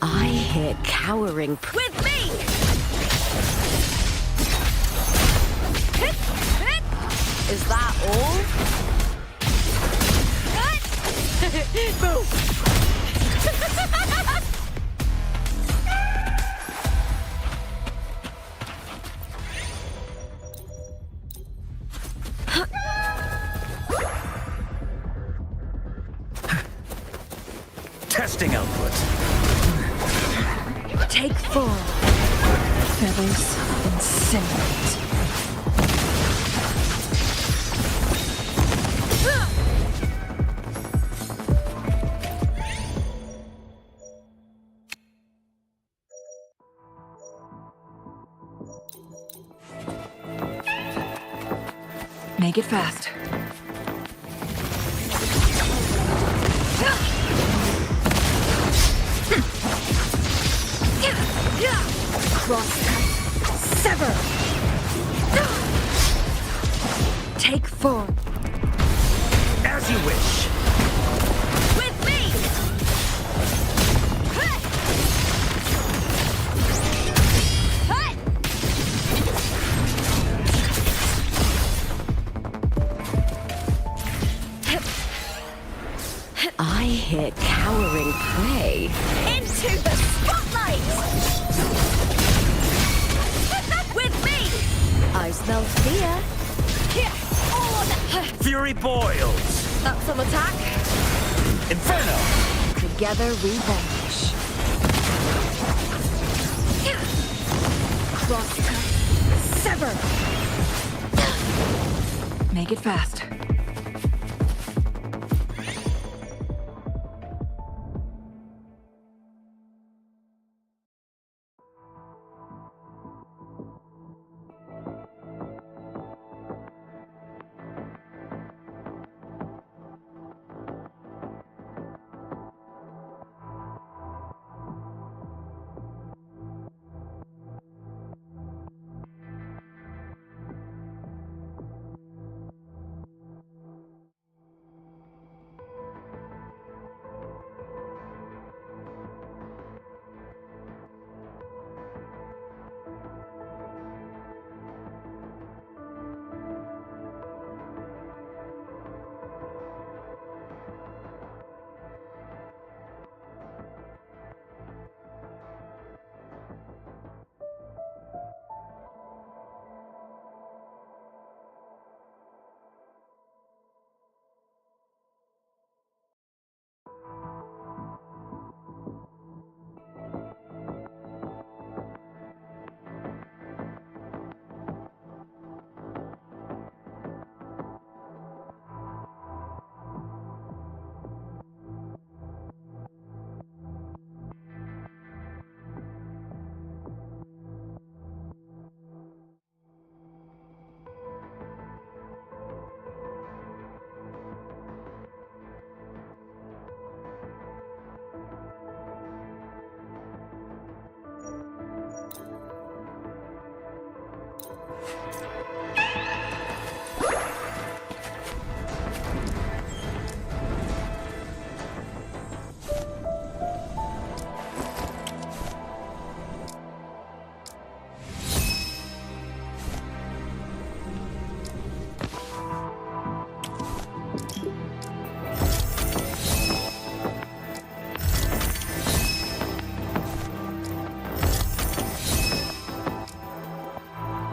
I hear cowering with me! Is that all? Boom! Testing output. Take 4. Feathers incinerate. Make it fast. Crosscut. Sever. Take 4. As you wish. With me! I hear cowering prey. Into the spotlight! With me! I smell fear. Fury boils. That's some attack. Inferno. Together we vanish. Crosscut. Sever. Make it fast.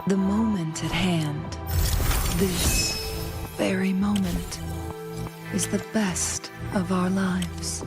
The moment at hand, this very moment, is the best of our lives.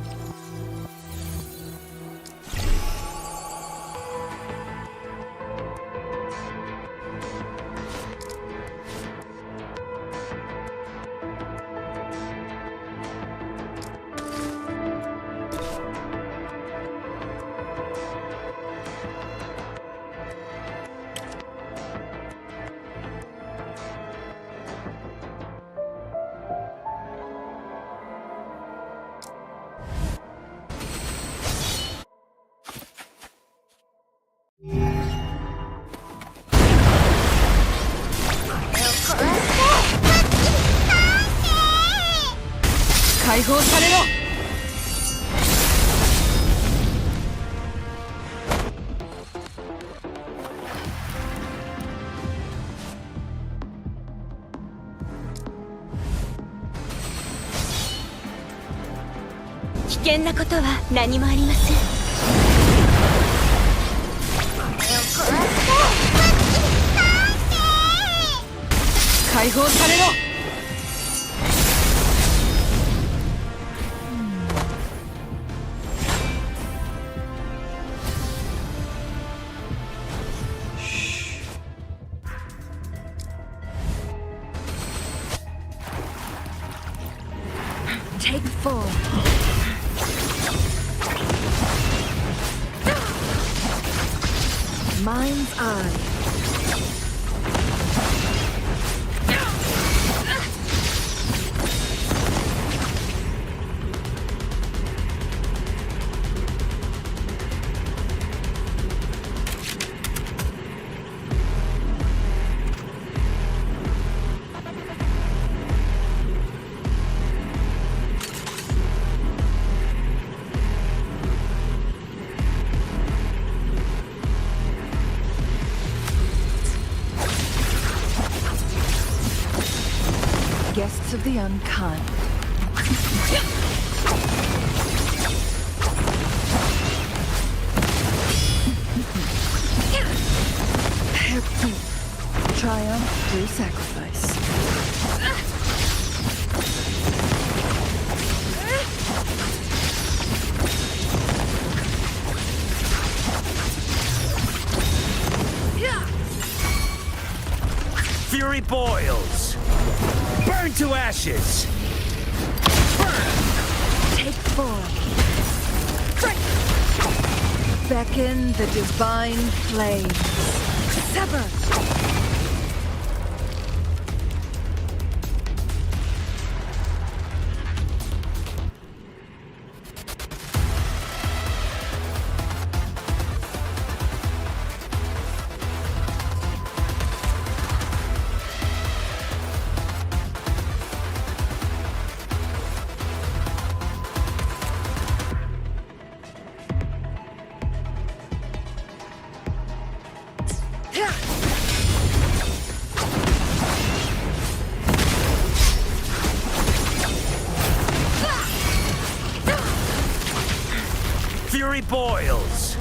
危険なことは何もありません。解放されろ。Take 4. Mind's eye. Guests of the unkind. Triumph through sacrifice. Fury boils. Burn to ashes. Take 4. Beckon the divine flames. Sever. Fury boils.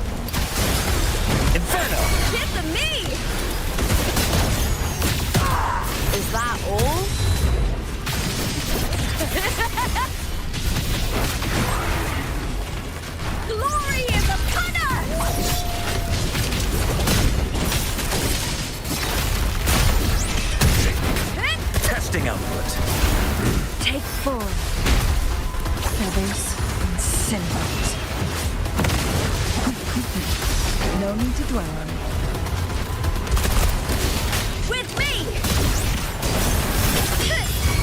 Inferno. Get to me! Is that all? Glory is upon us! Testing output. Take 4. Feathers and cinders. No need to dwell on it. With me!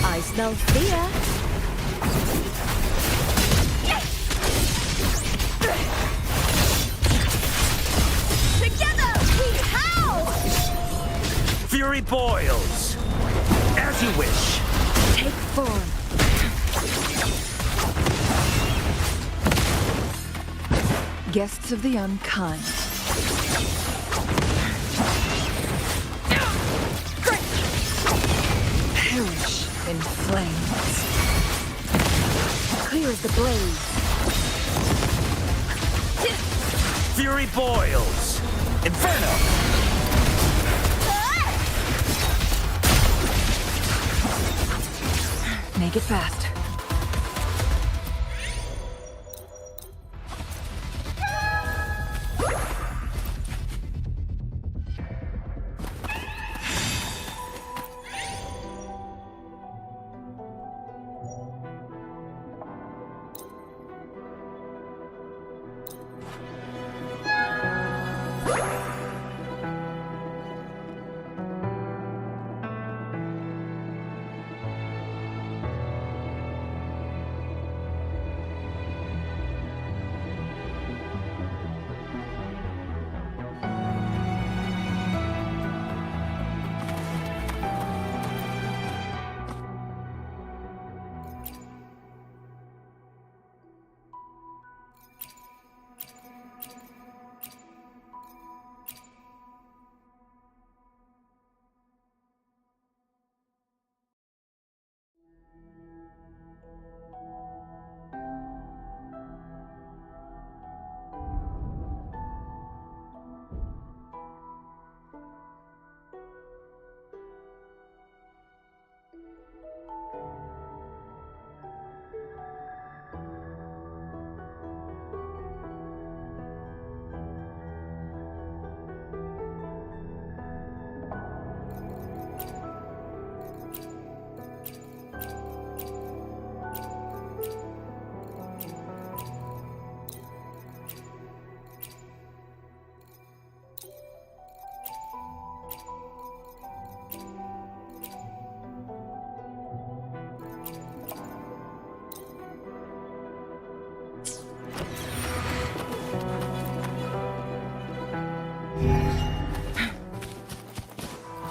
I smell fear. Together we howl! Fury boils. As you wish. Take 4. Guests of the unkind. Perish in flames. Clear as the blaze. Fury boils. Inferno. Make it fast.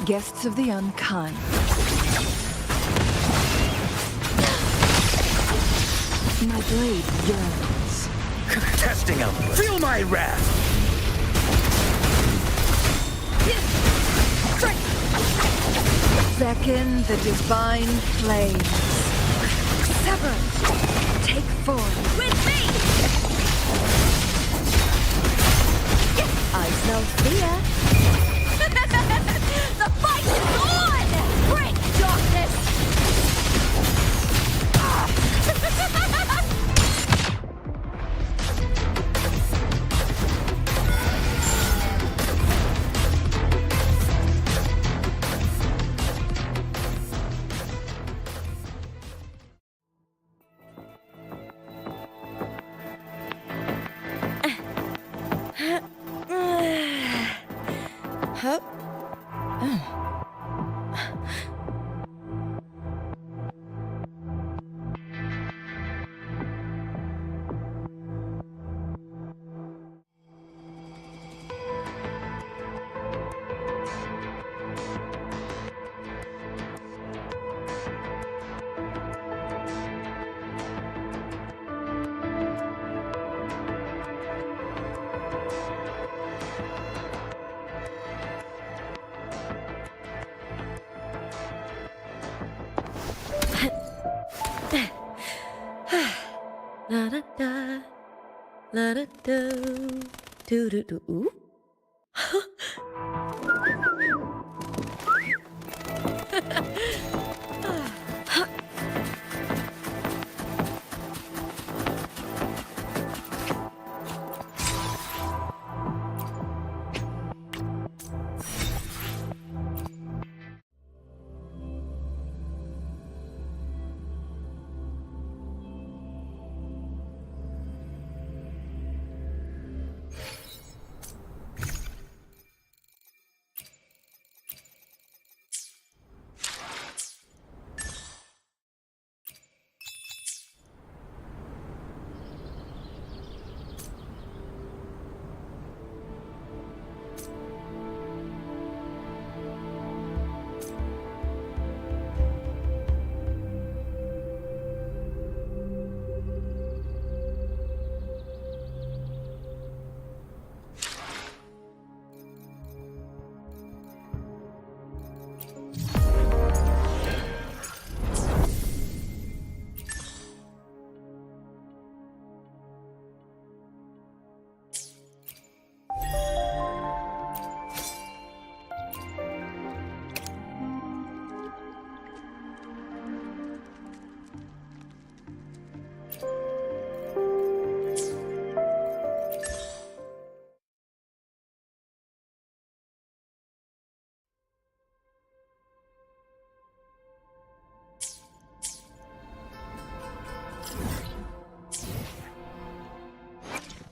Guests of the unkind. My blade yearns. Testing out. Feel my wrath. Beckon the divine flames. Sever. Take form. With me! I smell fear. The fight is on! Break darkness! Huh? La da da, la da do, do do do. Ooh.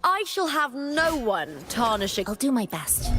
I shall have no one tarnishing. I'll do my best.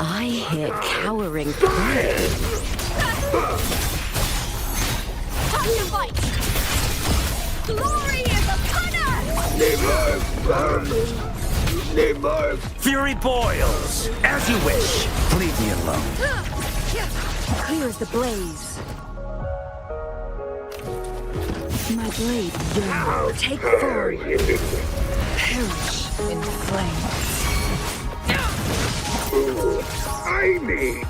I hear cowering prey. Time to fight! Glory is upon us! Fury boils! As you wish! Leave me alone. Clear as the blaze. My blade yearns. Take forward. Perish in flames. I me!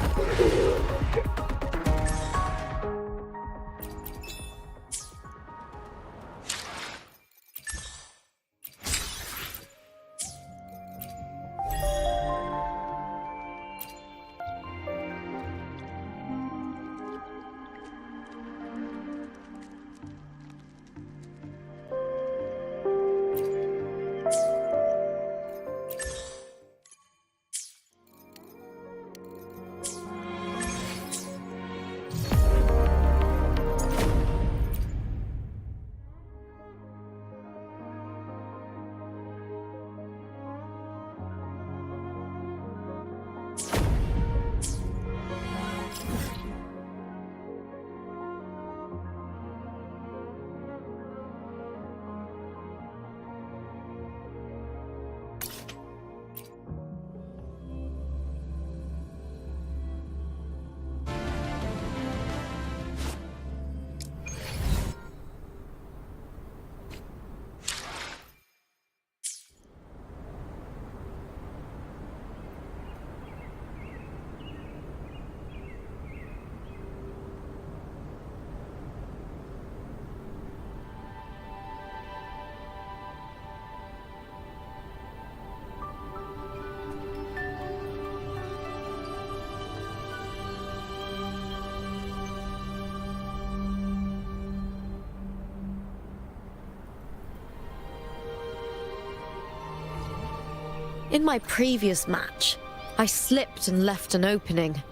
In my previous match, I slipped and left an opening,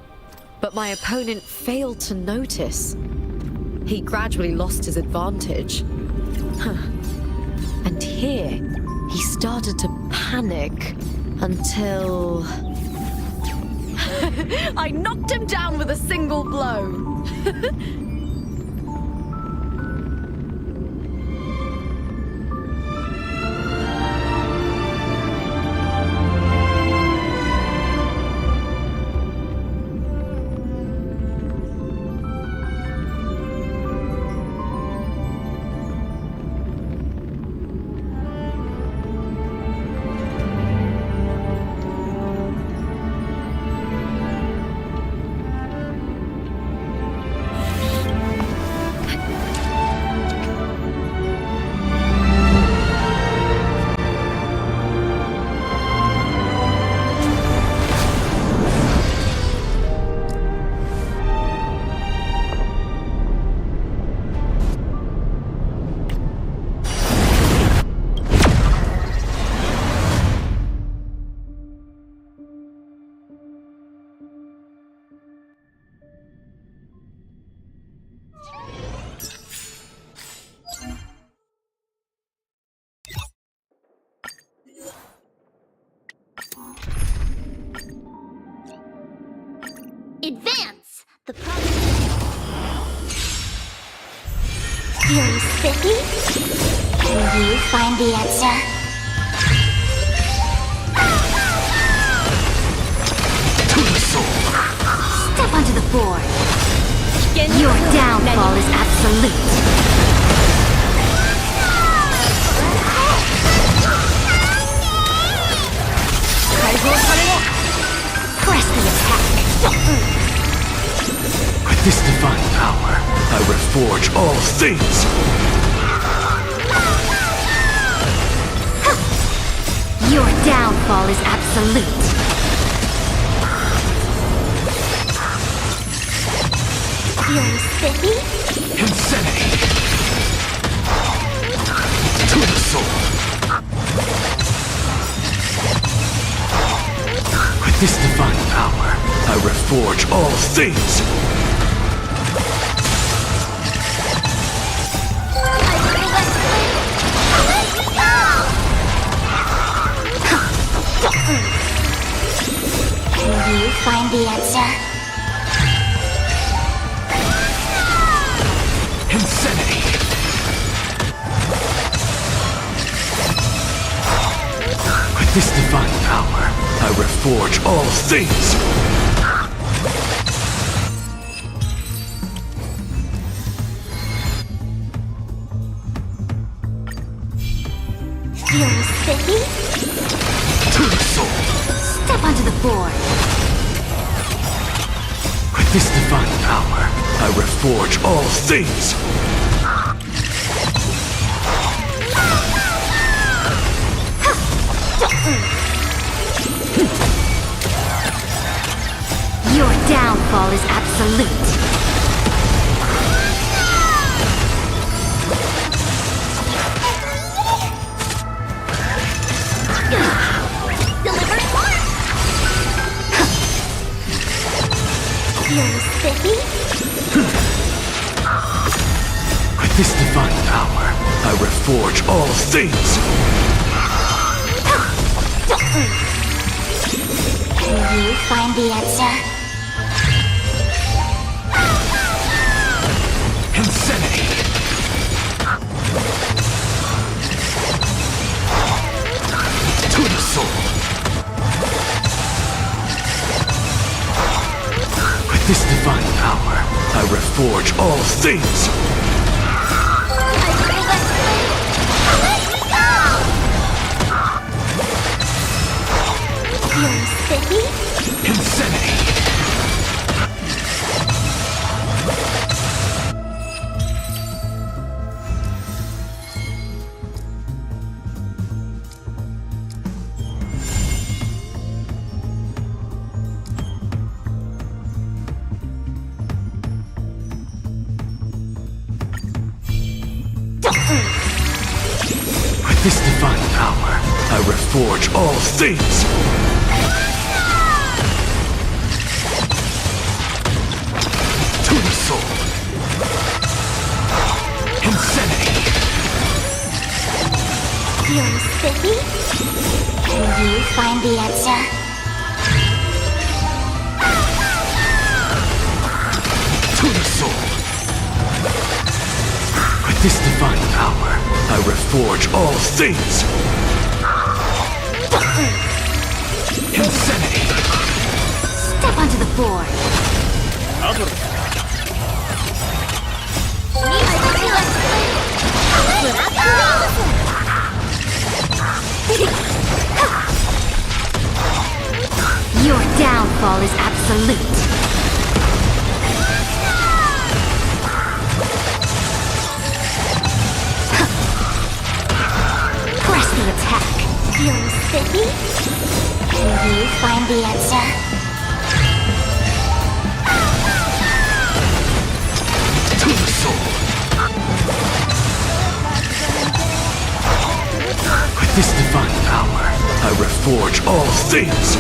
but my opponent failed to notice. He gradually lost his advantage. And here, he started to panic until... I knocked him down with a single blow. Advance! The problem. Feeling spiffy? Can you find the answer? To the soul! Step onto the board. Your downfall is absolute. Press the attack. With this divine power, I reforge all things! Your downfall is absolute. Feeling spiffy? Insanity! To the soul! With this divine power, I reforge all things! Can you find find the answer? Insanity! With this divine power, I reforge all things! Feeling spiffy? To the soul! Step onto the board. With this divine power, I reforge all things! Your downfall is absolute. Deliver more! Feeling spiffy? With this divine power, I reforge all things! Can you find the answer? Insanity! To the soul! With this divine power, I reforge all things! Feeling spiffy? Insanity! With this divine power, I reforge all things! To the soul! Insanity! Feeling spiffy? Can you find the answer? To the soul! With this divine power, I reforge all things! Insanity! Step onto the board. Your downfall is absolute. Press the attack. Feeling spiffy? Can you find the answer? To the soul! With this divine power, I reforge all things!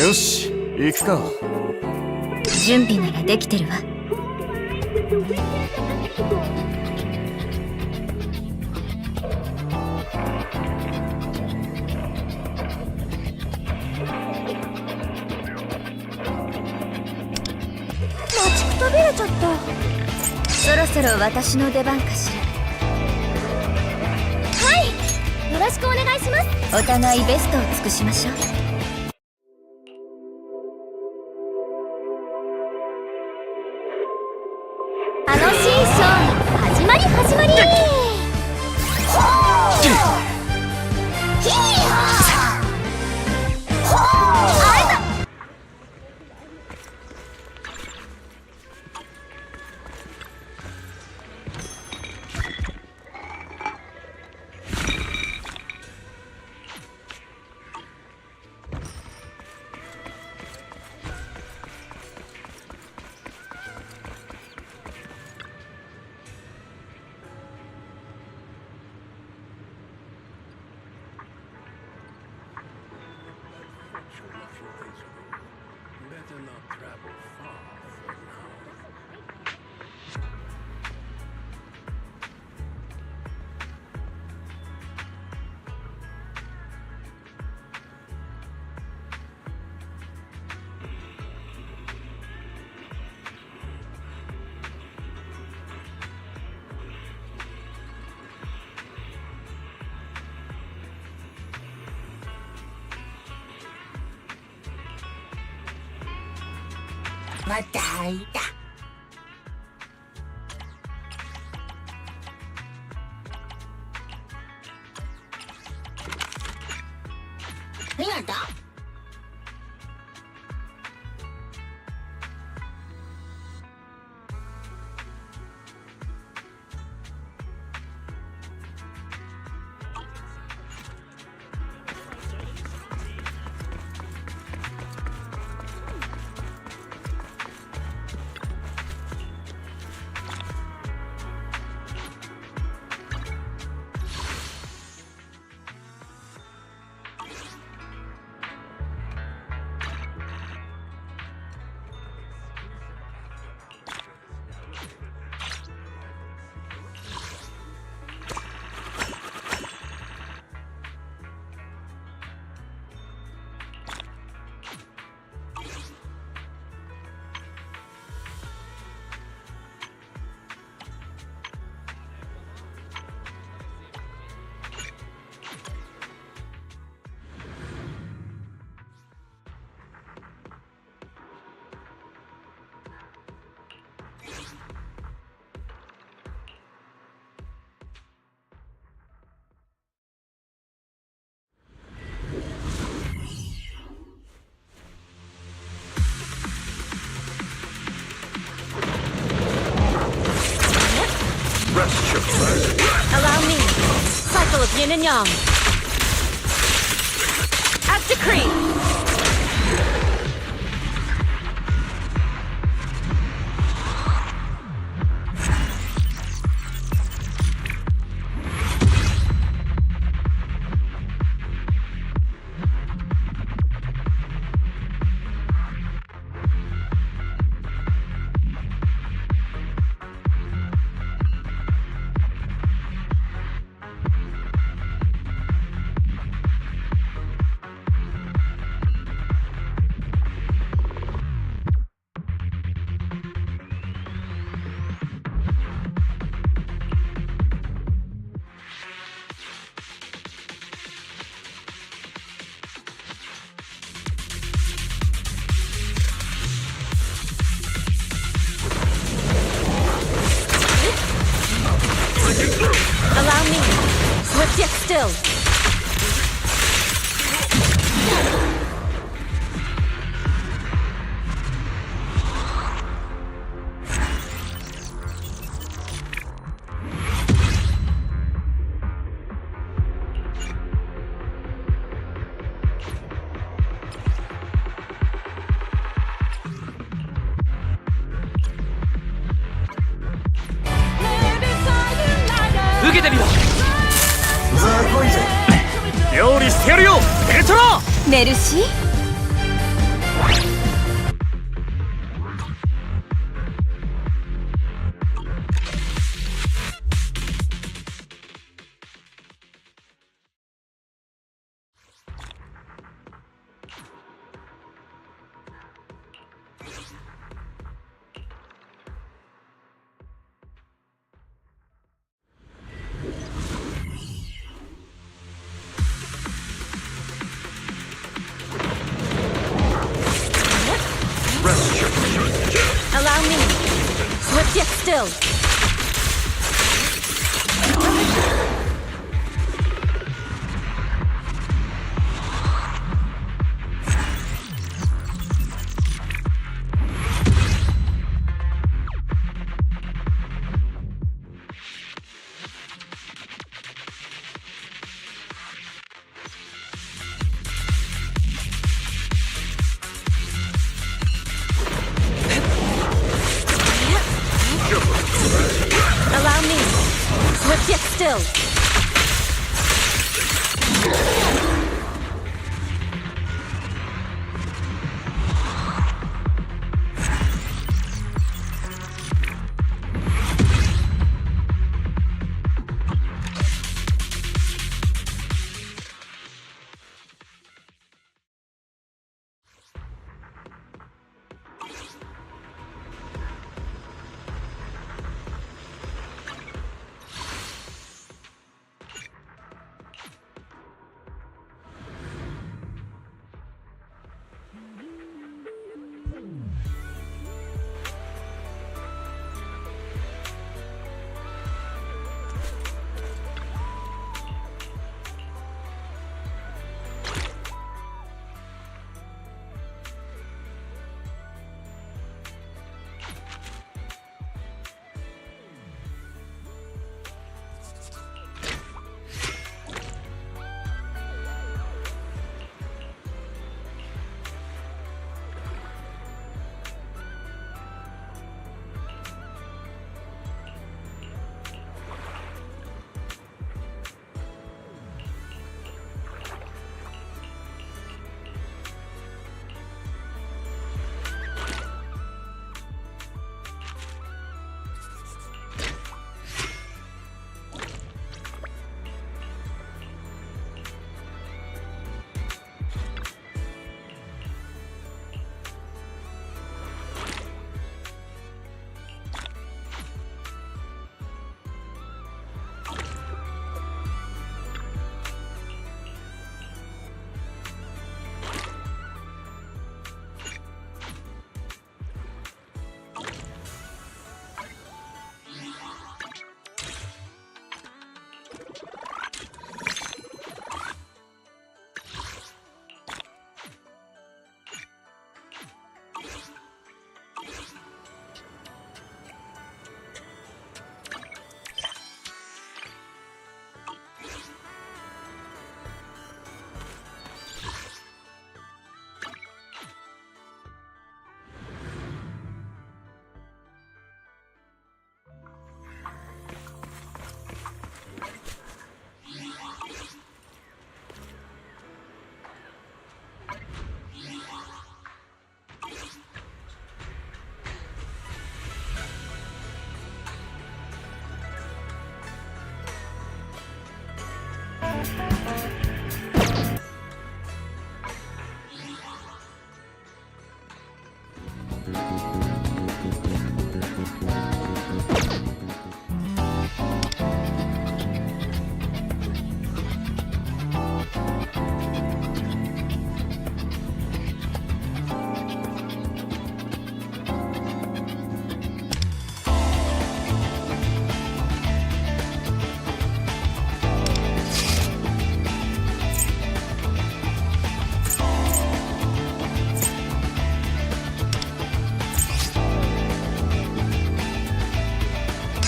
よし、行くか。準備ならできてるわ。待ちくたびれちゃった。そろそろ私の出番かしら。はい、よろしくお願いします。お互いベストを尽くしましょう。楽しいショー始まり始まり。ほーひーはーほーあれだ。またいた。やだ。Allow me. Cycle of yin and yang. At decree. Swift yet still.メルシー。Allow me. Swift yet still. Allow me. Swift yet still.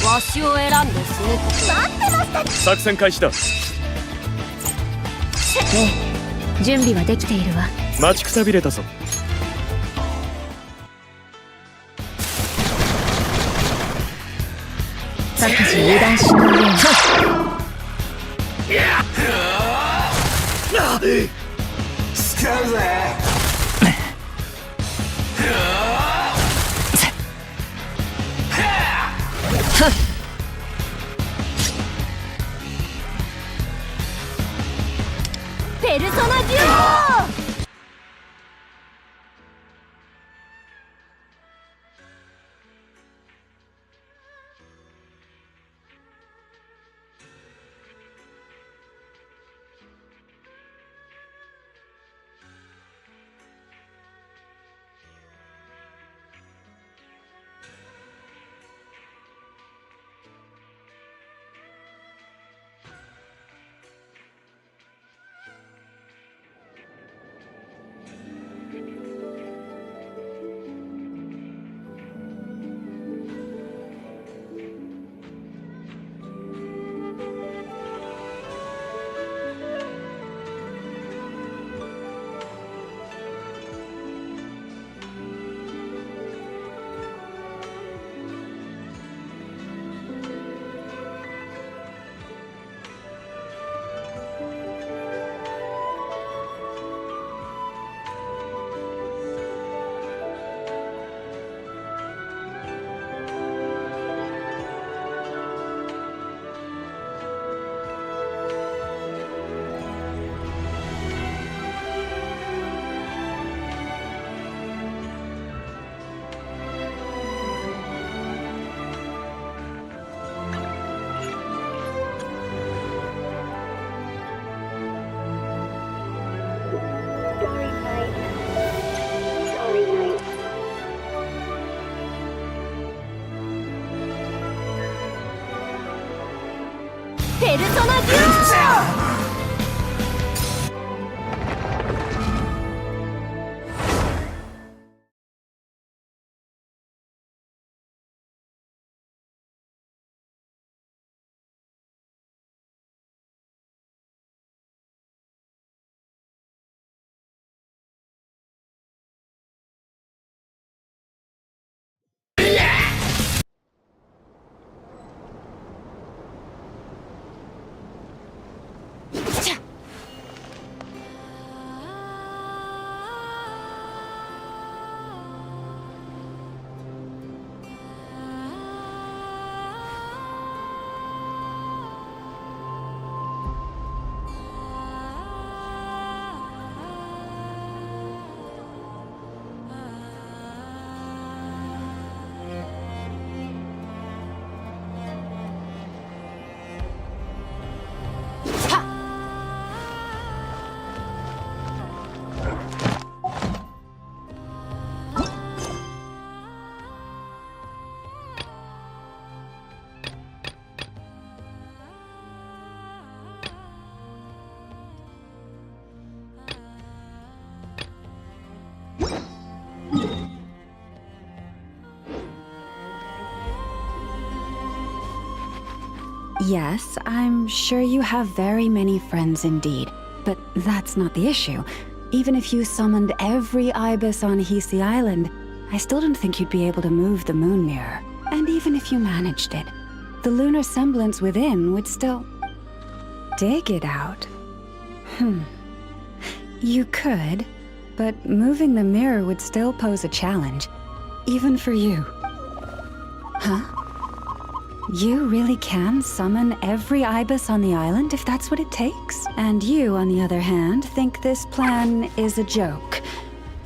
わしを選んで死ぬ。作戦開始だ。準備はできているわ。待ちくたびれたぞ。各自油断しないように。使うぜ。ペルソナデュオ。ペルソナデュオ。Yes, I'm sure you have very many friends indeed, but that's not the issue. Even if you summoned every ibis on Hisi Island, I still don't think you'd be able to move the moon mirror. And even if you managed it, the lunar semblance within would still... dig it out. You could, but moving the mirror would still pose a challenge, even for you. Huh? You really can summon every ibis on the island if that's what it takes? And you, on the other hand, think this plan is a joke,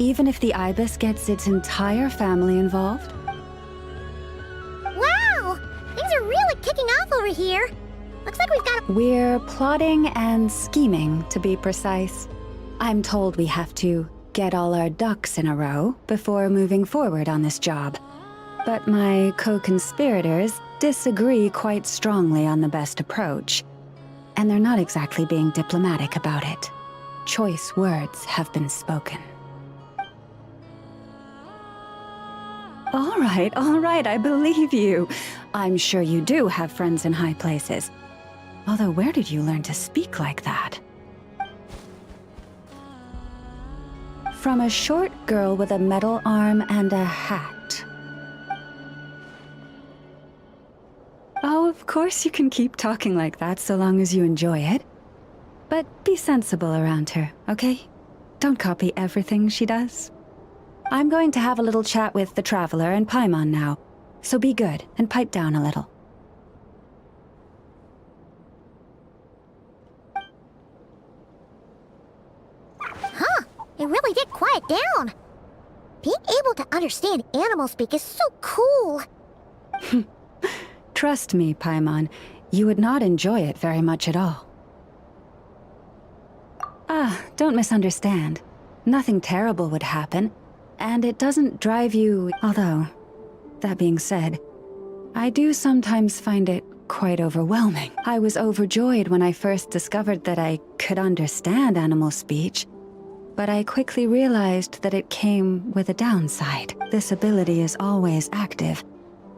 even if the ibis gets its entire family involved? Wow! Things are really kicking off over here. Looks like we've got We're plotting and scheming, to be precise. I'm told we have to get all our ducks in a row before moving forward on this job. But my co-conspirators disagree quite strongly on the best approach, and they're not exactly being diplomatic about it. Choice words have been spoken. All right, I believe you. I'm sure you do have friends in high places. Although, where did you learn to speak like that? From a short girl with a metal arm and a hat. Oh, of course you can keep talking like that so long as you enjoy it. But be sensible around her, okay? Don't copy everything she does. I'm going to have a little chat with the Traveler and Paimon now, so be good and pipe down a little. Huh, it really did quiet down. Being able to understand animal speak is so cool. Trust me, Paimon, you would not enjoy it very much at all. Don't misunderstand. Nothing terrible would happen, and it doesn't drive you... Although, that being said, I do sometimes find it quite overwhelming. I was overjoyed when I first discovered that I could understand animal speech, but I quickly realized that it came with a downside. This ability is always active,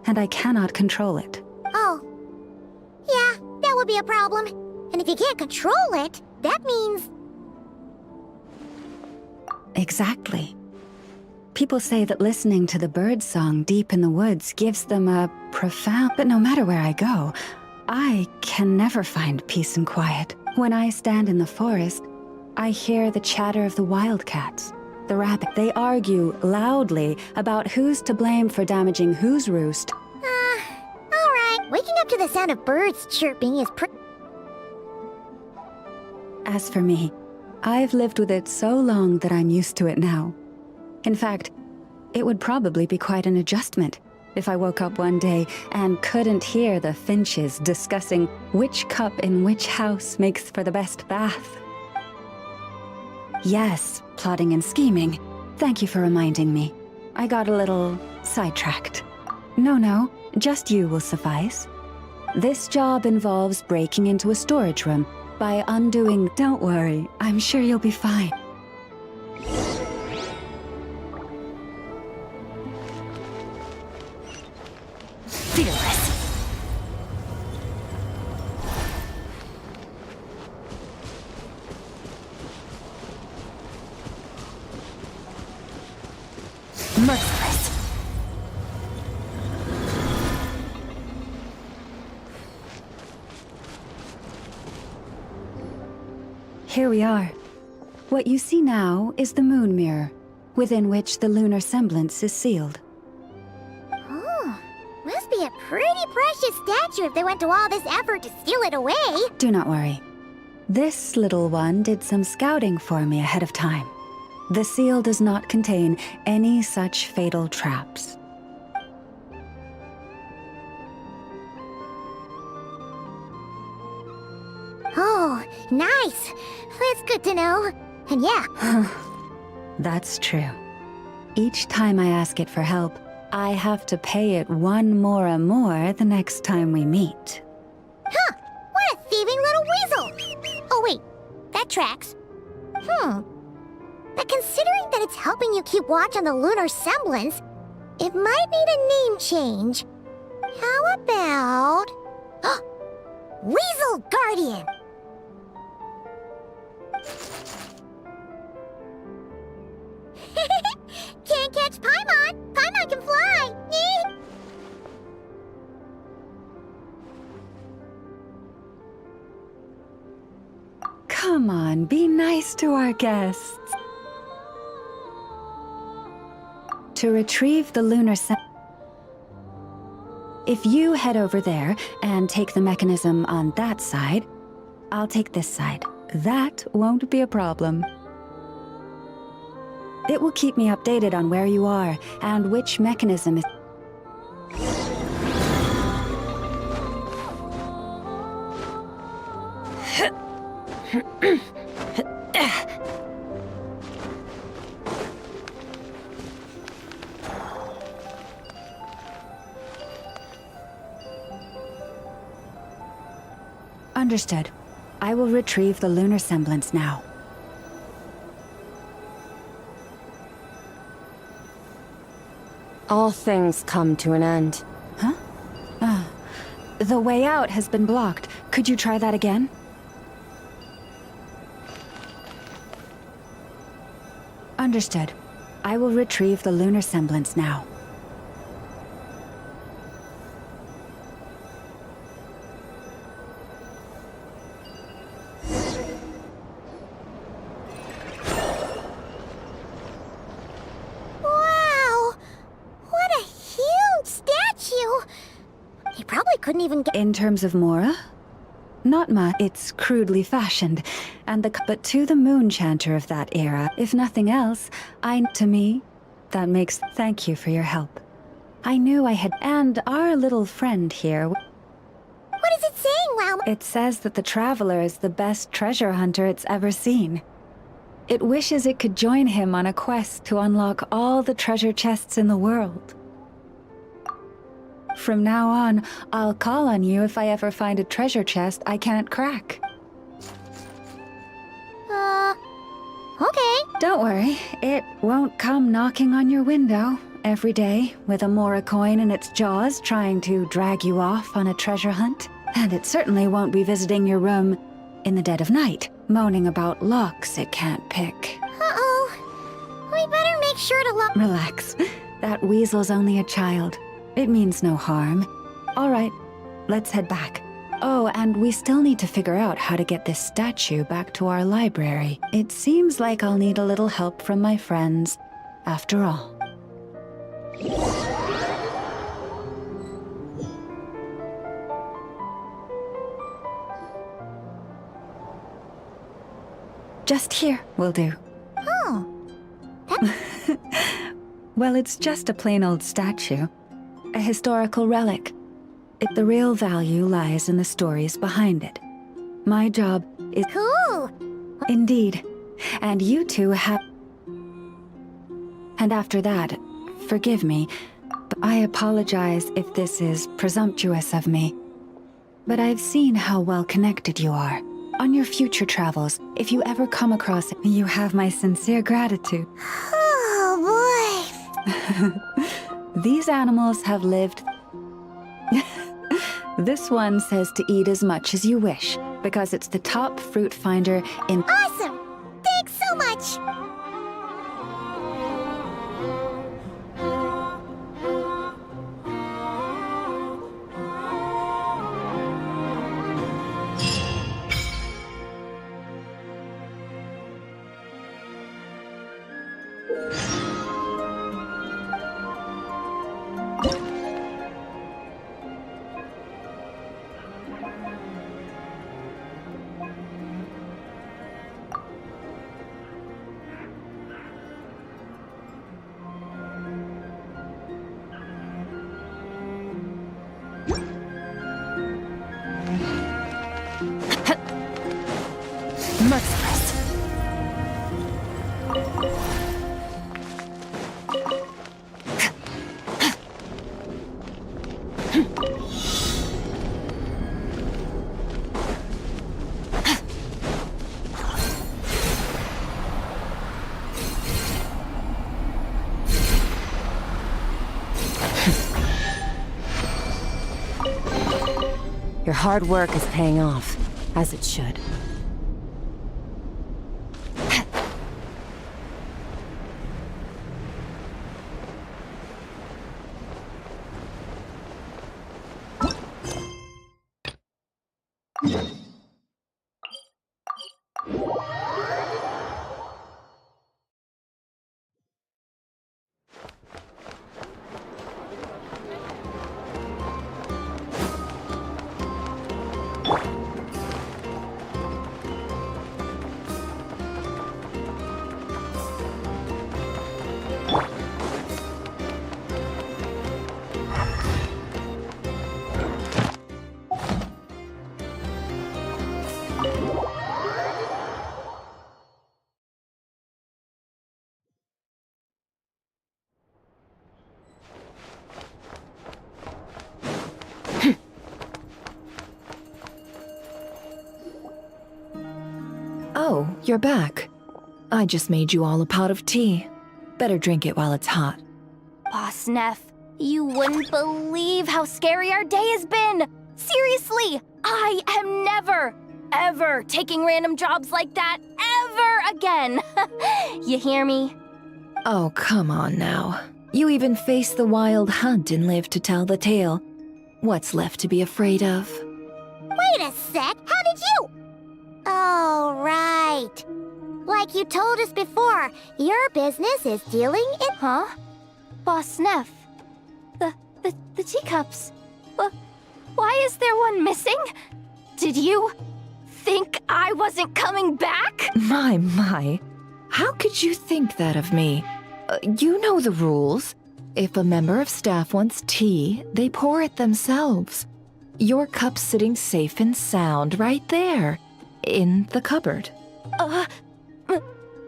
and I cannot control it. Oh. Yeah, that would be a problem. And if you can't control it, that means... Exactly. People say that listening to the bird song deep in the woods gives them a profound... But no matter where I go, I can never find peace and quiet. When I stand in the forest, I hear the chatter of the wildcats, the rabbit. They argue loudly about who's to blame for damaging whose roost. Alright. Waking up to the sound of birds chirping is As for me, I've lived with it so long that I'm used to it now. In fact, it would probably be quite an adjustment if I woke up one day and couldn't hear the finches discussing which cup in which house makes for the best bath. Yes, plotting and scheming. Thank you for reminding me. I got a little sidetracked. No, just you will suffice. This job involves breaking into a storage room by undoing... Don't worry, I'm sure you'll be fine. Fearless. Merciless. Here we are. What you see now is the moon mirror, within which the lunar semblance is sealed. Oh, must be a pretty precious statue if they went to all this effort to steal it away. Do not worry. This little one did some scouting for me ahead of time. The seal does not contain any such fatal traps. Oh, nice. That's good to know. And yeah, That's true. Each time I ask it for help, I have to pay it one more the next time we meet. huh, what a thieving little weasel. Oh wait, that tracks. But considering that it's helping you keep watch on the lunar semblance, it might need a name change. How about... Weasel Guardian! Can't catch Paimon! Paimon can fly! Come on, be nice to our guests. To retrieve the lunar if you head over there and take the mechanism on that side, I'll take this side. That won't be a problem. It will keep me updated on where you are and which mechanism is... Understood. I will retrieve the lunar semblance now. All things come to an end. The way out has been blocked. Could you try that again? Understood. I will retrieve the lunar semblance now. Wow! What a huge statue! He probably couldn't even get. In terms of Mora? Not much. It's crudely fashioned, but to the moon chanter of that era, if nothing else, to me, that makes thank you for your help. I knew I had, and our little friend here. What is it saying, Wow? It says that the Traveler is the best treasure hunter it's ever seen. It wishes it could join him on a quest to unlock all the treasure chests in the world. From now on, I'll call on you if I ever find a treasure chest I can't crack. Okay. Don't worry, it won't come knocking on your window every day with a Mora coin in its jaws trying to drag you off on a treasure hunt. And it certainly won't be visiting your room in the dead of night, moaning about locks it can't pick. Uh-oh. We better make sure to lock. Relax. That weasel's only a child. It means no harm. All right, let's head back. Oh, and we still need to figure out how to get this statue back to our library. It seems like I'll need a little help from my friends, after all. Just here will do. Oh. Well, it's just a plain old statue. A historical relic. The real value lies in the stories behind it. My job is... Cool. Indeed. And you two have... And after that, forgive me, but I apologize if this is presumptuous of me. But I've seen how well connected you are. On your future travels, if you ever come across it, you have my sincere gratitude. Oh, boy. These animals have lived... This one says to eat as much as you wish, because it's the top fruit finder in... Awesome. Thanks so much. Merciless. Your hard work is paying off, as it should. Oh, you're back. I just made you all a pot of tea. Better drink it while it's hot. Boss, Neff. You wouldn't believe how scary our day has been. Seriously, I am never, ever taking random jobs like that ever again. You hear me? Oh, come on now. You even faced the wild hunt and lived to tell the tale. What's left to be afraid of? Wait a sec, how did you? Oh, right. Like you told us before, your business is dealing in... Huh? Boss Neff. The teacups. Why is there one missing? Did you think I wasn't coming back? My. How could you think that of me? You know the rules. If a member of staff wants tea, they pour it themselves. Your cup's sitting safe and sound right there, in the cupboard.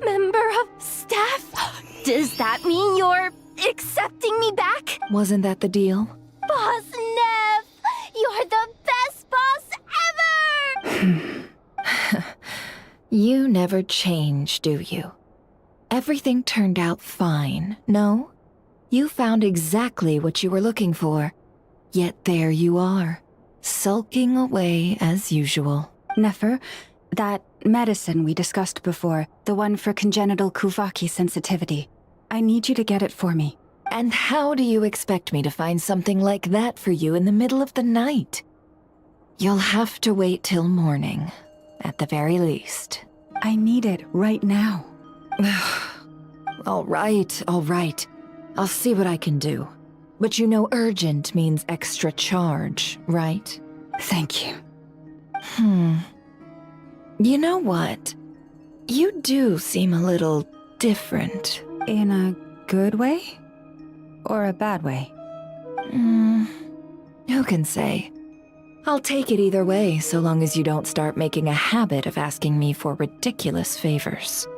Member of staff? Does that mean you're accepting me back? Wasn't that the deal? Boss Neff! You're the best boss ever! You never change, do you? Everything turned out fine, no? You found exactly what you were looking for. Yet there you are, sulking away as usual. Nefer, that medicine we discussed before, the one for congenital Kuvaki sensitivity, I need you to get it for me. And how do you expect me to find something like that for you in the middle of the night? You'll have to wait till morning, at the very least. I need it right now. All right. I'll see what I can do. But you know urgent means extra charge, right? Thank you. You know what? You do seem a little different. In a good way? Or a bad way? Who can say? I'll take it either way, so long as you don't start making a habit of asking me for ridiculous favors.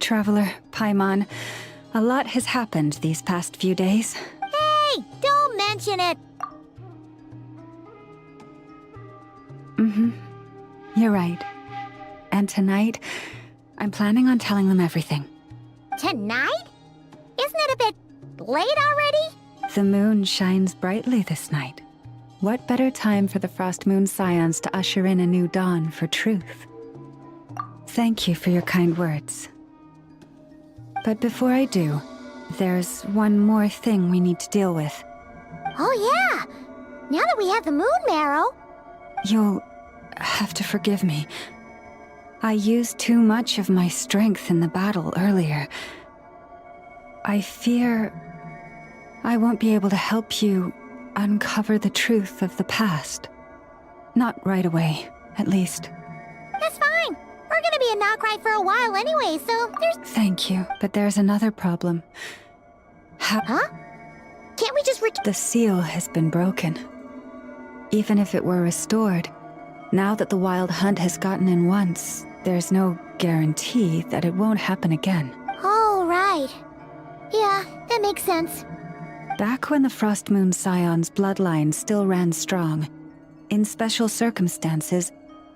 Traveler, Paimon, a lot has happened these past few days. Hey, don't mention it! You're right. And tonight, I'm planning on telling them everything. Tonight? Isn't it a bit late already? The moon shines brightly this night. What better time for the Frost Moon Scions to usher in a new dawn for truth? Thank you for your kind words. But before I do, there's one more thing we need to deal with. Oh yeah! Now that we have the moon marrow... You'll have to forgive me. I used too much of my strength in the battle earlier. I fear I won't be able to help you uncover the truth of the past. Not right away, at least. That's fine. We're gonna be in Nokrai for a while anyway, so there's... Thank you, but there's another problem. Huh? Can't we just The seal has been broken. Even if it were restored, now that the wild hunt has gotten in once, there's no guarantee that it won't happen again. Oh, right. Yeah, that makes sense. Back when the Frost Moon Scion's bloodline still ran strong, in special circumstances,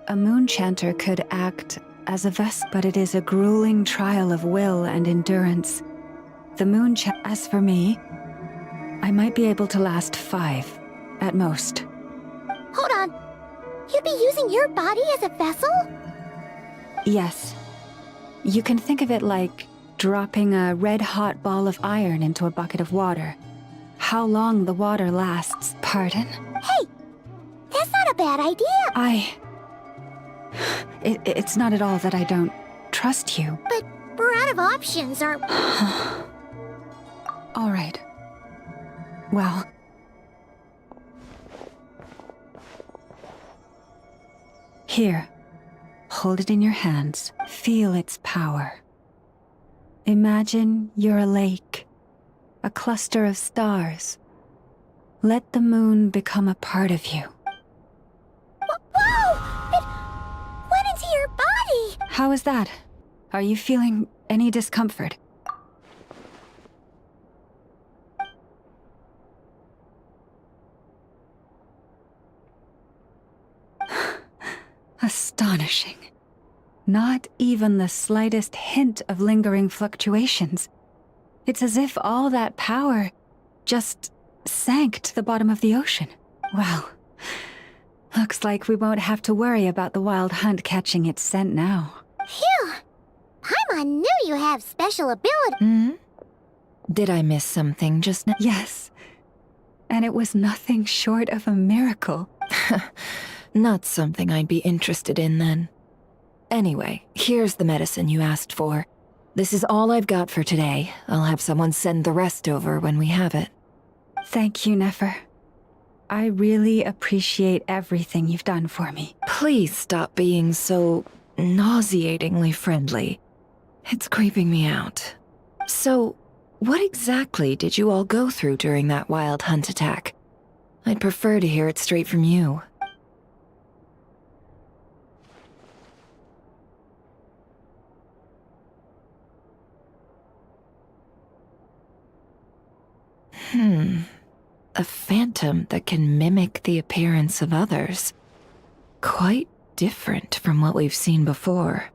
a moon chanter could act as a vessel, but it is a grueling trial of will and endurance. The moon As for me, I might be able to last 5, at most. Hold on. You'd be using your body as a vessel? Yes. You can think of it like dropping a red-hot ball of iron into a bucket of water. How long the water lasts, pardon? Hey! That's not a bad idea! It's not at all that I don't trust you. But we're out of options, aren't we? All right. Well... Here. Hold it in your hands. Feel its power. Imagine you're a lake. A cluster of stars. Let the moon become a part of you. Whoa! It went into your body! How is that? Are you feeling any discomfort? Astonishing. Not even the slightest hint of lingering fluctuations. It's as if all that power just sank to the bottom of the ocean. Well, looks like we won't have to worry about the Wild Hunt catching its scent now. Phew! Paimon knew you have special ability. Did I miss something just now? Yes. And it was nothing short of a miracle. Not something I'd be interested in then. Anyway, here's the medicine you asked for. This is all I've got for today. I'll have someone send the rest over when we have it. Thank you, Nefer. I really appreciate everything you've done for me. Please stop being so nauseatingly friendly. It's creeping me out. So, what exactly did you all go through during that Wild Hunt attack? I'd prefer to hear it straight from you. A phantom that can mimic the appearance of others. Quite different from what we've seen before.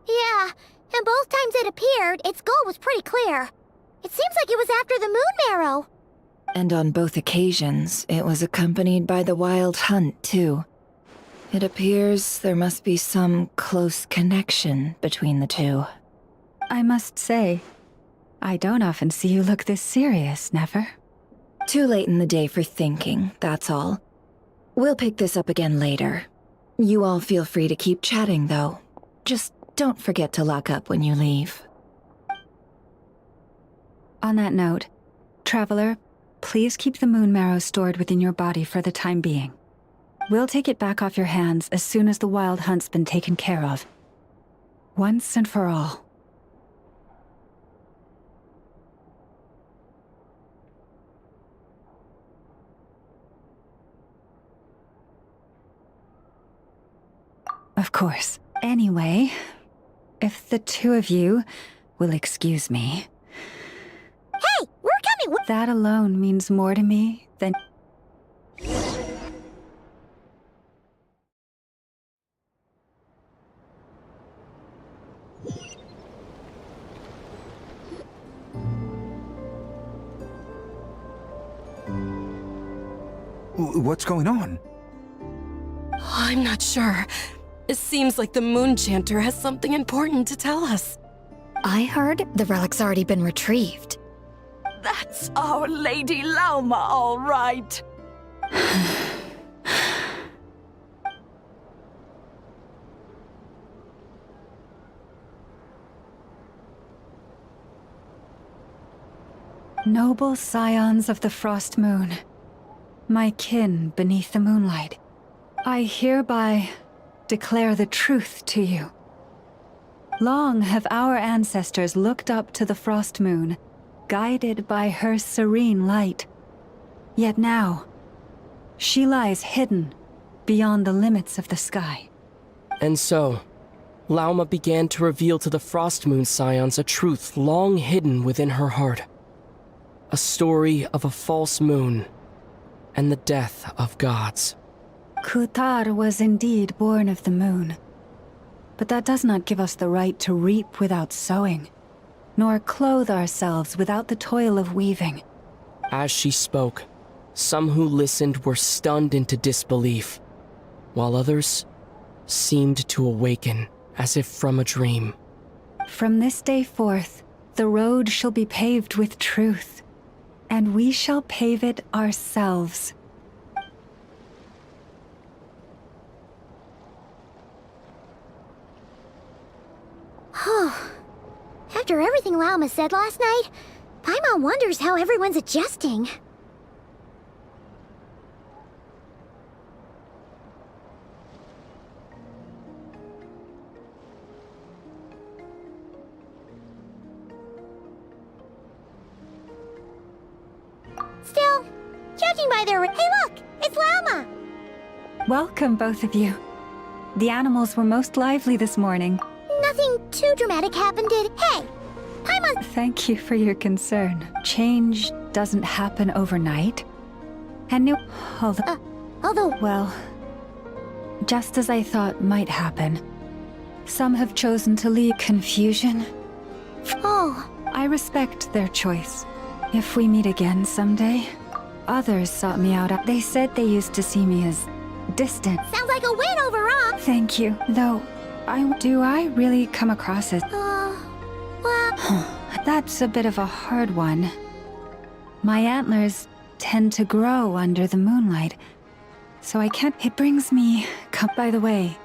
Yeah, and both times it appeared, its goal was pretty clear. It seems like it was after the Moon Marrow. And on both occasions, it was accompanied by the Wild Hunt, too. It appears there must be some close connection between the two. I must say, I don't often see you look this serious, Nefer. Too late in the day for thinking, that's all. We'll pick this up again later. You all feel free to keep chatting, though. Just don't forget to lock up when you leave. On that note, Traveler, please keep the Moon Marrow stored within your body for the time being. We'll take it back off your hands as soon as the Wild Hunt's been taken care of. Once and for all. Of course. Anyway, if the two of you will excuse me. Hey, we're coming! That alone means more to me than... What's going on? I'm not sure. It seems like the Moon Chanter has something important to tell us. I heard the relic's already been retrieved. That's our Lady Lauma, all right. Noble scions of the Frost Moon, my kin beneath the moonlight, I hereby declare the truth to you. Long have our ancestors looked up to the Frost Moon, guided by her serene light. Yet now, she lies hidden beyond the limits of the sky. And so, Lauma began to reveal to the Frost Moon scions a truth long hidden within her heart. A story of a false moon and the death of gods. Kutar was indeed born of the moon. But that does not give us the right to reap without sowing, nor clothe ourselves without the toil of weaving. As she spoke, some who listened were stunned into disbelief, while others seemed to awaken as if from a dream. From this day forth, the road shall be paved with truth, and we shall pave it ourselves. After everything Lauma said last night, Paimon wonders how everyone's adjusting. Still, judging by their... Hey look! It's Lauma! Welcome, both of you. The animals were most lively this morning. Nothing too dramatic happened, did... Hey! Paimon... Thank you for your concern. Change doesn't happen overnight. And new... although... Well, just as I thought might happen, Some have chosen to leave. Confusion? Oh, I respect their choice. If we meet again someday, others sought me out. They said they used to see me as distant. sounds like a win overall. Thank you. Though, do I really come across as... Well, That's a bit of a hard one. My antlers tend to grow under the moonlight, so I can't... It brings me... By the way,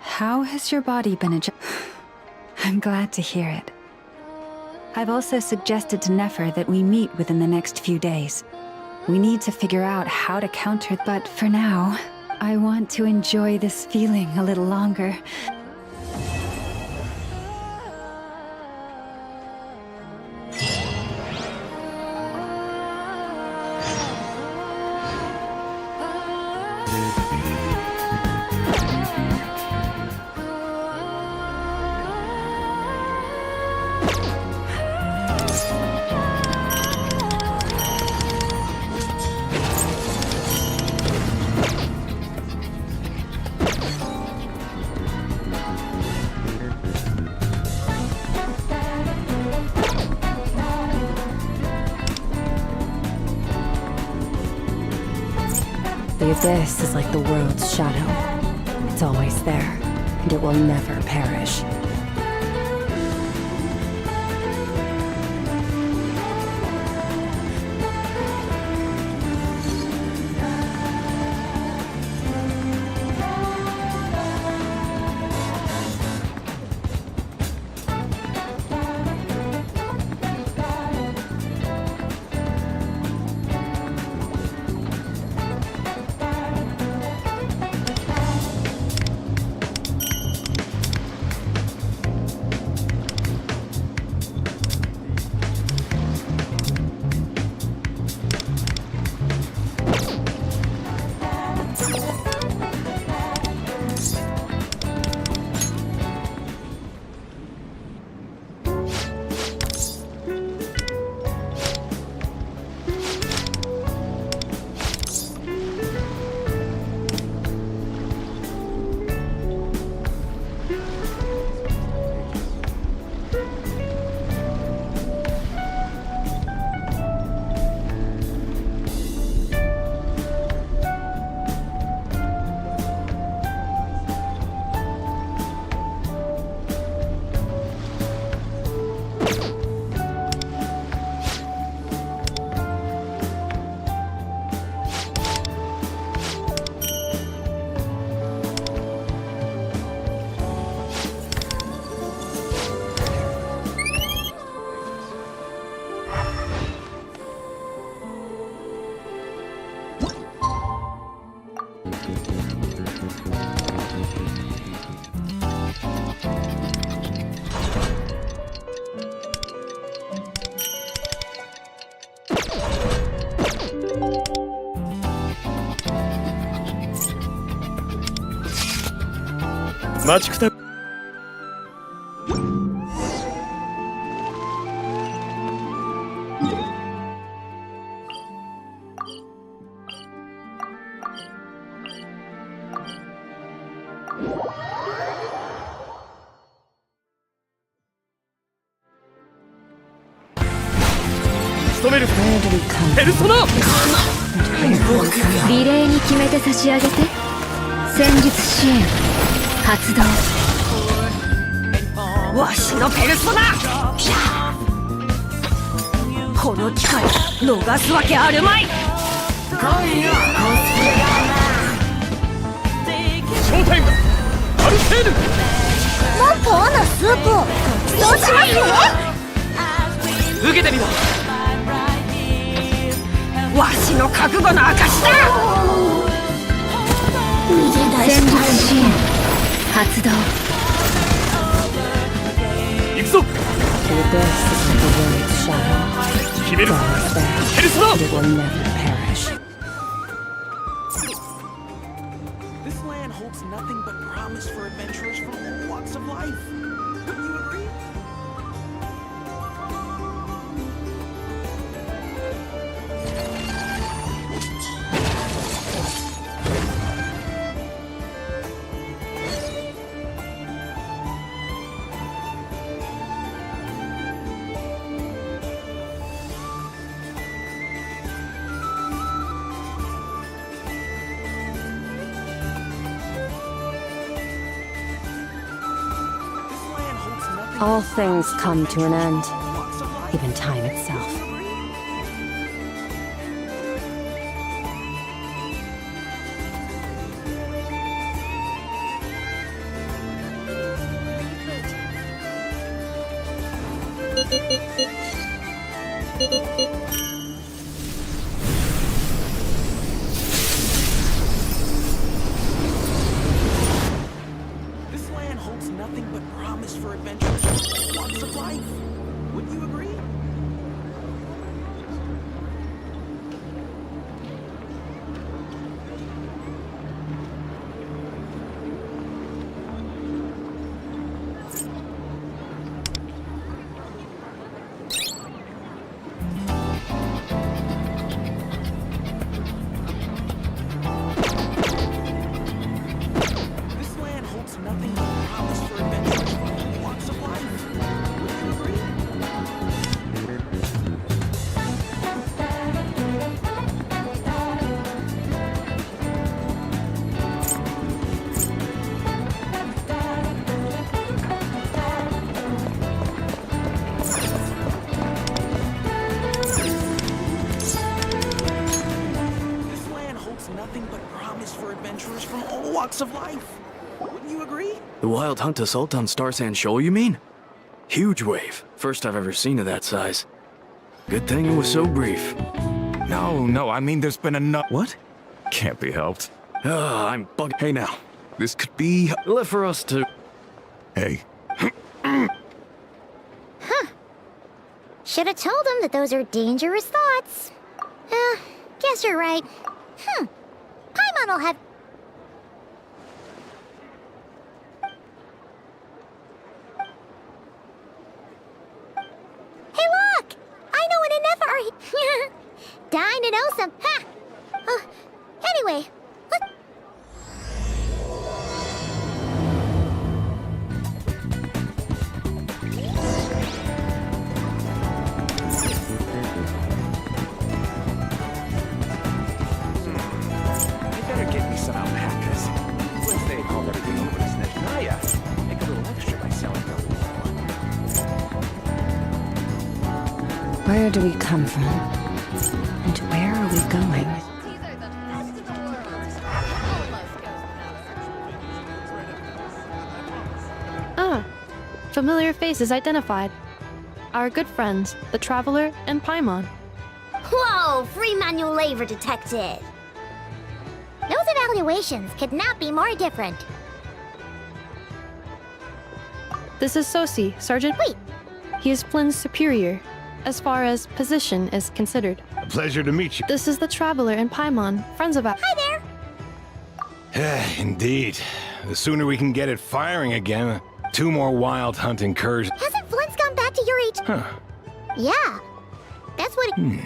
how has your body been adjusted? I'm glad to hear it. I've also suggested to Nefer that we meet within the next few days. We need to figure out how to counter, but for now, I want to enjoy this feeling a little longer. The abyss is like the world's shadow. It's always there, and it will never perish. Where リレーに決めて差し上げて。戦術支援発動。わしのペルソナ。この機会逃すわけあるまい。ショータイムアルセーヌ。もっと和のスープをそうしますよ。受けてみろ。わしの覚悟の証だ。戦術支援発動。行くぞ。 The abyss is like the world's shadow. 決める。 It's there, ペルソナ。 and it will never perish. This land holds nothing but promise for adventurers from all walks of life. Wouldn't you agree? All things come to an end, even time itself. This land holds nothing but promise for adventures from all walks of life. Wouldn't you agree? This land holds nothing but promise for adventures from all walks of life. Wouldn't you agree? This land holds nothing but promise for adventurers from all walks of life. Wouldn't you agree? The Wild Hunt Assault on Star Sand Shoal, you mean? Huge wave. First I've ever seen of that size. Good thing it was so brief. No, I mean there's been enough. What? Can't be helped. I'm bugging. Hey now, this could be... Left for us to... Hey, Should have told him that those are dangerous thoughts. Guess you're right. Paimon will have... Hey, look! I know an Innefer. Dying to know some... Ha! Anyway, let... you better get me some alpacas. Once they haul everything over to Snezhnaya, make a little extra by selling them. Where do we come from? And where are we going? Ah, familiar faces identified. Our good friends, the Traveler and Paimon. Whoa! Free manual labor detected! Those evaluations could not be more different. This is Sosi, Sergeant. Wait. He is Flynn's superior, as far as position is considered. A pleasure to meet you. This is the Traveler and Paimon, friends of ours. Hi there! Indeed. The sooner we can get it firing again, 2 more Wild Hunt incursions. Hasn't Flint's gone back to your age? Huh. Yeah. That's what it...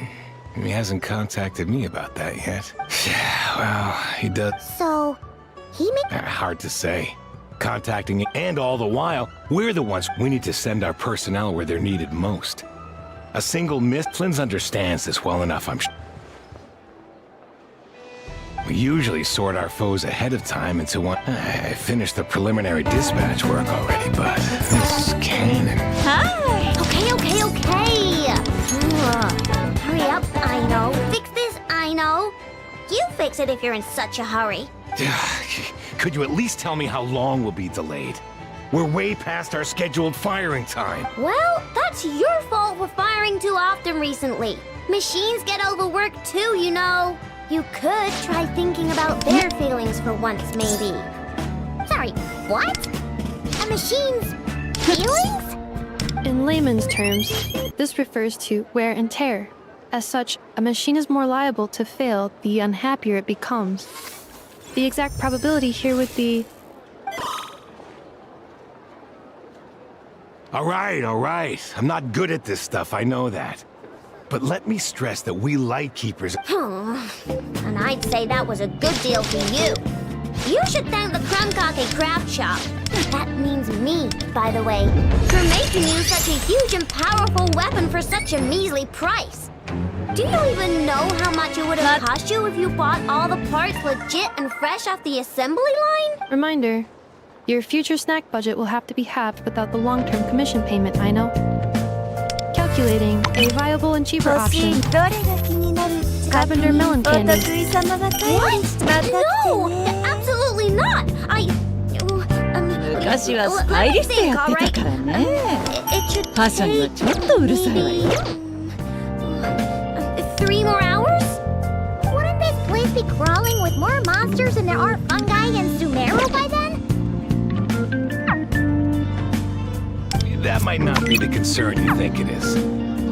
He hasn't contacted me about that yet. Yeah, well, he does. So, he may... Hard to say. Contacting it, and all the while, we're the ones we need to send our personnel where they're needed most. A single miss, Flynn's understands this well enough, I'm sure. We usually sort our foes ahead of time into one. I finished the preliminary dispatch work already, but this cannon. Hi! Okay. Hurry up, I know. Fix this, I know. You fix it if you're in such a hurry. Could you at least tell me how long we'll be delayed? We're way past our scheduled firing time. Well, that's your fault for firing too often recently. Machines get overworked too, you know. You could try thinking about their feelings for once, maybe. Sorry, what? A machine's feelings? In layman's terms, this refers to wear and tear. As such, a machine is more liable to fail the unhappier it becomes. The exact probability here would be... All right. I'm not good at this stuff, I know that. But let me stress that we Lightkeepers... And I'd say that was a good deal for you. You should thank the Krumkake Craft Shop. That means me, by the way, for making you such a huge and powerful weapon for such a measly price. Do you even know how much it would have cost you if you bought all the parts legit and fresh off the assembly line? Reminder, Your future snack budget will have to be halved without the long-term commission payment, I know. Calculating a viable and cheaper option. Lavender melon candy. What? No! Absolutely not! I... 昔はスタイリストやってたからね。母さんにはちょっとうるさいわよ。3 more hours? Wouldn't this place be crawling with more monsters than there are fungi in Sumeru by then? That might not be the concern you think it is.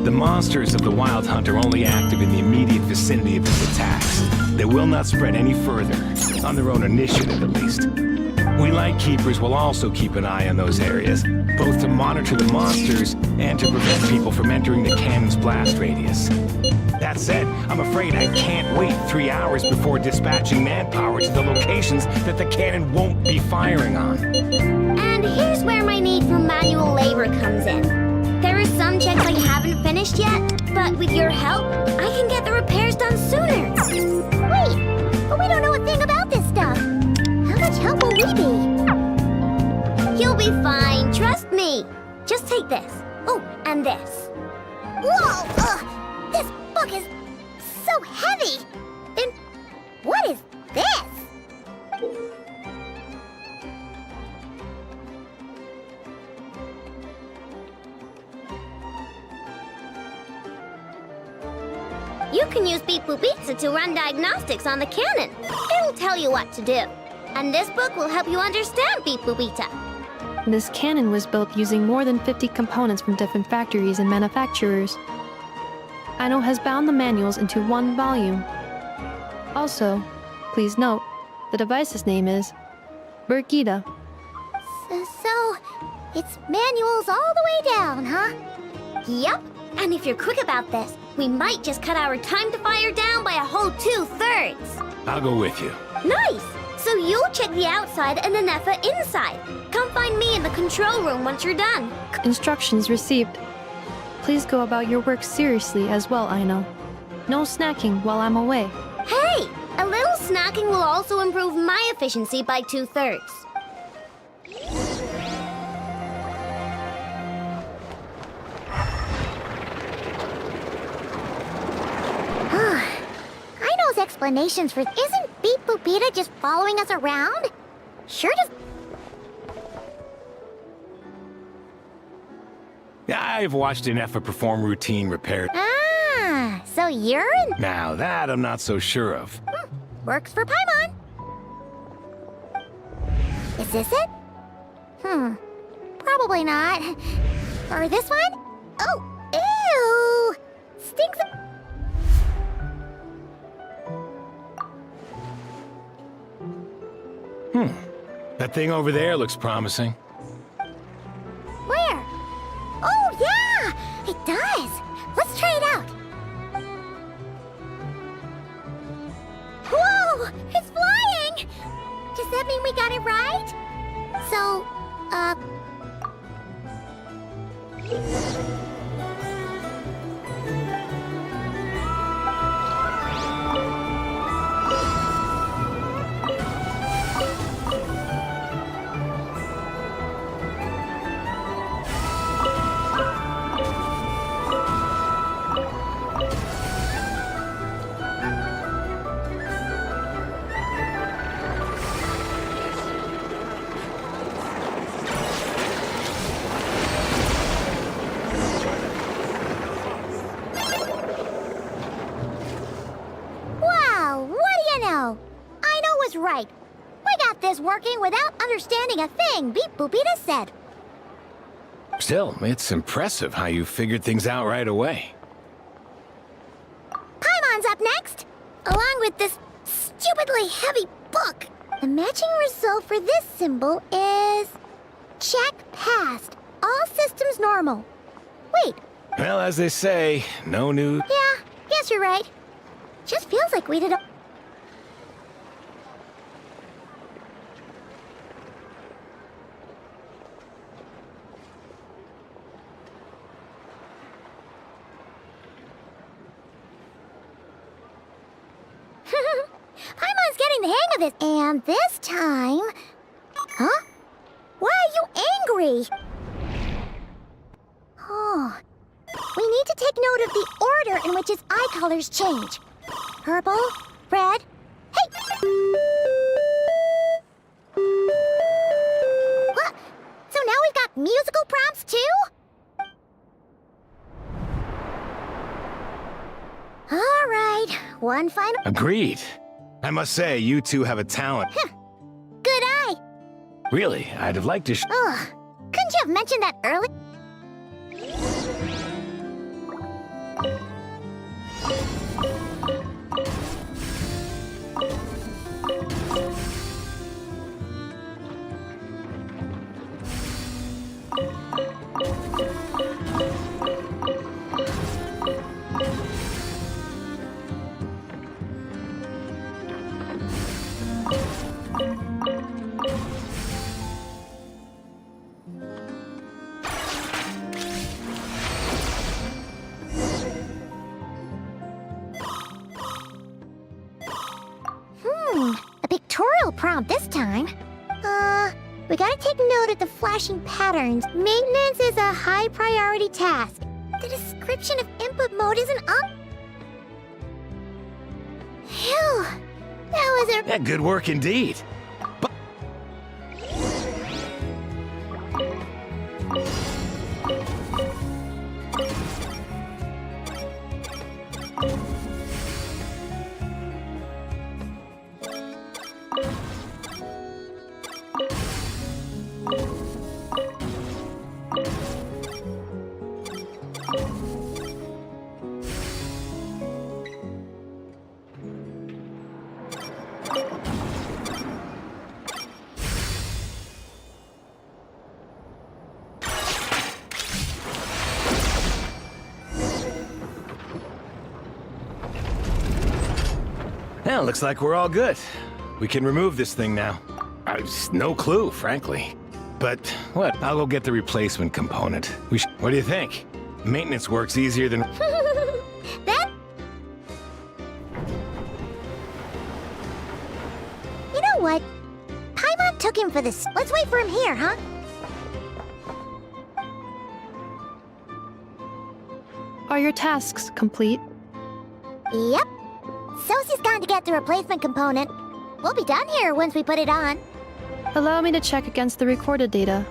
The monsters of the Wild Hunt are only active in the immediate vicinity of its attacks. They will not spread any further, on their own initiative at least. We Lightkeepers will also keep an eye on those areas, both to monitor the monsters and to prevent people from entering the cannon's blast radius. That said, I'm afraid I can't wait 3 hours before dispatching manpower to the locations that the cannon won't be firing on. And here's where my need for manual labor comes in. There are some checks I haven't finished yet, but with your help, I can get the repairs done sooner. Wait, but we don't know a thing about this stuff. How much help will we be? You'll be fine, trust me. Just take this. Oh, and this. Whoa! This book is so heavy. Then what is this? You can use Beep Boop Pizza to run diagnostics on the cannon. It'll tell you what to do. And this book will help you understand Beep Boop Pizza. This cannon was built using more than 50 components from different factories and manufacturers. Aino has bound the manuals into one volume. Also, please note, the device's name is Birgitta. So, it's manuals all the way down, huh? Yep. And if you're quick about this, we might just cut our time to fire down by a whole 2/3. I'll go with you. Nice! So you'll check the outside and the Nefa inside. Come find me in the control room once you're done. Instructions received. Please go about your work seriously as well, Aino. No snacking while I'm away. Hey! A little snacking will also improve my efficiency by 2/3. Aino's explanations for... Isn't Beep Boop Pizza just following us around? Sure does... I've watched Nefa perform routine repairs. Ah, so you're in... Now that I'm not so sure of. Works for Paimon. Is this it? Probably not. Or this one? Oh, ew! Stinks of... That thing over there looks promising. Where? Oh, yeah! It does! Let's try it out. Whoa! It's flying! Does that mean we got it right? So, right. We got this working without understanding a thing Beep Boop Pizza said. Still, it's impressive how you figured things out right away. Paimon's up next, along with this stupidly heavy book. The matching result for this symbol is... check passed. All systems normal. Wait. Well, as they say, no news. Yeah, guess you're right. Just feels like we did a... Paimon's getting the hang of this. And this time... Huh? hurry. Oh. We need to take note of the order in which his eye colors change. Purple, red, hey! What? So now we've got musical prompts too? All right, one final... Agreed. I must say, you two have a talent. Good eye. Really, I'd have liked to Ugh, couldn't you have mentioned that early? A pictorial prompt this time. We gotta take note of the flashing patterns. Maintenance is a high priority task. The description of input mode isn't up. Phew, that was a... Yeah, good work indeed. Well, looks like we're all good. We can remove this thing now. No clue, frankly. But, what? I'll go get the replacement component. What do you think? Maintenance works easier than... That... You know what? Paimon took him for this. Let's wait for him here, huh? Are your tasks complete? Yep. Sosie's gone to get the replacement component. We'll be done here once we put it on. Allow me to check against the recorded data.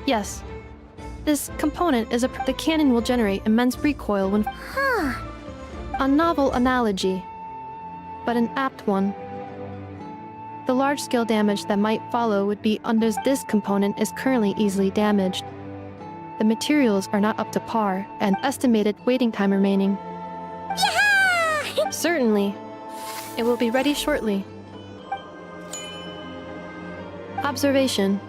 Yes. This component is the cannon will generate immense recoil when... Huh. A novel analogy, but an apt one. The large-scale damage that might follow would be under this component is currently easily damaged. The materials are not up to par, and estimated waiting time remaining. Yeah! Certainly. It will be ready shortly. Observation.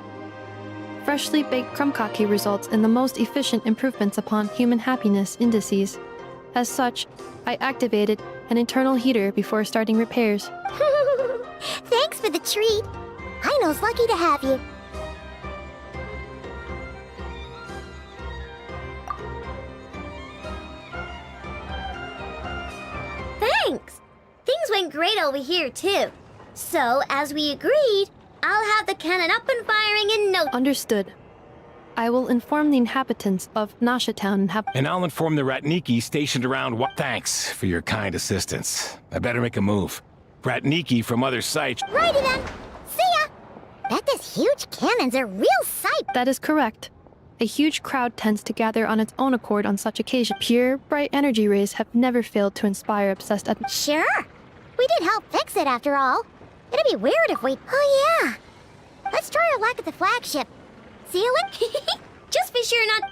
Freshly baked krumkake results in the most efficient improvements upon human happiness indices. As such, I activated an internal heater before starting repairs. Thanks for the treat. Aino's lucky to have you. Thanks! Things went great over here, too. So, as we agreed, I'll have the cannon up and firing in no... Understood. I will inform the inhabitants of Nasha Town and have... And I'll inform the Ratniki stationed around... Thanks for your kind assistance. I better make a move. Ratniki from other sites... Righty then! See ya! Bet this huge cannon's a real sight! That is correct. A huge crowd tends to gather on its own accord on such occasions. Pure, bright energy rays have never failed to inspire obsessed... Sure! We did help fix it, after all. It'd be weird if we... Oh, yeah! Let's try our luck at the flagship. Ceiling? Just be sure not...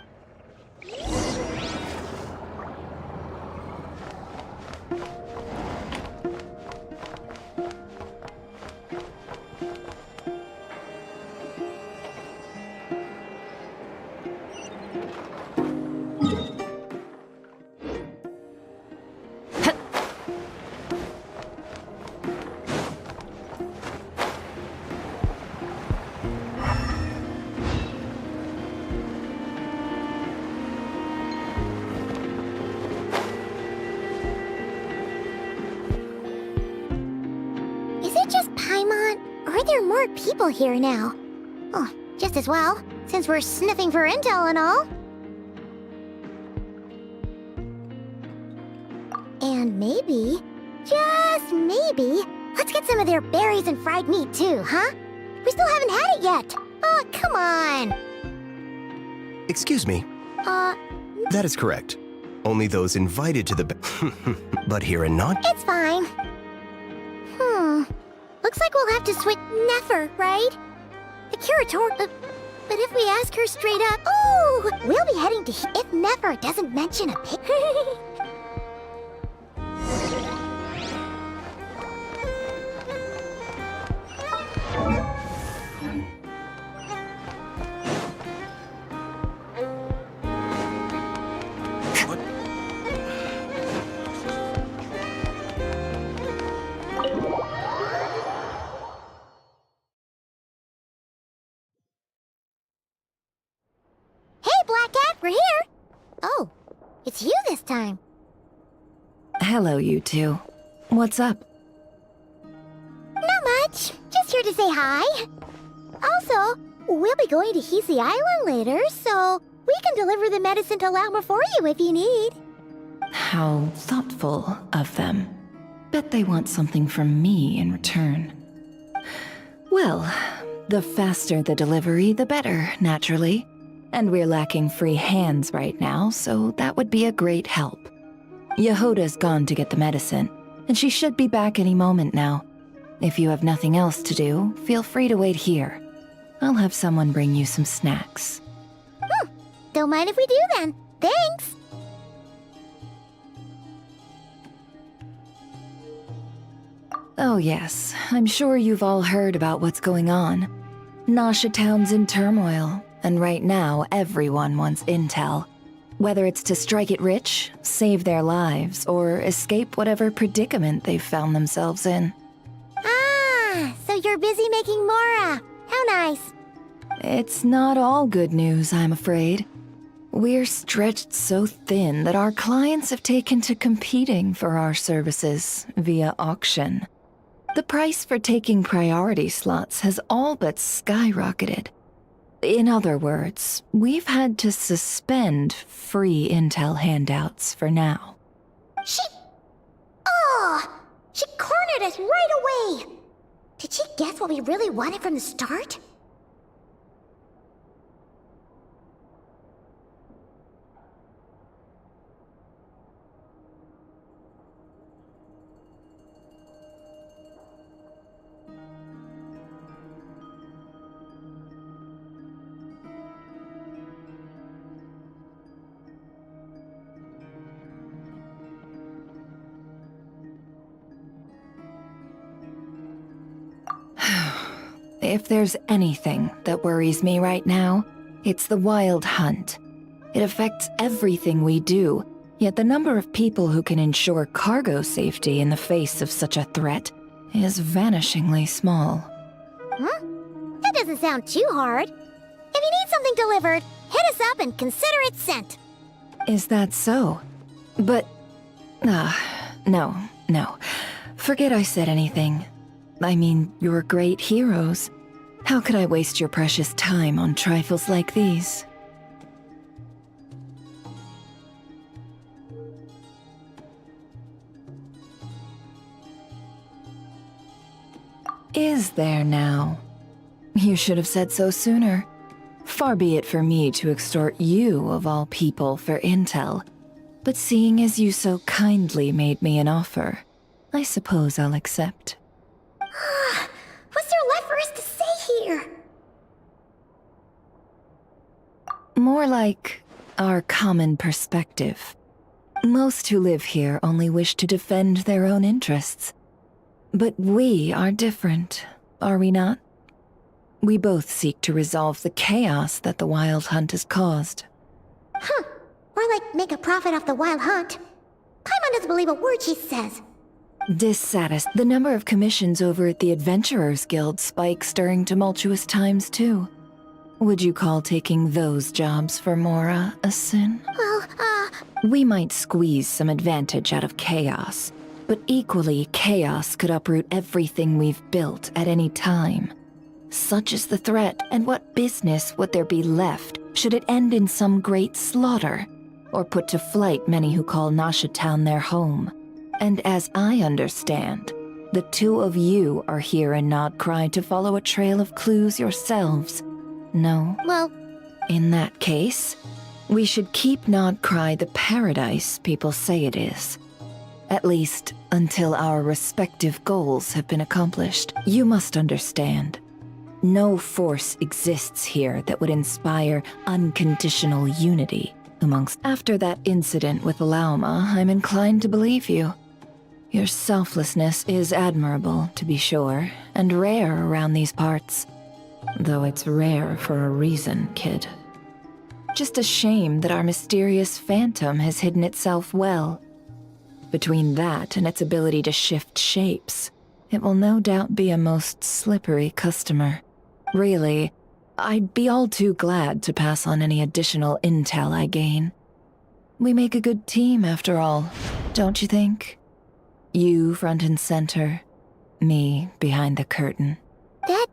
Is it just Paimon? Or are there more people here now? Oh, just as well. since we're sniffing for intel and all. And maybe, just maybe, let's get some of their berries and fried meat too, huh? We still haven't had it yet. Oh, come on. Excuse me. That is correct. Only those invited to the but here and not? It's fine. Looks like we'll have to switch Nefer, right? The curator, but if we ask her straight up, oh, we'll be heading to if Nefer doesn't mention a pig. Black Cat, we're here! Oh, it's you this time. Hello, you two. What's up? Not much. Just here to say hi. Also, we'll be going to Hisi Island later, so we can deliver the medicine to Lauma for you if you need. How thoughtful of them. Bet they want something from me in return. Well, the faster the delivery, the better, naturally. And we're lacking free hands right now, so that would be a great help. Yehoda's gone to get the medicine, and she should be back any moment now. If you have nothing else to do, feel free to wait here. I'll have someone bring you some snacks. Don't mind if we do then. Thanks! Oh yes, I'm sure you've all heard about what's going on. Nasha Town's in turmoil. And right now, everyone wants intel. Whether it's to strike it rich, save their lives, or escape whatever predicament they've found themselves in. Ah, so you're busy making Mora. How nice. It's not all good news, I'm afraid. We're stretched so thin that our clients have taken to competing for our services via auction. The price for taking priority slots has all but skyrocketed. In other words, we've had to suspend free intel handouts for now. She cornered us right away! Did she guess what we really wanted from the start? If there's anything that worries me right now, it's the Wild Hunt. It affects everything we do, yet the number of people who can ensure cargo safety in the face of such a threat is vanishingly small. That doesn't sound too hard. If you need something delivered, hit us up and consider it sent. Is that so? But... no. Forget I said anything. I mean, you're great heroes. How could I waste your precious time on trifles like these? Is there now? You should have said so sooner. Far be it for me to extort you, of all people, for intel. But seeing as you so kindly made me an offer, I suppose I'll accept. What's there left for us to say here? More like our common perspective. Most who live here only wish to defend their own interests. But we are different, are we not? We both seek to resolve the chaos that the Wild Hunt has caused. More like make a profit off the Wild Hunt. Paimon doesn't believe a word she says. The number of commissions over at the Adventurers Guild spikes during tumultuous times, too. Would you call taking those jobs for Mora a sin? Well, We might squeeze some advantage out of chaos, but equally, chaos could uproot everything we've built at any time. Such is the threat, and what business would there be left should it end in some great slaughter, or put to flight many who call Nasha Town their home? And as I understand, the two of you are here in Nodcry to follow a trail of clues yourselves. No? Well, in that case, we should keep Nodcry the paradise people say it is. At least, until our respective goals have been accomplished. You must understand. No force exists here that would inspire unconditional unity amongst. After that incident with Lauma, I'm inclined to believe you. Your selflessness is admirable, to be sure, and rare around these parts. Though it's rare for a reason, kid. Just a shame that our mysterious phantom has hidden itself well. Between that and its ability to shift shapes, it will no doubt be a most slippery customer. Really, I'd be all too glad to pass on any additional intel I gain. We make a good team, after all, don't you think? You front and center, me behind the curtain. That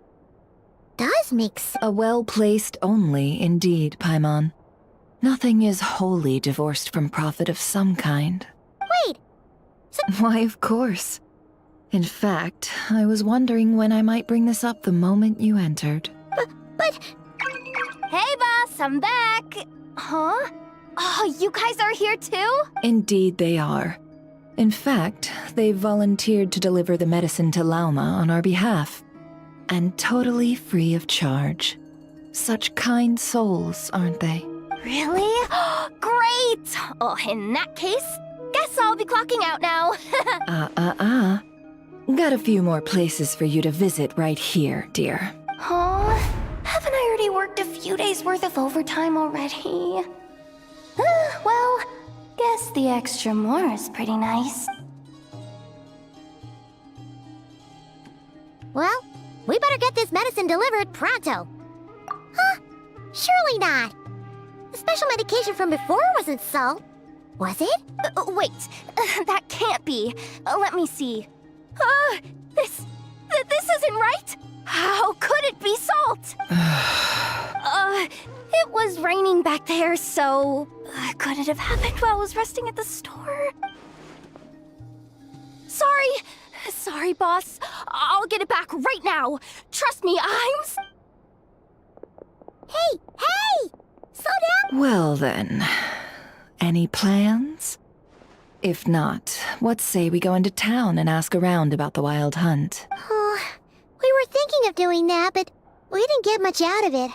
does make sense. A well-placed only, indeed, Paimon. Nothing is wholly divorced from profit of some kind. Wait! Why, of course. In fact, I was wondering when I might bring this up the moment you entered. But... Hey, boss, I'm back! Huh? Oh, you guys are here too? Indeed they are. In fact, they've volunteered to deliver the medicine to Lauma on our behalf. And totally free of charge. Such kind souls, aren't they? Really? Great! Oh, in that case, guess I'll be clocking out now. Got a few more places for you to visit right here, dear. Huh? Haven't I already worked a few days worth of overtime already? Well, guess the extra more is pretty nice. Well, we better get this medicine delivered pronto. Huh? Surely not. The special medication from before wasn't salt, was it? Wait, that can't be. Let me see. This isn't right. How could it be salt? It was raining back there, so could it have happened while I was resting at the store? Sorry, boss. I'll get it back right now. Trust me, Hey! Slow down! Well then, any plans? If not, what say we go into town and ask around about the Wild Hunt? Oh, we were thinking of doing that, but we didn't get much out of it.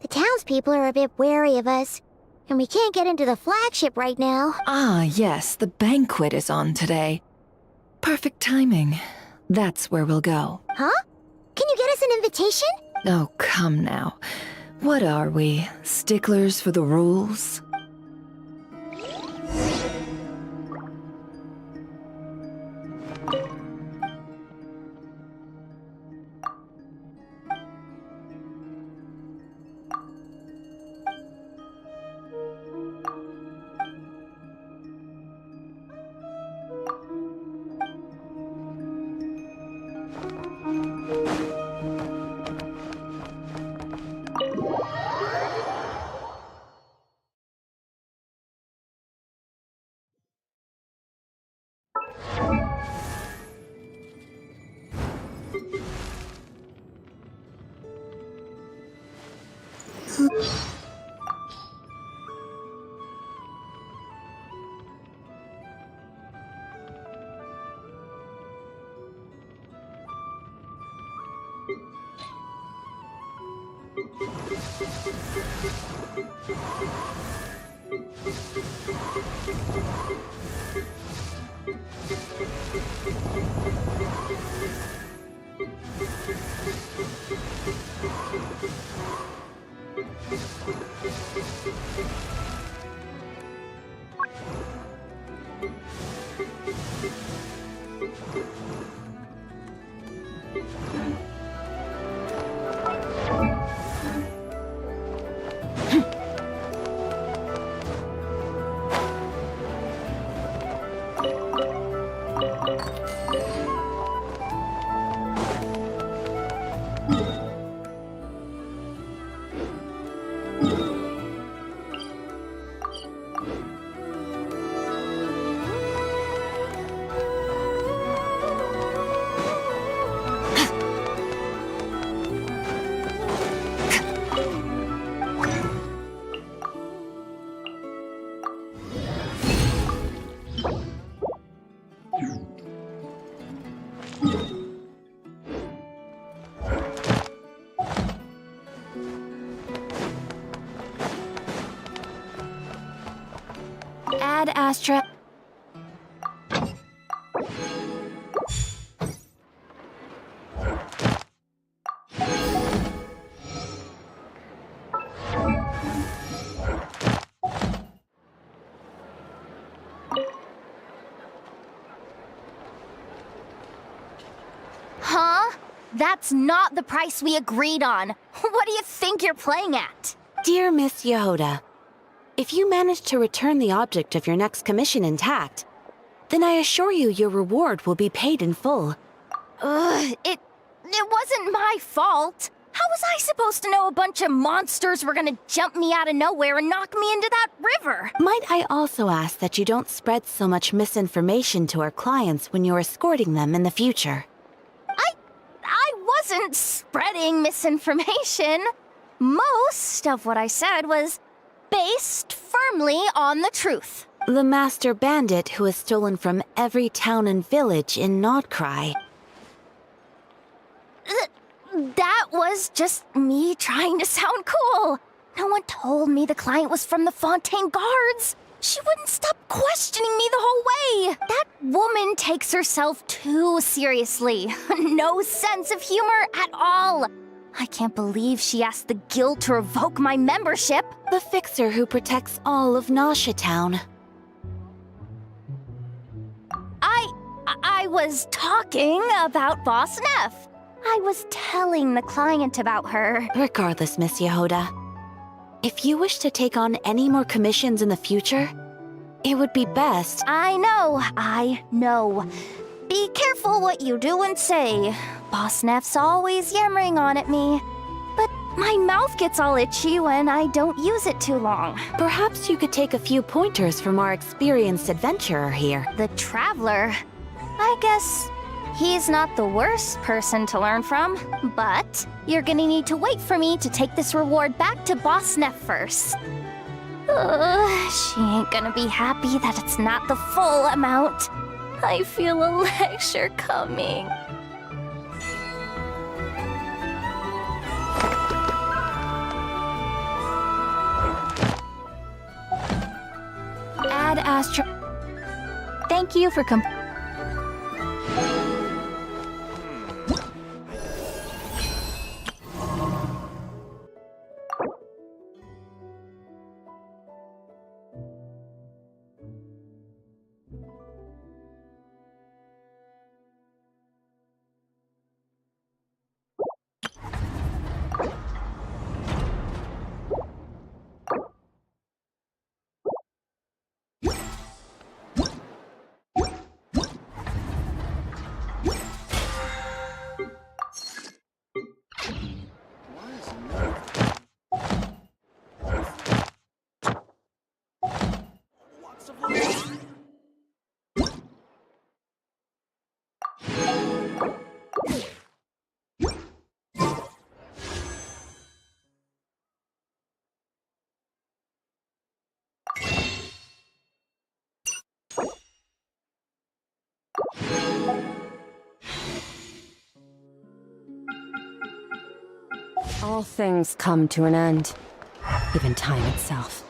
The townspeople are a bit wary of us, and we can't get into the flagship right now. Ah, yes, the banquet is on today. Perfect timing. That's where we'll go. Huh? Can you get us an invitation? Oh, come now. What are we, sticklers for the rules? Ad Astra. Huh? That's not the price we agreed on. What do you think you're playing at? Dear Miss Yehoda, if you manage to return the object of your next commission intact, then I assure you your reward will be paid in full. It wasn't my fault. How was I supposed to know a bunch of monsters were gonna jump me out of nowhere and knock me into that river? Might I also ask that you don't spread so much misinformation to our clients when you're escorting them in the future? I wasn't spreading misinformation. Most of what I said was based firmly on the truth. The master bandit who has stolen from every town and village in Nodcry. That was just me trying to sound cool. No one told me the client was from the Fontaine Guards. She wouldn't stop questioning me the whole way. That woman takes herself too seriously. No sense of humor at all. I can't believe she asked the guild to revoke my membership. The fixer who protects all of Nasha Town. I was talking about Boss Neff. I was telling the client about her. Regardless, Miss Yehoda, if you wish to take on any more commissions in the future, it would be best. I know. Be careful what you do and say. Boss Neff's always yammering on at me. But my mouth gets all itchy when I don't use it too long. Perhaps you could take a few pointers from our experienced adventurer here. The Traveler. I guess he's not the worst person to learn from, but you're gonna need to wait for me to take this reward back to Boss Neff first. She ain't gonna be happy that it's not the full amount. I feel a lecture coming. Ad Astra. Thank you for All things come to an end, even time itself.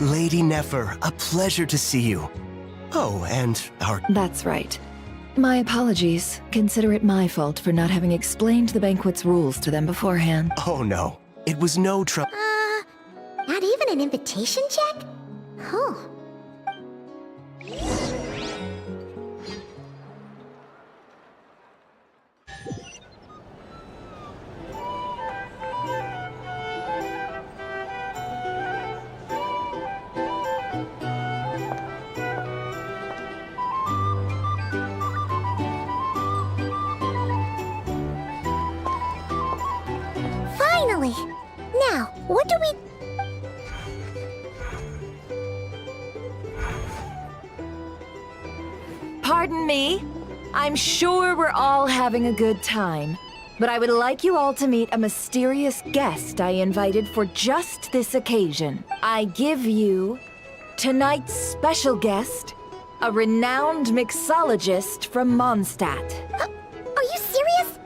Lady Nefer, a pleasure to see you. Oh, and our... That's right. My apologies. Consider it my fault for not having explained the banquet's rules to them beforehand. Oh no, it was no trouble. Not even an invitation check? Huh. Finally! Now, what do we... Pardon me. I'm sure we're all having a good time, but I would like you all to meet a mysterious guest I invited for just this occasion. I give you tonight's special guest, a renowned mixologist from Mondstadt. Are you serious?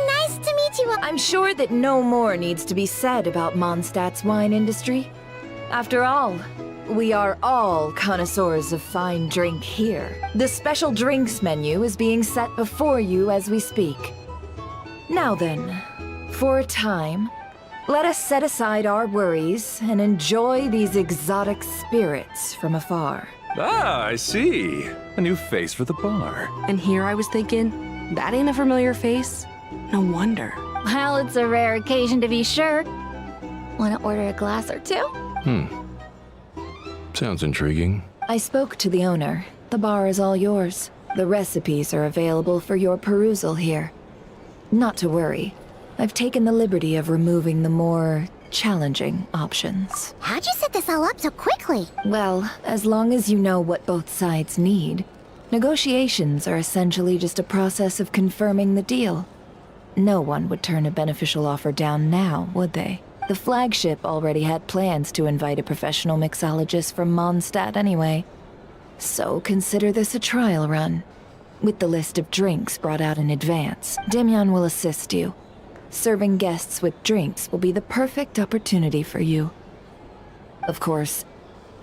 Nice to meet you. I'm sure that no more needs to be said about Mondstadt's wine industry. After all, we are all connoisseurs of fine drink here. The special drinks menu is being set before you as we speak. Now then, for a time, let us set aside our worries and enjoy these exotic spirits from afar. Ah, I see. A new face for the bar. And here I was thinking, that ain't a familiar face. No wonder. Well, it's a rare occasion to be sure. Want to order a glass or two? Sounds intriguing. I spoke to the owner. The bar is all yours. The recipes are available for your perusal here. Not to worry. I've taken the liberty of removing the more challenging options. How'd you set this all up so quickly? Well, as long as you know what both sides need, negotiations are essentially just a process of confirming the deal. No one would turn a beneficial offer down now, would they? The flagship already had plans to invite a professional mixologist from Mondstadt anyway. So consider this a trial run. With the list of drinks brought out in advance, Demyan will assist you. Serving guests with drinks will be the perfect opportunity for you. Of course,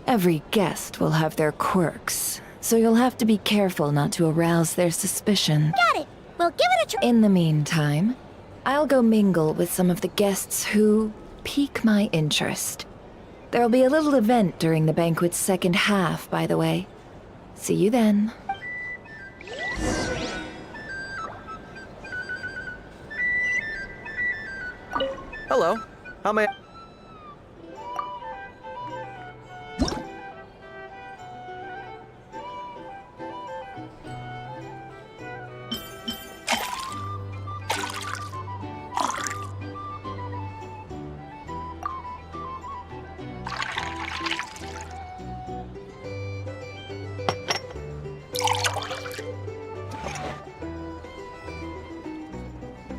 every guest will have their quirks, so you'll have to be careful not to arouse their suspicion. Got it! We'll give it a try. In the meantime, I'll go mingle with some of the guests who pique my interest. There'll be a little event during the banquet's second half, by the way. See you then. Hello. How may I...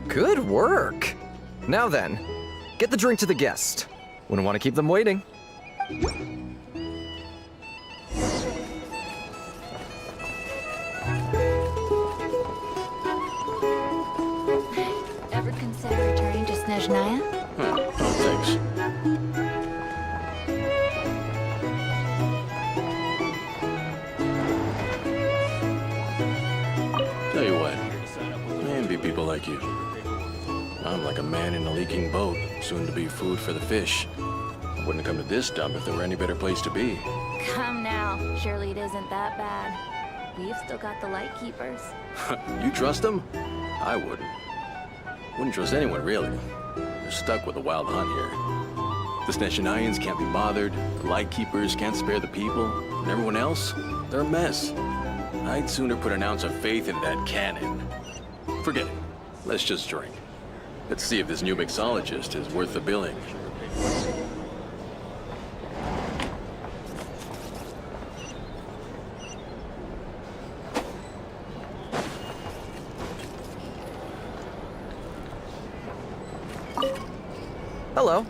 Good work! Now then, get the drink to the guest. Wouldn't want to keep them waiting. Ever consider returning to Snezhnaya? No thanks. Tell you what, I envy people like you. I'm like a man in a leaking boat, soon to be food for the fish. I wouldn't come to this dump if there were any better place to be. Come now. Surely it isn't that bad. We've still got the light keepers. You trust them? I wouldn't. Wouldn't trust anyone, really. They're stuck with the wild hunt here. The Snezhnayans can't be bothered, the Lightkeepers can't spare the people, and everyone else, they're a mess. I'd sooner put an ounce of faith in that cannon. Forget it. Let's just drink. Let's see if this new mixologist is worth the billing. Hello.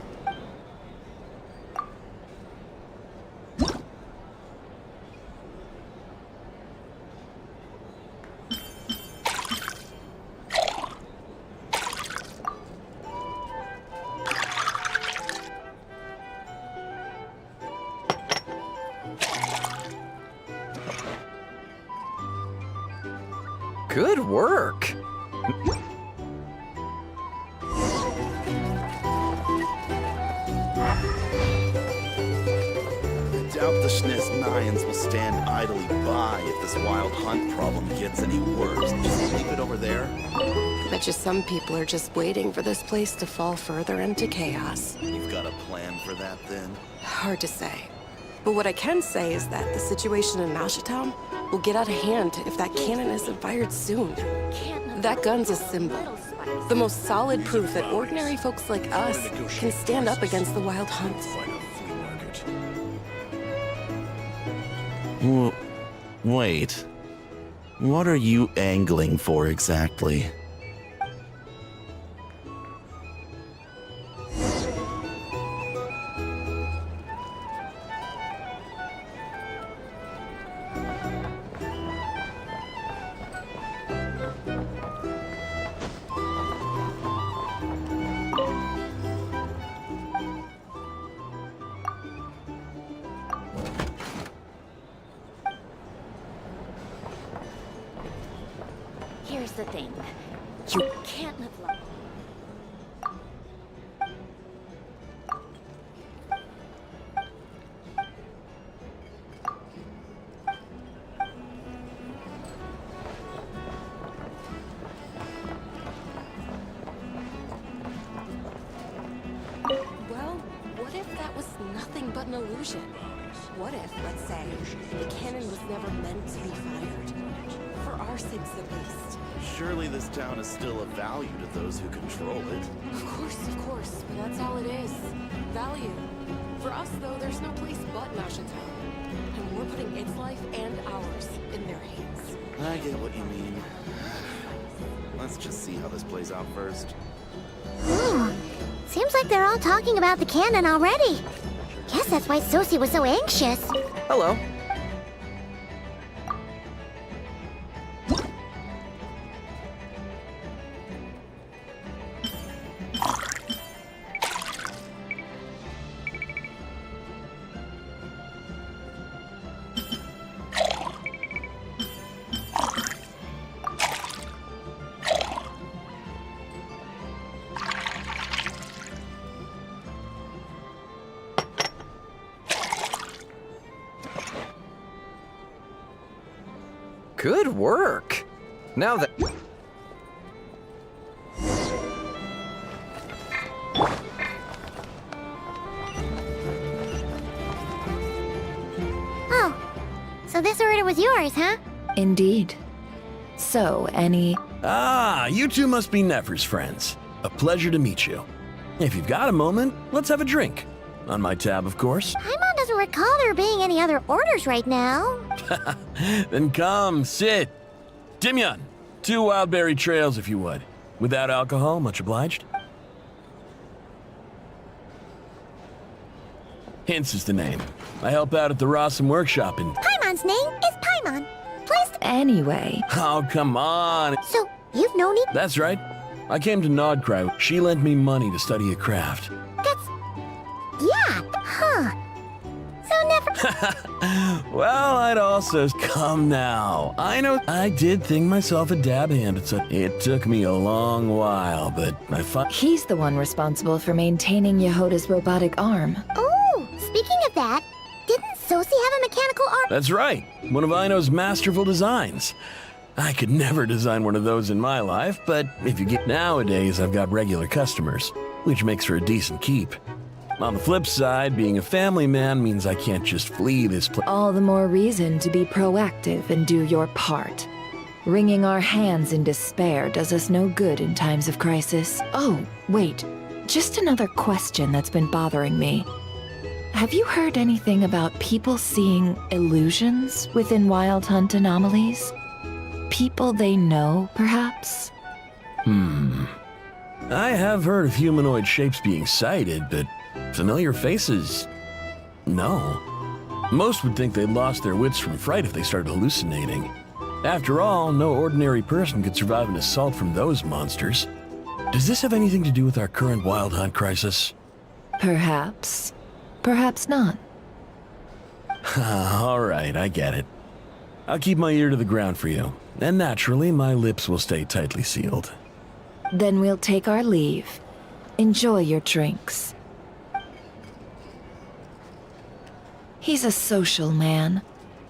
Good work! I doubt the SNES-9s will stand idly by if this wild hunt problem gets any worse. Just leave it over there. Bet you some people are just waiting for this place to fall further into chaos. You've got a plan for that, then? Hard to say. But what I can say is that the situation in Mashatown will get out of hand if that cannon isn't fired soon. That gun's a symbol. The most solid proof that ordinary folks like us can stand up against the Wild Hunt. Wait. What are you angling for exactly? Here's the thing. You can't live life. Well, what if that was nothing but an illusion? What if, let's say, the cannon was never meant to be fired? For our sakes, at least. Surely this town is still of value to those who control it. Of course, but that's all it is. Value. For us, though, there's no place but Mashatown. And we're putting its life and ours in their hands. I get what you mean. Let's just see how this plays out first. Seems like they're all talking about the cannon already. Guess that's why Sosie was so anxious. Hello. Good work! Now that... Oh, so this order was yours, huh? Indeed. So, any... Ah, you two must be Nefer's friends. A pleasure to meet you. If you've got a moment, let's have a drink. On my tab, of course. Paimon doesn't recall there being any other orders right now. Then come, sit. Dimyon, 2 Wildberry Trails if you would. Without alcohol, much obliged. Hints is the name. I help out at the Rossum workshop in... Paimon's name is Paimon. Please... Anyway... Oh, come on. So, you've known it? That's right. I came to Nodcry. She lent me money to study a craft. Yeah, huh. So never... Well, I'd also... Come now. I know I did think myself a dab hand at such... It took me a long while, but I He's the one responsible for maintaining Yehoda's robotic arm. Oh, speaking of that, didn't Sosie have a mechanical arm? That's right. One of Ino's masterful designs. I could never design one of those in my life, but if you get... Nowadays, I've got regular customers, which makes for a decent keep. On the flip side, being a family man means I can't just flee this place. All the more reason to be proactive and do your part. Wringing our hands in despair does us no good in times of crisis. Oh, wait. Just another question that's been bothering me. Have you heard anything about people seeing illusions within Wild Hunt anomalies? People they know, perhaps? I have heard of humanoid shapes being sighted, but familiar faces? No. Most would think they'd lost their wits from fright if they started hallucinating. After all, no ordinary person could survive an assault from those monsters. Does this have anything to do with our current Wild Hunt crisis? Perhaps. Perhaps not. All right, I get it. I'll keep my ear to the ground for you, and naturally, my lips will stay tightly sealed. Then we'll take our leave. Enjoy your drinks. He's a social man.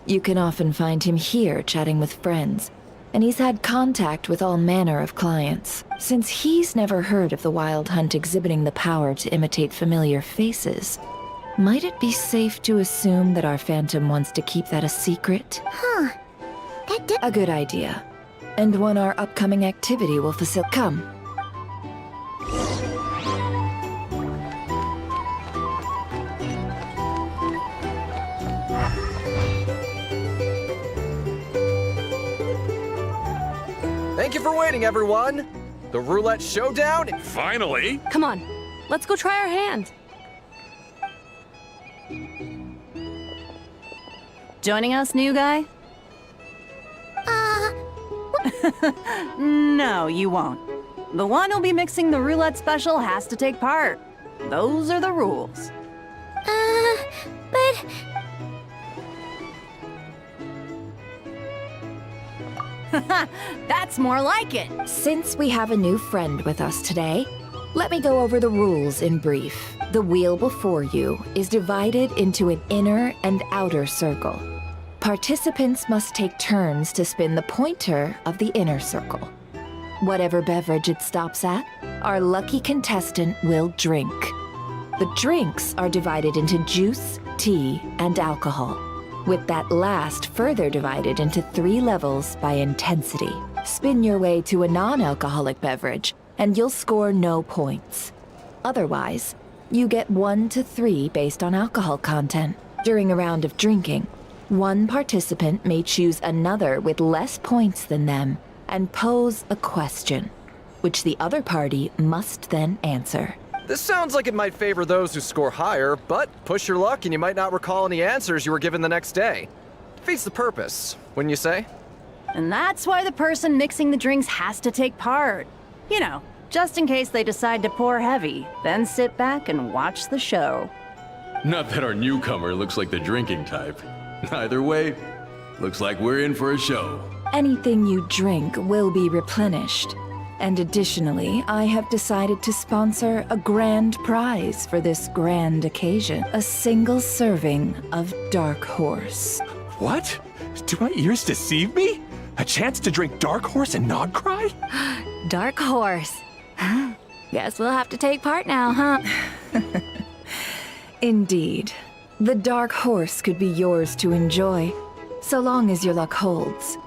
You can often find him here chatting with friends, and he's had contact with all manner of clients. Since he's never heard of the Wild Hunt exhibiting the power to imitate familiar faces, might it be safe to assume that our Phantom wants to keep that a secret? Huh. A good idea. And one our upcoming activity will facilitate. Come. Thank you for waiting, everyone! The Roulette Showdown? Finally! Come on, let's go try our hand. Joining us, new guy? No, you won't. The one who'll be mixing the roulette special has to take part. Those are the rules. But... That's more like it. Since we have a new friend with us today, let me go over the rules in brief. The wheel before you is divided into an inner and outer circle. Participants must take turns to spin the pointer of the inner circle. Whatever beverage it stops at, our lucky contestant will drink. The drinks are divided into juice, tea, and alcohol, with that last further divided into 3 levels by intensity. Spin your way to a non-alcoholic beverage, and you'll score no points. Otherwise, you get 1 to 3 based on alcohol content. During a round of drinking, one participant may choose another with less points than them and pose a question, which the other party must then answer. This sounds like it might favor those who score higher, but push your luck and you might not recall any answers you were given the next day. Defeats the purpose, wouldn't you say? And that's why the person mixing the drinks has to take part. You know, just in case they decide to pour heavy, then sit back and watch the show. Not that our newcomer looks like the drinking type. Either way, looks like we're in for a show. Anything you drink will be replenished. And additionally, I have decided to sponsor a grand prize for this grand occasion. A single serving of Dark Horse. What? Do my ears deceive me? A chance to drink Dark Horse and not cry? Dark Horse. Guess we'll have to take part now, huh? Indeed. The Dark Horse could be yours to enjoy, so long as your luck holds.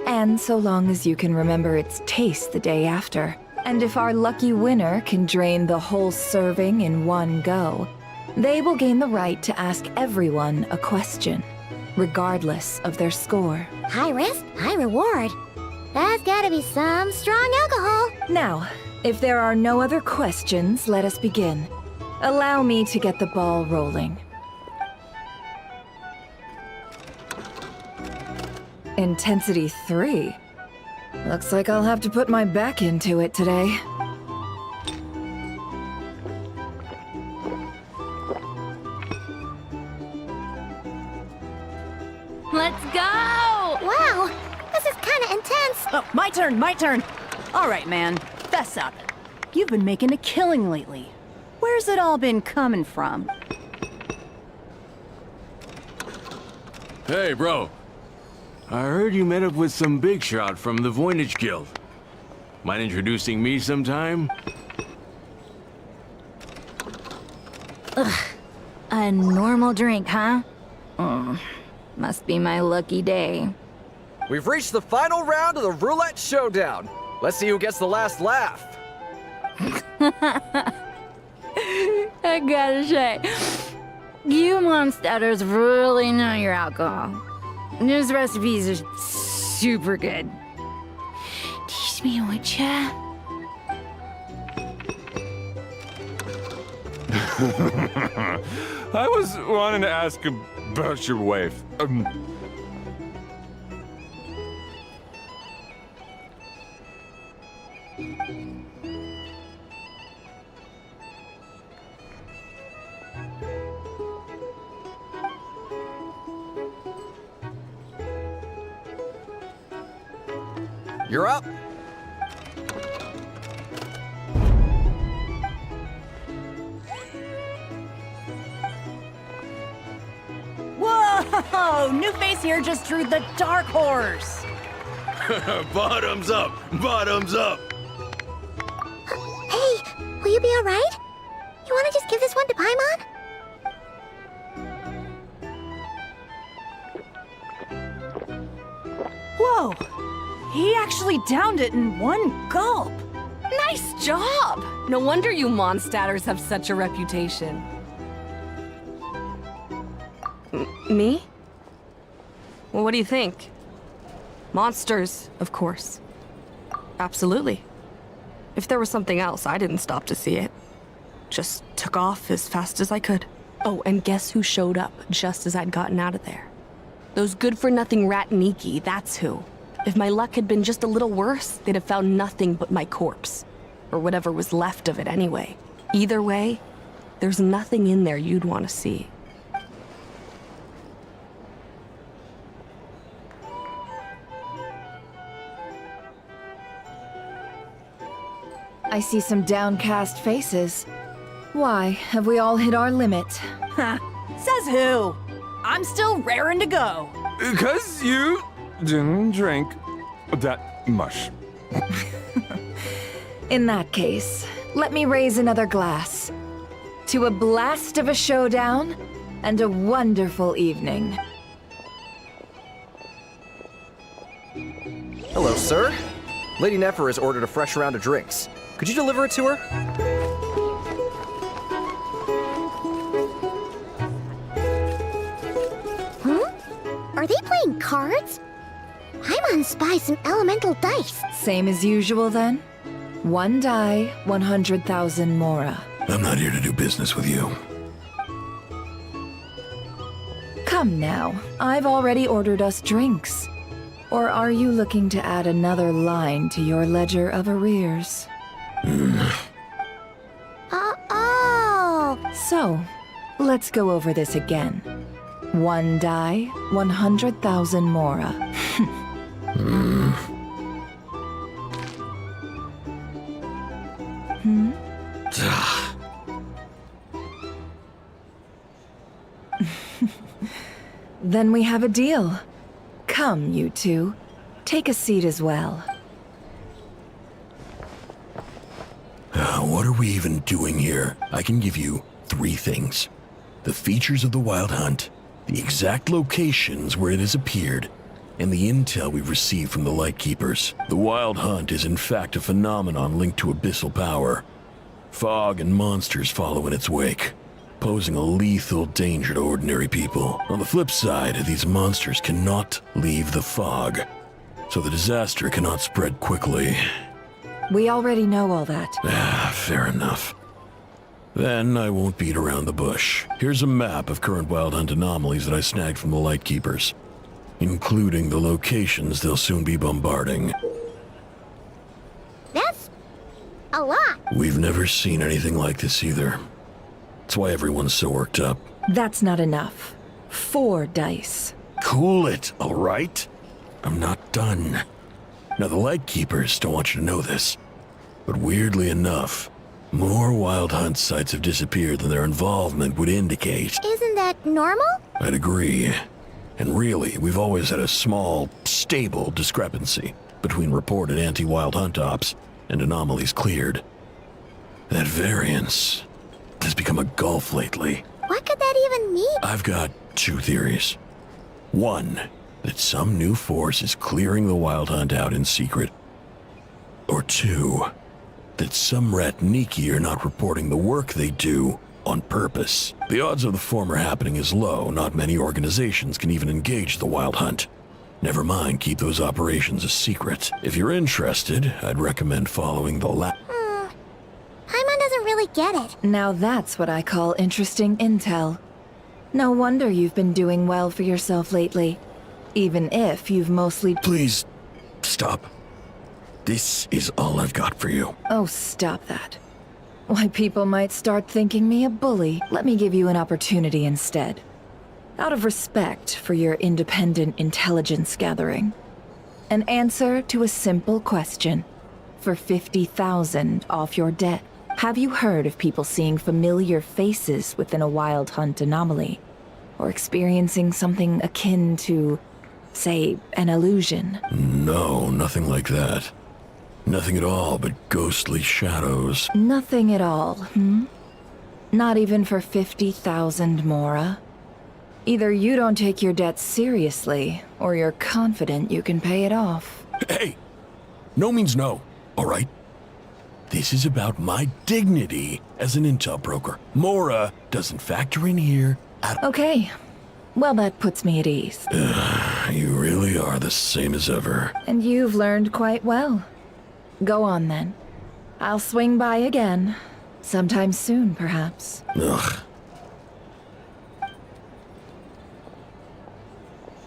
And so long as you can remember its taste the day after. And if our lucky winner can drain the whole serving in one go, they will gain the right to ask everyone a question, regardless of their score. High risk, high reward. That's gotta be some strong alcohol. Now, if there are no other questions, let us begin. Allow me to get the ball rolling. Intensity 3. Looks like I'll have to put my back into it today. Let's go! Wow, this is kinda intense. Oh, my turn. All right, man, fess up. You've been making a killing lately. Where's it all been coming from? Hey, bro. I heard you met up with some big shot from the Voynich Guild. Mind introducing me sometime? Ugh. A normal drink, huh? Must be my lucky day. We've reached the final round of the Roulette Showdown. Let's see who gets the last laugh. I gotta say, you Momsteaders really know your alcohol. These recipes are super good. Teach me, would ya? I was wanting to ask about your wife. you're up. Whoa! New face here just drew the Dark Horse. Bottoms up! Bottoms up! Hey, will you be alright? You wanna just give this one to Paimon? Whoa! He actually downed it in one gulp. Nice job! No wonder you Mondstadters have such a reputation. Me? Well, what do you think? Monsters, of course. Absolutely. If there was something else, I didn't stop to see it. Just took off as fast as I could. Oh, and guess who showed up just as I'd gotten out of there? Those good-for-nothing Rataniki, that's who. If my luck had been just a little worse, they'd have found nothing but my corpse. Or whatever was left of it anyway. Either way, there's nothing in there you'd want to see. I see some downcast faces. Why, have we all hit our limit? Ha! Says who? I'm still raring to go. 'Cause you didn't drink that much. In that case, let me raise another glass. To a blast of a showdown and a wonderful evening. Hello, sir. Lady Nefer has ordered a fresh round of drinks. Could you deliver it to her? Are they playing cards? Paimon spies some elemental dice. Same as usual then? One die, 100,000 mora. I'm not here to do business with you. Come now, I've already ordered us drinks. Or are you looking to add another line to your ledger of arrears? Oh! So, let's go over this again. One die, 100,000 mora. Hmm? Then we have a deal. Come, you two. Take a seat as well. What are we even doing here? I can give you 3 things. The features of the Wild Hunt, the exact locations where it has appeared, and the intel we've received from the Lightkeepers. The Wild Hunt is in fact a phenomenon linked to abyssal power. Fog and monsters follow in its wake, posing a lethal danger to ordinary people. On the flip side, these monsters cannot leave the fog, so the disaster cannot spread quickly. We already know all that. Fair enough. Then I won't beat around the bush. Here's a map of current Wild Hunt anomalies that I snagged from the Lightkeepers, including the locations they'll soon be bombarding. That's a lot. We've never seen anything like this either. That's why everyone's so worked up. That's not enough. 4 dice. Cool it, all right? I'm not done. Now, the Lightkeepers don't want you to know this, but weirdly enough, more Wild Hunt sites have disappeared than their involvement would indicate. Isn't that normal? I'd agree. And really, we've always had a small, stable discrepancy between reported anti-Wild Hunt ops and anomalies cleared. That variance has become a gulf lately. What could that even mean? I've got 2 theories. One, that some new force is clearing the Wild Hunt out in secret. Or 2, that some Rataniki are not reporting the work they do on purpose. The odds of the former happening is low. Not many organizations can even engage the Wild Hunt. Never mind, keep those operations a secret. If you're interested, I'd recommend following the Paimon doesn't really get it. Now that's what I call interesting intel. No wonder you've been doing well for yourself lately. Even if you've mostly— Please, stop. This is all I've got for you. Oh, stop that. Why, people might start thinking me a bully. Let me give you an opportunity instead. Out of respect for your independent intelligence gathering. An answer to a simple question. For 50,000 off your debt. Have you heard of people seeing familiar faces within a Wild Hunt anomaly? Or experiencing something akin to, say, an illusion? No, nothing like that. Nothing at all but ghostly shadows. Nothing at all, Not even for 50,000 Mora? Either you don't take your debt seriously, or you're confident you can pay it off. Hey! No means no, all right? This is about my dignity as an intel broker. Mora doesn't factor in here at all. Okay. Well, that puts me at ease. You really are the same as ever. And you've learned quite well. Go on, then. I'll swing by again. Sometime soon, perhaps. Ugh.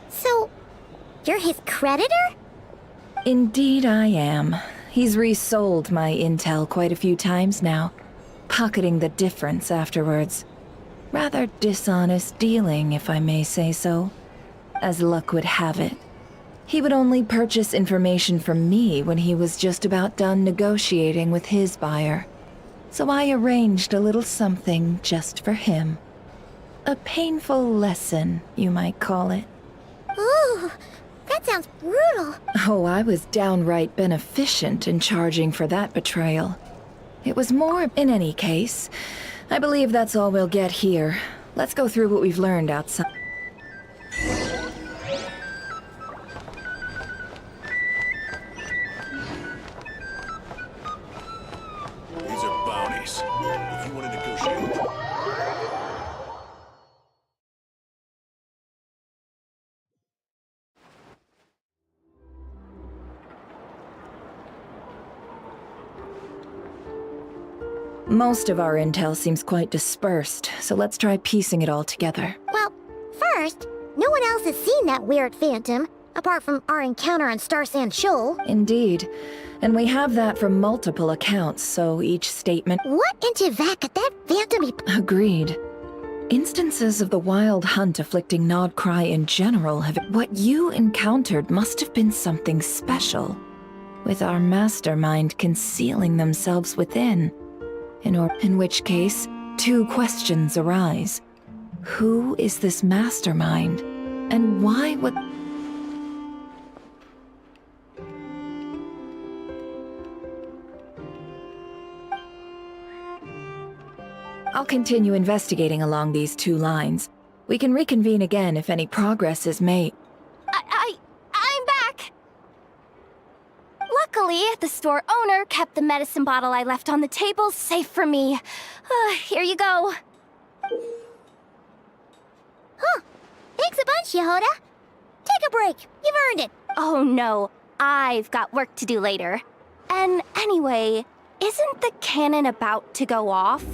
So, you're his creditor? Indeed I am. He's resold my intel quite a few times now, pocketing the difference afterwards. Rather dishonest dealing, if I may say so. As luck would have it, he would only purchase information from me when he was just about done negotiating with his buyer. So I arranged a little something just for him. A painful lesson, you might call it. Ooh, that sounds brutal. Oh, I was downright beneficent in charging for that betrayal. It was more, in any case. I believe that's all we'll get here. Let's go through what we've learned outside. These are bounties. If you want to negotiate... Most of our intel seems quite dispersed, so let's try piecing it all together. Well, first, no one else has seen that weird phantom, apart from our encounter on Star Sand Shoal. Indeed. And we have that from multiple accounts, so each statement... What in Tivak could that phantom be... Agreed. Instances of the Wild Hunt afflicting Nodcry in general have... What you encountered must have been something special, with our mastermind concealing themselves within. In which case, two questions arise. Who is this mastermind? And why would... I'll continue investigating along these two lines. We can reconvene again if any progress is made. I'm back! Luckily, the store owner kept the medicine bottle I left on the table safe for me. Here you go. Huh. Thanks a bunch, Yehoda. Take a break. You've earned it. Oh no, I've got work to do later. And anyway, isn't the cannon about to go off?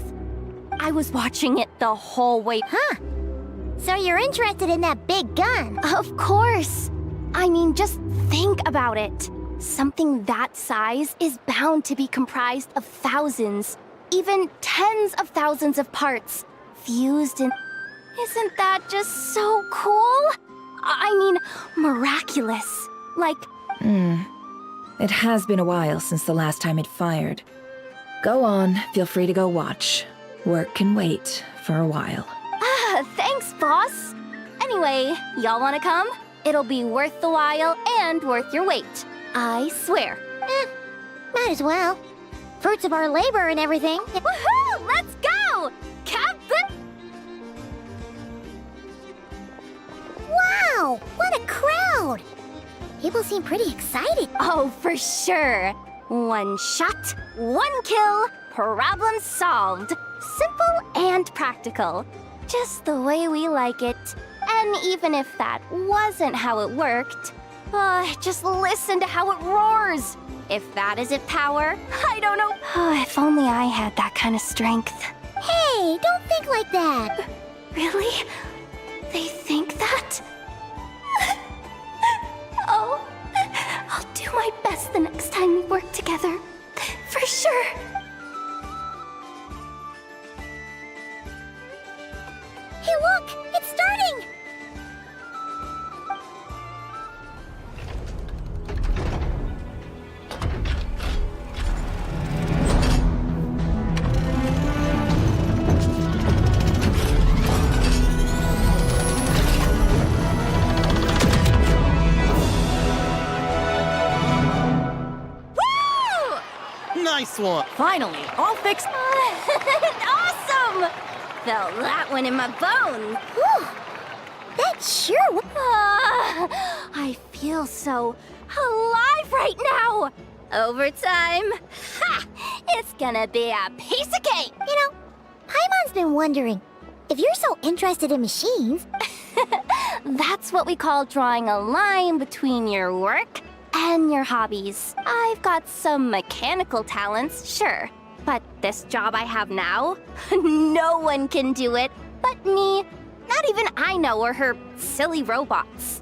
I was watching it the whole way. Huh. So you're interested in that big gun? Of course. I mean, just think about it. Something that size is bound to be comprised of thousands, even tens of thousands of parts, fused in... Isn't that just so cool? I mean, miraculous. Like... It has been a while since the last time it fired. Go on, feel free to go watch. Work can wait for a while. Thanks, boss. Anyway, y'all wanna come? It'll be worth the while and worth your wait. I swear. Might as well. Fruits of our labor and everything. Woohoo! Let's go! Captain! Wow! What a crowd! People seem pretty excited. Oh, for sure. One shot, one kill, problem solved. Simple and practical. Just the way we like it. And even if that wasn't how it worked, just listen to how it roars. If that isn't power, I don't know. If only I had that kind of strength. Hey, don't think like that. Really? They think that? Oh, I'll do my best the next time we work together. For sure. Hey, look! It's starting! one. Finally, all fixed. Awesome! Felt that one in my bones. Whew. That sure. I feel so alive right now. Overtime. Ha! It's gonna be a piece of cake. You know, Paimon's been wondering, if you're so interested in machines... That's what we call drawing a line between your work and your hobbies. I've got some mechanical talents, sure. But this job I have now, no one can do it but me. Not even Aino or her silly robots.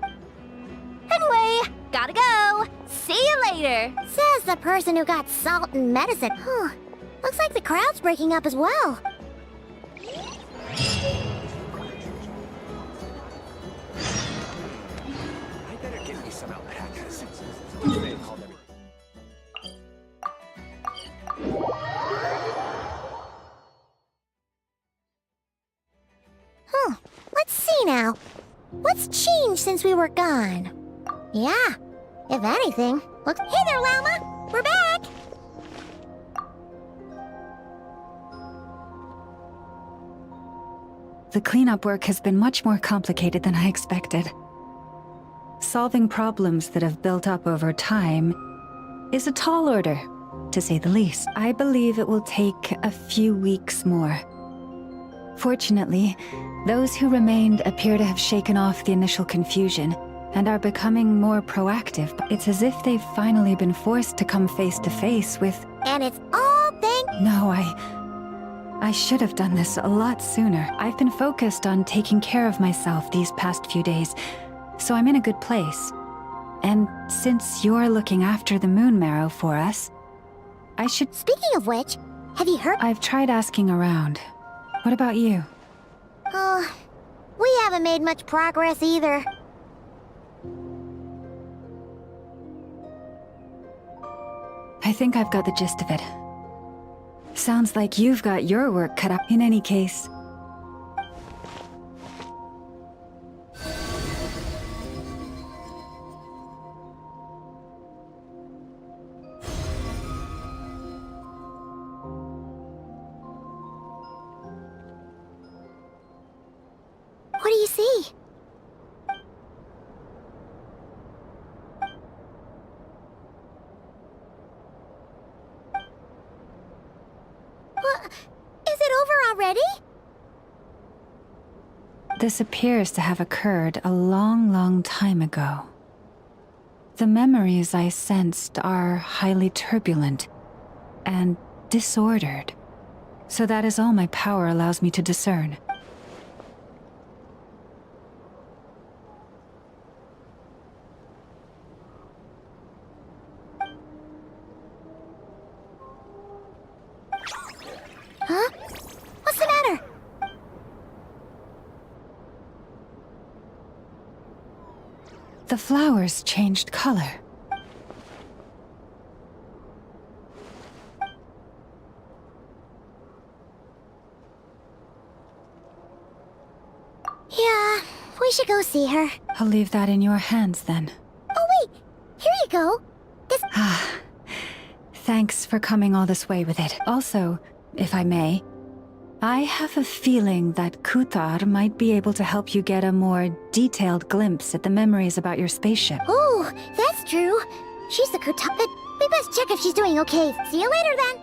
Anyway, gotta go. See you later. Says the person who got salt and medicine. Looks like the crowd's breaking up as well. I better get me some alpacas. Let's see now. What's changed since we were gone? Yeah, if anything. Look, hey there, Llama! We're back! The cleanup work has been much more complicated than I expected. Solving problems that have built up over time is a tall order, to say the least. I believe it will take a few weeks more. Fortunately, those who remained appear to have shaken off the initial confusion and are becoming more proactive. It's as if they've finally been forced to come face to face with... And it's all thanks... No, I should have done this a lot sooner. I've been focused on taking care of myself these past few days, so I'm in a good place. And since you're looking after the Moon Marrow for us, I should... Speaking of which, have you heard... I've tried asking around. What about you? We haven't made much progress either. I think I've got the gist of it. Sounds like you've got your work cut out in any case. What do you see? What? Is it over already? This appears to have occurred a long time ago. The memories I sensed are highly turbulent and disordered, so that is all my power allows me to discern. Huh? What's the matter? The flowers changed color. Yeah, we should go see her. I'll leave that in your hands then. Oh wait, here you go. Thanks for coming all this way with it. Also, if I may, I have a feeling that Kuthar might be able to help you get a more detailed glimpse at the memories about your spaceship. Oh, that's true. She's the Kuthar. We best check if she's doing okay. See you later then.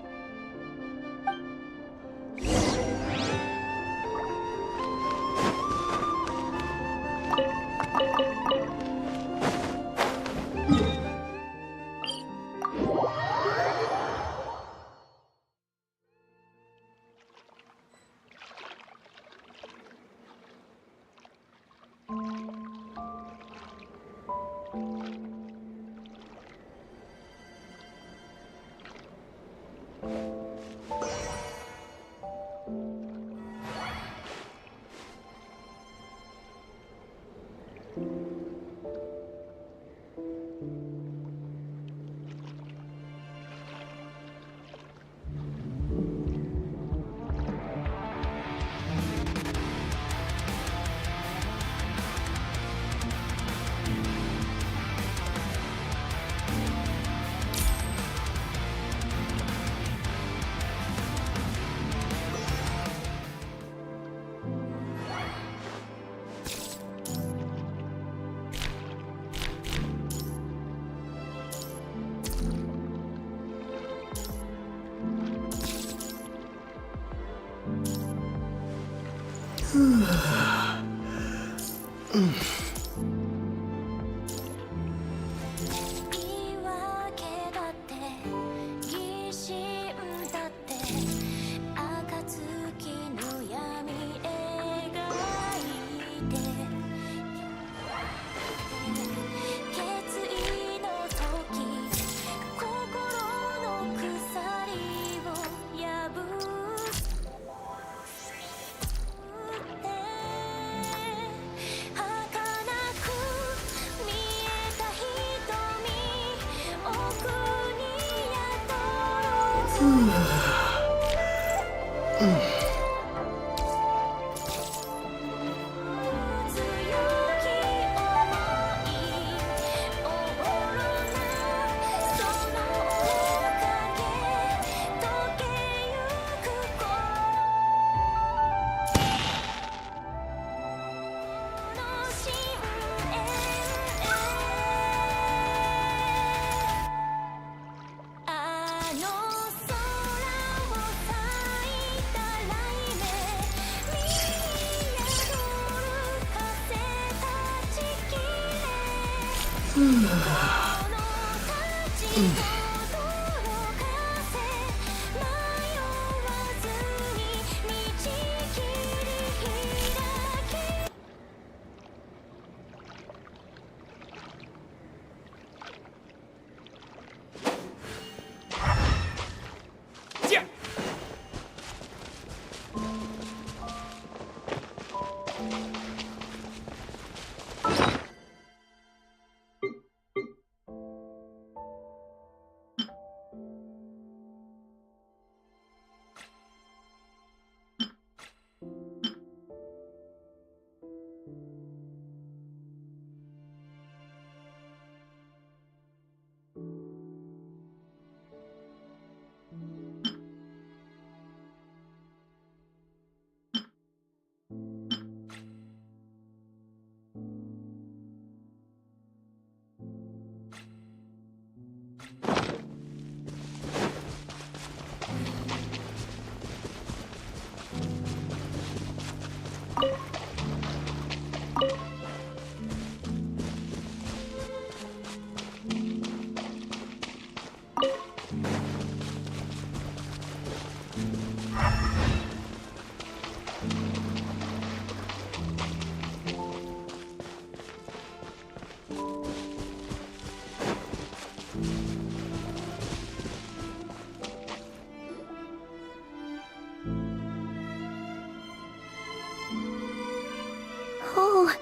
Oh,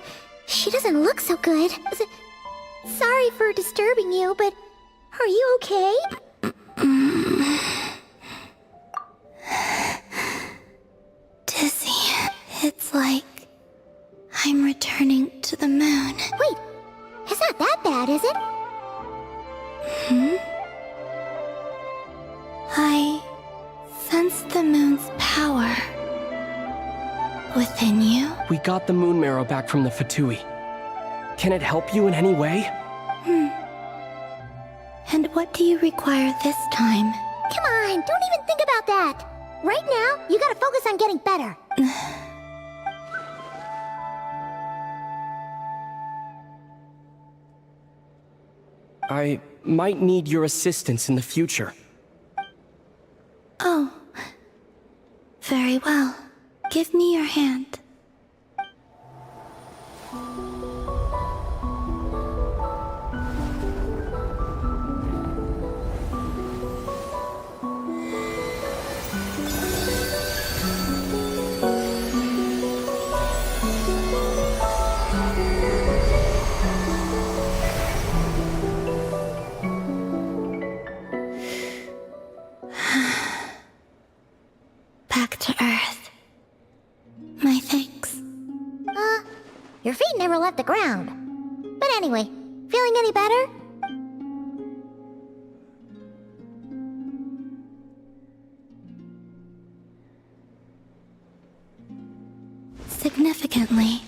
she doesn't look so good. Sorry for disturbing you, but are you okay? Dizzy. It's like I'm returning to the moon. Wait, it's not that bad, is it? I sense the moon's power within you. We got the moon marrow back from the Fatui. Can it help you in any way? And what do you require this time? Come on, don't even think about that. Right now, you gotta focus on getting better. I might need your assistance in the future. Oh. Very well. Give me your hand. Back to Earth. My thanks. Your feet never left the ground. But anyway, feeling any better? Significantly.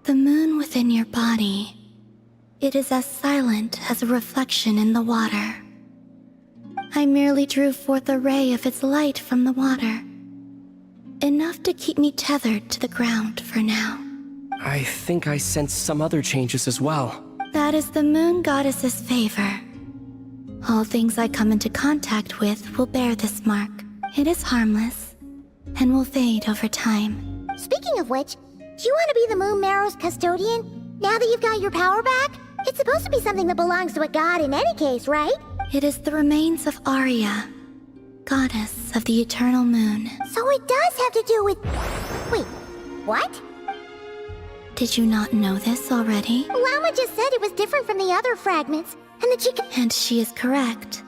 The moon within your body, it is as silent as a reflection in the water. I merely drew forth a ray of its light from the water. enough to keep me tethered to the ground for now. I think I sense some other changes as well. That is the moon goddess's favor. All things I come into contact with will bear this mark. It is harmless, and will fade over time. Speaking of which, do you want to be the Moon Marrow's custodian, now that you've got your power back? It's supposed to be something that belongs to a god in any case, right? It is the remains of Arya, goddess of the eternal moon. So it does have to do with... Wait, what? Did you not know this already? Llama just said it was different from the other fragments, and that she could... And she is correct.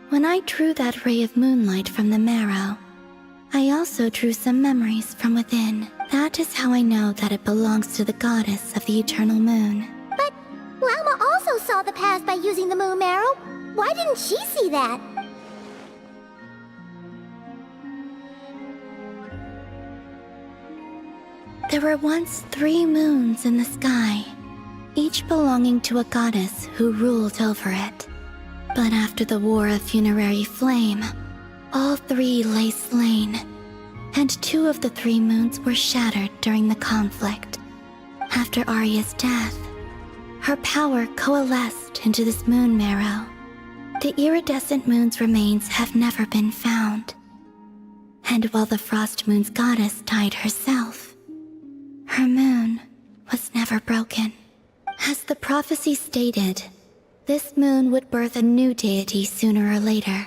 When I drew that ray of moonlight from the marrow, I also drew some memories from within. That is how I know that it belongs to the goddess of the eternal moon. But Llama also saw the past by using the Moon Marrow. Why didn't she see that? There were once 3 moons in the sky, each belonging to a goddess who ruled over it. But after the War of Funerary Flame, all 3 lay slain, and 2 of the 3 moons were shattered during the conflict. After Arya's death, her power coalesced into this moon marrow. The iridescent moon's remains have never been found. And while the Frost Moon's goddess died herself, her moon was never broken. As the prophecy stated, this moon would birth a new deity sooner or later.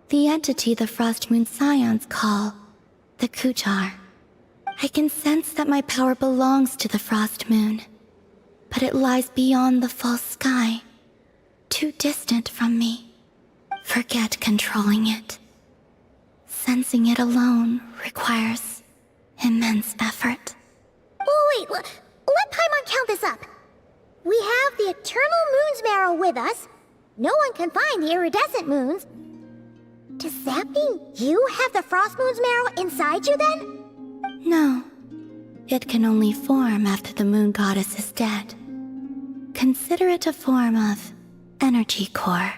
The entity the Frost Moon Scions call the Kujar. I can sense that my power belongs to the Frost Moon, but it lies beyond the false sky, too distant from me. Forget controlling it. Sensing it alone requires immense effort. Oh, wait, let Paimon count this up. We have the Eternal Moon's Marrow with us. No one can find the iridescent moons. Does that mean you have the Frost Moon's Marrow inside you then? No. It can only form after the moon goddess is dead. Consider it a form of energy core.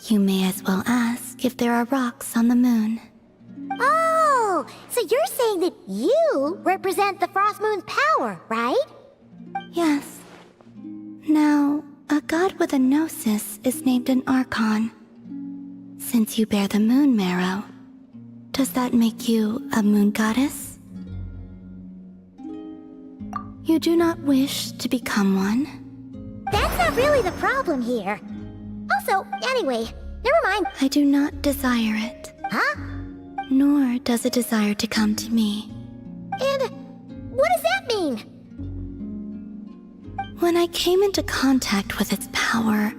You may as well ask if there are rocks on the moon. Oh, so you're saying that you represent the Frost Moon's power, right? Yes. Now, a god with a gnosis is named an Archon. Since you bear the moon marrow, does that make you a moon goddess? You do not wish to become one? That's not really the problem here. Also, anyway, never mind. I do not desire it. Huh? Nor does it desire to come to me. And what does that mean? When I came into contact with its power,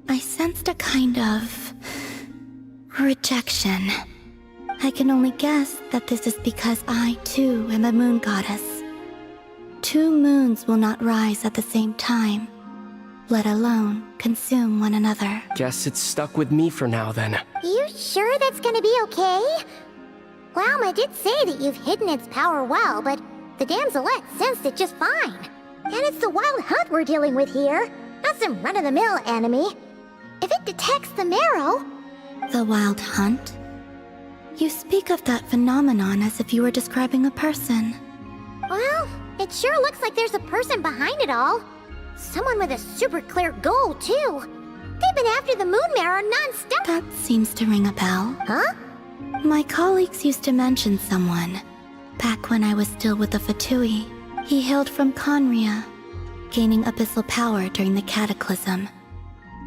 I sensed a kind of rejection. I can only guess that this is because I, too, am a moon goddess. 2 moons will not rise at the same time, let alone consume one another. Guess it's stuck with me for now, then. You sure that's gonna be okay? Llama did say that you've hidden its power well, but the damselette sensed it just fine. And it's the Wild Hunt we're dealing with here, not some run-of-the-mill enemy. If it detects the marrow... The Wild Hunt? You speak of that phenomenon as if you were describing a person. Well, it sure looks like there's a person behind it all. Someone with a super clear goal, too. They've been after the moon marrow non-stop. That seems to ring a bell. Huh? My colleagues used to mention someone, back when I was still with the Fatui. He hailed from Conria, gaining abyssal power during the Cataclysm.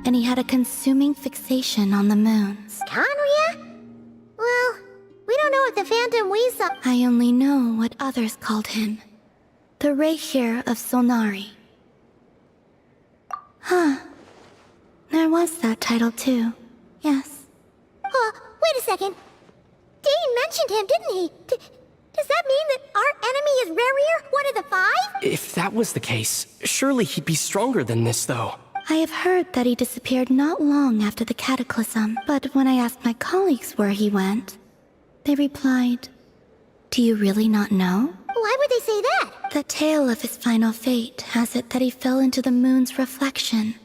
And he had a consuming fixation on the moons. Conria? Well, we don't know if the Phantom we saw... I only know what others called him. The Reikir of Solnari. Huh. There was that title too. Yes. Wait a second. Dane mentioned him, didn't he? Does that mean that our enemy is Rerir, one of the 5? If that was the case, surely he'd be stronger than this, though. I have heard that he disappeared not long after the Cataclysm, but when I asked my colleagues where he went, they replied, "Do you really not know?" Why would they say that? The tale of his final fate has it that he fell into the moon's reflection,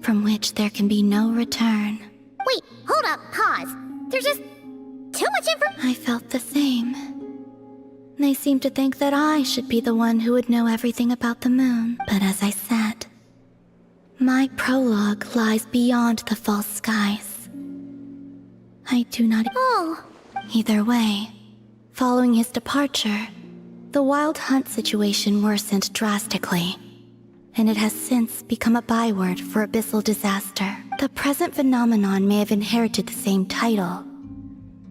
from which there can be no return. Wait, hold up, pause. There's just too much information. I felt the same. They seem to think that I should be the one who would know everything about the moon. But as I said, my prologue lies beyond the false skies. I do not... Oh. Either way, following his departure, the Wild Hunt situation worsened drastically, and it has since become a byword for abyssal disaster. The present phenomenon may have inherited the same title,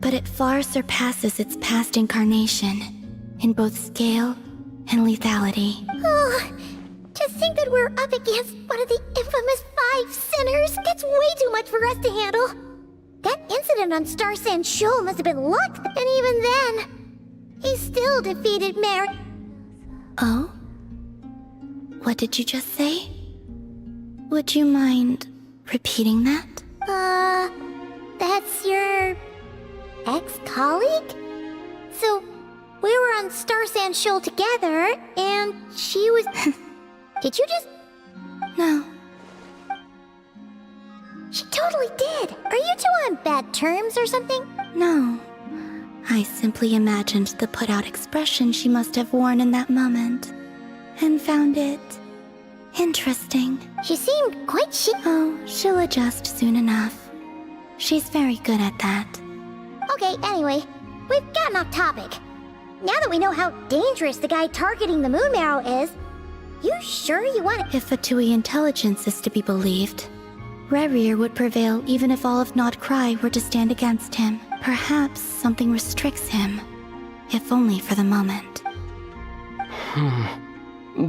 but it far surpasses its past incarnation in both scale and lethality. Oh, to think that we're up against one of the infamous 5 sinners, that's way too much for us to handle. That incident on Star Sand Shoal must have been luck, and even then, he still defeated Mary. Oh? What did you just say? Would you mind repeating that? That's your ex-colleague? So, we were on Star Sand Shoal together, and she was... Did you just... No. She totally did! Are you two on bad terms or something? No. I simply imagined the put-out expression she must have worn in that moment, and found it interesting. She seemed quite Oh, she'll adjust soon enough. She's very good at that. Okay, anyway, we've gotten off topic. Now that we know how dangerous the guy targeting the Moon Marrow is, you sure you want to... If Fatui intelligence is to be believed, Rerir would prevail even if all of Nod Cry were to stand against him. Perhaps something restricts him, if only for the moment.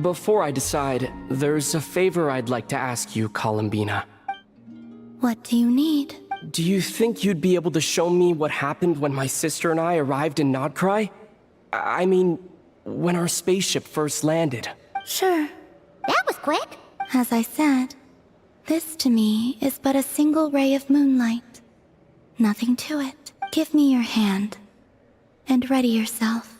Before I decide, there's a favor I'd like to ask you, Columbina. What do you need? Do you think you'd be able to show me what happened when my sister and I arrived in Nodcry? I mean, when our spaceship first landed. Sure. That was quick. As I said, this to me is but a single ray of moonlight. Nothing to it. Give me your hand, and ready yourself.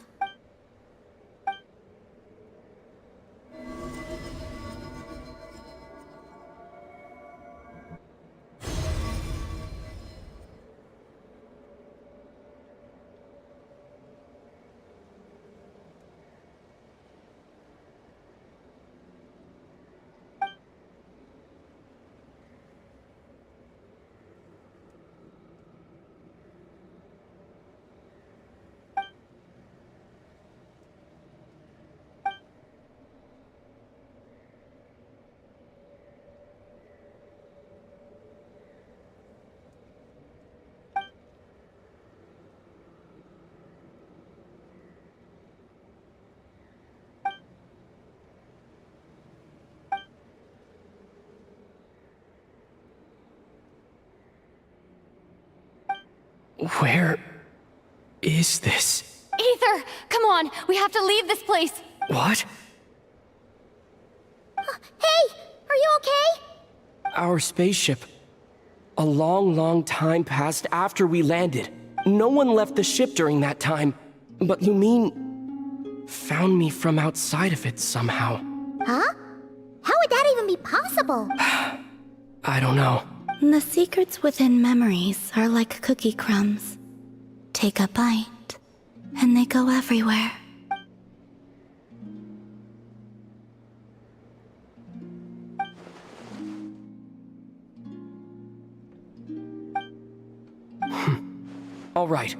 Where is this? Aether! Come on! We have to leave this place! What? Hey! Are you okay? Our spaceship. A long, long time passed after we landed. No one left the ship during that time, but Lumine found me from outside of it somehow. Huh? How would that even be possible? I don't know. The secrets within memories are like cookie crumbs. Take a bite, and they go everywhere. All right.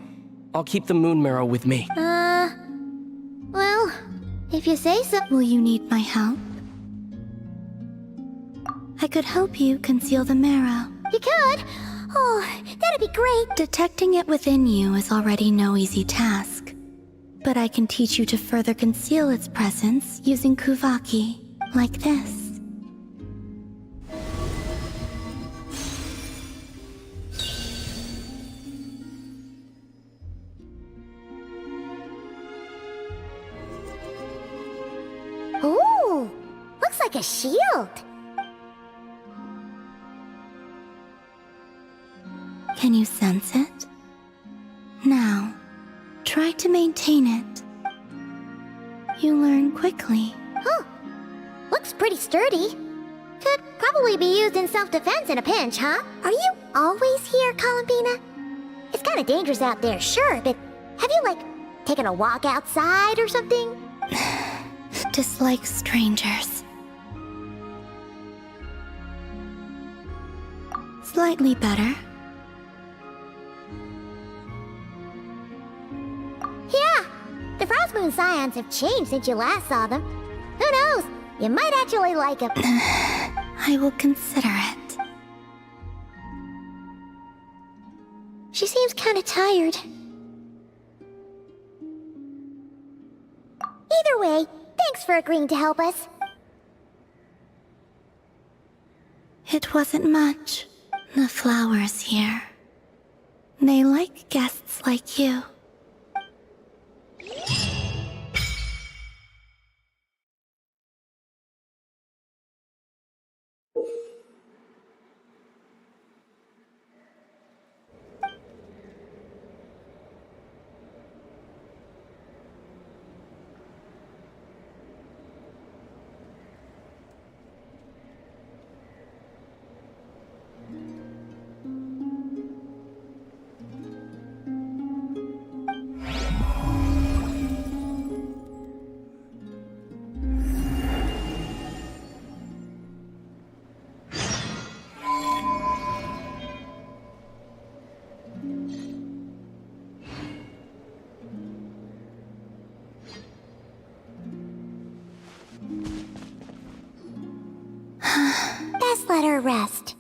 I'll keep the moon marrow with me. Well, if you say so. Will you need my help? I could help you conceal the marrow. You could? Oh, that'd be great. Detecting it within you is already no easy task. But I can teach you to further conceal its presence using Kuvaki, like this. Ooh, looks like a shield. Can you sense it? Now, try to maintain it. You learn quickly. Huh. Looks pretty sturdy. Could probably be used in self-defense in a pinch, huh? Are you always here, Columbina? It's kinda dangerous out there, sure, but have you, like, taking a walk outside or something? Dislike strangers. Slightly better. Yeah, the Frost Moon Scions have changed since you last saw them. Who knows? You might actually like them. I will consider it. She seems kinda tired. Either way, thanks for agreeing to help us. It wasn't much. The flowers here. They like guests like you. Best let her rest.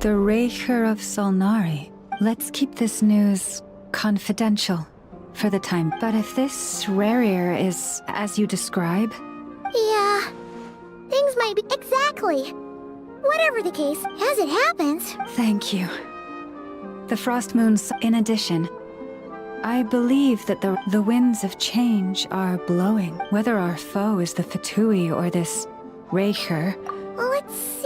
The Raker of Solnari. Let's keep this news confidential for the time. But if this Rarir is as you describe... Yeah, things might be... Exactly. Whatever the case, as it happens... Thank you. The Frost Moons, in addition, I believe that the winds of change are blowing. Whether our foe is the Fatui or this Raker... Let's see...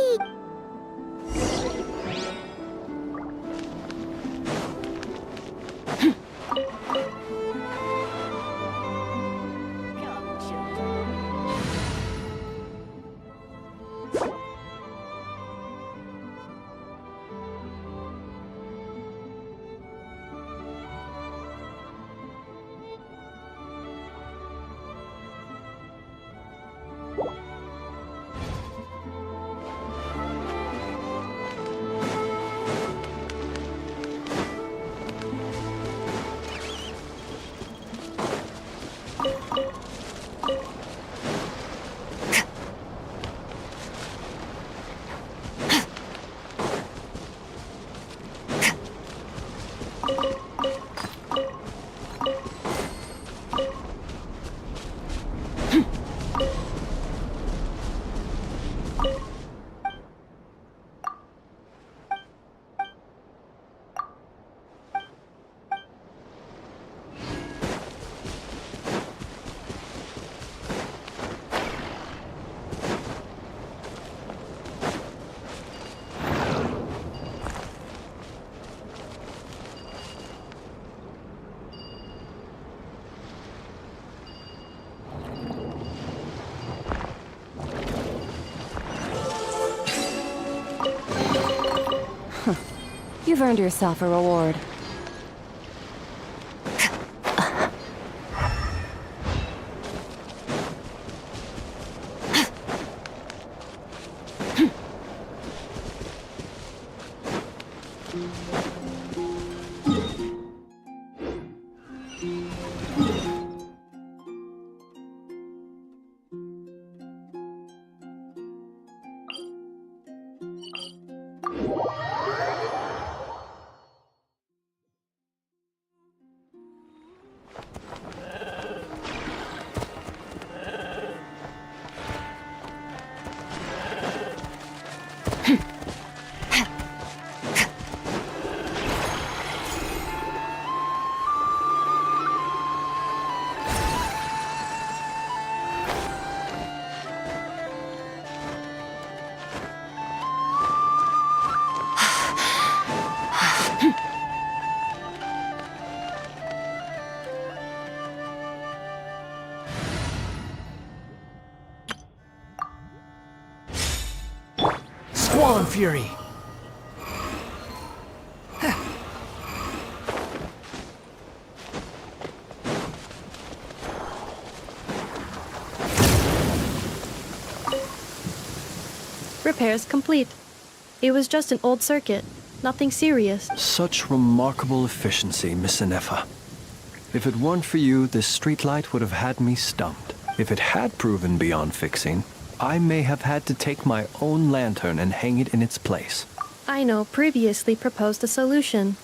You've earned yourself a reward. Squall Fury! Repairs complete. It was just an old circuit. Nothing serious. Such remarkable efficiency, Miss Inefa. If it weren't for you, this streetlight would have had me stumped. If it had proven beyond fixing, I may have had to take my own lantern and hang it in its place. Aino previously proposed a solution.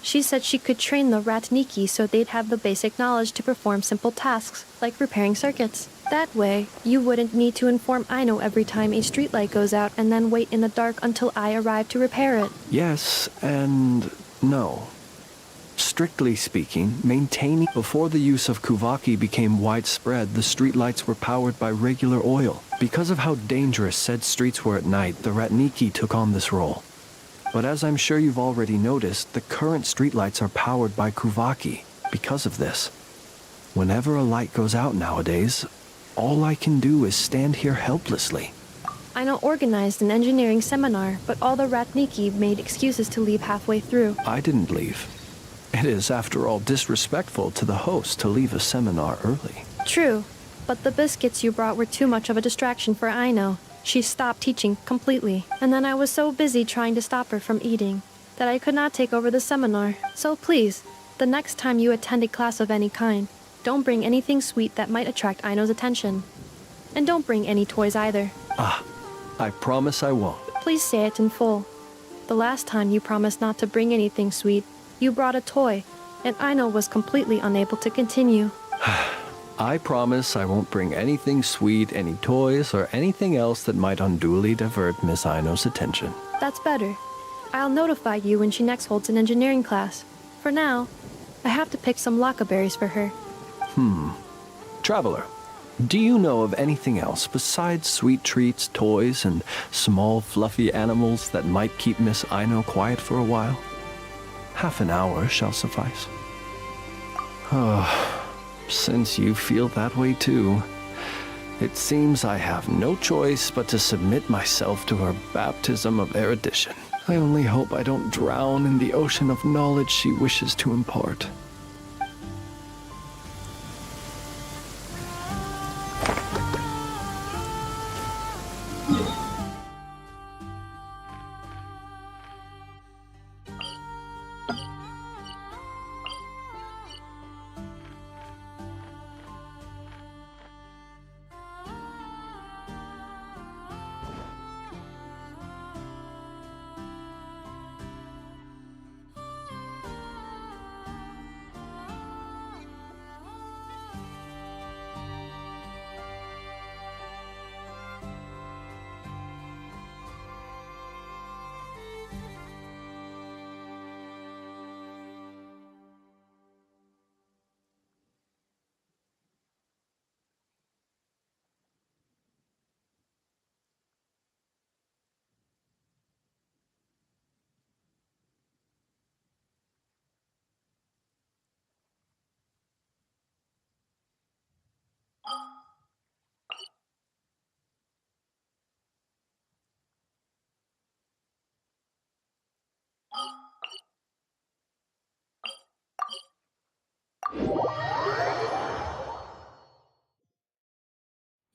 She said she could train the Ratniki so they'd have the basic knowledge to perform simple tasks, like repairing circuits. That way, you wouldn't need to inform Aino every time a streetlight goes out and then wait in the dark until I arrive to repair it. Yes and no. Strictly speaking, maintaining before the use of Kuvaki became widespread, the streetlights were powered by regular oil. Because of how dangerous said streets were at night, the Ratniki took on this role. But as I'm sure you've already noticed, the current streetlights are powered by Kuvaki because of this. Whenever a light goes out nowadays, all I can do is stand here helplessly. Aino organized an engineering seminar, but all the Ratniki made excuses to leave halfway through. I didn't leave. It is, after all, disrespectful to the host to leave a seminar early. True, but the biscuits you brought were too much of a distraction for Aino. She stopped teaching completely, and then I was so busy trying to stop her from eating that I could not take over the seminar. So please, the next time you attend a class of any kind, don't bring anything sweet that might attract Aino's attention. And don't bring any toys either. Ah, I promise I won't. Please say it in full. The last time you promised not to bring anything sweet, you brought a toy, and Aino was completely unable to continue. I promise I won't bring anything sweet, any toys, or anything else that might unduly divert Miss Aino's attention. That's better. I'll notify you when she next holds an engineering class. For now, I have to pick some laccaberries for her. Traveler, do you know of anything else besides sweet treats, toys, and small fluffy animals that might keep Miss Aino quiet for a while? Half an hour shall suffice. Since you feel that way too, it seems I have no choice but to submit myself to her baptism of erudition. I only hope I don't drown in the ocean of knowledge she wishes to impart.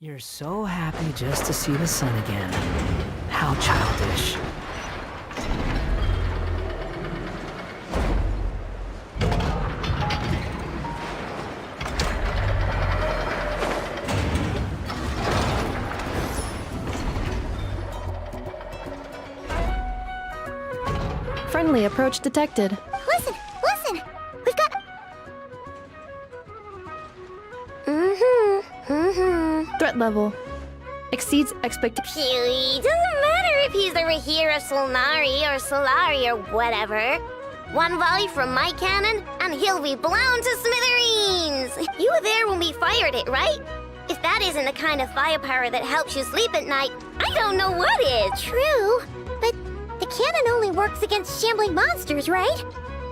You're so happy just to see the sun again. How childish. Friendly approach detected. Listen, listen! We've got... Threat level exceeds expectations. Phew, doesn't matter if he's the Rahira Solnari or Solari or whatever. One volley from my cannon, and he'll be blown to smithereens! You were there when we fired it, right? If that isn't the kind of firepower that helps you sleep at night, I don't know what is. True, but the cannon only works against shambling monsters, right?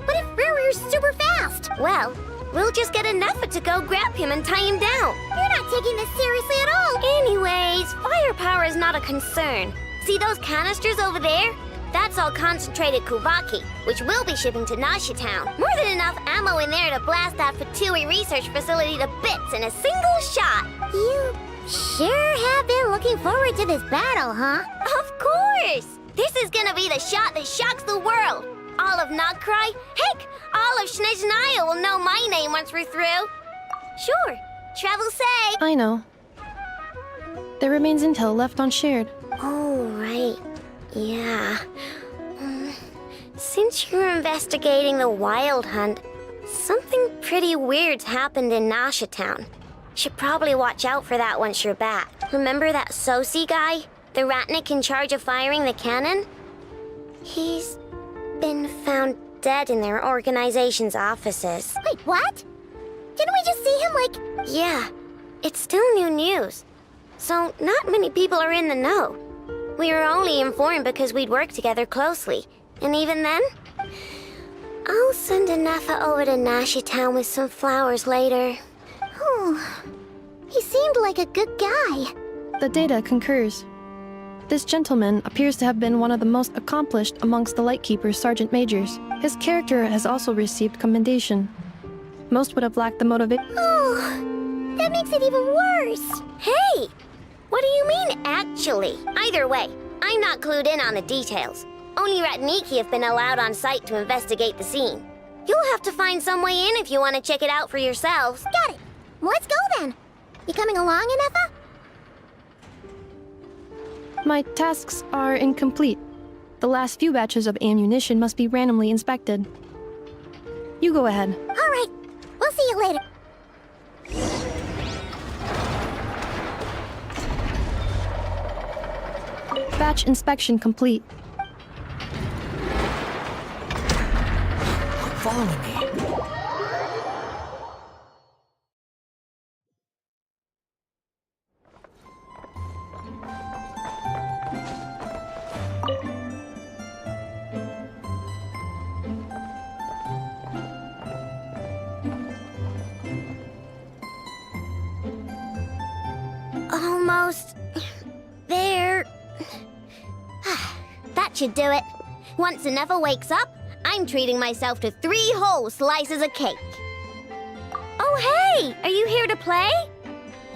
What if Riri's super fast? Well, we'll just get an effort to go grab him and tie him down. You're not taking this seriously at all! Anyways, firepower is not a concern. See those canisters over there? That's all concentrated Kuvaki, which we'll be shipping to Nasha Town. More than enough ammo in there to blast that Fatui research facility to bits in a single shot. You sure have been looking forward to this battle, huh? Of course! This is gonna be the shot that shocks the world. All of Nagkrai, heck, all of Snezhnaya will know my name once we're through. Sure, travel say. I know. There remains intel left unshared. Oh, right. Yeah. Since you're investigating the Wild Hunt, something pretty weird's happened in Nasha Town. Should probably watch out for that once you're back. Remember that Sosi guy? The Ratnik in charge of firing the cannon? He's been found dead in their organization's offices. Wait, what? Didn't we just see him, like... Yeah, it's still new news. So not many people are in the know. We were only informed because we'd worked together closely. And even then, I'll send Anefa over to Nasha Town with some flowers later. Oh, he seemed like a good guy. The data concurs. This gentleman appears to have been one of the most accomplished amongst the Lightkeeper's Sergeant Majors. His character has also received commendation. Most would have lacked the motivation. Oh, that makes it even worse. Hey! What do you mean, actually? Either way, I'm not clued in on the details. Only Ratniki have been allowed on site to investigate the scene. You'll have to find some way in if you want to check it out for yourselves. Got it. Let's go then. You coming along, Anefa? My tasks are incomplete. The last few batches of ammunition must be randomly inspected. You go ahead. All right. We'll see you later. Batch inspection complete. Following me. Almost there. That should do it. Once Anefa wakes up, I'm treating myself to 3 whole slices of cake. Oh, hey! Are you here to play?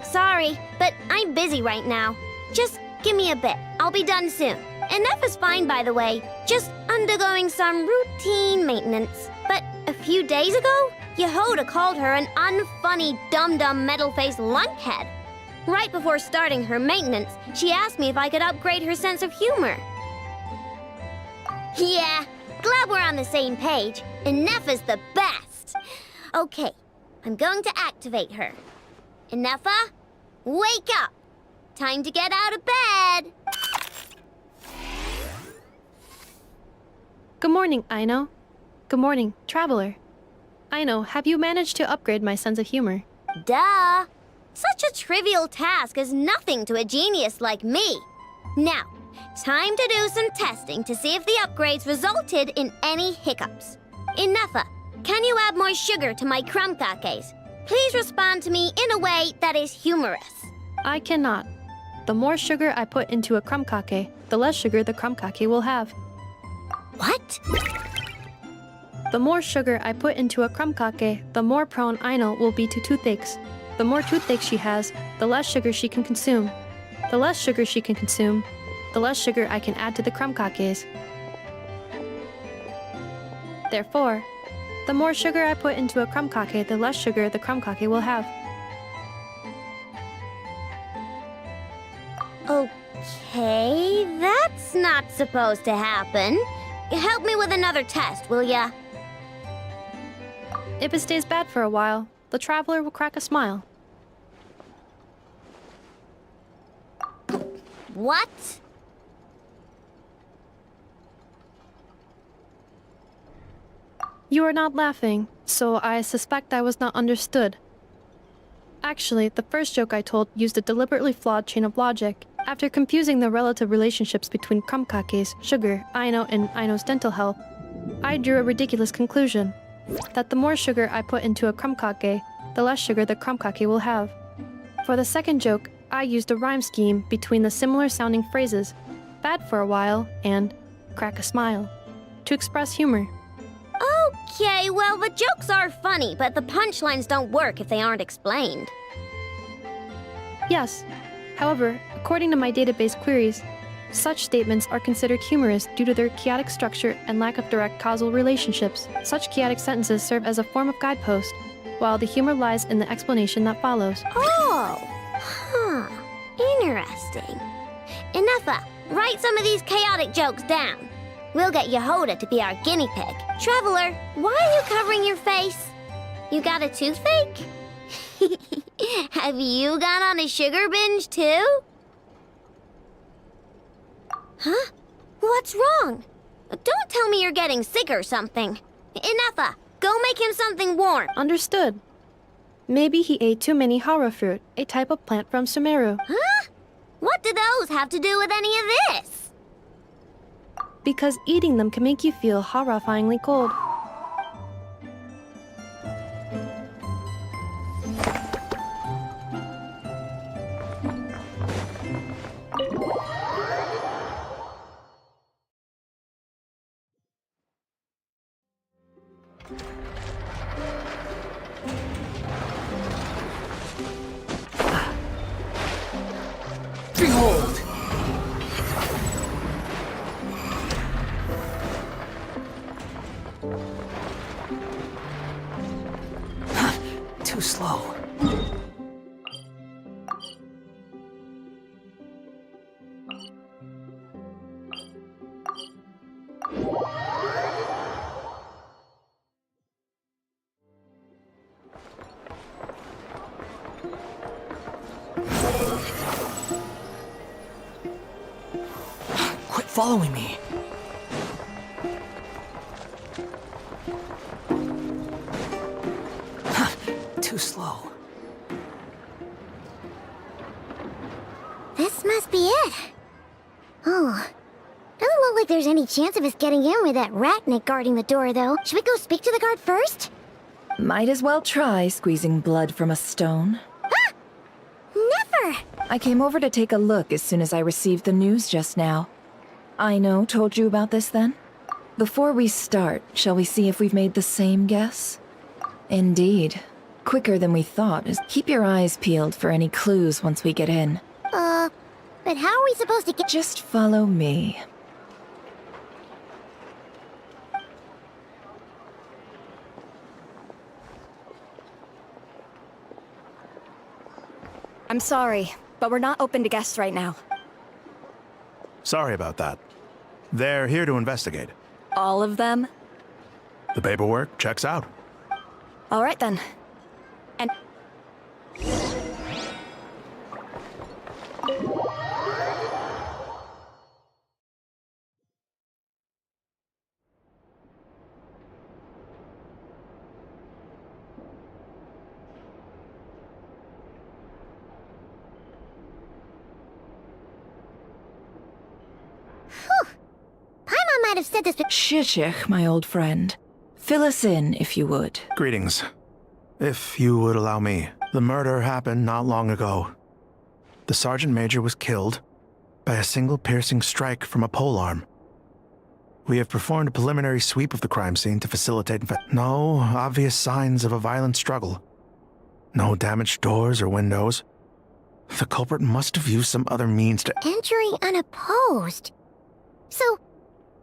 Sorry, but I'm busy right now. Just give me a bit. I'll be done soon. Anefa's fine, by the way. Just undergoing some routine maintenance. But a few days ago, Yehoda called her an unfunny, dum-dum, metal-faced lunkhead. Right before starting her maintenance, she asked me if I could upgrade her sense of humor. Yeah, glad we're on the same page. Anefa's the best. Okay, I'm going to activate her. Anefa, wake up. Time to get out of bed. Good morning, Aino. Good morning, Traveler. Aino, have you managed to upgrade my sense of humor? Duh. Such a trivial task is nothing to a genius like me. Now, time to do some testing to see if the upgrades resulted in any hiccups. Anefa, can you add more sugar to my crumb kakes? Please respond to me in a way that is humorous. I cannot. The more sugar I put into a crumb kake, the less sugar the crumb kake will have. What? The more sugar I put into a crumb kake, the more prone Aino will be to toothaches. The more toothache she has, the less sugar she can consume. The less sugar she can consume, the less sugar I can add to the crumb cakes. Therefore, the more sugar I put into a crumb cake, the less sugar the crumb cake will have. Okay, that's not supposed to happen. Help me with another test, will ya? If it stays bad for a while, the traveler will crack a smile. What? You are not laughing, so I suspect I was not understood. Actually, the first joke I told used a deliberately flawed chain of logic. After confusing the relative relationships between crumb cakes, sugar, Aino, and Aino's dental health, I drew a ridiculous conclusion. That the more sugar I put into a crumb cake, the less sugar the crumb cake will have. For the second joke, I used a rhyme scheme between the similar sounding phrases, bad for a while and crack a smile, to express humor. Okay, well, the jokes are funny, but the punchlines don't work if they aren't explained. Yes. However, according to my database queries, such statements are considered humorous due to their chaotic structure and lack of direct causal relationships. Such chaotic sentences serve as a form of guidepost, while the humor lies in the explanation that follows. Oh, huh. Interesting. Enough. Write some of these chaotic jokes down. We'll get Yehoda to be our guinea pig. Traveler, why are you covering your face? You got a toothache? Have you gone on a sugar binge too? Huh? What's wrong? Don't tell me you're getting sick or something. Enough. Go make him something warm. Understood. Maybe he ate too many hara fruit, a type of plant from Sumeru. Huh? What do those have to do with any of this? Because eating them can make you feel horrifyingly cold. Behold! Too slow. Quit following me. Too slow. This must be it. Oh. Doesn't look like there's any chance of us getting in with that ratnik guarding the door, though. Should we go speak to the guard first? Might as well try squeezing blood from a stone. Ah! Never! I came over to take a look as soon as I received the news just now. Aino told you about this then? Before we start, shall we see if we've made the same guess? Indeed. Quicker than we thought. Keep your eyes peeled for any clues once we get in. But how are we supposed to get— Just follow me. I'm sorry, but we're not open to guests right now. Sorry about that. They're here to investigate. All of them? The paperwork checks out. All right then. And... Paimon might have said this, but— Shishich, my old friend. Fill us in, if you would. Greetings. If you would allow me, the murder happened not long ago. The Sergeant Major was killed by a single piercing strike from a polearm. We have performed a preliminary sweep of the crime scene to facilitate no obvious signs of a violent struggle. No damaged doors or windows. The culprit must have used some other means to Entering unopposed. So,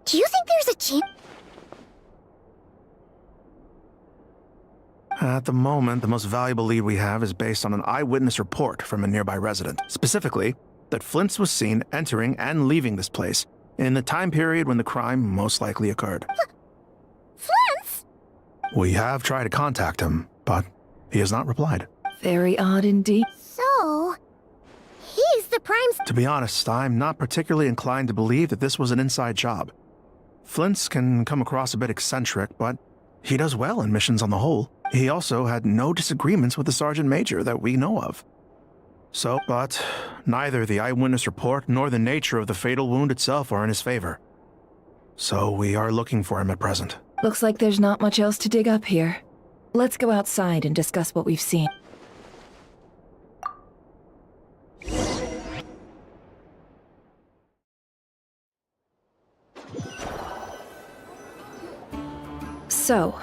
do you think there's a chance? At the moment, the most valuable lead we have is based on an eyewitness report from a nearby resident. Specifically, that Flint's was seen entering and leaving this place in the time period when the crime most likely occurred. Flint's? We have tried to contact him, but he has not replied. Very odd indeed. So, he's the prime... To be honest, I'm not particularly inclined to believe that this was an inside job. Flint's can come across a bit eccentric, but he does well in missions on the whole. He also had no disagreements with the Sergeant Major that we know of. But neither the eyewitness report nor the nature of the fatal wound itself are in his favor. So we are looking for him at present. Looks like there's not much else to dig up here. Let's go outside and discuss what we've seen. So,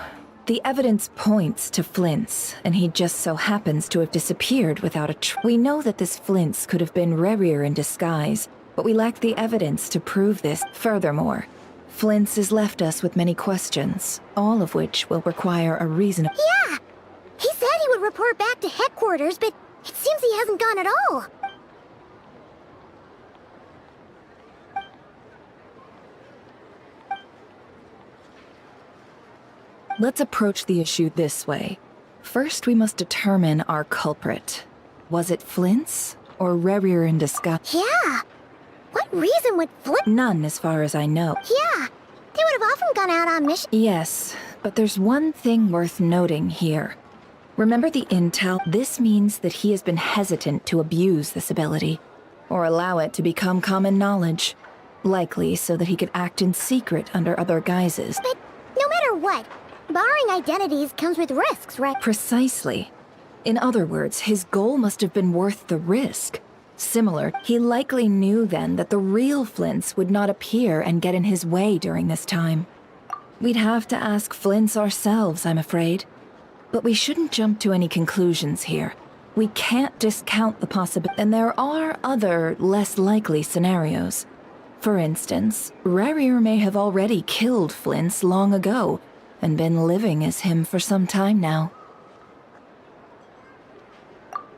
the evidence points to Flint's, and he just so happens to have disappeared without a We know that this Flint's could have been Rerir in disguise, but we lack the evidence to prove this. Furthermore, Flint's has left us with many questions, all of which will require a reason. Yeah! He said he would report back to headquarters, but it seems he hasn't gone at all. Let's approach the issue this way. First, we must determine our culprit. Was it Flint's or Rerir in disguise? Yeah! What reason would Flint... None, as far as I know. Yeah! They would have often gone out on mission... Yes, but there's one thing worth noting here. Remember the intel? This means that he has been hesitant to abuse this ability, or allow it to become common knowledge. Likely so that he could act in secret under other guises. But no matter what, borrowing identities comes with risks, right? Precisely. In other words, his goal must have been worth the risk. Similar, he likely knew then that the real Flint's would not appear and get in his way during this time. We'd have to ask Flint's ourselves, I'm afraid. But we shouldn't jump to any conclusions here. We can't discount the possibility, and there are other, less likely scenarios. For instance, Rerir may have already killed Flint's long ago, and been living as him for some time now.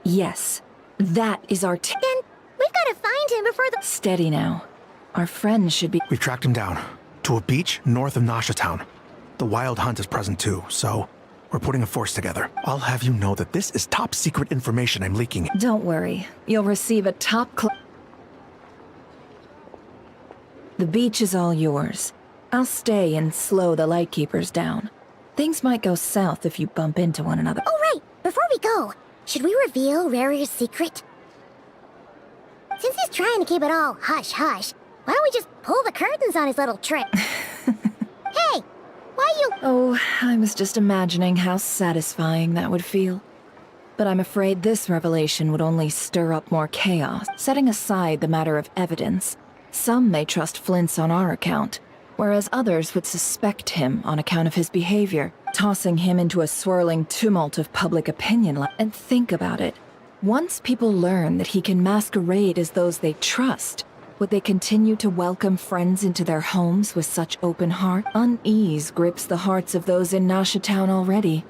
Yes, that is our Then we've got to find him before the... Steady now. Our friend should be... We've tracked him down to a beach north of Nasha Town. The Wild Hunt is present too, so we're putting a force together. I'll have you know that this is top secret information I'm leaking. Don't worry. You'll receive a The beach is all yours. I'll stay and slow the Lightkeepers down. Things might go south if you bump into one another. Oh, right! Before we go, should we reveal Rarir's secret? Since he's trying to keep it all hush-hush, why don't we just pull the curtains on his little trip? Hey! Why you... Oh, I was just imagining how satisfying that would feel. But I'm afraid this revelation would only stir up more chaos. Setting aside the matter of evidence, some may trust Flint's on our account, whereas others would suspect him on account of his behavior, tossing him into a swirling tumult of public opinion. And think about it. Once people learn that he can masquerade as those they trust, would they continue to welcome friends into their homes with such open heart? Unease grips the hearts of those in Nasha Town already.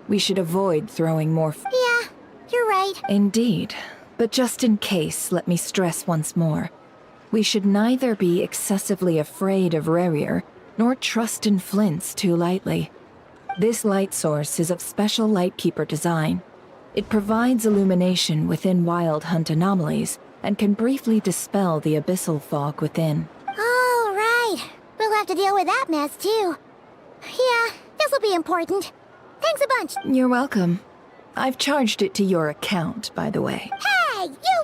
We should avoid throwing more... Yeah, you're right. Indeed. But just in case, let me stress once more. We should neither be excessively afraid of Rerir, nor trust in Flint's too lightly. This light source is of special Lightkeeper design. It provides illumination within Wild Hunt anomalies, and can briefly dispel the abyssal fog within. Oh, right. We'll have to deal with that mess, too. Yeah, this'll be important. Thanks a bunch. You're welcome. I've charged it to your account, by the way. Hey, you...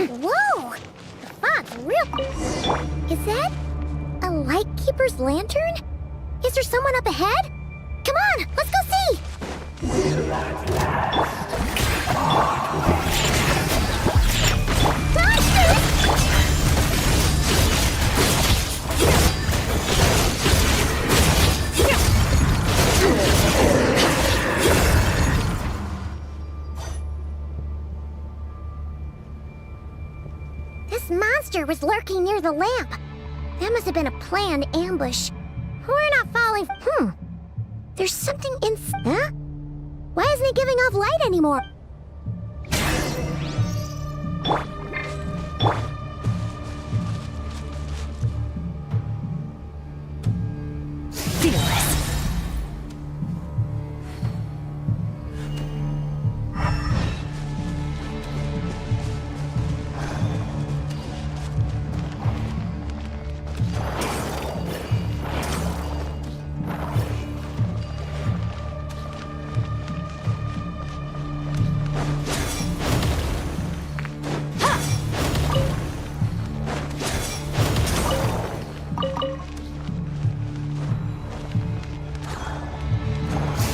Whoa! The fog's real. Is that a Lightkeeper's lantern? Is there someone up ahead? Come on, let's go see! This monster was lurking near the lamp. That must have been a planned ambush. We're not falling. There's something in. Huh? Why isn't it giving off light anymore?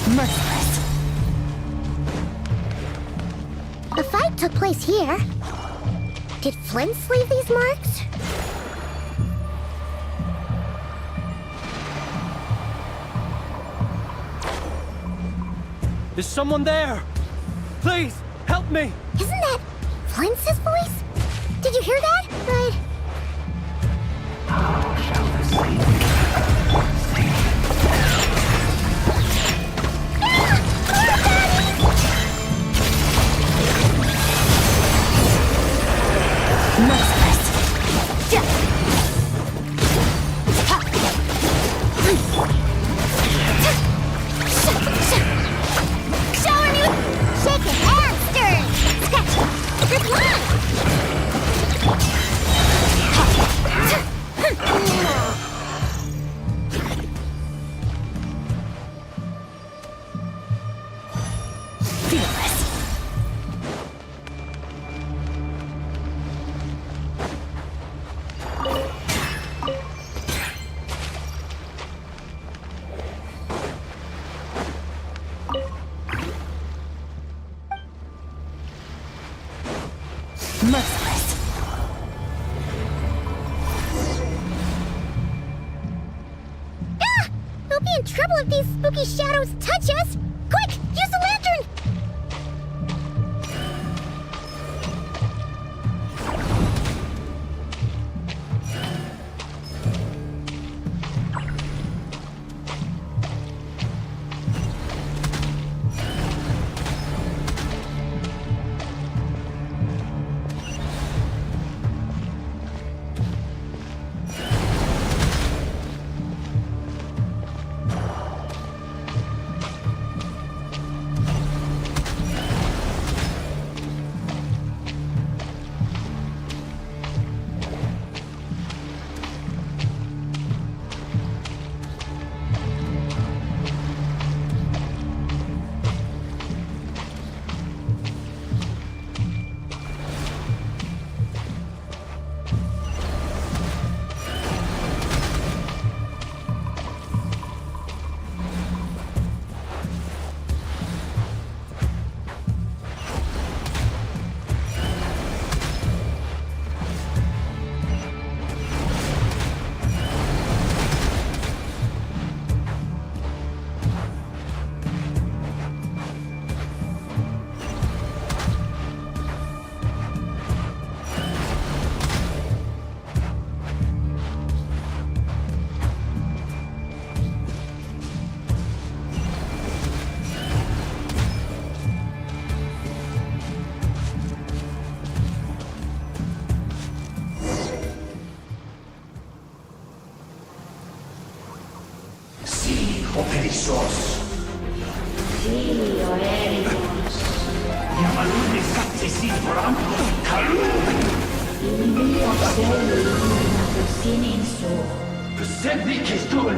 Merciless. The fight took place here. Did Flint leave these marks? Is someone there? Please, help me! Isn't that Flint's voice? Did you hear that? Merciless. Ah! We'll be in trouble if these spooky shadows touch us! Quick! Use the lantern! Perissos. Silio ergos. Yamalune satsesi forampo kalu. Ilio selu sininso. Sevi kestul.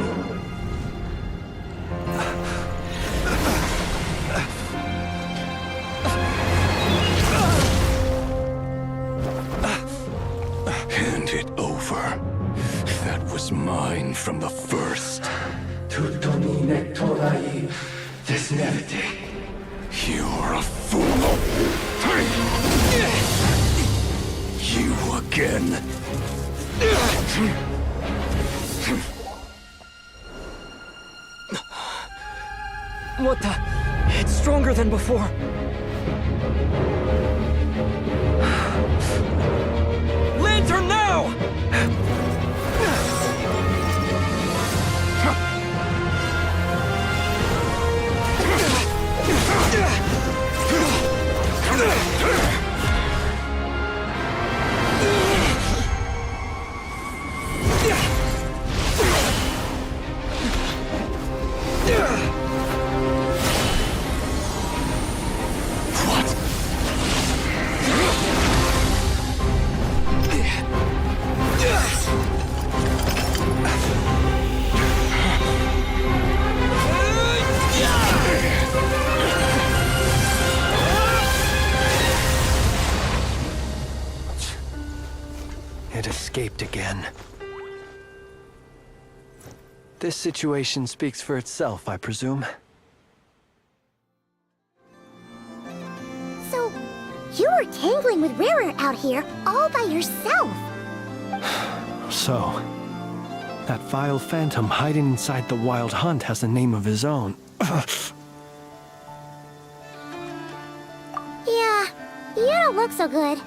was mine from the first. You're a fool. You again. What the? It's stronger than before. Lantern now! It escaped again. This situation speaks for itself, I presume. So, you were tangling with Rarer out here all by yourself. So, that vile phantom hiding inside the Wild Hunt has a name of his own. Yeah, you don't look so good.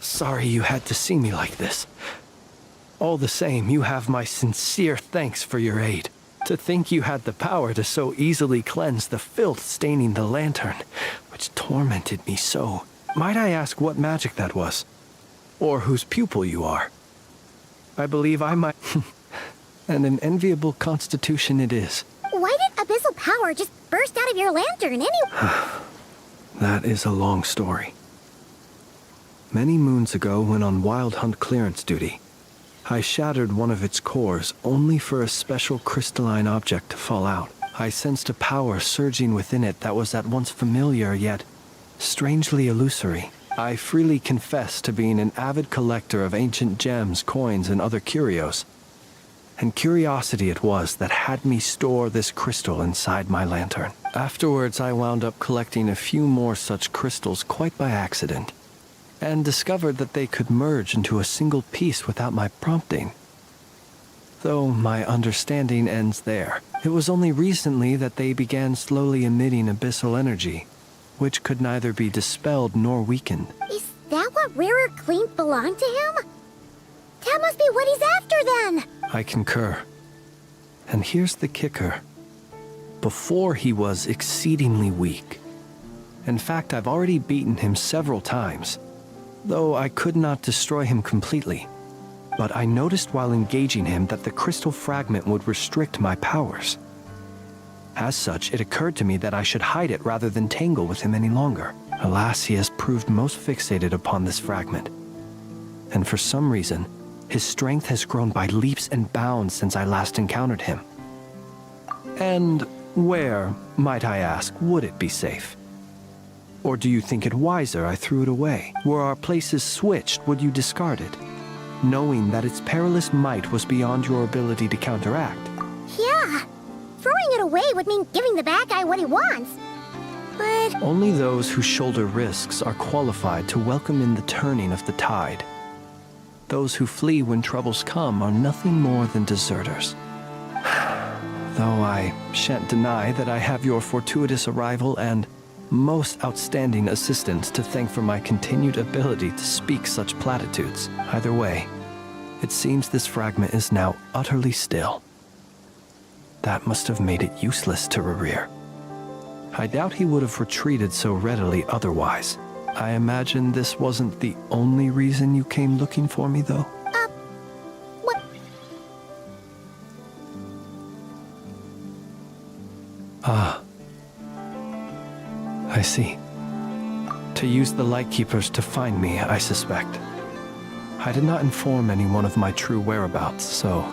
Sorry you had to see me like this. All the same, you have my sincere thanks for your aid. To think you had the power to so easily cleanse the filth staining the lantern, which tormented me so. Might I ask what magic that was? Or whose pupil you are? I believe I might... And an enviable constitution it is. Why did abyssal power just burst out of your lantern anyway? That is a long story. Many moons ago, when on Wild Hunt clearance duty, I shattered one of its cores only for a special crystalline object to fall out. I sensed a power surging within it that was at once familiar yet strangely illusory. I freely confess to being an avid collector of ancient gems, coins, and other curios. And curiosity it was that had me store this crystal inside my lantern. Afterwards, I wound up collecting a few more such crystals quite by accident, and discovered that they could merge into a single piece without my prompting. Though my understanding ends there. It was only recently that they began slowly emitting abyssal energy, which could neither be dispelled nor weakened. Is that what Rarer claimed belonged to him? That must be what he's after then! I concur. And here's the kicker. Before he was exceedingly weak. In fact, I've already beaten him several times, though I could not destroy him completely. But I noticed while engaging him that the crystal fragment would restrict my powers. As such, it occurred to me that I should hide it rather than tangle with him any longer. Alas, he has proved most fixated upon this fragment. And for some reason, his strength has grown by leaps and bounds since I last encountered him. And where, might I ask, would it be safe? Or do you think it wiser I threw it away? Were our places switched, would you discard it, knowing that its perilous might was beyond your ability to counteract? Yeah, throwing it away would mean giving the bad guy what he wants. But... Only those who shoulder risks are qualified to welcome in the turning of the tide. Those who flee when troubles come are nothing more than deserters. Though I shan't deny that I have your fortuitous arrival and most outstanding assistance to thank for my continued ability to speak such platitudes. Either way, it seems this fragment is now utterly still. That must have made it useless to Rarer. I doubt he would have retreated so readily otherwise. I imagine this wasn't the only reason you came looking for me, though? What? Ah. I see. To use the Lightkeepers to find me, I suspect. I did not inform anyone of my true whereabouts, so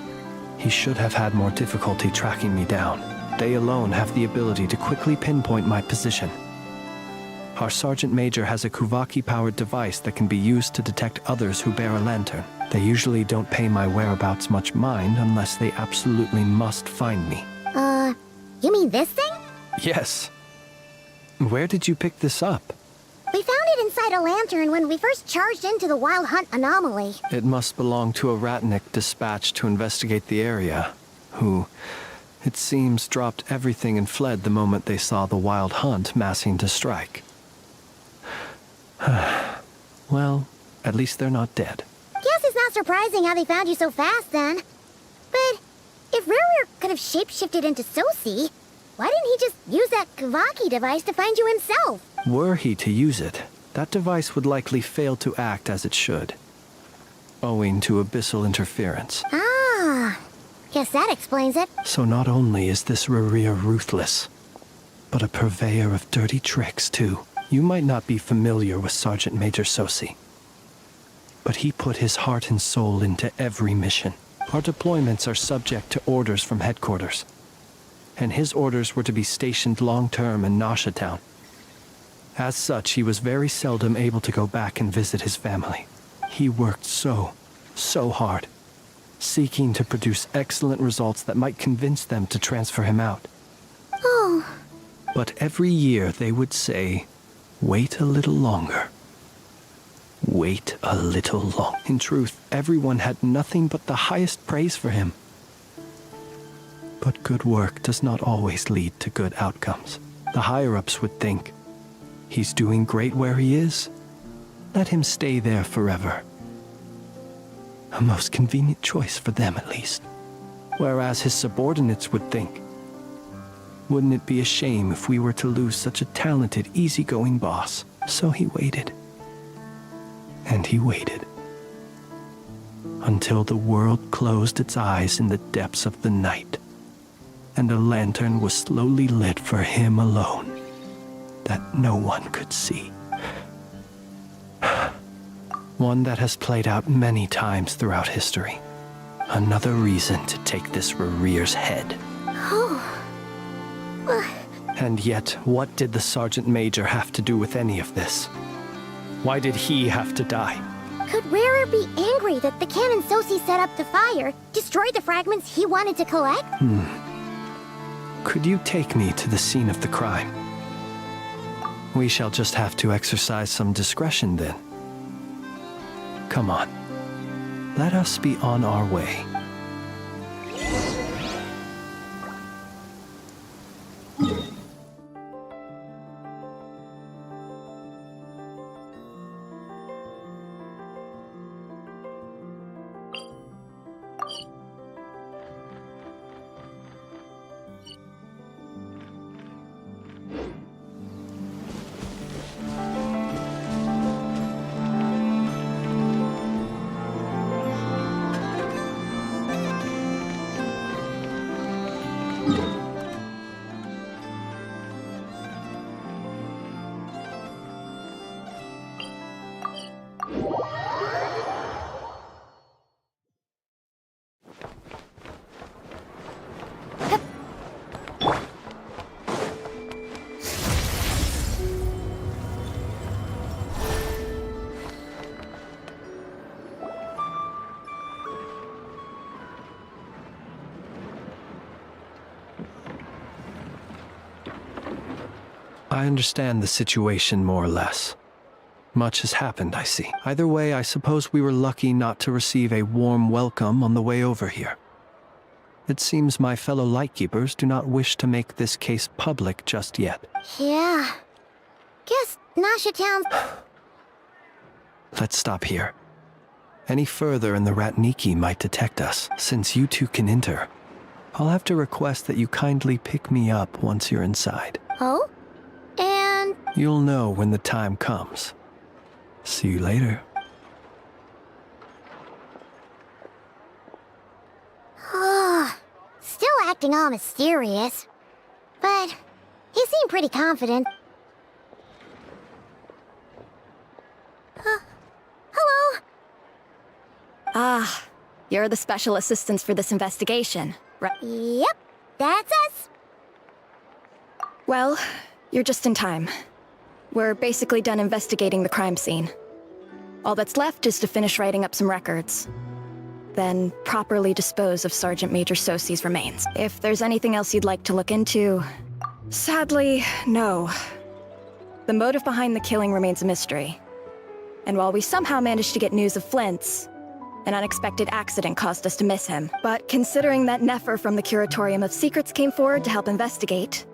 he should have had more difficulty tracking me down. They alone have the ability to quickly pinpoint my position. Our Sergeant Major has a Kuvaki-powered device that can be used to detect others who bear a lantern. They usually don't pay my whereabouts much mind unless they absolutely must find me. You mean this thing? Yes. Where did you pick this up? We found it inside a lantern when we first charged into the Wild Hunt anomaly. It must belong to a Ratnik dispatched to investigate the area, who, it seems, dropped everything and fled the moment they saw the Wild Hunt massing to strike. Well, at least they're not dead. Guess it's not surprising how they found you so fast then. But if Ruru could have shapeshifted into Sosi, why didn't he just use that Kavaki device to find you himself? Were he to use it, that device would likely fail to act as it should, owing to abyssal interference. Ah, guess that explains it. So not only is this Rurir ruthless, but a purveyor of dirty tricks, too. You might not be familiar with Sergeant Major Sosi, but he put his heart and soul into every mission. Our deployments are subject to orders from headquarters, and his orders were to be stationed long-term in Nasha Town. As such, he was very seldom able to go back and visit his family. He worked so hard, seeking to produce excellent results that might convince them to transfer him out. Oh. But every year they would say, wait a little longer. Wait a little long. In truth, everyone had nothing but the highest praise for him. But good work does not always lead to good outcomes. The higher-ups would think, he's doing great where he is. Let him stay there forever. A most convenient choice for them, at least. Whereas his subordinates would think, wouldn't it be a shame if we were to lose such a talented, easygoing boss? So he waited. And he waited. Until the world closed its eyes in the depths of the night, and a lantern was slowly lit for him alone, that no one could see. One that has played out many times throughout history. Another reason to take this Rurir's head. Oh. And yet, what did the Sergeant Major have to do with any of this? Why did he have to die? Could Ruru be angry that the cannon Sosi set up to fire destroyed the fragments he wanted to collect? Could you take me to the scene of the crime? We shall just have to exercise some discretion then. Come on. Let us be on our way. I understand the situation more or less. Much has happened, I see. Either way, I suppose we were lucky not to receive a warm welcome on the way over here. It seems my fellow Lightkeepers do not wish to make this case public just yet. Yeah. Guess Nasha Town's... Let's stop here. Any further and the Ratniki might detect us. Since you two can enter, I'll have to request that you kindly pick me up once you're inside. Oh? And... You'll know when the time comes. See you later. Still acting all mysterious. But he seemed pretty confident. Hello? Ah, you're the special assistants for this investigation, right? We're basically done investigating the crime scene. All that's left is to finish writing up some records. Then properly dispose of Sergeant Major Sosi's remains. If there's anything else you'd like to look into... Sadly, no. The motive behind the killing remains a mystery. And while we somehow managed to get news of Flint's, an unexpected accident caused us to miss him. But considering that Nefer from the Curatorium of Secrets came forward to help investigate,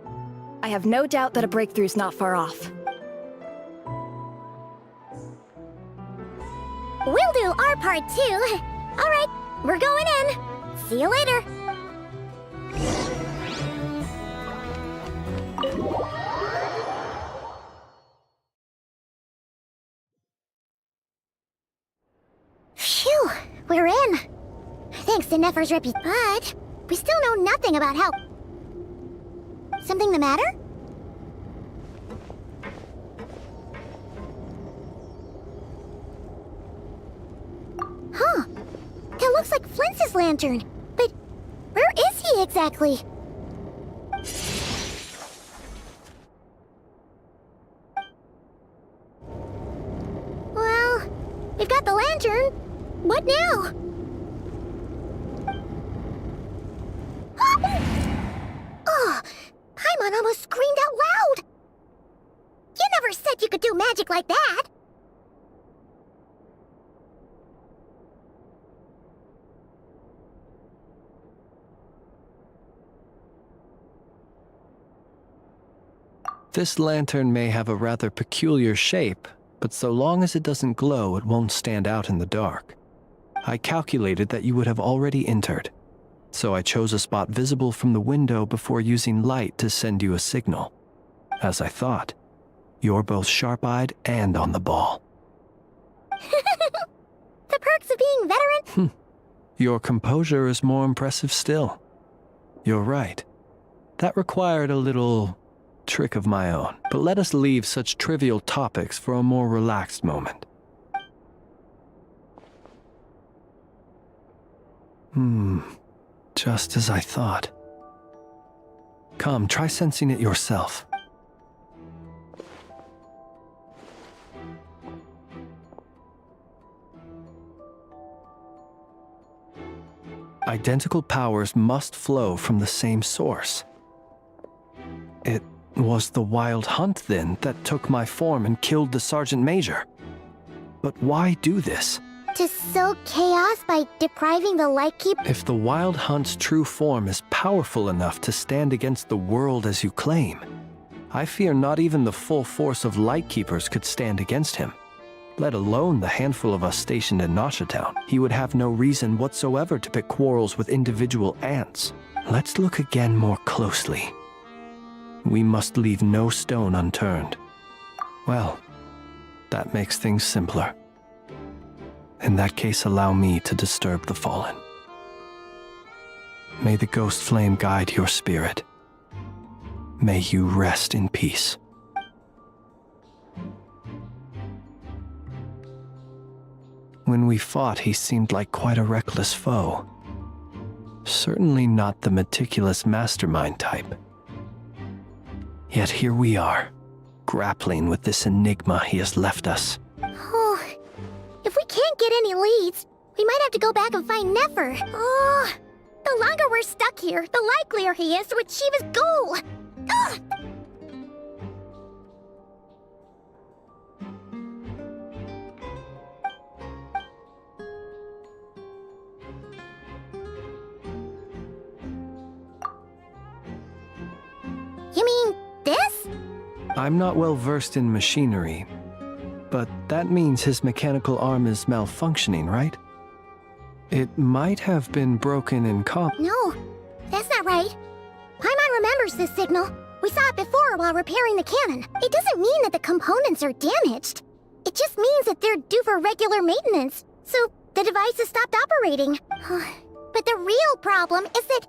I have no doubt that a breakthrough's not far off. We'll do our part too. All right, we're going in. See you later. Phew, we're in. Thanks to Nefer's reputation. But we still know nothing about how... Something the matter? Huh. That looks like Flint's lantern. But where is he exactly? Well, we've got the lantern. What now? Oh, Paimon almost screamed out loud. You never said you could do magic like that. This lantern may have a rather peculiar shape, but so long as it doesn't glow, it won't stand out in the dark. I calculated that you would have already entered, so I chose a spot visible from the window before using light to send you a signal. As I thought, you're both sharp-eyed and on the ball. The perks of being veteran? Your composure is more impressive still. You're right. That required a little trick of my own, but let us leave such trivial topics for a more relaxed moment. Just as I thought. Come, try sensing it yourself. Identical powers must flow from the same source. It was the Wild Hunt, then, that took my form and killed the Sergeant Major. But why do this? To sow chaos by depriving the Lightkeeper? If the Wild Hunt's true form is powerful enough to stand against the world as you claim, I fear not even the full force of Lightkeepers could stand against him, let alone the handful of us stationed in Nasha Town. He would have no reason whatsoever to pick quarrels with individual ants. Let's look again more closely. We must leave no stone unturned. Well, that makes things simpler. In that case, allow me to disturb the fallen. May the ghost flame guide your spirit. May you rest in peace. When we fought, he seemed like quite a reckless foe. Certainly not the meticulous mastermind type. Yet here we are, grappling with this enigma he has left us. Oh, if we can't get any leads, we might have to go back and find Nefer. Oh, the longer we're stuck here, the likelier he is to achieve his goal. Ugh. You mean this? I'm not well versed in machinery, but that means his mechanical arm is malfunctioning, right? It might have been broken in No, that's not right. Paimon remembers this signal. We saw it before while repairing the cannon. It doesn't mean that the components are damaged. It just means that they're due for regular maintenance, so the device has stopped operating. But the real problem is that...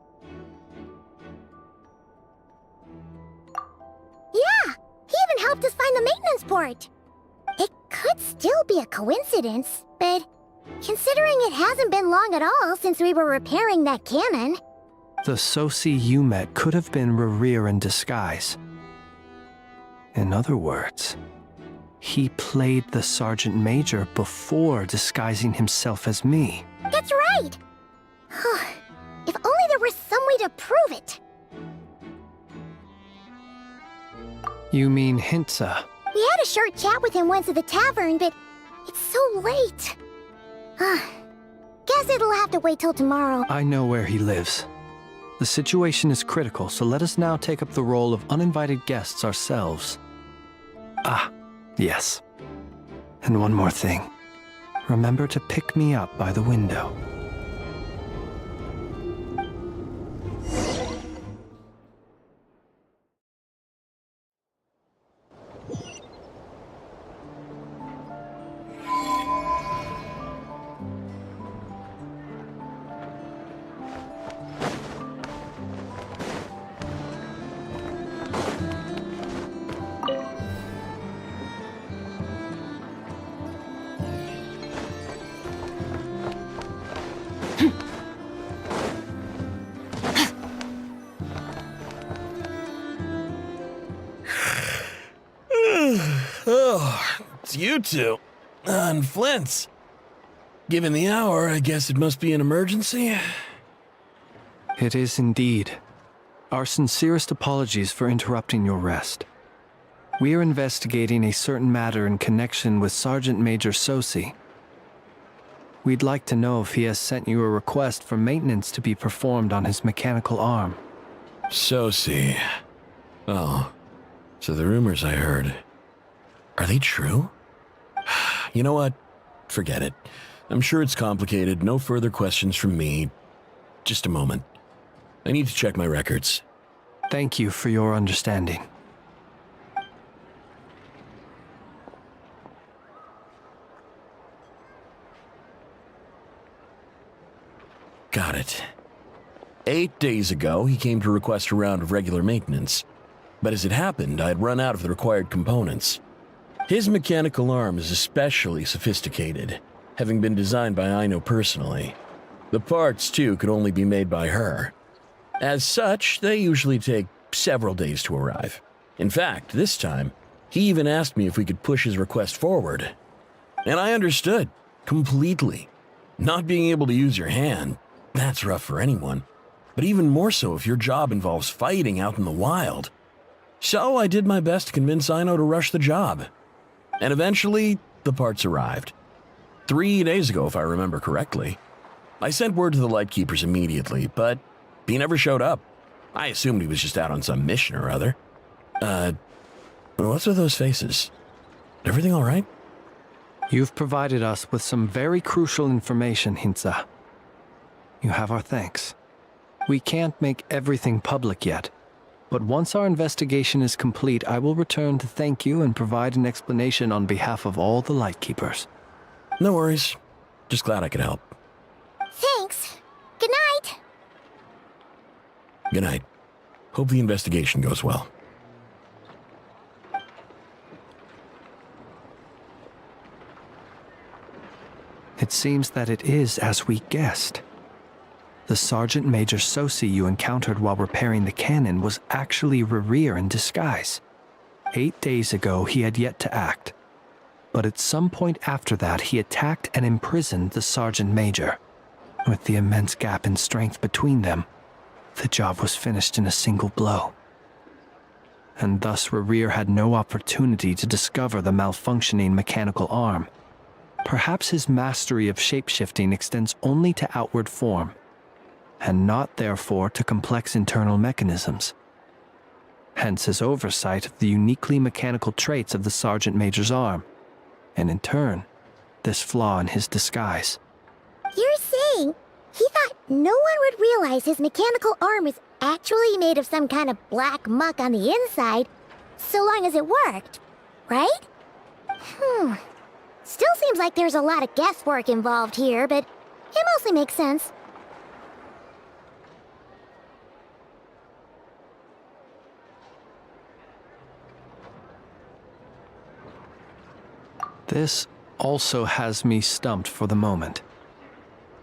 Yeah, he even helped us find the maintenance port. It could still be a coincidence, but considering it hasn't been long at all since we were repairing that cannon... The Sosi you met could have been Rerir in disguise. In other words, He played the Sergeant Major before disguising himself as me. That's right! If only there were some way to prove it. You mean Hintsa? We had a short chat with him once at the tavern, but it's so late. Guess it'll have to wait till tomorrow. I know where he lives. The situation is critical, so let us now take up the role of uninvited guests ourselves. Ah, yes. And one more thing. Remember to pick me up by the window. Oh, it's you two. And Flint's. Given the hour, I guess it must be an emergency. It is indeed. Our sincerest apologies for interrupting your rest. We are investigating a certain matter in connection with Sergeant Major Sosi. We'd like to know if he has sent you a request for maintenance to be performed on his mechanical arm. Sosi. Oh, so the rumors I heard, are they true? You know what? Forget it. I'm sure it's complicated. No further questions from me. Just a moment. I need to check my records. Thank you for your understanding. Got it. 8 days ago, he came to request a round of regular maintenance. But as it happened, I had run out of the required components. His mechanical arm is especially sophisticated, having been designed by Aino personally. The parts, too, could only be made by her. As such, they usually take several days to arrive. In fact, this time, he even asked me if we could push his request forward. And I understood, completely. Not being able to use your hand, that's rough for anyone. But even more so if your job involves fighting out in the wild. So I did my best to convince Aino to rush the job. And eventually, the parts arrived. 3 days ago, if I remember correctly. I sent word to the Lightkeepers immediately, but he never showed up. I assumed he was just out on some mission or other. What's with those faces? Everything all right? You've provided us with some very crucial information, Hintsa. You have our thanks. We can't make everything public yet, but once our investigation is complete, I will return to thank you and provide an explanation on behalf of all the Lightkeepers. No worries. Just glad I could help. Thanks. Good night. Good night. Hope the investigation goes well. It seems that it is as we guessed. The Sergeant Major Sosi you encountered while repairing the cannon was actually Rerir in disguise. 8 days ago, he had yet to act. But at some point after that, he attacked and imprisoned the Sergeant Major. With the immense gap in strength between them, the job was finished in a single blow. And thus Rerir had no opportunity to discover the malfunctioning mechanical arm. Perhaps his mastery of shapeshifting extends only to outward form, and not therefore to complex internal mechanisms. Hence his oversight of the uniquely mechanical traits of the Sergeant Major's arm, and in turn, this flaw in his disguise. You're saying he thought no one would realize his mechanical arm is actually made of some kind of black muck on the inside, so long as it worked, right? Still seems like there's a lot of guesswork involved here, but it mostly makes sense. This also has me stumped for the moment.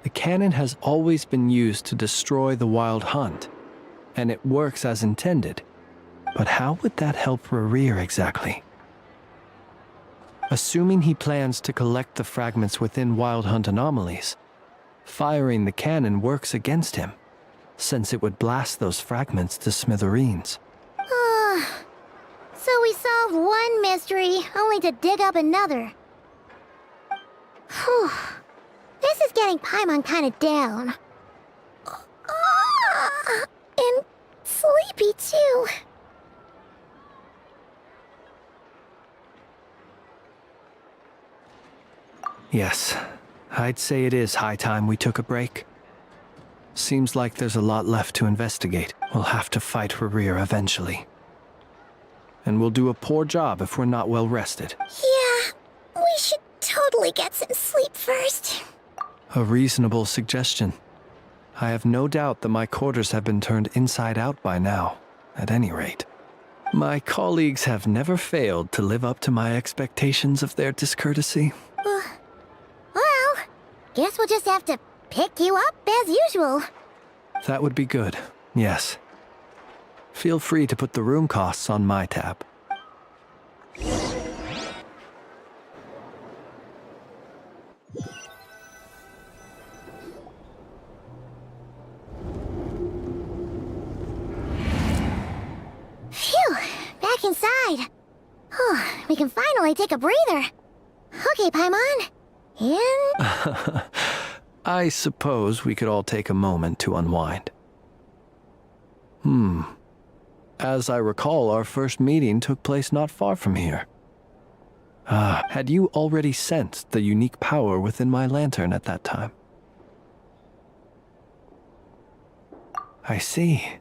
The cannon has always been used to destroy the Wild Hunt, and it works as intended. But how would that help Rerir exactly? Assuming he plans to collect the fragments within Wild Hunt anomalies, firing the cannon works against him, since it would blast those fragments to smithereens. So we solved one mystery, only to dig up another. Whew. This is getting Paimon kinda down. And sleepy too. Yes, I'd say it is high time we took a break. Seems like there's a lot left to investigate. We'll have to fight Rerir eventually. And we'll do a poor job if we're not well rested. Yeah, we should totally get some sleep first. A reasonable suggestion. I have no doubt that my quarters have been turned inside out by now, at any rate. My colleagues have never failed to live up to my expectations of their discourtesy. Well, guess we'll just have to pick you up as usual. That would be good, yes. Feel free to put the room costs on my tab. Phew, back inside. We can finally take a breather. Okay, Paimon. In. I suppose we could all take a moment to unwind. As I recall, our first meeting took place not far from here. Had you already sensed the unique power within my lantern at that time? I see.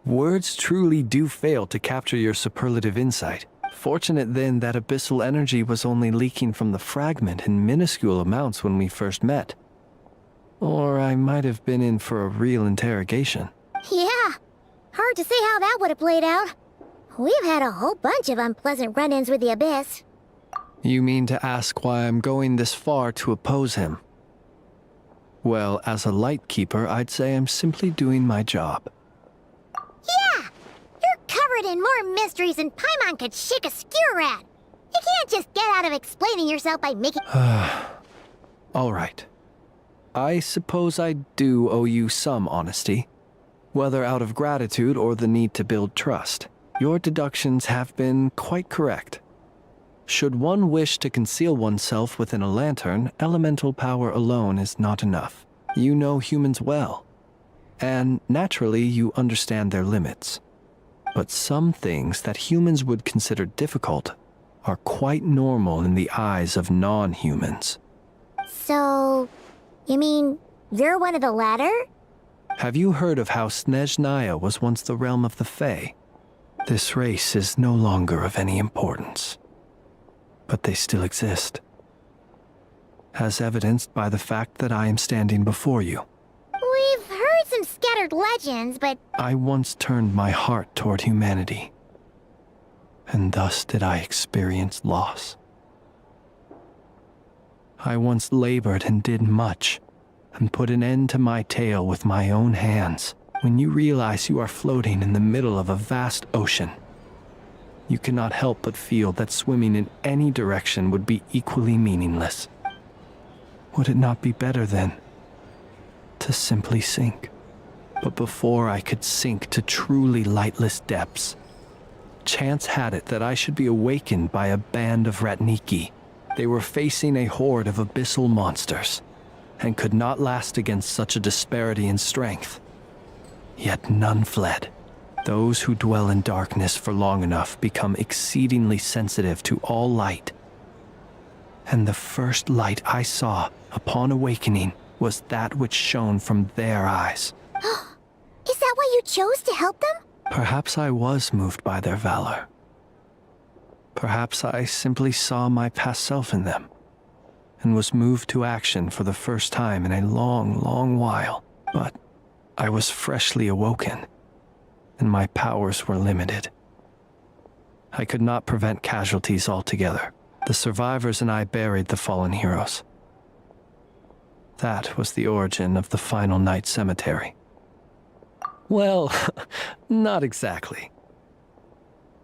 Words truly do fail to capture your superlative insight. Fortunate then that abyssal energy was only leaking from the fragment in minuscule amounts when we first met. Or I might have been in for a real interrogation. Yeah, hard to say how that would have played out. We've had a whole bunch of unpleasant run-ins with the Abyss. You mean to ask why I'm going this far to oppose him? Well, as a Lightkeeper, I'd say I'm simply doing my job. Yeah! You're covered in more mysteries than Paimon could shake a skewer at. You can't just get out of explaining yourself by making... All right. I suppose I do owe you some honesty, whether out of gratitude or the need to build trust. Your deductions have been quite correct. Should one wish to conceal oneself within a lantern, elemental power alone is not enough. You know humans well, and naturally you understand their limits. But some things that humans would consider difficult are quite normal in the eyes of non-humans. So, you mean you're one of the latter? Have you heard of how Snezhnaya was once the realm of the Fae? This race is no longer of any importance, but they still exist, as evidenced by the fact that I am standing before you. We've heard some scattered legends, but... I once turned my heart toward humanity, and thus did I experience loss. I once labored and did much, and put an end to my tale with my own hands. When you realize you are floating in the middle of a vast ocean, you cannot help but feel that swimming in any direction would be equally meaningless. Would it not be better, then, to simply sink? But before I could sink to truly lightless depths, chance had it that I should be awakened by a band of Ratniki. They were facing a horde of abyssal monsters, and could not last against such a disparity in strength. Yet none fled. Those who dwell in darkness for long enough become exceedingly sensitive to all light. And the first light I saw upon awakening was that which shone from their eyes. Is that why you chose to help them? Perhaps I was moved by their valor. Perhaps I simply saw my past self in them, and was moved to action for the first time in a long, long while. But I was freshly awoken, and my powers were limited. I could not prevent casualties altogether. The survivors and I buried the fallen heroes. That was the origin of the Final Night Cemetery. Well, not exactly.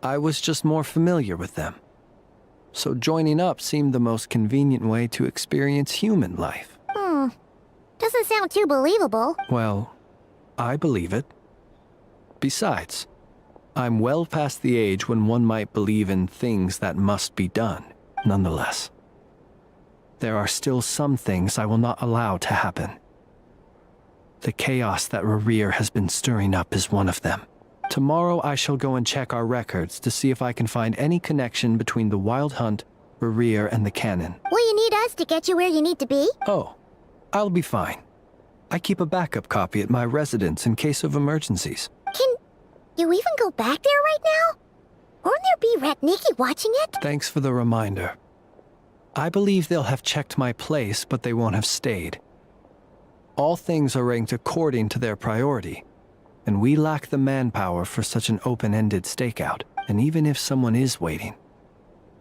I was just more familiar with them, so joining up seemed the most convenient way to experience human life. Doesn't sound too believable. Well, I believe it. Besides, I'm well past the age when one might believe in things that must be done, nonetheless. There are still some things I will not allow to happen. The chaos that Rerir has been stirring up is one of them. Tomorrow I shall go and check our records to see if I can find any connection between the Wild Hunt, Rerir, and the Cannon. Will you need us to get you where you need to be? Oh, I'll be fine. I keep a backup copy at my residence in case of emergencies. Can you even go back there right now? Won't there be Ratniki watching it? Thanks for the reminder. I believe they'll have checked my place, but they won't have stayed. All things are ranked according to their priority, and we lack the manpower for such an open-ended stakeout. And even if someone is waiting,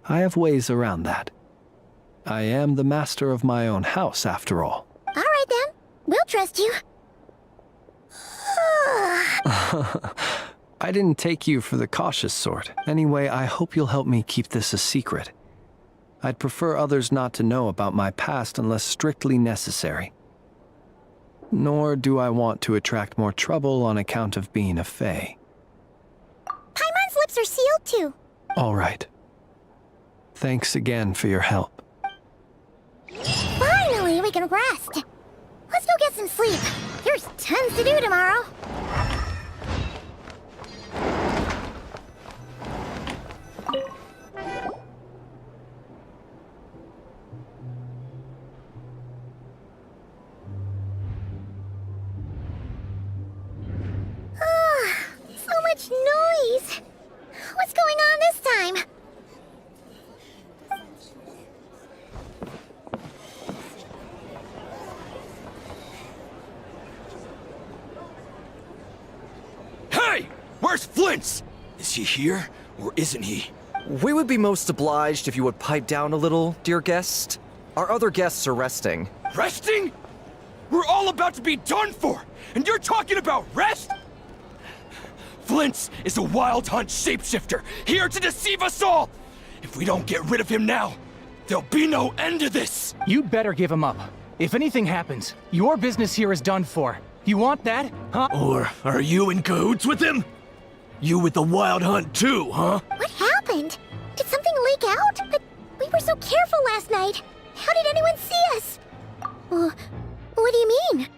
I have ways around that. I am the master of my own house, after all. All right then, we'll trust you. I didn't take you for the cautious sort. Anyway, I hope you'll help me keep this a secret. I'd prefer others not to know about my past unless strictly necessary. Nor do I want to attract more trouble on account of being a Fae. Paimon's lips are sealed too. All right. Thanks again for your help. Finally, we can rest. Let's go get some sleep. There's tons to do tomorrow. So much noise. What's going on this time? Hey! Where's Flint's? Is he here, or isn't he? We would be most obliged if you would pipe down a little, dear guest. Our other guests are resting. Resting? We're all about to be done for, and you're talking about rest? Flint's is a Wild Hunt shapeshifter, here to deceive us all! If we don't get rid of him now, there'll be no end to this! You'd better give him up. If anything happens, your business here is done for. You want that, huh? Or are you in cahoots with him? You with the Wild Hunt too, huh? What happened? Did something leak out? But we were so careful last night. How did anyone see us? What do you mean?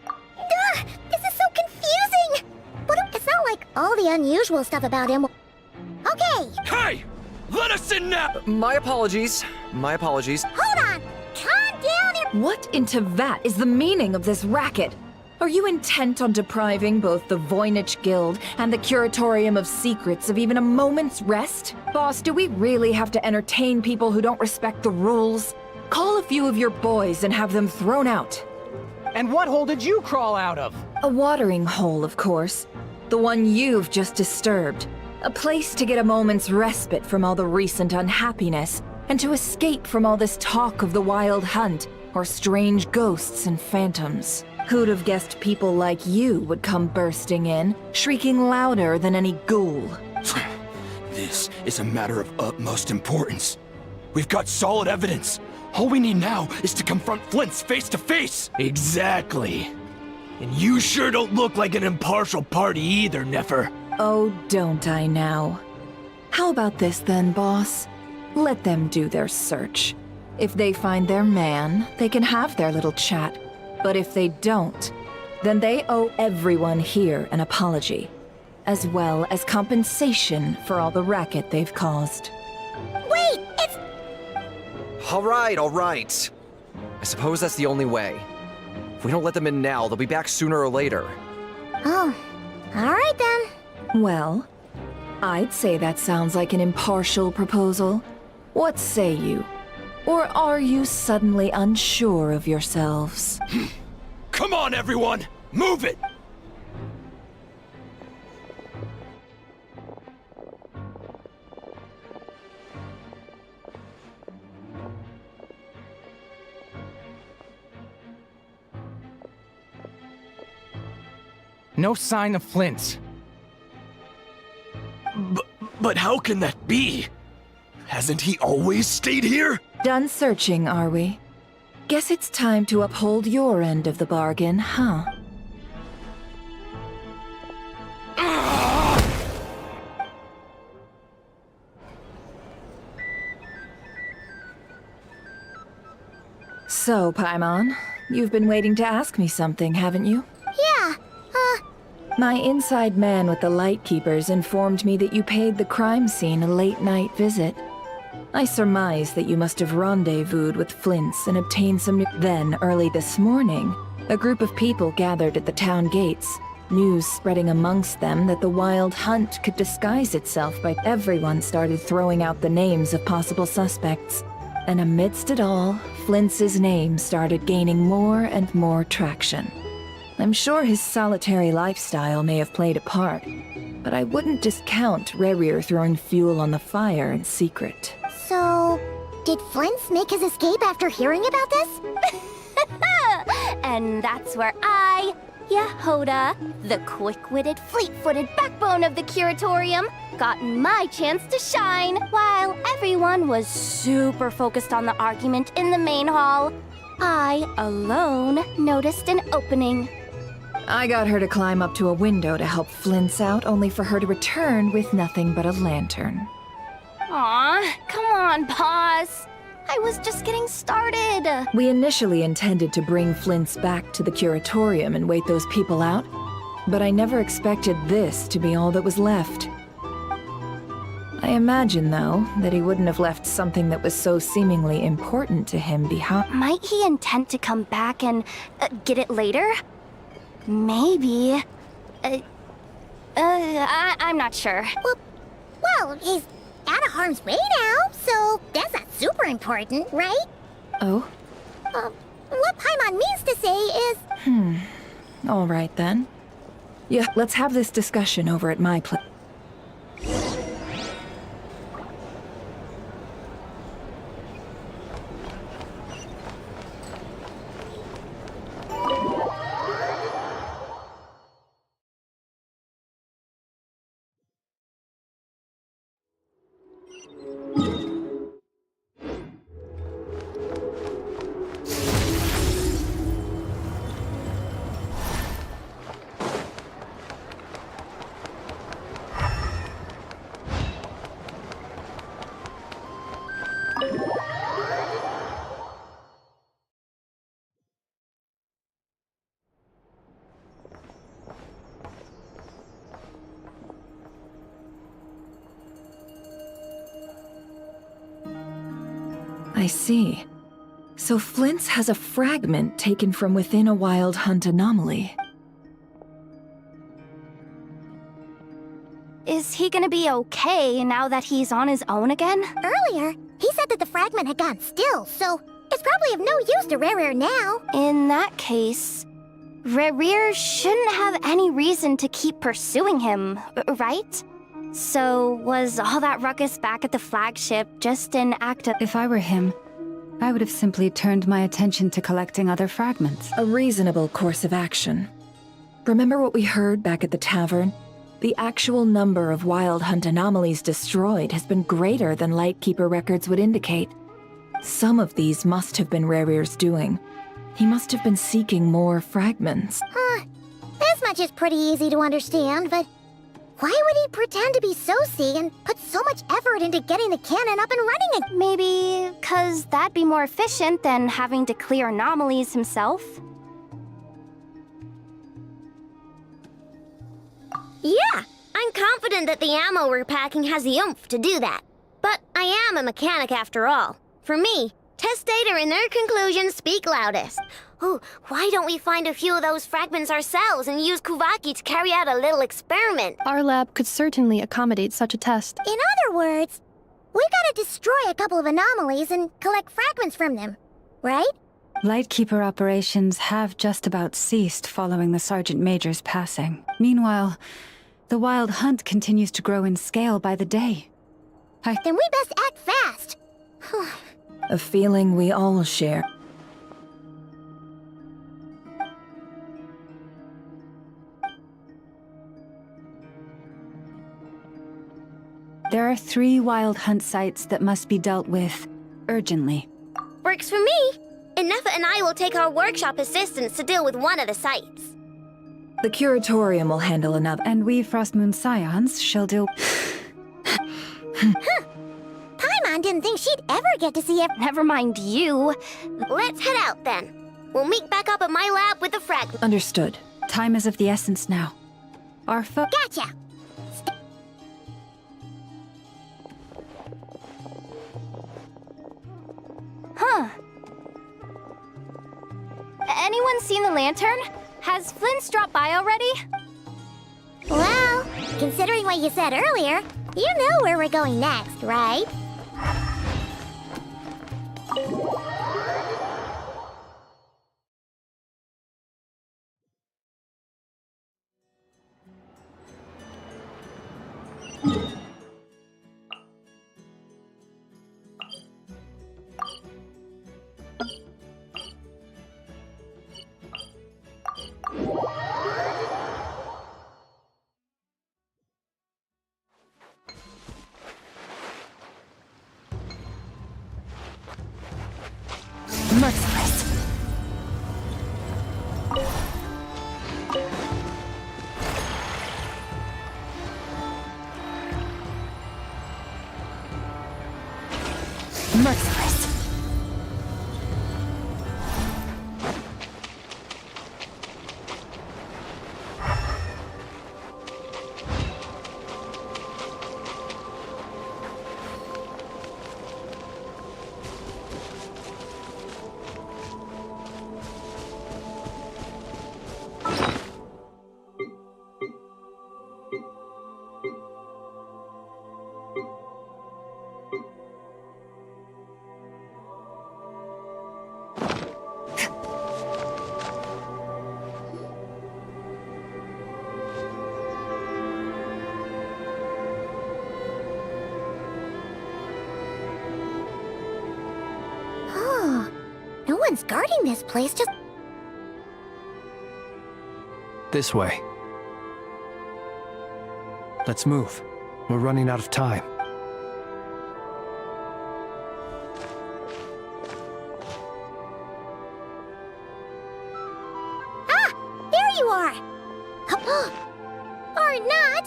This is so confusing! But it's not like all the unusual stuff about him. Okay! Hey! Let us in now! My apologies. My apologies. Hold on! Calm down and— What in Teyvat is the meaning of this racket? Are you intent on depriving both the Voynich Guild and the Curatorium of Secrets of even a moment's rest? Boss, do we really have to entertain people who don't respect the rules? Call a few of your boys and have them thrown out. And what hole did you crawl out of? A watering hole, of course. The one you've just disturbed. A place to get a moment's respite from all the recent unhappiness, and to escape from all this talk of the Wild Hunt, or strange ghosts and phantoms. Who'd have guessed people like you would come bursting in, shrieking louder than any ghoul? This is a matter of utmost importance. We've got solid evidence. All we need now is to confront Flint's face to face. Exactly. And you sure don't look like an impartial party either, Nefer. Oh, don't I now? How about this then, boss? Let them do their search. If they find their man, they can have their little chat. But if they don't, then they owe everyone here an apology, as well as compensation for all the racket they've caused. Wait, it's— All right. I suppose that's the only way. If we don't let them in now, they'll be back sooner or later. Oh, all right then. Well, I'd say that sounds like an impartial proposal. What say you? Or are you suddenly unsure of yourselves? Come on, everyone! Move it! No sign of Flint. But how can that be? Hasn't he always stayed here? Done searching, are we? Guess it's time to uphold your end of the bargain, huh? So, Paimon, you've been waiting to ask me something, haven't you? Yeah, My inside man with the Lightkeepers informed me that you paid the crime scene a late-night visit. I surmise that you must have rendezvoused with Flints and obtained some Then, early this morning, a group of people gathered at the town gates, news spreading amongst them that the Wild Hunt could disguise itself by everyone started throwing out the names of possible suspects. And amidst it all, Flints' name started gaining more and more traction. I'm sure his solitary lifestyle may have played a part, but I wouldn't discount Rerir throwing fuel on the fire in secret. so did Flints make his escape after hearing about this? And that's where I, Yehoda, the quick-witted, fleet-footed backbone of the Curatorium, got my chance to shine, while everyone was super focused on the argument in the main hall. I, alone, noticed an opening. I got her to climb up to a window to help Flints out, only for her to return with nothing but a lantern. Aw, come on, boss. I was just getting started. We initially intended to bring Flints back to the Curatorium and wait those people out, but I never expected this to be all that was left. I imagine, though, that he wouldn't have left something that was so seemingly important to him behind. Might he intend to come back and get it later? Maybe. I'm not sure. Well, he's out of harm's way now, so that's not super important, right? Oh? What Paimon means to say is... All right, then. Yeah, let's have this discussion over at my place. I see. So Flints has a fragment taken from within a Wild Hunt anomaly. Is he gonna be okay now that he's on his own again? Earlier, he said that the fragment had gone still, so it's probably of no use to Rerir now. In that case, Rerir shouldn't have any reason to keep pursuing him, right? So was all that ruckus back at the flagship just an act of... If I were him, I would have simply turned my attention to collecting other fragments. A reasonable course of action. Remember what we heard back at the tavern? The actual number of Wild Hunt anomalies destroyed has been greater than Lightkeeper records would indicate. Some of these must have been Rerir's doing. He must have been seeking more fragments. This much is pretty easy to understand, but why would he pretend to be Sosi and put so much effort into getting the cannon up and running again? Maybe 'cause that'd be more efficient than having to clear anomalies himself? Yeah, I'm confident that the ammo we're packing has the oomph to do that. But I am a mechanic after all. For me, test data and their conclusions speak loudest. Ooh, why don't we find a few of those fragments ourselves and use Kuvaki to carry out a little experiment? Our lab could certainly accommodate such a test. In other words, we gotta destroy a couple of anomalies and collect fragments from them, right? Lightkeeper operations have just about ceased following the Sergeant Major's passing. Meanwhile, the Wild Hunt continues to grow in scale by the day. Then we best act fast. A feeling we all share. There are 3 wild hunt sites that must be dealt with urgently. Works for me. Ineffa and I will take our workshop assistants to deal with one of the sites. The Curatorium will handle another. And we Frostmoon Scions shall deal... Paimon didn't think she'd ever get to see it. Never mind you. Let's head out then. We'll meet back up at my lab with the fragment. Understood. Time is of the essence now. Our Gotcha! Huh. Anyone seen the lantern? Has Flint dropped by already? Well, considering what you said earlier, you know where we're going next, right? Merciless. Merciless. No one's guarding this place, just... This way. Let's move. We're running out of time. Ah! There you are! Or not!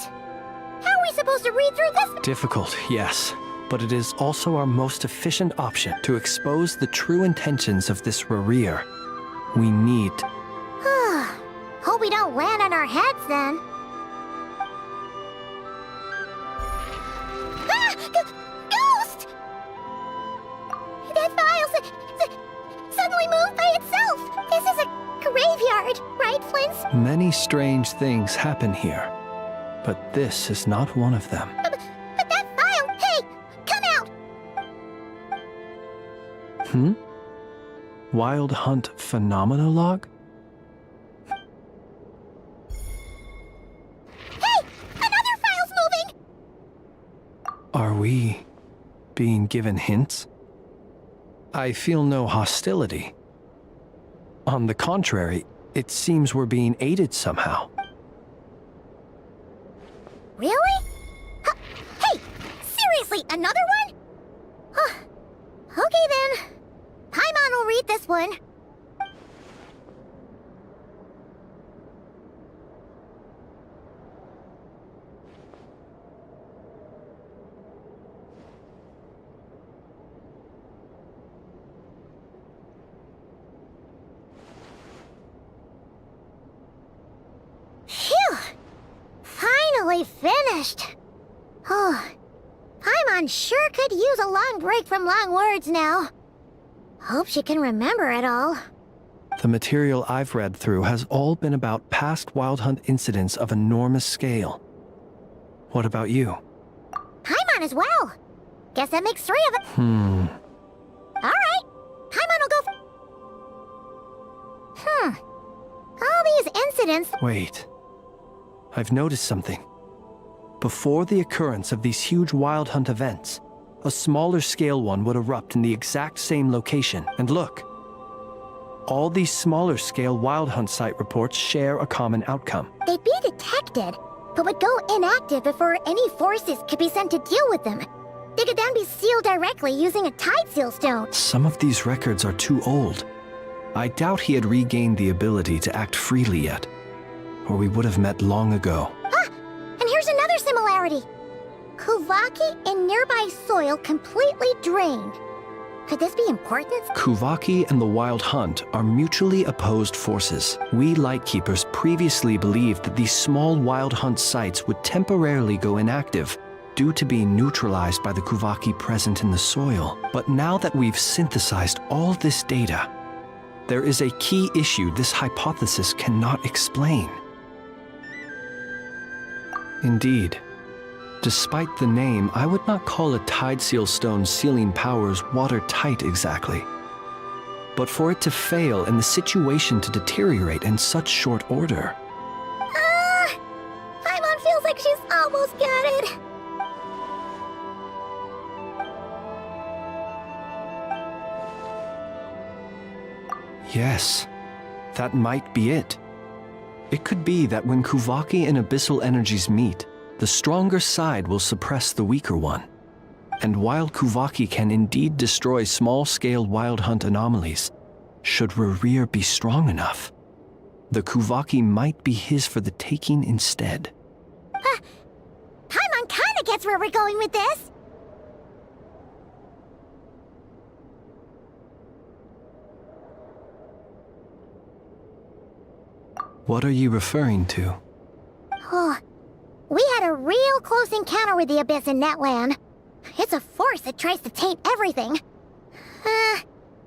How are we supposed to read through this? Difficult, yes. But it is also our most efficient option to expose the true intentions of this Rerir. We need... Hope we don't land on our heads then. Ah! Ghost! That file suddenly moved by itself! This is a graveyard, right, Flint? Many strange things happen here, but this is not one of them. But that file... Hey! Come out! Wild Hunt Phenomenologue? Hey! Another file's moving! Are we being given hints? I feel no hostility. On the contrary, it seems we're being aided somehow. Really? Hey! Seriously, another one? Okay then. Paimon will read this one. Phew! Finally finished. Oh, Paimon sure could use a long break from long words now. Hope she can remember it all. The material I've read through has all been about past Wild Hunt incidents of enormous scale. What about you? Paimon as well. Guess that makes 3 of it. Alright. Paimon will go all these incidents... Wait. I've noticed something. Before the occurrence of these huge Wild Hunt events, a smaller scale one would erupt in the exact same location. And look, all these smaller scale Wild Hunt site reports share a common outcome. They'd be detected, but would go inactive before any forces could be sent to deal with them. They could then be sealed directly using a tide seal stone. Some of these records are too old. I doubt he had regained the ability to act freely yet, or we would have met long ago. Ah! And here's another similarity. Kuvaki and nearby soil completely drained. Could this be important? Kuvaki and the Wild Hunt are mutually opposed forces. We Lightkeepers previously believed that these small Wild Hunt sites would temporarily go inactive due to being neutralized by the Kuvaki present in the soil. But now that we've synthesized all this data, there is a key issue this hypothesis cannot explain. Indeed. Despite the name, I would not call a tide seal stone's sealing powers watertight exactly. But for it to fail and the situation to deteriorate in such short order. Paimon feels like she's almost got it. Yes, that might be it. It could be that when Kuvaki and abyssal energies meet, the stronger side will suppress the weaker one. And while Kuvaki can indeed destroy small-scale Wild Hunt anomalies, should Rerir be strong enough, the Kuvaki might be his for the taking instead. Paimon kinda gets where we're going with this. What are you referring to? Oh, we had a real close encounter with the Abyss in Netland. It's a force that tries to taint everything.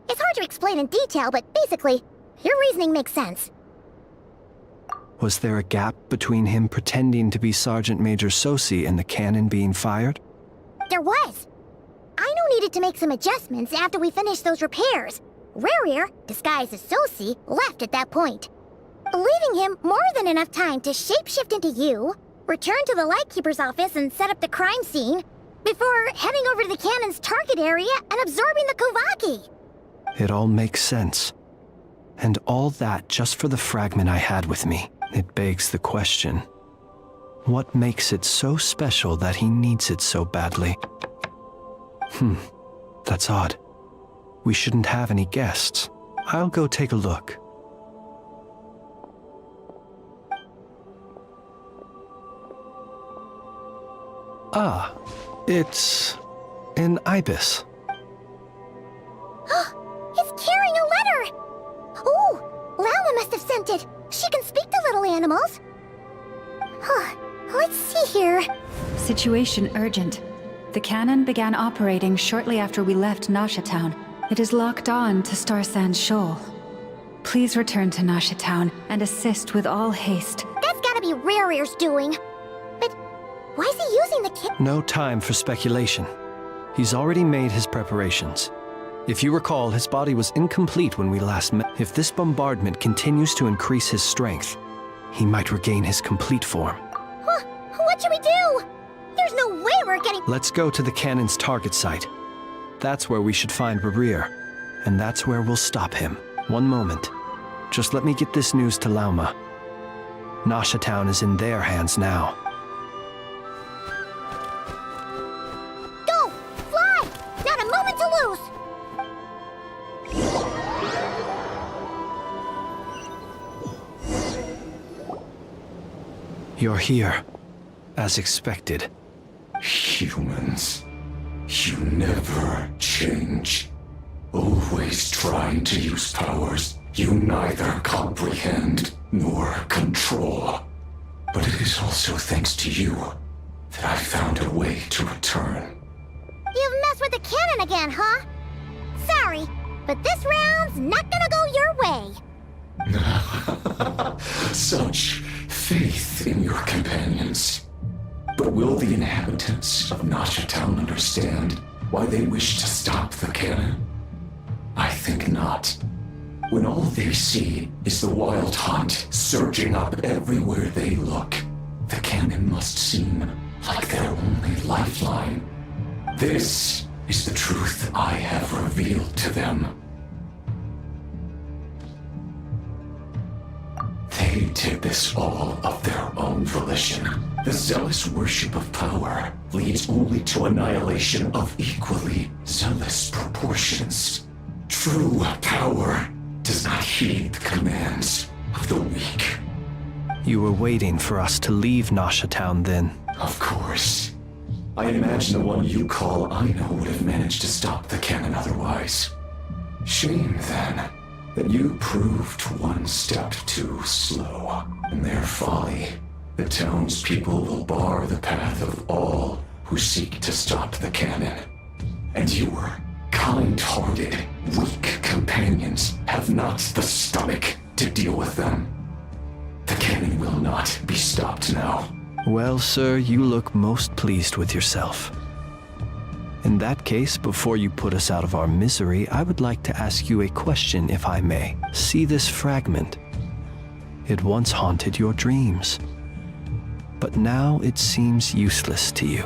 It's hard to explain in detail, but basically, your reasoning makes sense. Was there a gap between him pretending to be Sergeant Major Sosi and the cannon being fired? There was. Aino needed to make some adjustments after we finished those repairs. Rerir, disguised as Sosi, left at that point, leaving him more than enough time to shapeshift into you, return to the Lightkeeper's office and set up the crime scene, before heading over to the cannon's target area and absorbing the Kuvaki. It all makes sense. And all that just for the fragment I had with me. It begs the question, what makes it so special that he needs it so badly? That's odd. We shouldn't have any guests. I'll go take a look. Ah, it's an ibis. It's carrying a letter! Ooh, Lauma must have sent it. She can speak to little animals. Let's see here. Situation urgent. The cannon began operating shortly after we left Nasha Town. It is locked on to Star Sand Shoal. Please return to Nasha Town and assist with all haste. That's gotta be Rerir's doing. But why is he using the kit? No time for speculation. He's already made his preparations. If you recall, his body was incomplete when we last met. If this bombardment continues to increase his strength, he might regain his complete form. What should we do? There's no way we're getting— Let's go to the cannon's target site. That's where we should find Rerir, and that's where we'll stop him. One moment. Just let me get this news to Lauma. Nasha Town is in their hands now. Go! Fly! Not a moment to lose! You're here, as expected. Humans, you never change. Always trying to use powers you neither comprehend nor control. But it is also thanks to you that I found a way to return. You've messed with the cannon again, huh? Sorry, but this round's not gonna go your way. Such faith in your companions. But will the inhabitants of Nasha Town understand why they wish to stop the cannon? I think not. When all they see is the Wild Hunt surging up everywhere they look, the cannon must seem like their only lifeline. This is the truth I have revealed to them. They They did this all of their own volition. The zealous worship of power leads only to annihilation of equally zealous proportions. True power does not heed the commands of the weak. You were waiting for us to leave Nasha Town then? Of course. I imagine the one you call Aino would have managed to stop the cannon otherwise. Shame, then, that you proved one step too slow. In their folly, the townspeople will bar the path of all who seek to stop the cannon. And your kind-hearted, weak companions have not the stomach to deal with them. The cannon will not be stopped now. Well, sir, you look most pleased with yourself. In that case, before you put us out of our misery, I would like to ask you a question, if I may. See this fragment? It once haunted your dreams, but now it seems useless to you.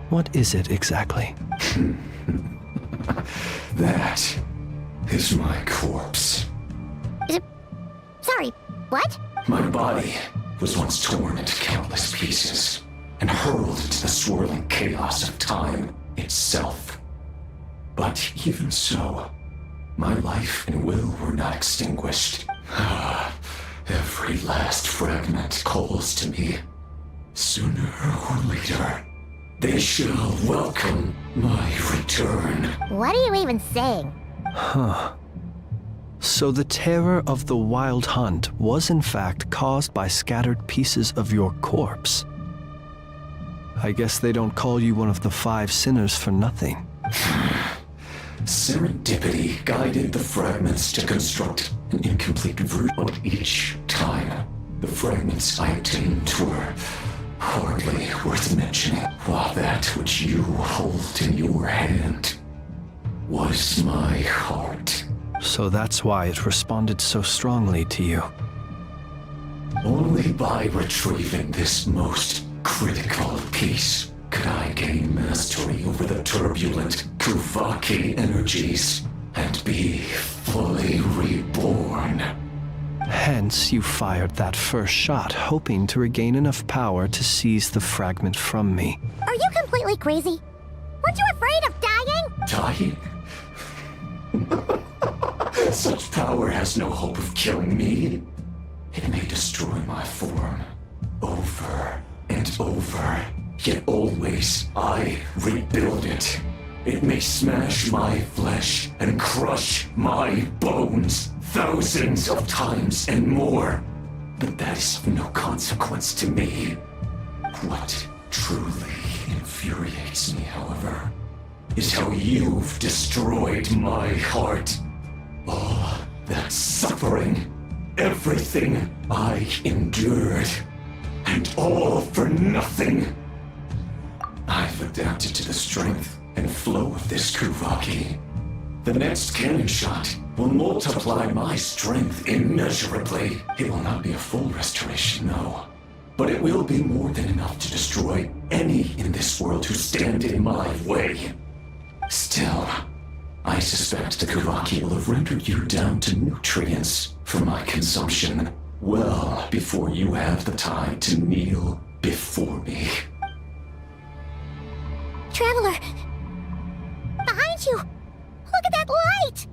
What is it exactly? That is my corpse. Sorry, what? My body was once torn into countless pieces and hurled into the swirling chaos of time itself. But even so, my life and will were not extinguished. Every last fragment calls to me. Sooner or later, they shall welcome my return. What are you even saying? Huh. So the terror of the Wild Hunt was in fact caused by scattered pieces of your corpse. I guess they don't call you one of the 5 sinners for nothing. Serendipity guided the fragments to construct an incomplete version of each time. The fragments I obtained were hardly worth mentioning, while that which you hold in your hand was my heart. So that's why it responded so strongly to you. Only by retrieving this most critical piece could I gain mastery over the turbulent Kuvaki energies and be fully reborn. Hence, you fired that first shot, hoping to regain enough power to seize the fragment from me. Are you completely crazy? Weren't you afraid of dying? Dying? Such power has no hope of killing me. It may destroy my form over and over, yet always I rebuild it. It may smash my flesh and crush my bones thousands of times and more, but that is of no consequence to me. What truly infuriates me, however, is how you've destroyed my heart. All that suffering, everything I endured, and all for nothing. I've adapted to the strength and flow of this Kuvaki. The next cannon shot will multiply my strength immeasurably. It will not be a full restoration, no. But it will be more than enough to destroy any in this world who stand in my way. Still, I suspect the Kuvaki will have rendered you down to nutrients for my consumption well before you have the time to kneel before me. Traveler! Behind you! Look at that light!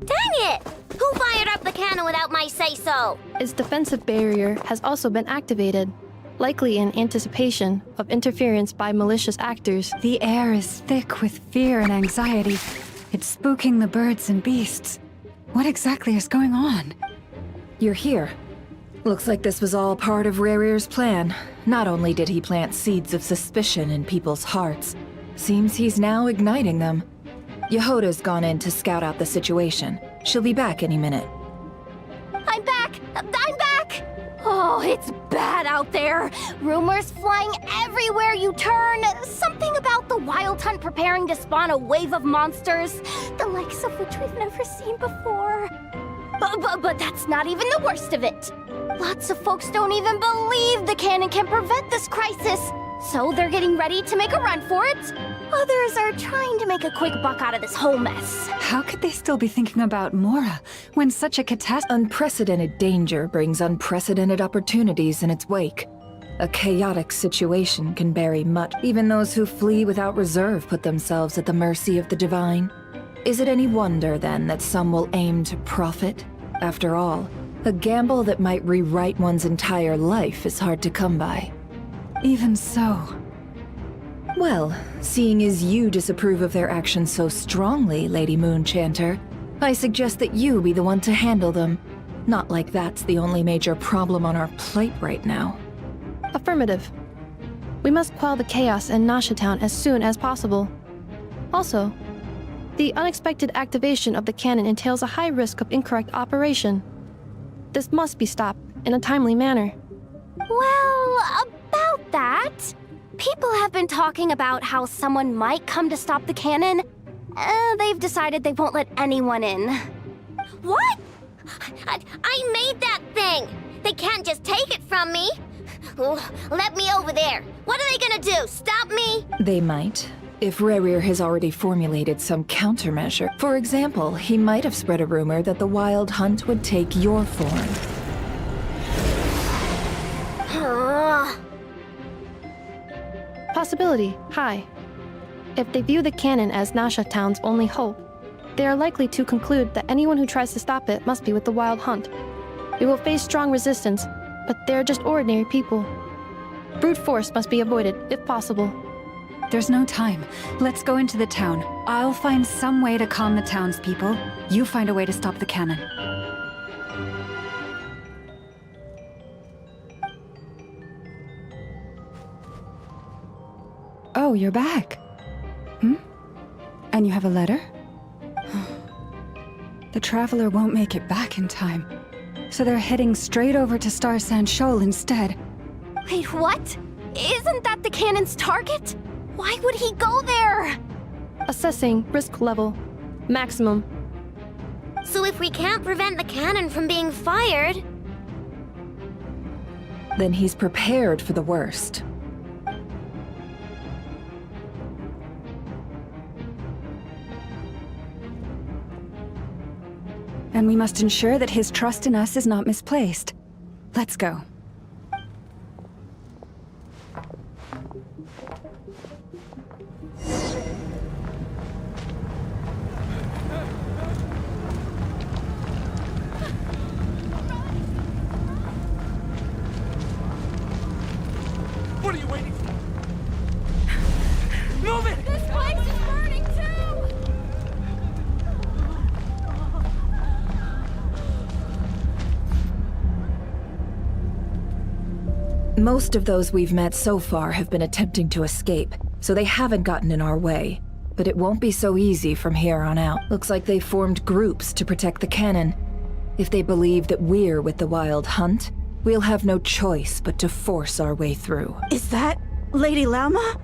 Dang it! Who fired up the cannon without my say-so? Its defensive barrier has also been activated, likely in anticipation of interference by malicious actors. The air is thick with fear and anxiety. It's spooking the birds and beasts. What exactly is going on? You're here. Looks like this was all part of Rerir's plan. Not only did he plant seeds of suspicion in people's hearts, seems he's now igniting them. Yehoda's gone in to scout out the situation. She'll be back any minute. I'm back! I'm back! Oh, it's bad out there. Rumors flying everywhere you turn. Something about the Wild Hunt preparing to spawn a wave of monsters, the likes of which we've never seen before. But that's not even the worst of it. Lots of folks don't even believe the cannon can prevent this crisis. So they're getting ready to make a run for it. Others are trying to make a quick buck out of this whole mess. How could they still be thinking about Mora when such a catastrophe? Unprecedented danger brings unprecedented opportunities in its wake. A chaotic situation can bury much. Even those who flee without reserve put themselves at the mercy of the divine. Is it any wonder, then, that some will aim to profit? After all, a gamble that might rewrite one's entire life is hard to come by. Even so. Well, seeing as you disapprove of their actions so strongly, Lady Moonchanter, I suggest that you be the one to handle them. Not like that's the only major problem on our plate right now. Affirmative. We must quell the chaos in Nasha Town as soon as possible. Also, the unexpected activation of the cannon entails a high risk of incorrect operation. This must be stopped in a timely manner. Well, about that, people have been talking about how someone might come to stop the cannon. They've decided they won't let anyone in. What? I made that thing! They can't just take it from me! Let me over there. What are they gonna do? Stop me? They might. If Rerir has already formulated some countermeasure. For example, he might have spread a rumor that the Wild Hunt would take your form. Possibility high. If they view the cannon as Nasha Town's only hope, they are likely to conclude that anyone who tries to stop it must be with the Wild Hunt. We will face strong resistance, but they're just ordinary people. Brute force must be avoided, if possible. There's no time. Let's go into the town. I'll find some way to calm the townspeople. You find a way to stop the cannon. Oh, you're back. And you have a letter? The Traveler won't make it back in time. So they're heading straight over to Star Sand Shoal instead. Wait, what? Isn't that the cannon's target? Why would he go there? Assessing risk level. Maximum. So if we can't prevent the cannon from being fired... Then he's prepared for the worst. And we must ensure that his trust in us is not misplaced. Let's go. What are you waiting for? Move it! This place is burning too! Most of those we've met so far have been attempting to escape, so they haven't gotten in our way. But it won't be so easy from here on out. Looks like they formed groups to protect the cannon. If they believe that we're with the Wild Hunt, we'll have no choice but to force our way through. Is that Lady Lauma?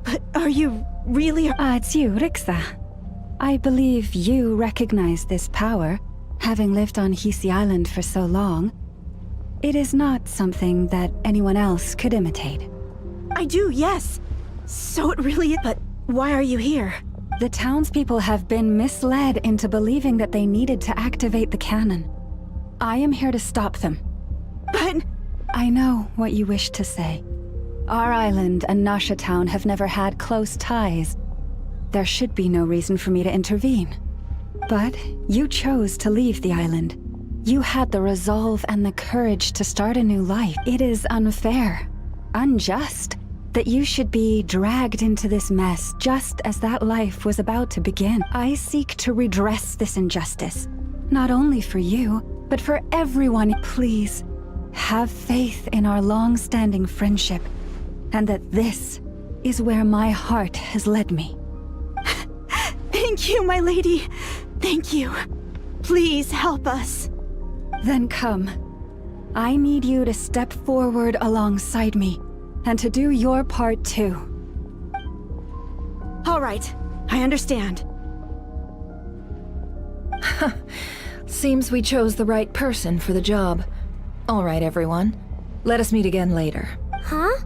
But are you really... It's you, Rixa. I believe you recognize this power, having lived on Hisi Island for so long. It is not something that anyone else could imitate. I do, yes. So it really is. But why are you here? The townspeople have been misled into believing that they needed to activate the cannon. I am here to stop them. But... I know what you wish to say. Our island and Nasha Town have never had close ties. There should be no reason for me to intervene. But you chose to leave the island. You had the resolve and the courage to start a new life. It is unfair, unjust, that you should be dragged into this mess just as that life was about to begin. I seek to redress this injustice, not only for you, but for everyone. Please, have faith in our long-standing friendship, and that this is where my heart has led me. Thank you, my lady. Thank you. Please help us. Then come. I need you to step forward alongside me, and to do your part too. All right, I understand. Seems we chose the right person for the job. All right, everyone. Let us meet again later. Huh?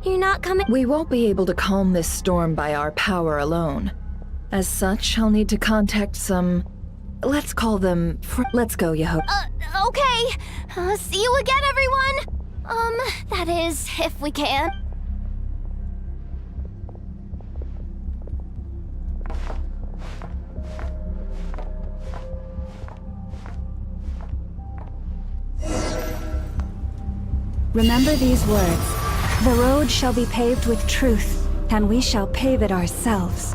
You're not coming? We won't be able to calm this storm by our power alone. As such, I'll need to contact some... let's call them... let's go, Yahope. Okay. See you again, everyone! That is, if we can. Remember these words. The road shall be paved with truth, and we shall pave it ourselves.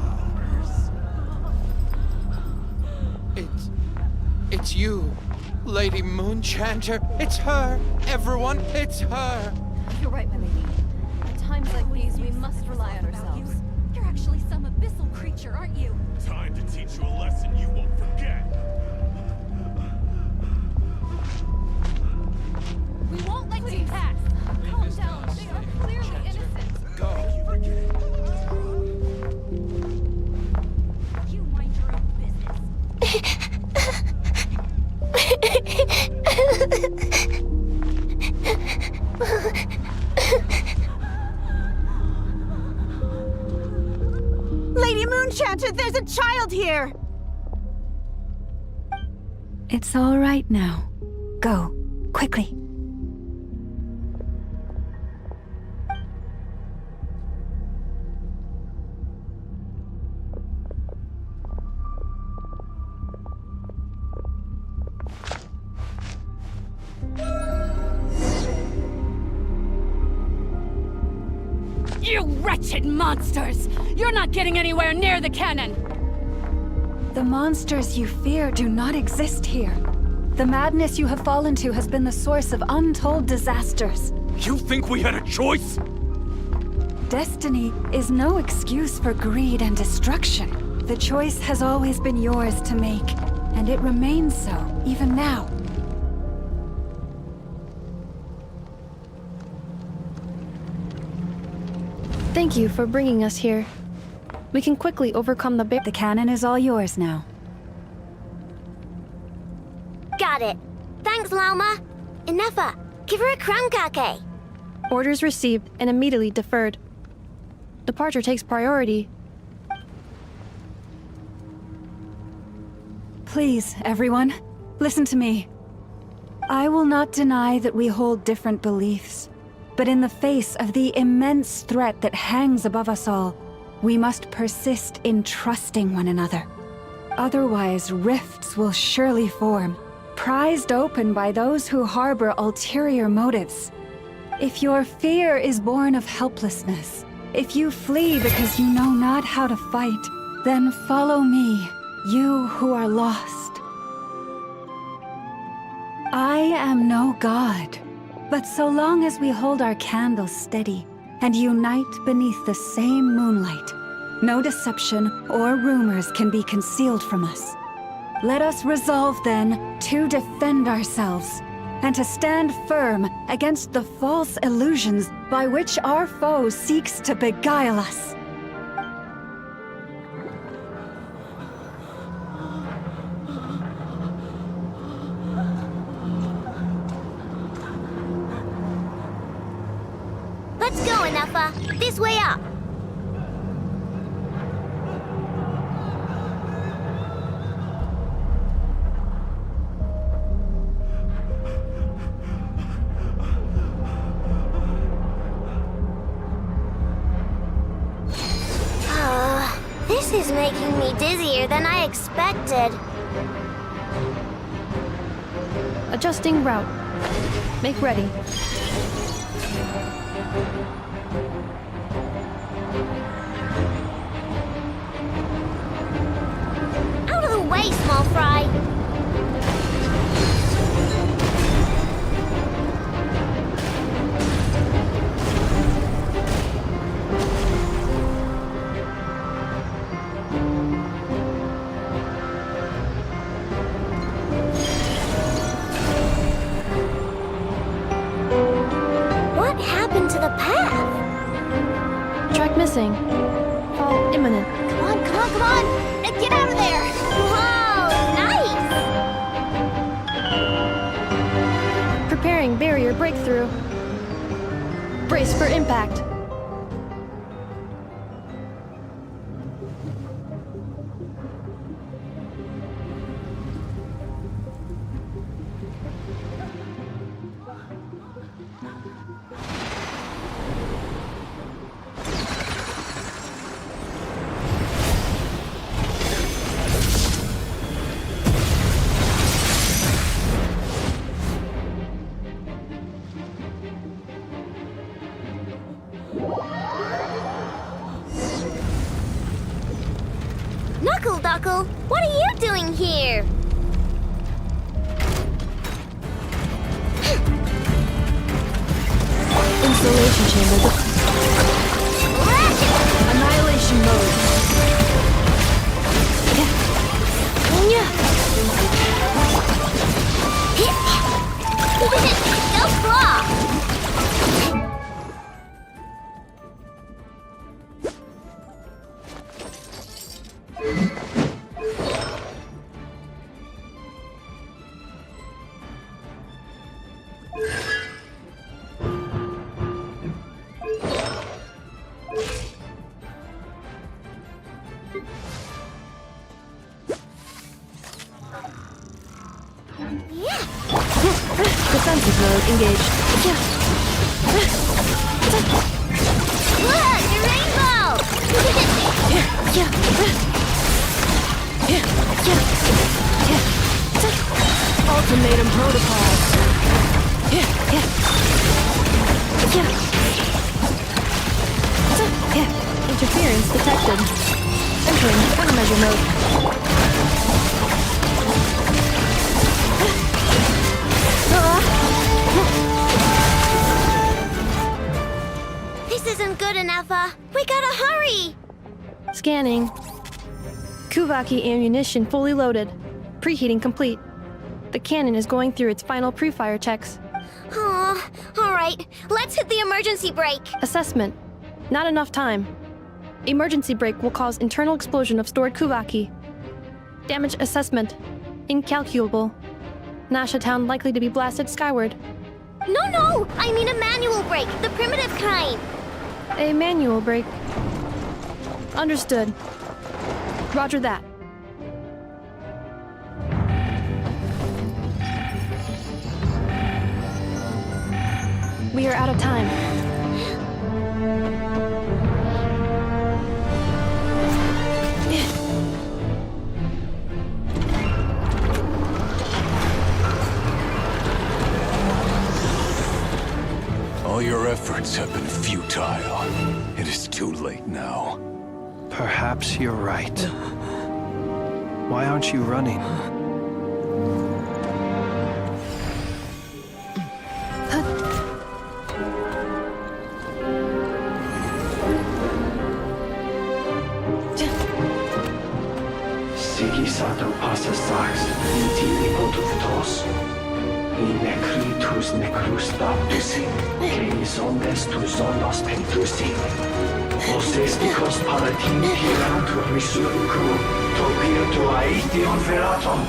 It's you, Lady Moonchanter. It's her. Everyone, it's her. You're right, my lady. At times like these, we must rely on ourselves. You're actually some abyssal creature, aren't you? Time to teach you a lesson you won't forget. We won't let you pass. Calm down. They are clearly innocent. Go. You mind your own business. Lady Moonchanter, there's a child here! It's all right now. Go, quickly. You wretched monsters! You're not getting anywhere near the cannon! The monsters you fear do not exist here. The madness you have fallen to has been the source of untold disasters. You think we had a choice? Destiny is no excuse for greed and destruction. The choice has always been yours to make, and it remains so, even now. Thank you for bringing us here. We can quickly overcome the bear. The cannon is all yours now. Got it. Thanks, Lauma. Inefa, give her a crunkake. Orders received and immediately deferred. Departure takes priority. Please, everyone, listen to me. I will not deny that we hold different beliefs, but in the face of the immense threat that hangs above us all, we must persist in trusting one another. Otherwise, rifts will surely form, prized open by those who harbor ulterior motives. If your fear is born of helplessness, if you flee because you know not how to fight, then follow me, you who are lost. I am no god, but so long as we hold our candles steady and unite beneath the same moonlight, no deception or rumors can be concealed from us. Let us resolve, then, to defend ourselves, and to stand firm against the false illusions by which our foe seeks to beguile us. Let's go, Inefa. This way up. This is making me dizzier than I expected. Adjusting route. Make ready. Out of the way, small fry! What happened to the path? Track missing. Fall imminent. Come on, come on, come on! Now get out of there! Whoa, nice! breakthrough. Brace for impact. Knuckle Duckle, what are you doing here? Installation chamber. Annihilation mode. Go claw! Defensive mode engaged. Look, a rainbow! Ultimatum protocol. Interference detected. Entering countermeasure mode. This isn't good enough, we gotta hurry! Scanning. Kuvaki ammunition fully loaded. Preheating complete. The cannon is going through its final pre-fire checks. Oh, alright, let's hit the emergency brake. Assessment. Not enough time. Emergency brake will cause internal explosion of stored Kuvaki. Damage assessment. Incalculable. Nasha Town likely to be blasted skyward. No, I mean a manual brake, the primitive kind. A manual brake. Understood. Roger that. We are out of time. All your efforts have been futile. It is too late now. Perhaps you're right. Why aren't you running? Sigi sato passa sax, intili potus in necritus necrus baptisi, canis omnes tu zonos pentusi. Osesticos palatin pirantur resurrecru, toquieto aetion veratum.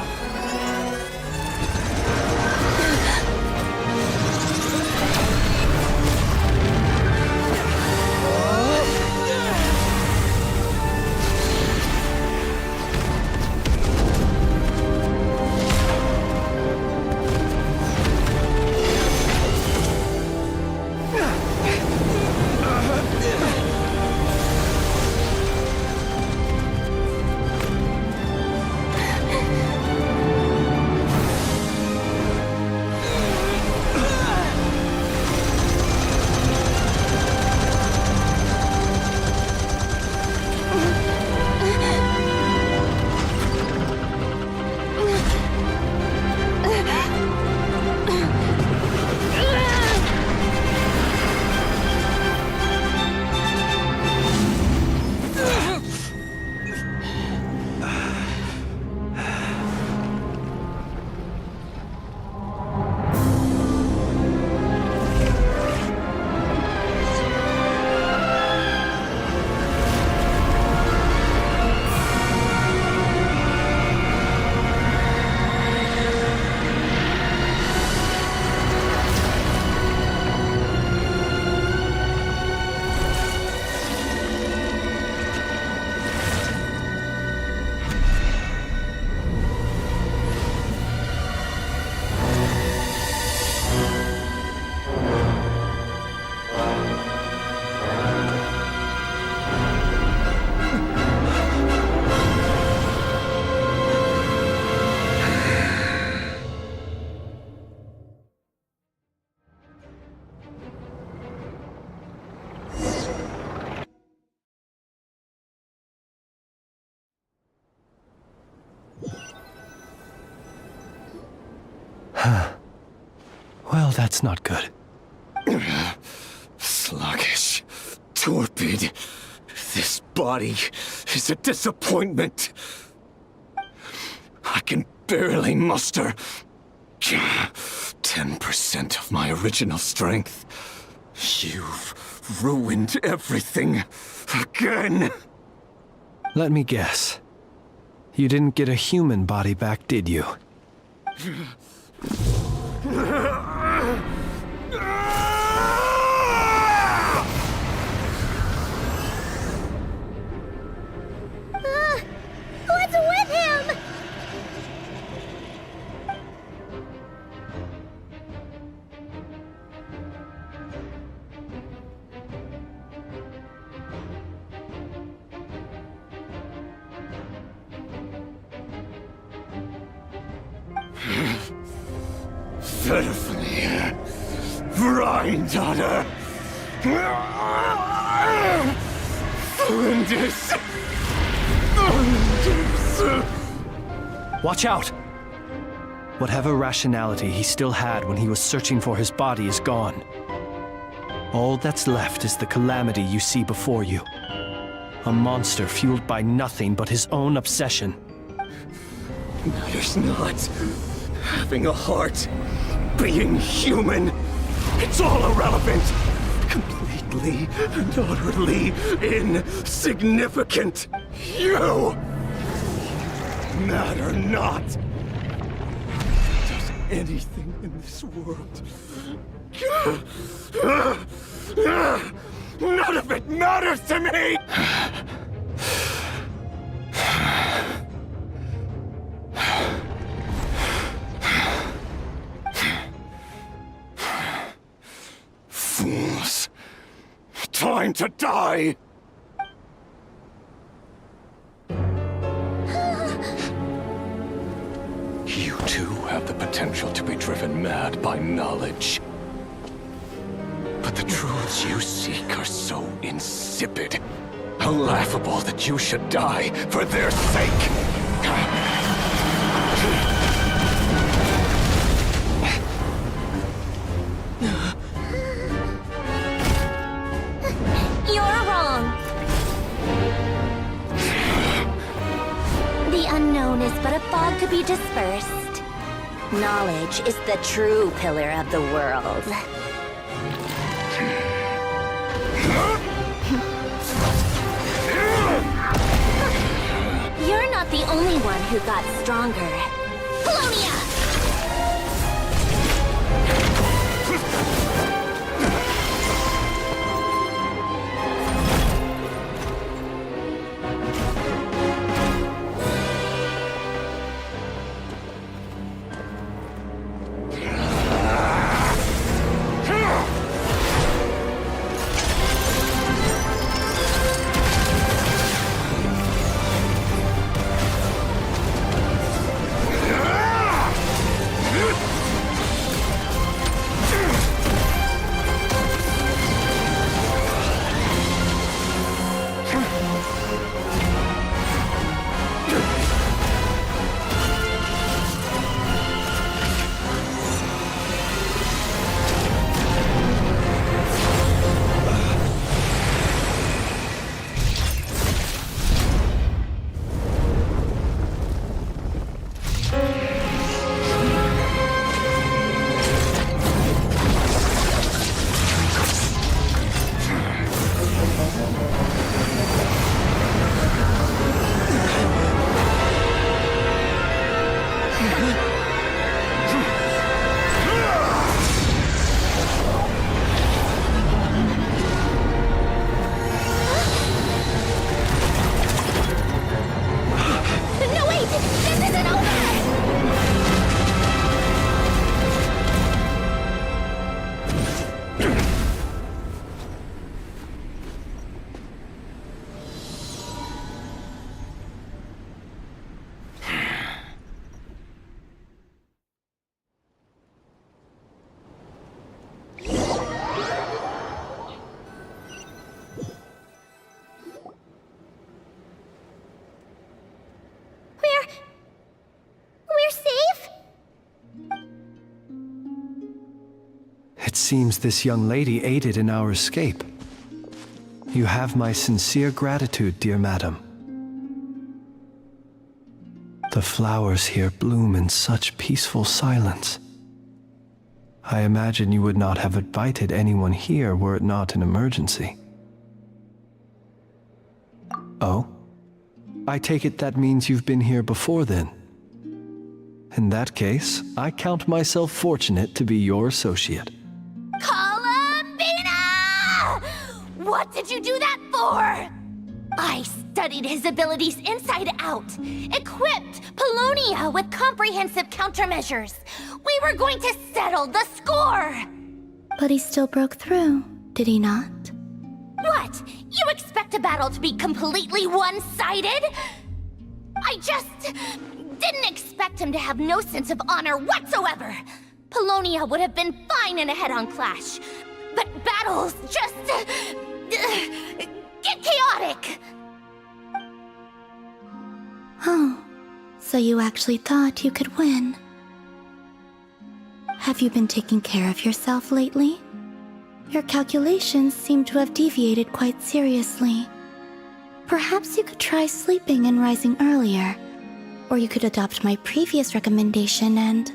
that's not good. Sluggish. Torpid. This body is a disappointment. I can barely muster 10% of my original strength. You've ruined everything again. Let me guess. You didn't get a human body back, did you? What's with him? Verfnir. Vrindaughter. Flinders. Watch out! Whatever rationality he still had when he was searching for his body is gone. All that's left is the calamity you see before you. A monster fueled by nothing but his own obsession. Matters not. Having a heart. Being human. It's all irrelevant. Completely and utterly insignificant. You matter not. Does anything in this world. None of it matters to me! Fools. Time to die! You too have the potential to be driven mad by knowledge. But the truths you seek are so insipid, how laughable that you should die for their sake. You're wrong. The unknown is but a fog to be dispersed. Knowledge is the true pillar of the world. You're not the only one who got stronger. Polonia! It seems this young lady aided in our escape. You have my sincere gratitude, dear madam. The flowers here bloom in such peaceful silence. I imagine you would not have invited anyone here were it not an emergency. Oh? I take it that means you've been here before then. In that case, I count myself fortunate to be your associate. Columbina! What did you do that for? I studied his abilities inside out, equipped Paulownia with comprehensive countermeasures. We were going to settle the score! But he still broke through, did he not? What? You expect a battle to be completely one-sided? I just didn't expect him to have no sense of honor whatsoever. Paulownia would have been fine in a head-on clash, but battles just get chaotic. Oh, so you actually thought you could win. Have you been taking care of yourself lately? Your calculations seem to have deviated quite seriously. Perhaps you could try sleeping and rising earlier. Or you could adopt my previous recommendation and...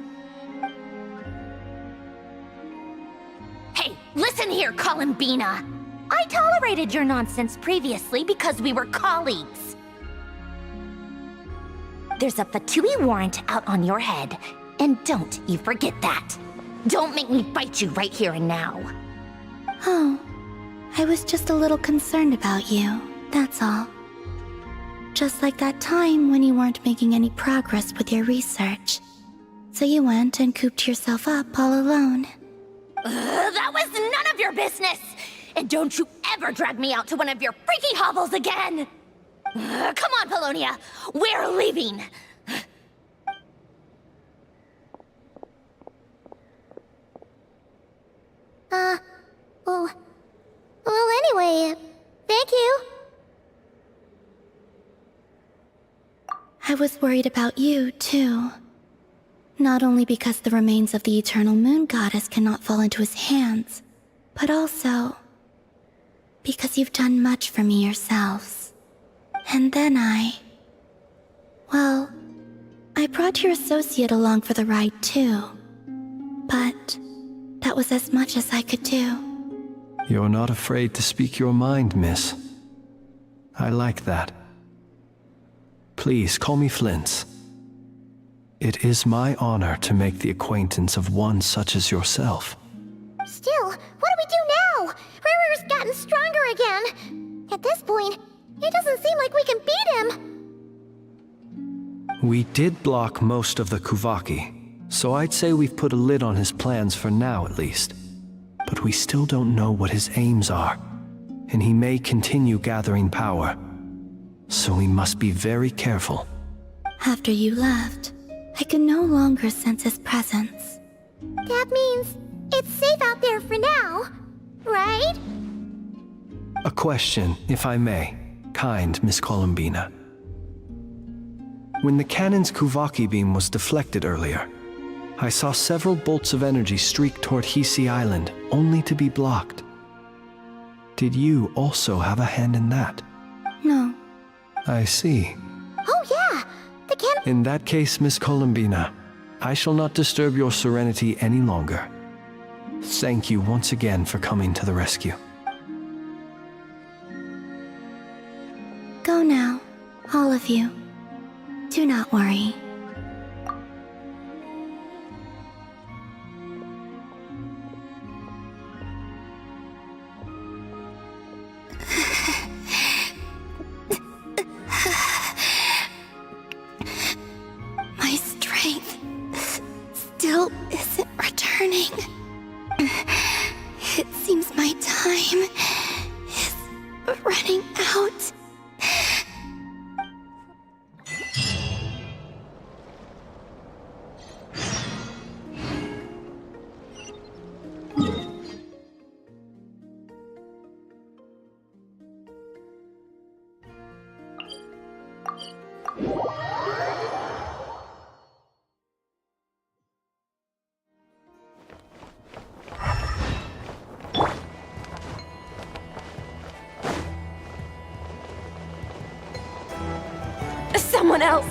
Hey, listen here, Columbina! I tolerated your nonsense previously because we were colleagues. There's a Fatui warrant out on your head, and don't you forget that. Don't make me fight you right here and now. Oh, I was just a little concerned about you, that's all. Just like that time when you weren't making any progress with your research. So you went and cooped yourself up all alone. That was none of your business! And don't you ever drag me out to one of your freaky hovels again! Come on, Paulownia! We're leaving! Well, anyway, thank you. I was worried about you, too. Not only because the remains of the Eternal Moon Goddess cannot fall into his hands, but also because you've done much for me yourselves. And then well, I brought your associate along for the ride, too. But that was as much as I could do. You're not afraid to speak your mind, miss. I like that. Please call me Flintz. It is my honor to make the acquaintance of one such as yourself. Still, what do we do now? Rirur's gotten stronger again. At this point, it doesn't seem like we can beat him. We did block most of the Kuvaki, so I'd say we've put a lid on his plans for now at least. But we still don't know what his aims are, and he may continue gathering power. So we must be very careful. After you left, I could no longer sense his presence. That means it's safe out there for now, right? A question, if I may, kind Miss Columbina. When the cannon's Kuvaki beam was deflected earlier, I saw several bolts of energy streak toward Hisi Island, only to be blocked. Did you also have a hand in that? No. I see. Oh yeah, the cannon— In that case, Miss Columbina, I shall not disturb your serenity any longer. Thank you once again for coming to the rescue. Go now, all of you. Do not worry. My strength still isn't returning. It seems my time is running out. someone else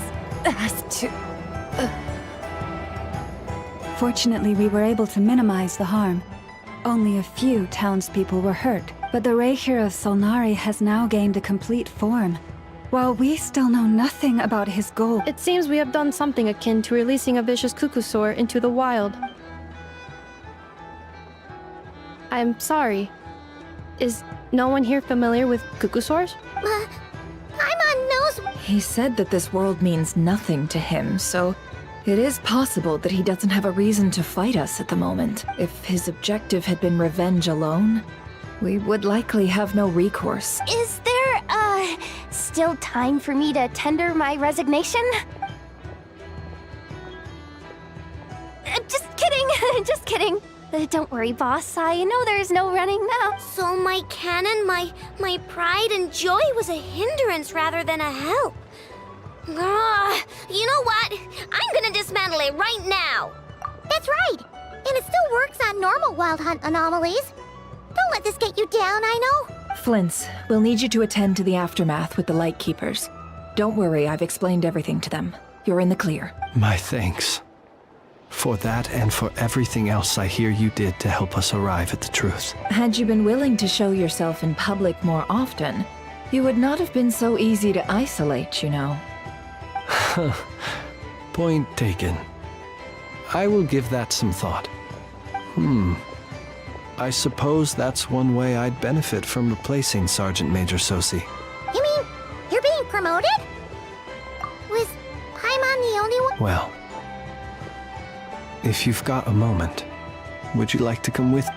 has to... Fortunately, we were able to minimize the harm. Only a few townspeople were hurt, but the Reikir of Solnari has now gained a complete form. While we still know nothing about his goal... It seems we have done something akin to releasing a vicious Kukusaur into the wild. I'm sorry. Is no one here familiar with Kukusaurs? Paimon knows... He said that this world means nothing to him, so it is possible that he doesn't have a reason to fight us at the moment. If his objective had been revenge alone, we would likely have no recourse. Is there, still time for me to tender my resignation? Just kidding, just kidding. Don't worry, boss. I know there's no running now. So my cannon, my pride and joy was a hindrance rather than a help. You know what? I'm gonna dismantle it right now. That's right. And it still works on normal Wild Hunt anomalies. Don't let this get you down, I know. Flintz, we'll need you to attend to the aftermath with the Lightkeepers. Don't worry, I've explained everything to them. You're in the clear. My thanks. For that and for everything else I hear you did to help us arrive at the truth. Had you been willing to show yourself in public more often, you would not have been so easy to isolate, you know. Point taken. I will give that some thought. I suppose that's one way I'd benefit from replacing Sergeant Major Sosi. You mean you're being promoted? Was Paimon the only one? Well, if you've got a moment, would you like to come with?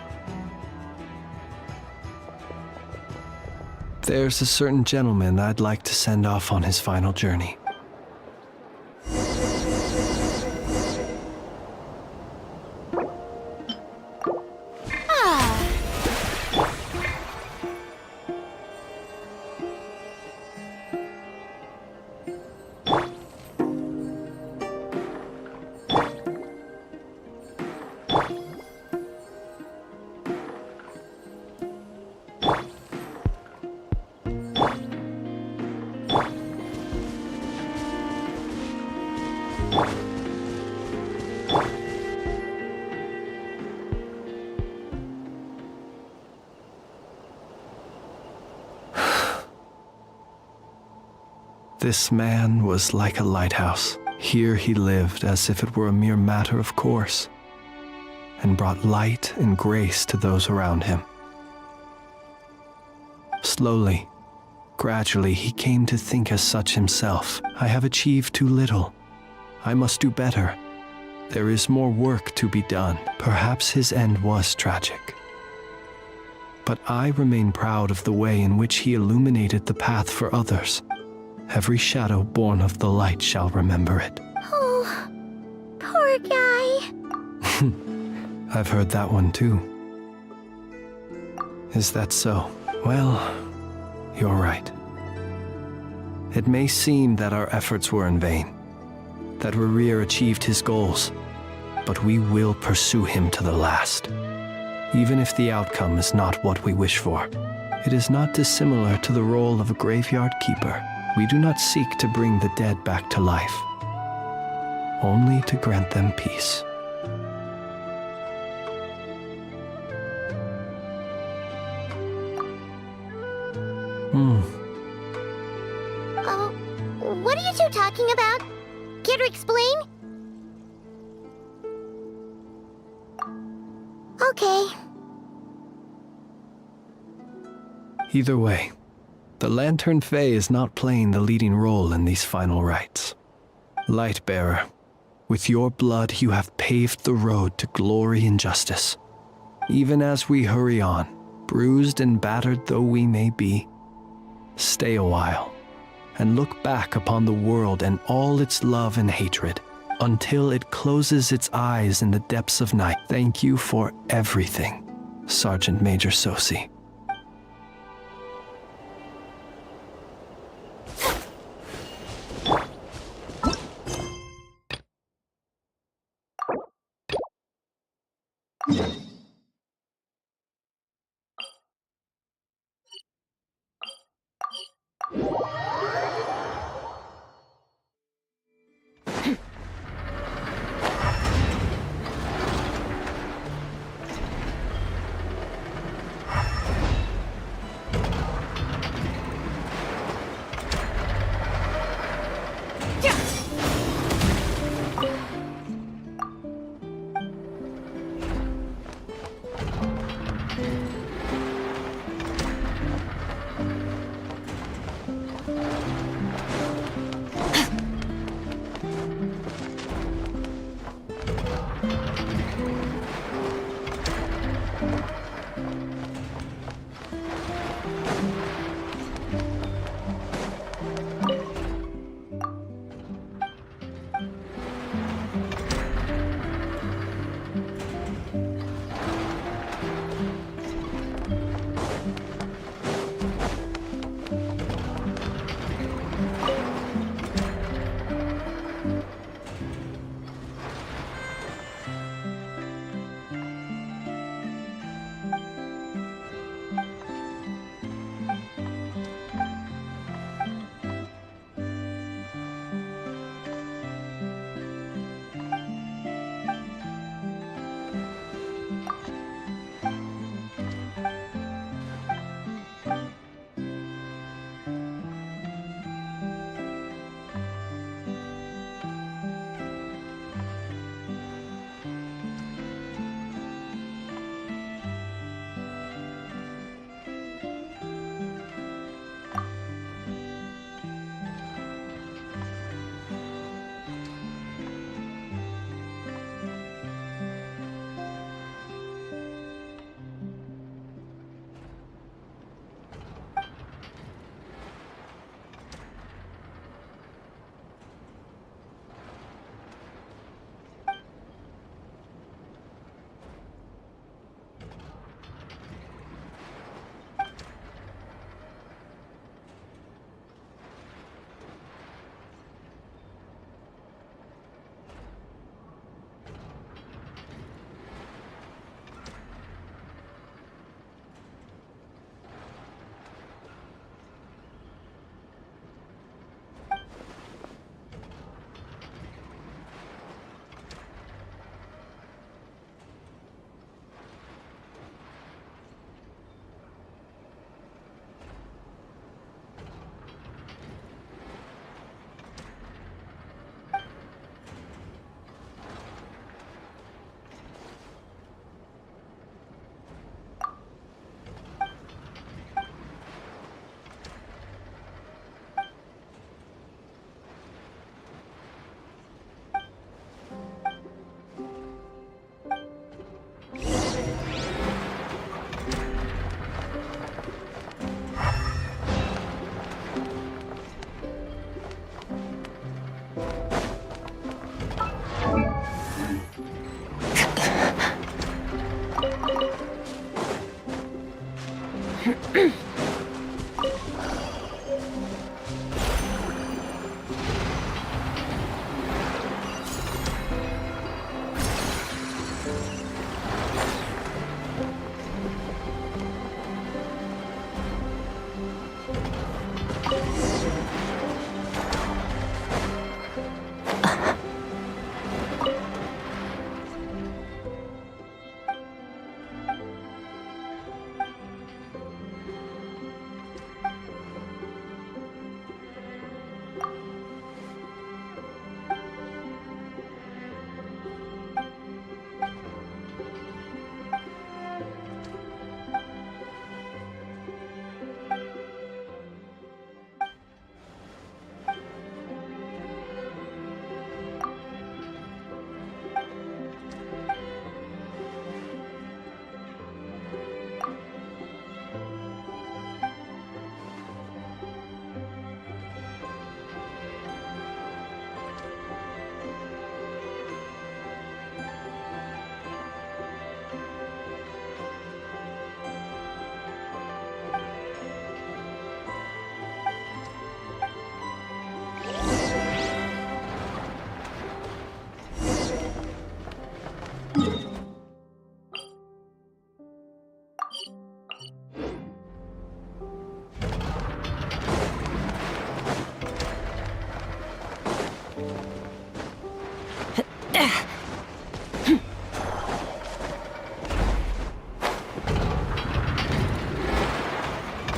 There's a certain gentleman I'd like to send off on his final journey. This man was like a lighthouse. Here he lived as if it were a mere matter of course, and brought light and grace to those around him. Slowly, gradually, he came to think as such himself. I have achieved too little. I must do better. There is more work to be done. Perhaps his end was tragic. But I remain proud of the way in which he illuminated the path for others. Every shadow born of the light shall remember it. Oh, poor guy. I've heard that one too. Is that so? Well, you're right. It may seem that our efforts were in vain, that Rerir achieved his goals, but we will pursue him to the last. Even if the outcome is not what we wish for, it is not dissimilar to the role of a graveyard keeper. We do not seek to bring the dead back to life, only to grant them peace. What are you two talking about? Care to explain? Okay. Either way, the Lantern Fae is not playing the leading role in these final rites. Lightbearer, with your blood you have paved the road to glory and justice. Even as we hurry on, bruised and battered though we may be, stay a while and look back upon the world and all its love and hatred until it closes its eyes in the depths of night. Thank you for everything, Sergeant Major Sosi.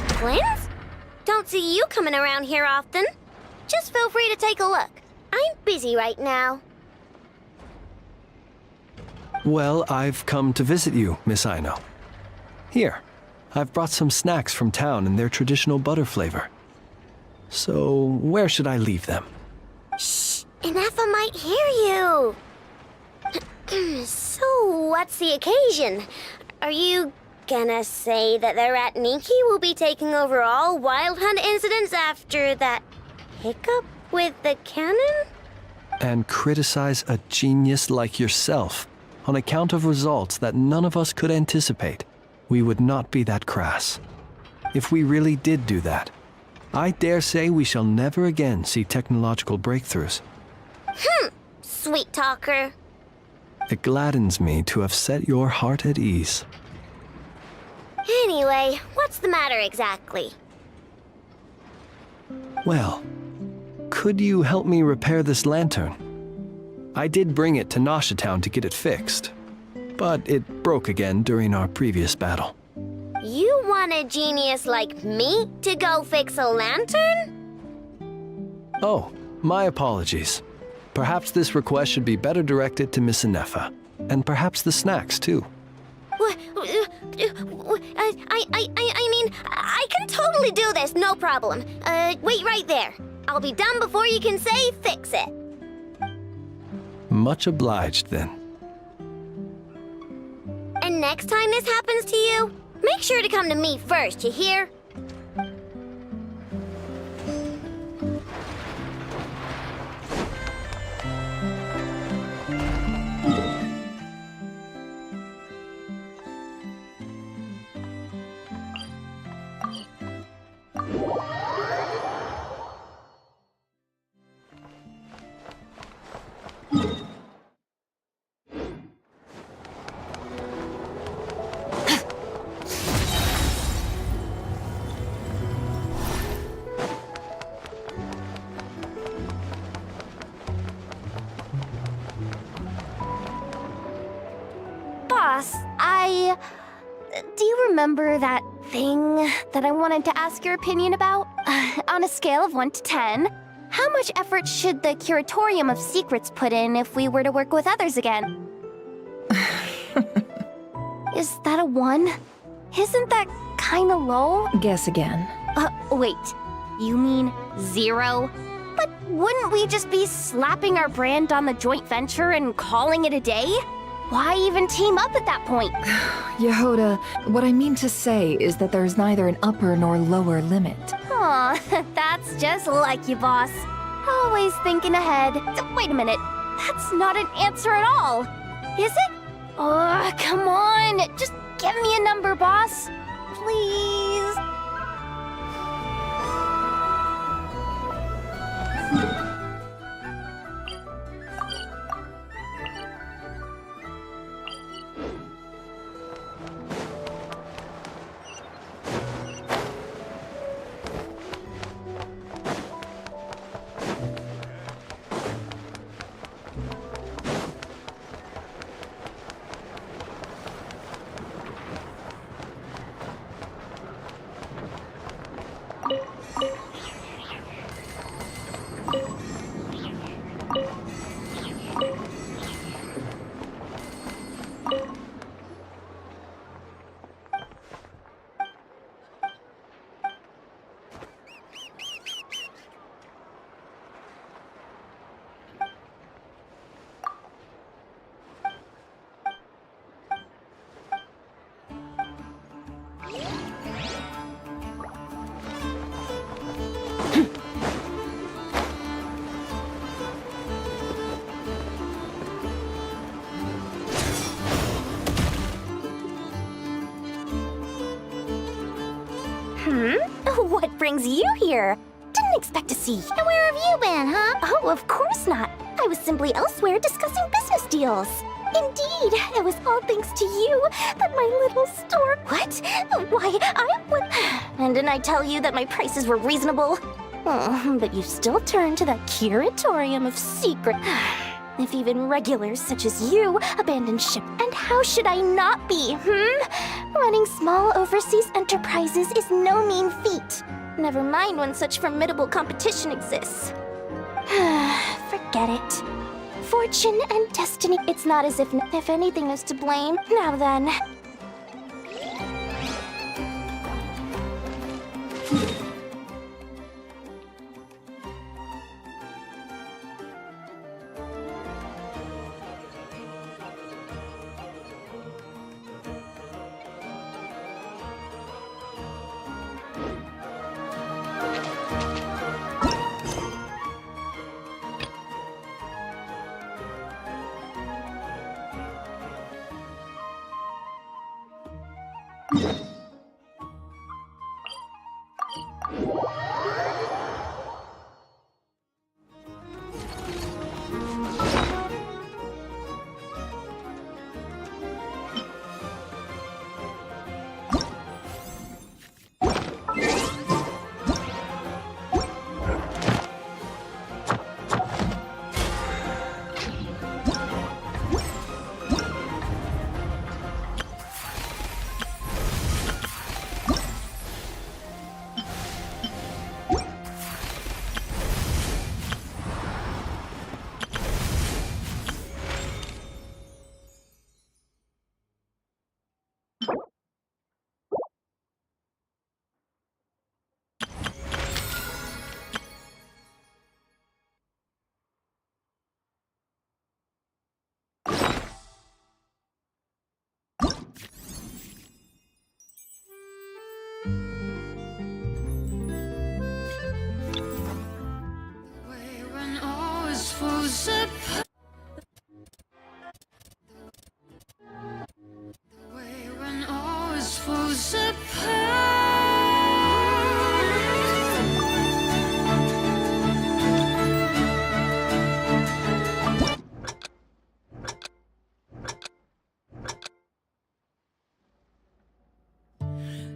Twins? Don't see you coming around here often. Just feel free to take a look. I'm busy right now. Well, I've come to visit you, Miss Aino. Here, I've brought some snacks from town in their traditional butter flavor. So, where should I leave them? Shh! Ineffa might hear you! So, what's the occasion? Are you gonna say that the Rat Ninki will be taking over all Wild Hunt incidents after that hiccup with the cannon? And criticize a genius like yourself on account of results that none of us could anticipate. We would not be that crass. If we really did do that, I dare say we shall never again see technological breakthroughs. Sweet talker. It gladdens me to have set your heart at ease. Anyway, what's the matter exactly? Well, could you help me repair this lantern? I did bring it to Nasha Town to get it fixed, but it broke again during our previous battle. You want a genius like me to go fix a lantern? Oh, my apologies. Perhaps this request should be better directed to Miss Ineffa, and perhaps the snacks too. I mean, I can totally do this, no problem. Wait right there. I'll be done before you can say fix it. Much obliged, then. And next time this happens to you, make sure to come to me first, you hear? Do you remember that thing that I wanted to ask your opinion about? On a scale of 1 to 10, how much effort should the Curatorium of Secrets put in if we were to work with others again? Is that a 1? Isn't that kinda low? Guess again. Wait. You mean 0? But wouldn't we just be slapping our brand on the joint venture and calling it a day? Why even team up at that point? Yehoda, what I mean to say is that there's neither an upper nor lower limit. Aw, that's just like you, boss. Always thinking ahead. Wait a minute. That's not an answer at all. Is it? Oh, come on. Just give me a number, boss. Please. What brings you here? Didn't expect to see you. And where have you been, huh? Oh, of course not. I was simply elsewhere discussing business deals. Indeed, it was all thanks to you that my little store... What? Why, I would... And didn't I tell you that my prices were reasonable? Oh, but you still turn to that Curatorium of Secret. If even regulars such as you abandon ship, and how should I not be, Running small overseas enterprises is no mean feat. Never mind when such formidable competition exists. Forget it. Fortune and destiny. It's not as if anything is to blame. Now then.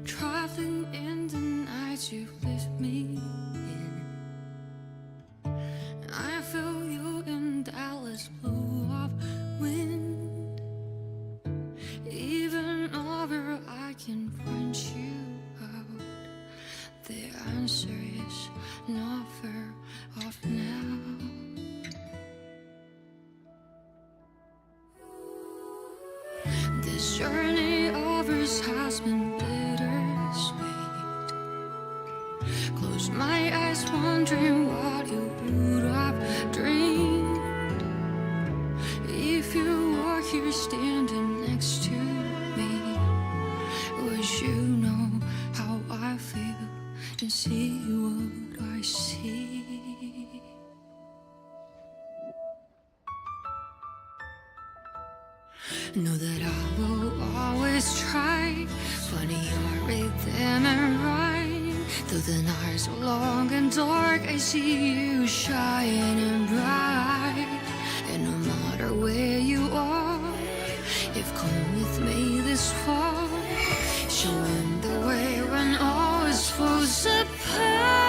Traveling in the night you lift me in. I feel you in Dallas blue of wind. Even over I can point you out. The answer is not far off now. This journey of ours has been bittersweet. Close my eyes wondering what you would have dreamed if you were here standing next to me. Would you know how I feel and see what I see? Know that I will always try. Funny you're rhythm and rhyme. Though the nights are long and dark, I see you shining bright. And no matter where you are, you've come with me this far, showing the way when all is falls apart.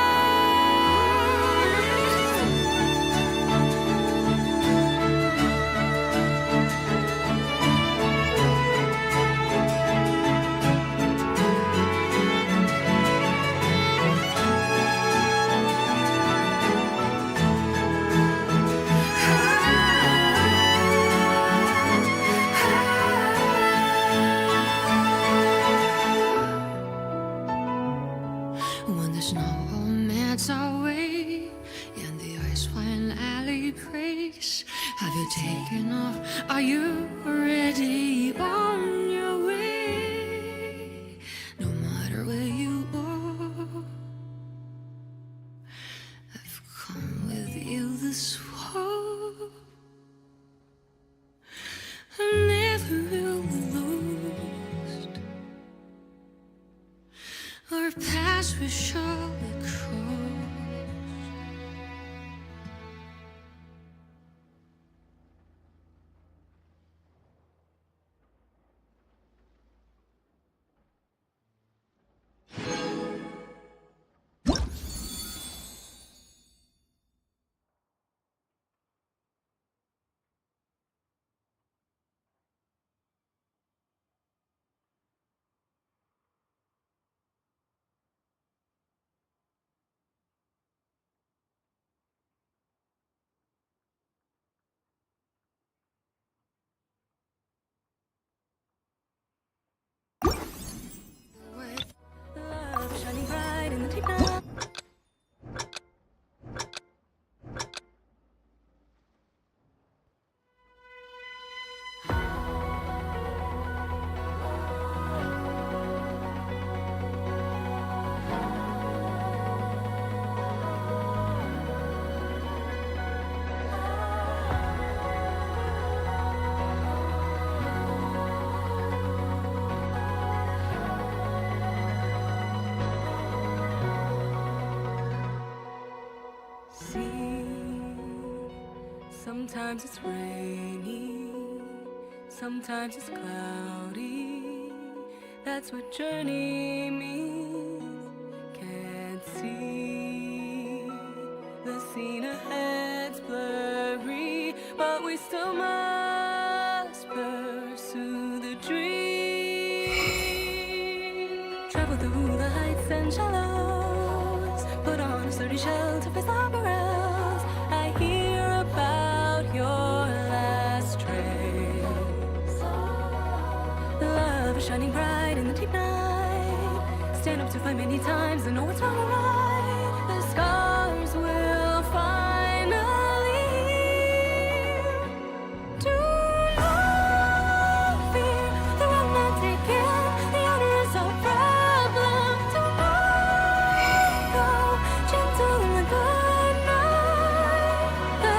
When the snow all melts away and the ice finally breaks, have you taken off? Are you already on your way? No matter where you are, I've come with you this far. I'm never really lost. Our paths will surely cross. Sometimes it's rainy, sometimes it's cloudy. That's what journey means. Can't see the scene ahead's blurry, but we still must pursue the dream. Travel through the heights and shallows, put on a sturdy shell to face the perils. I hear about your last trace. Love is shining bright in the deep night. Stand up to fight many times and know what's wrong and right. The scars will finally heal. Do not fear, they will not take it. The honor is our problem. Do not go gentle in the good night. The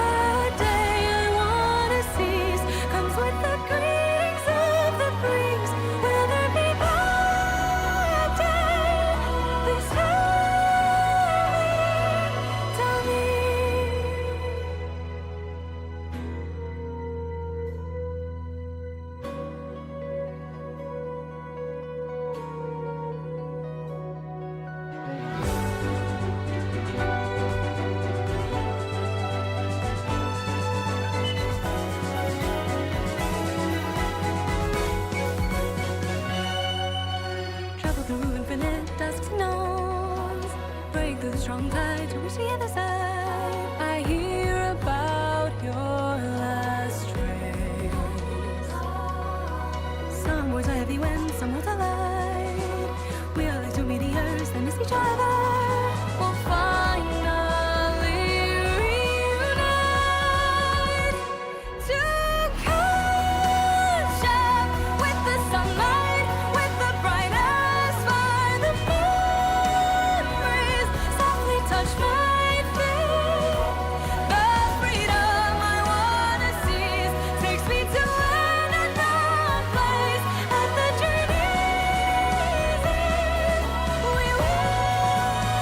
day I wanna seize comes with the greetings of the breeze. Will there be bad day? Please tell me. Travel through infinite dusks and dawns, break through the strong tide to reach the other side. I hear about your last trace. Some words are heavy when some words are light. We are like two meteors that miss each other. We'll finally reunite to catch up with the sunlight, with the brightest fire. The memories softly touch my feet. The freedom I wanna seize takes me to an unknown place. At the journey's end, we will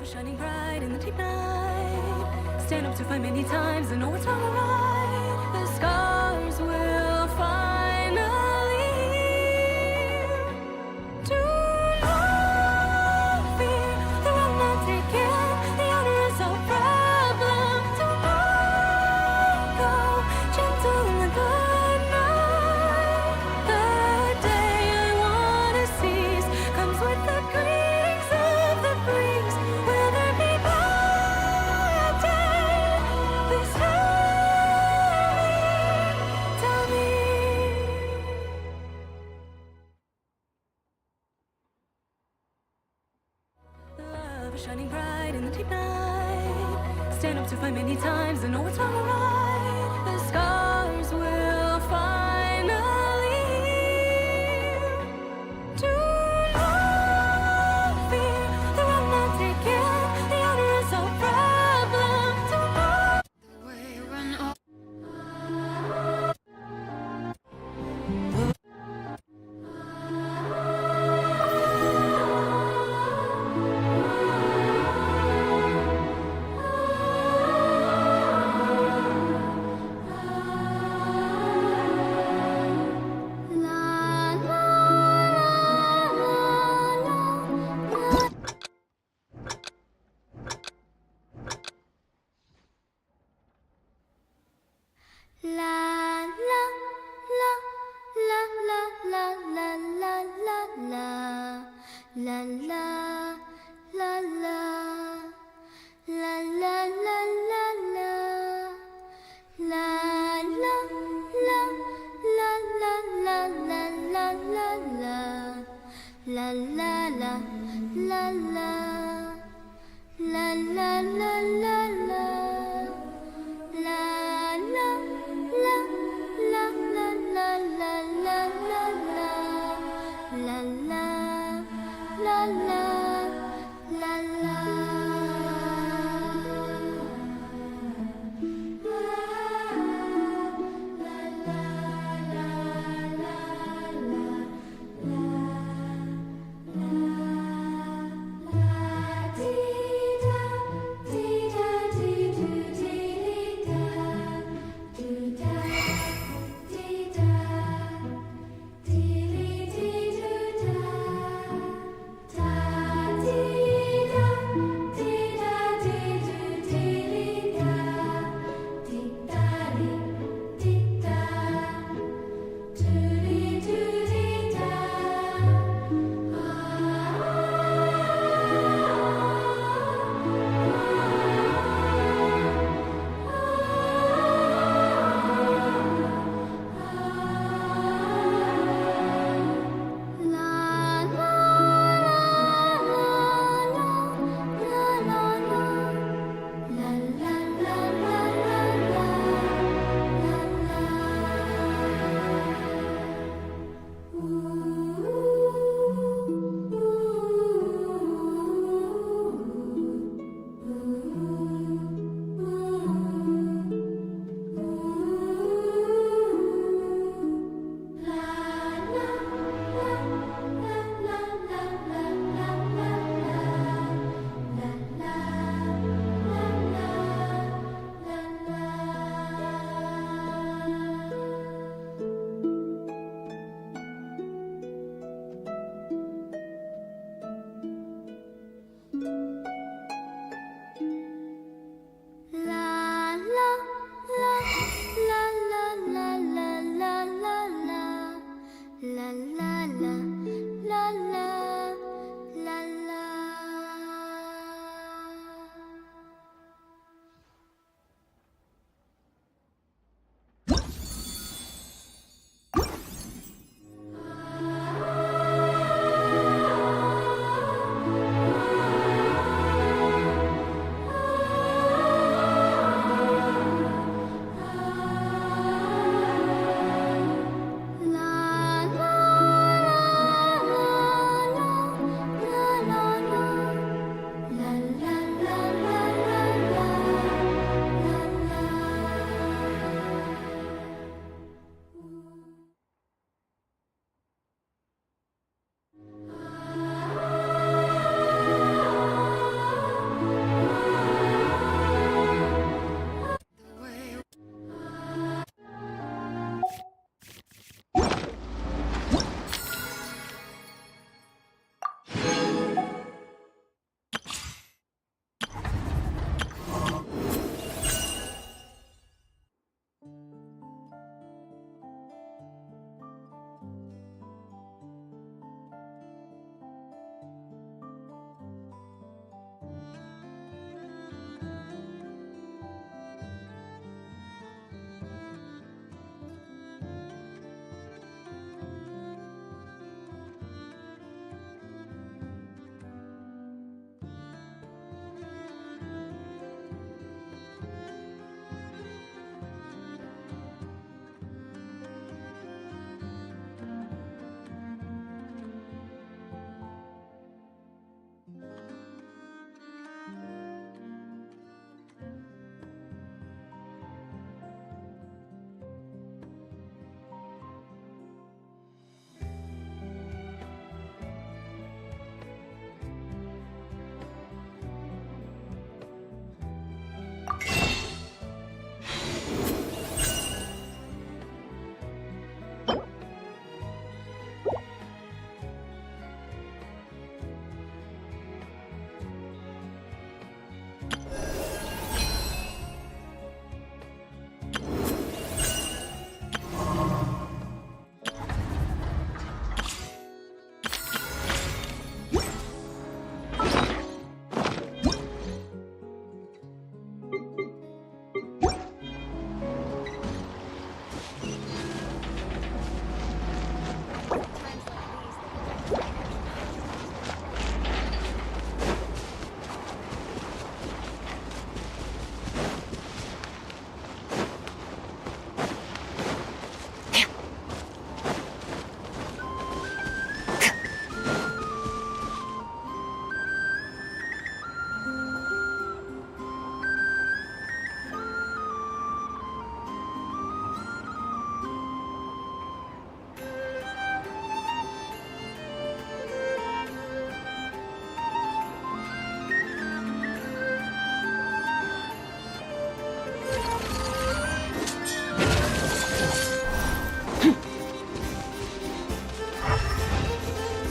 is shining bright in the deep night. Stand up to fight many times and know what's wrong or right. The scars will finally heal. Do not fear, the road not taken. The honor is our problem. Do not go gentle and good night. The day I wanna seize comes with the greetings of the breeze. Will there be a day? Please tell me. Love is shining bright in the deep night. Stand up to fight many times and know what's wrong or right. The scars will finally heal. Do not fear, the road not taken. The honor is our problem. Do not.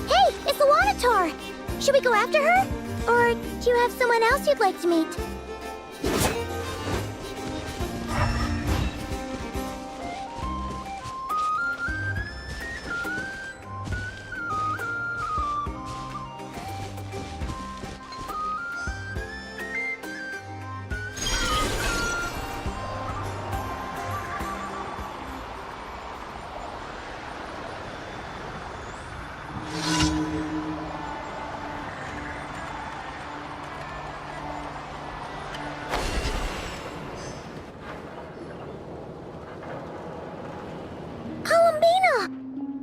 Hey, it's the Wanator! Should we go after her? Or do you have someone else you'd like to meet?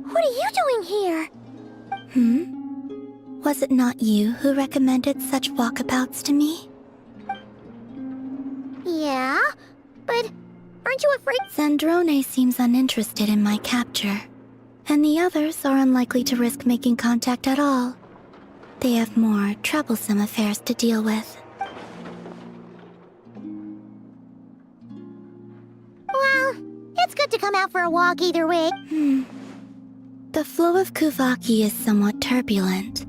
What are you doing here? Was it not you who recommended such walkabouts to me? Yeah, but aren't you afraid? Zandrone seems uninterested in my capture, and the others are unlikely to risk making contact at all. They have more troublesome affairs to deal with. Well, it's good to come out for a walk either way. The flow of Kuvaki is somewhat turbulent,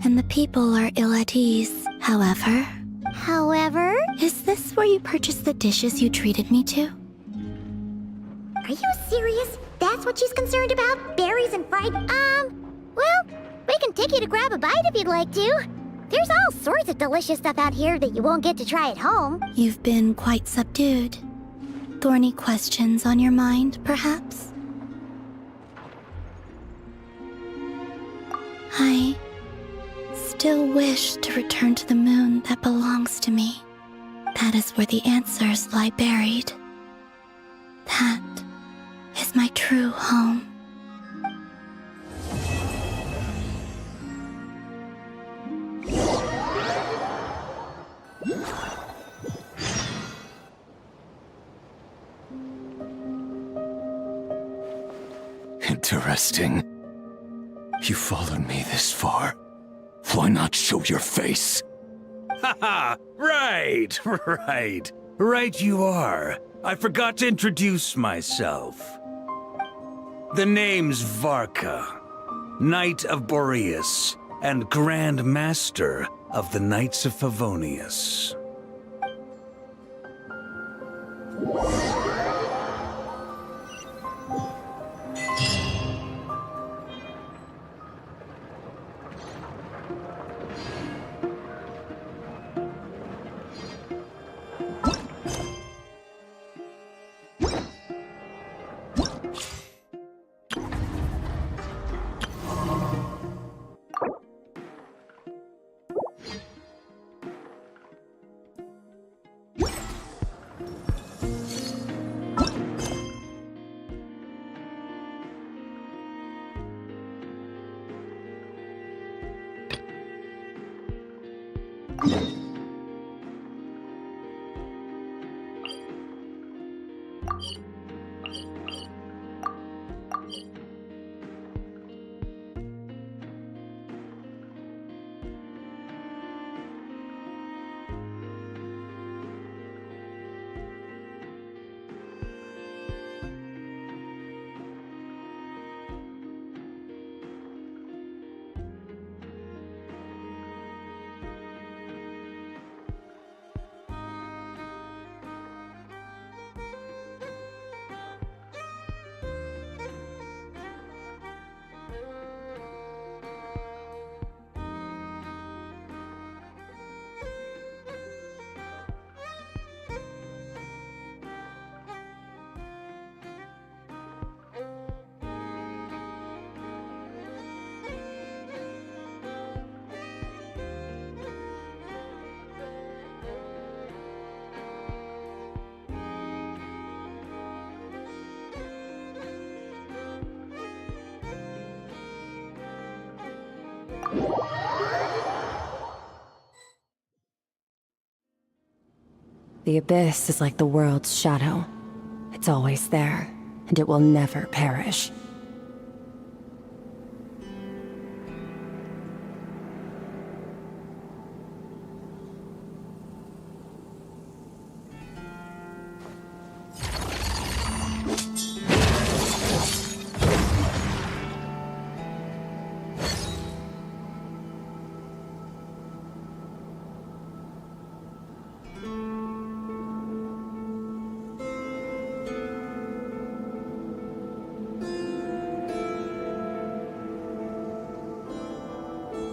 and the people are ill at ease. However... Is this where you purchased the dishes you treated me to? Are you serious? That's what she's concerned about? Berries and fried... Well, we can take you to grab a bite if you'd like to. There's all sorts of delicious stuff out here that you won't get to try at home. You've been quite subdued. Thorny questions on your mind, perhaps? I still wish to return to the moon that belongs to me. That is where the answers lie buried. That is my true home. Interesting. You followed me this far. Why not show your face? Haha! Right, right. Right you are. I forgot to introduce myself. The name's Varka, Knight of Boreas, and Grand Master of the Knights of Favonius. The Abyss is like the world's shadow. It's always there, and it will never perish.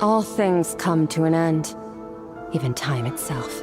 All things come to an end, even time itself.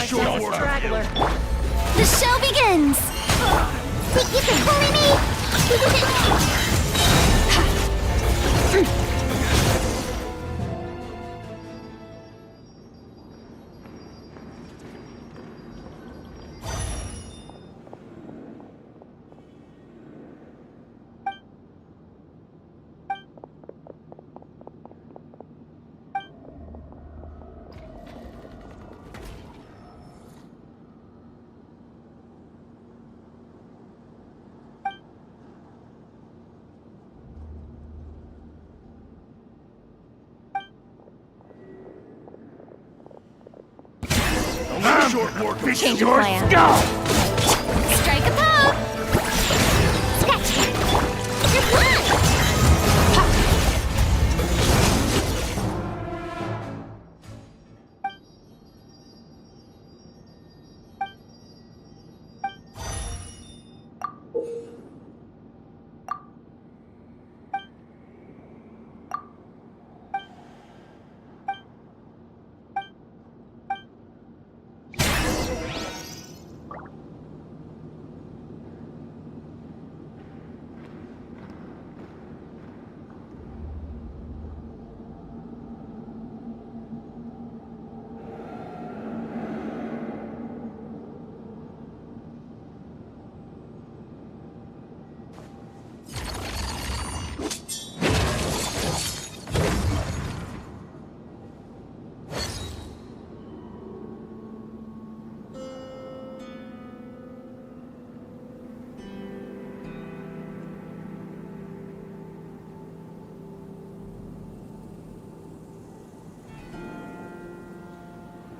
Straggler. The show begins! Think you can bully me? Change of plan. Go! Strike a pose! Scratch that! Just one!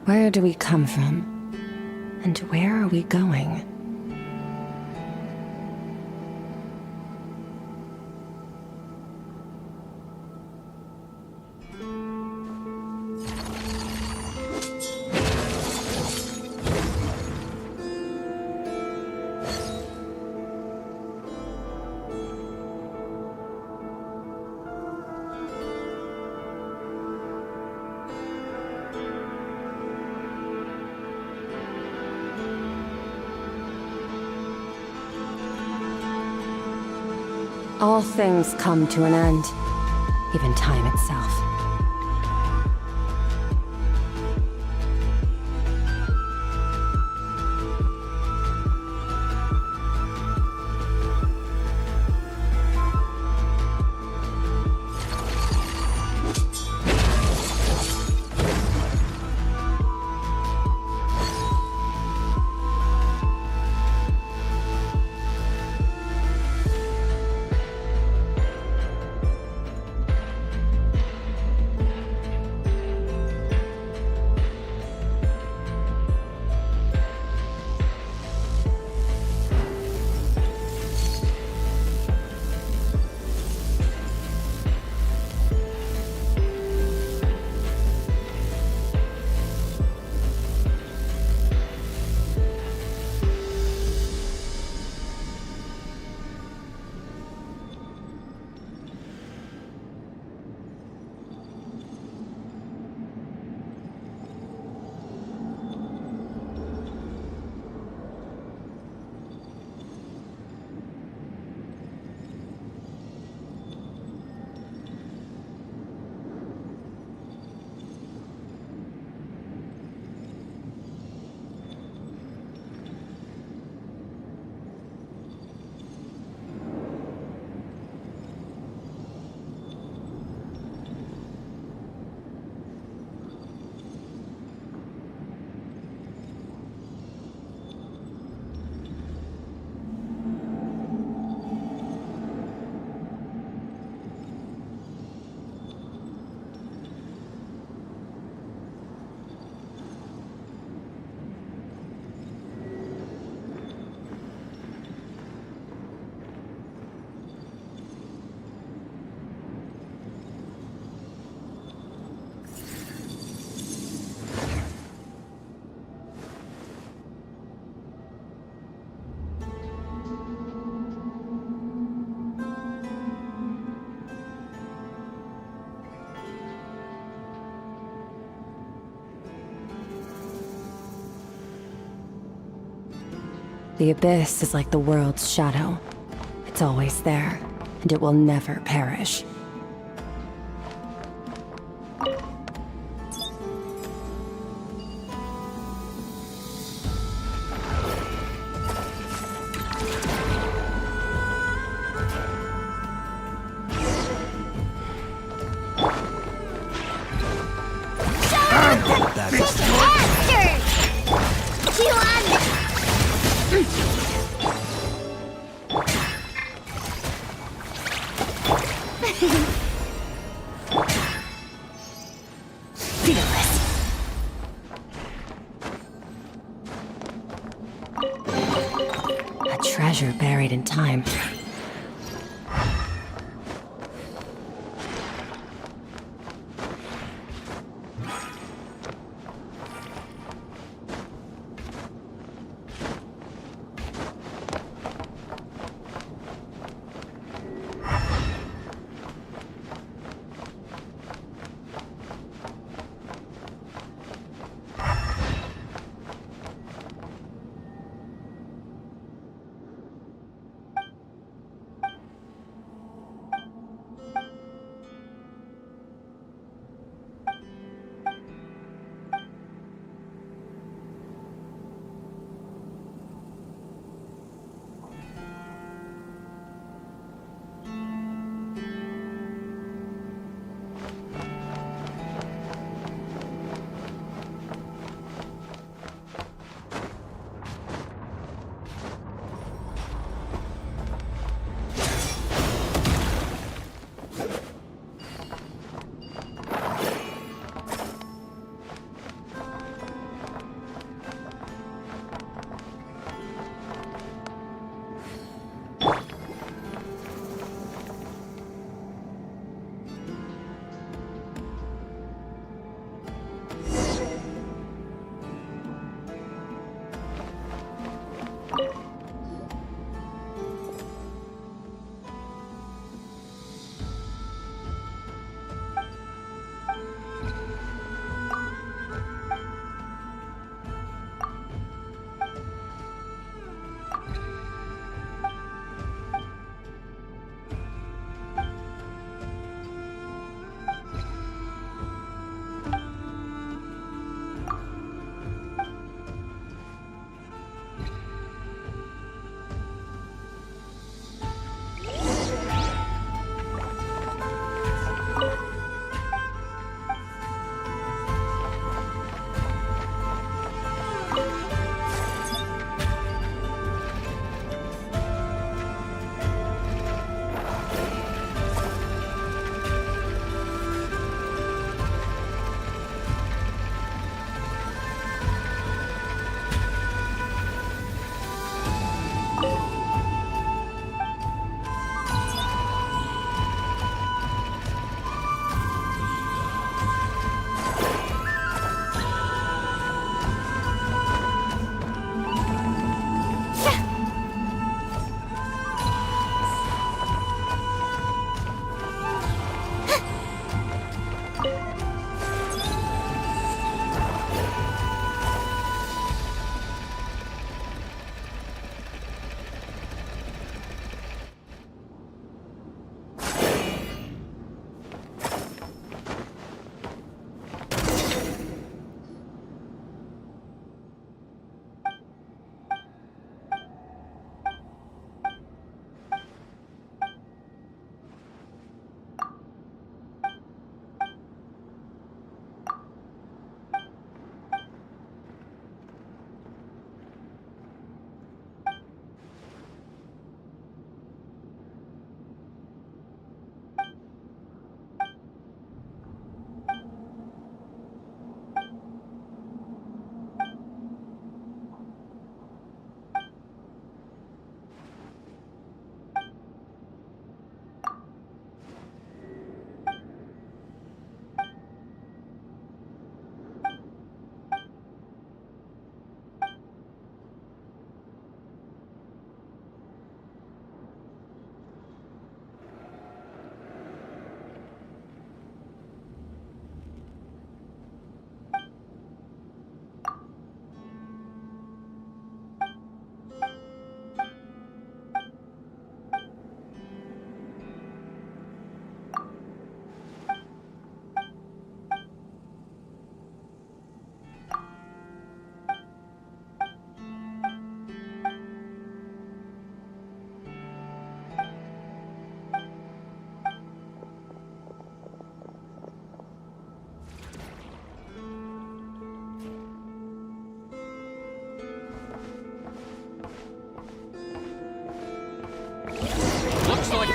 Where do we come from? And where are we going? All things come to an end, even time itself. The abyss is like the world's shadow. It's always there, and it will never perish. A treasure buried in time.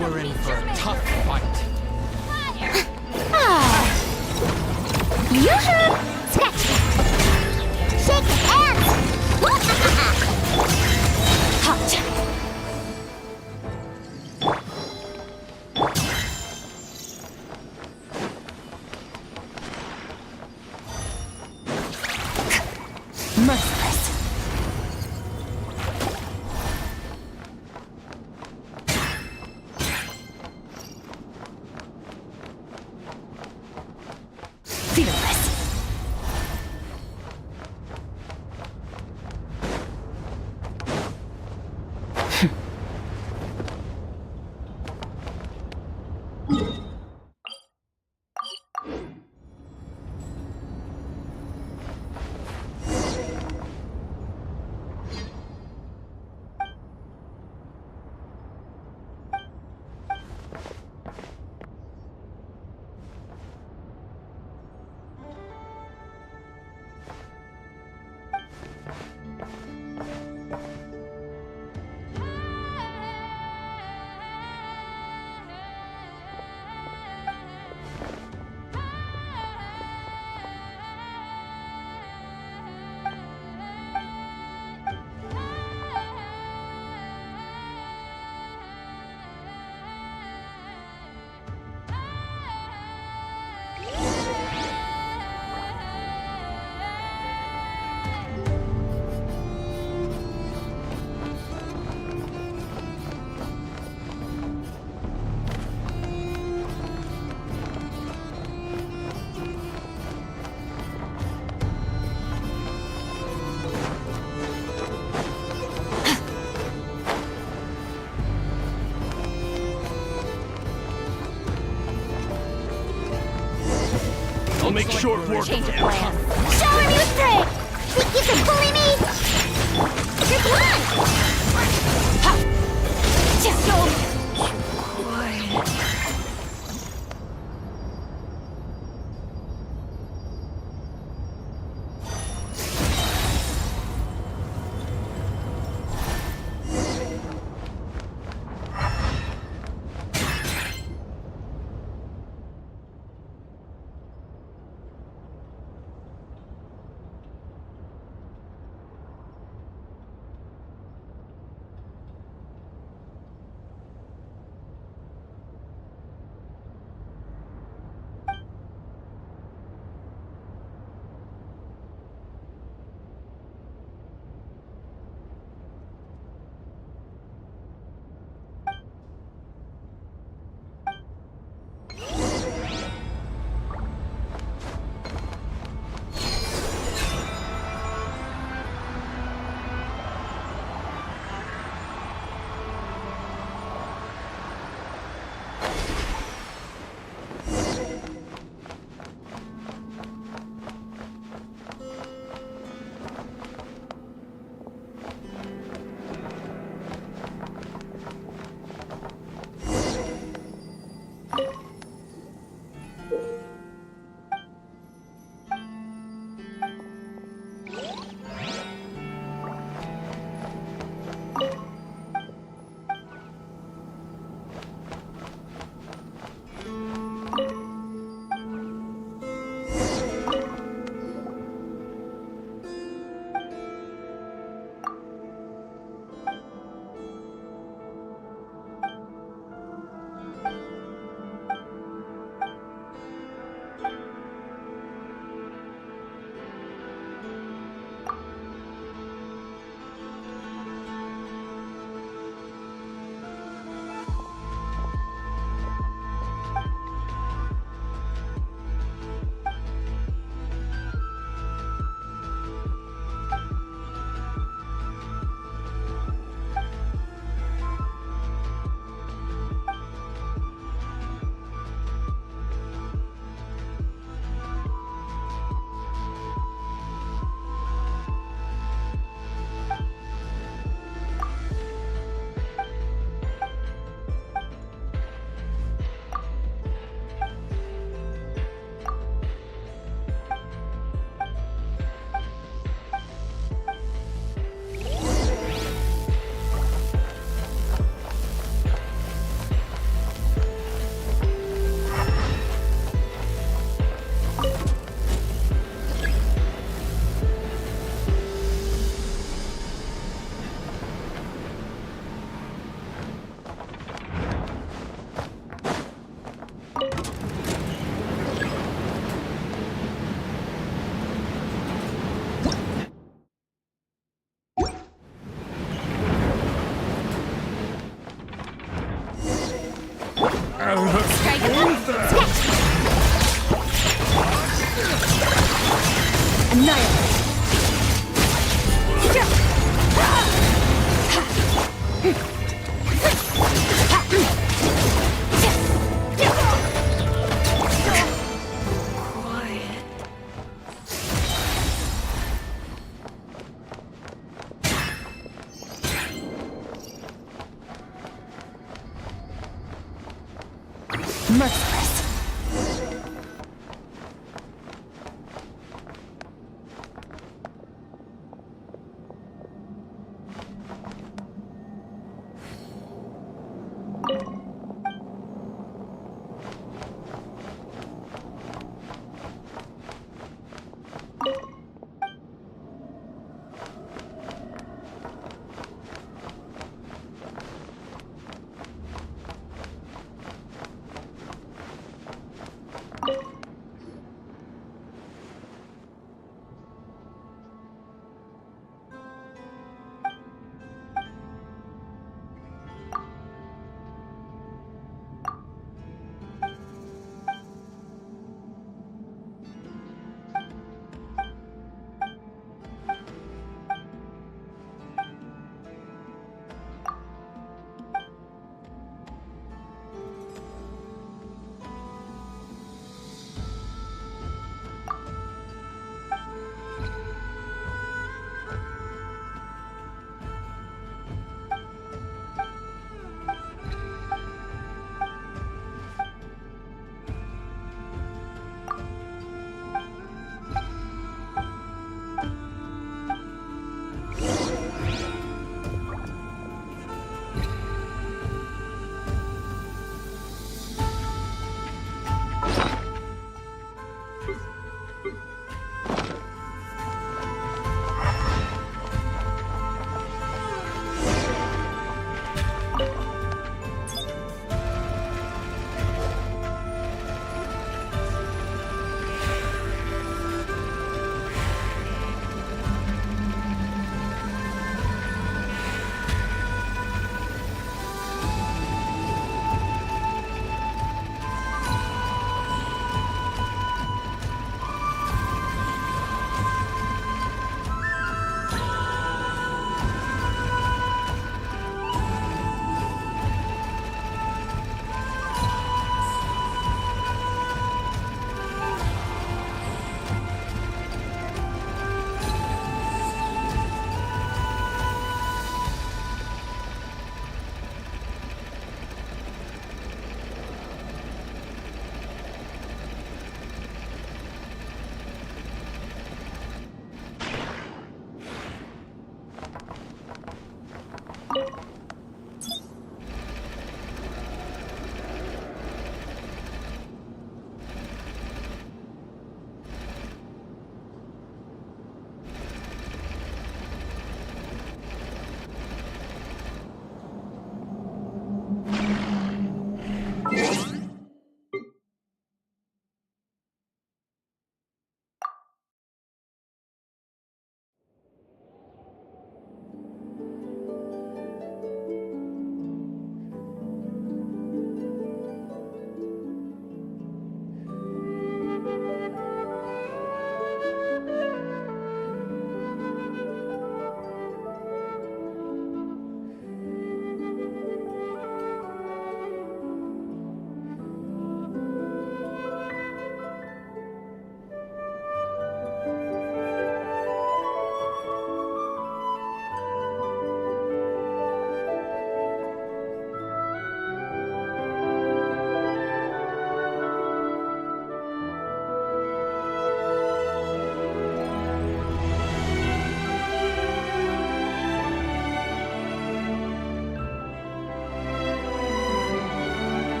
We're in for a tough fight. You should scratch. Shake hands. Hot. Merciless. Fearless. I'll make short work of him. Show him your strength. Think you can bully me? Trick one. Ha. Just go. Annihilate! Merciless.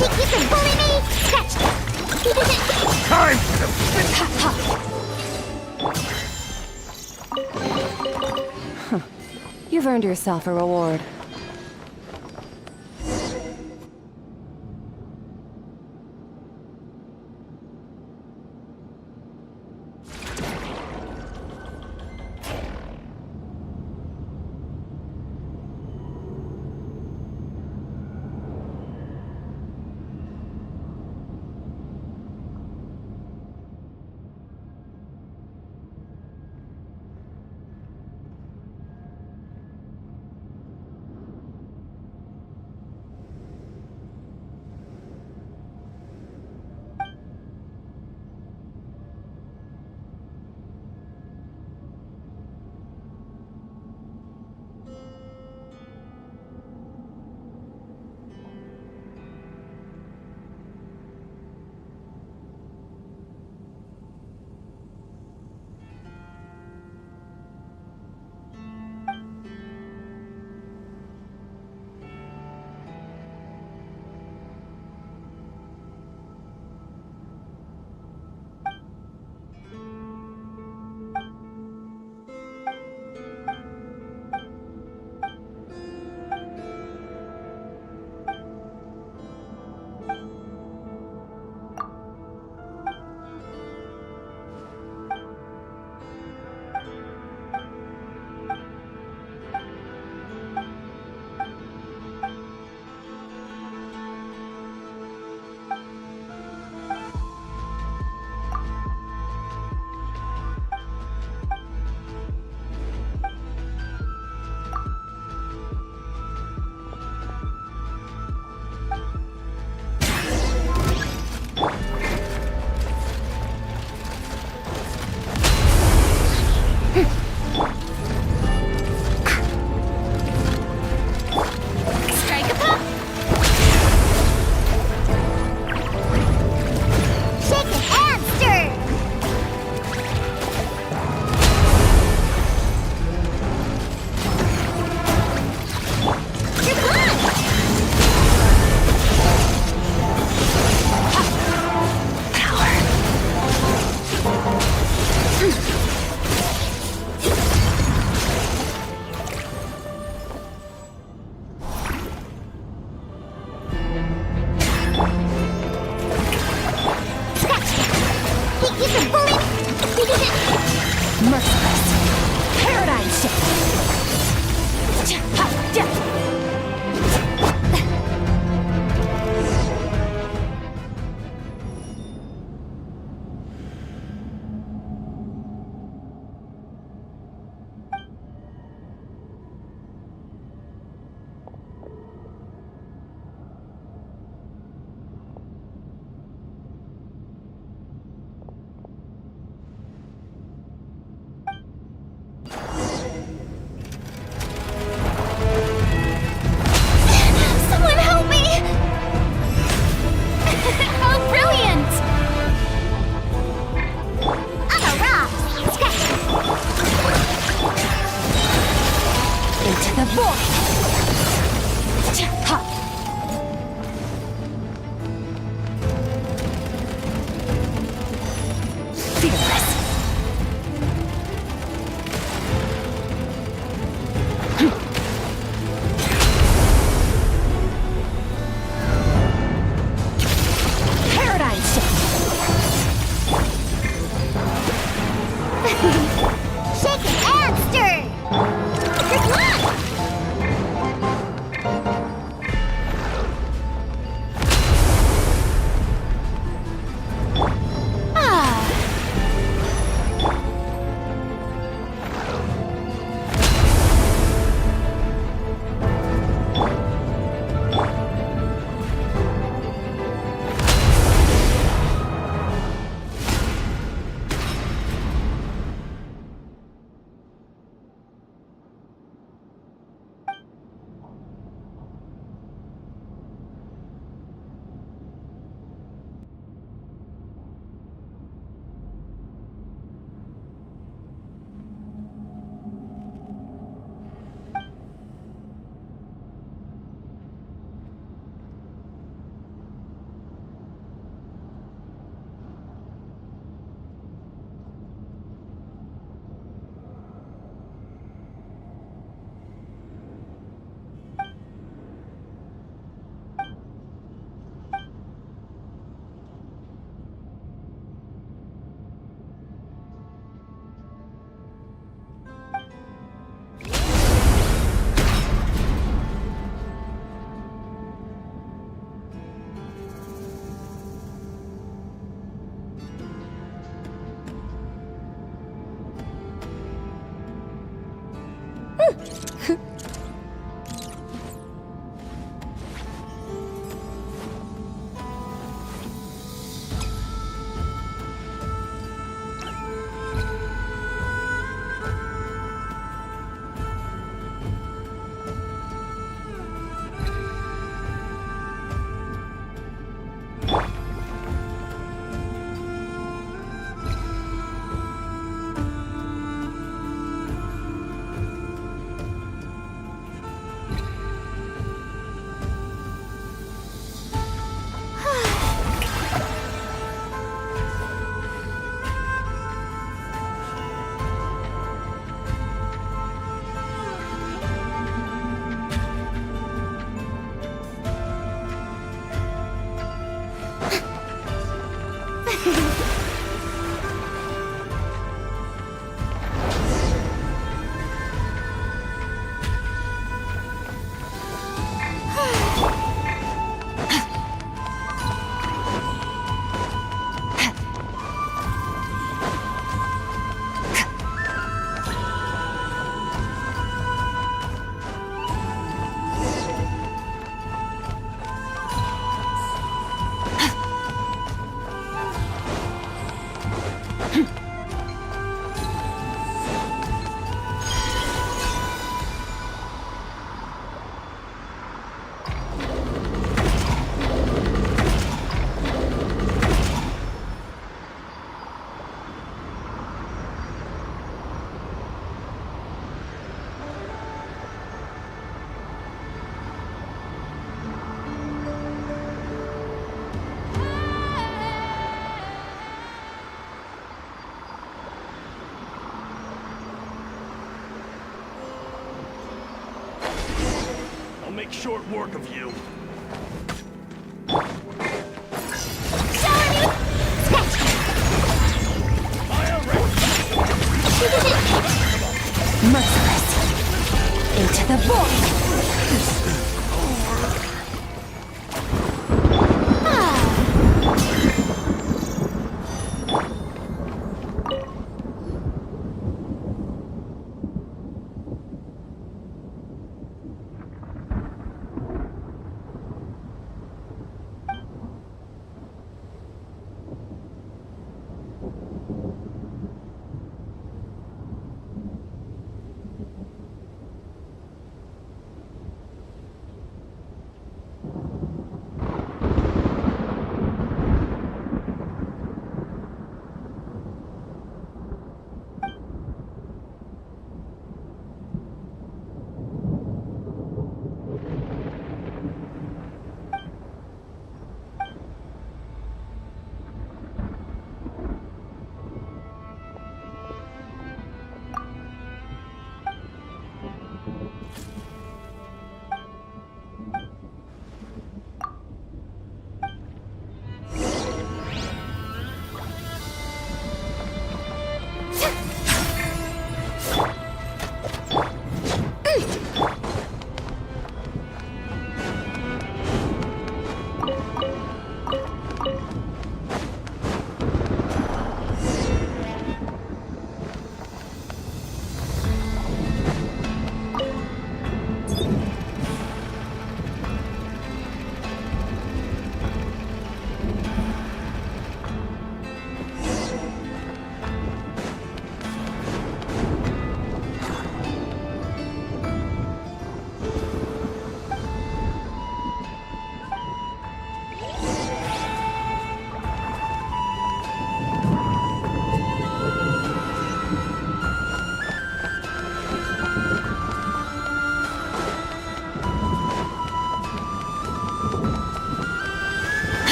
You can bully me! Catch! Time You've earned yourself a reward. I'll make short work of you. Merciless. Into the void.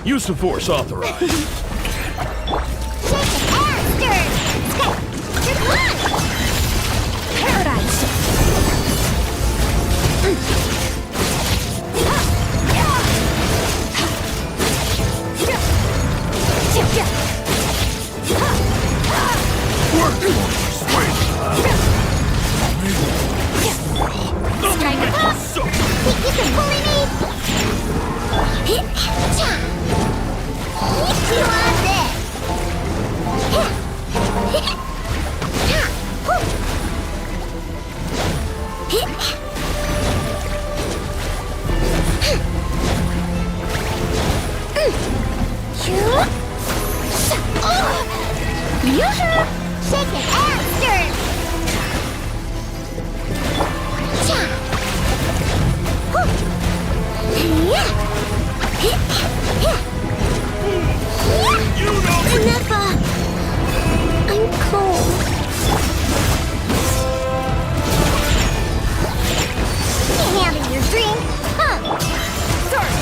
Use of force authorized. Strike a pop! Think you can bully me? Hit you on this! Shake it and stir! Never! I'm cold. Handle your drink, huh? Sword,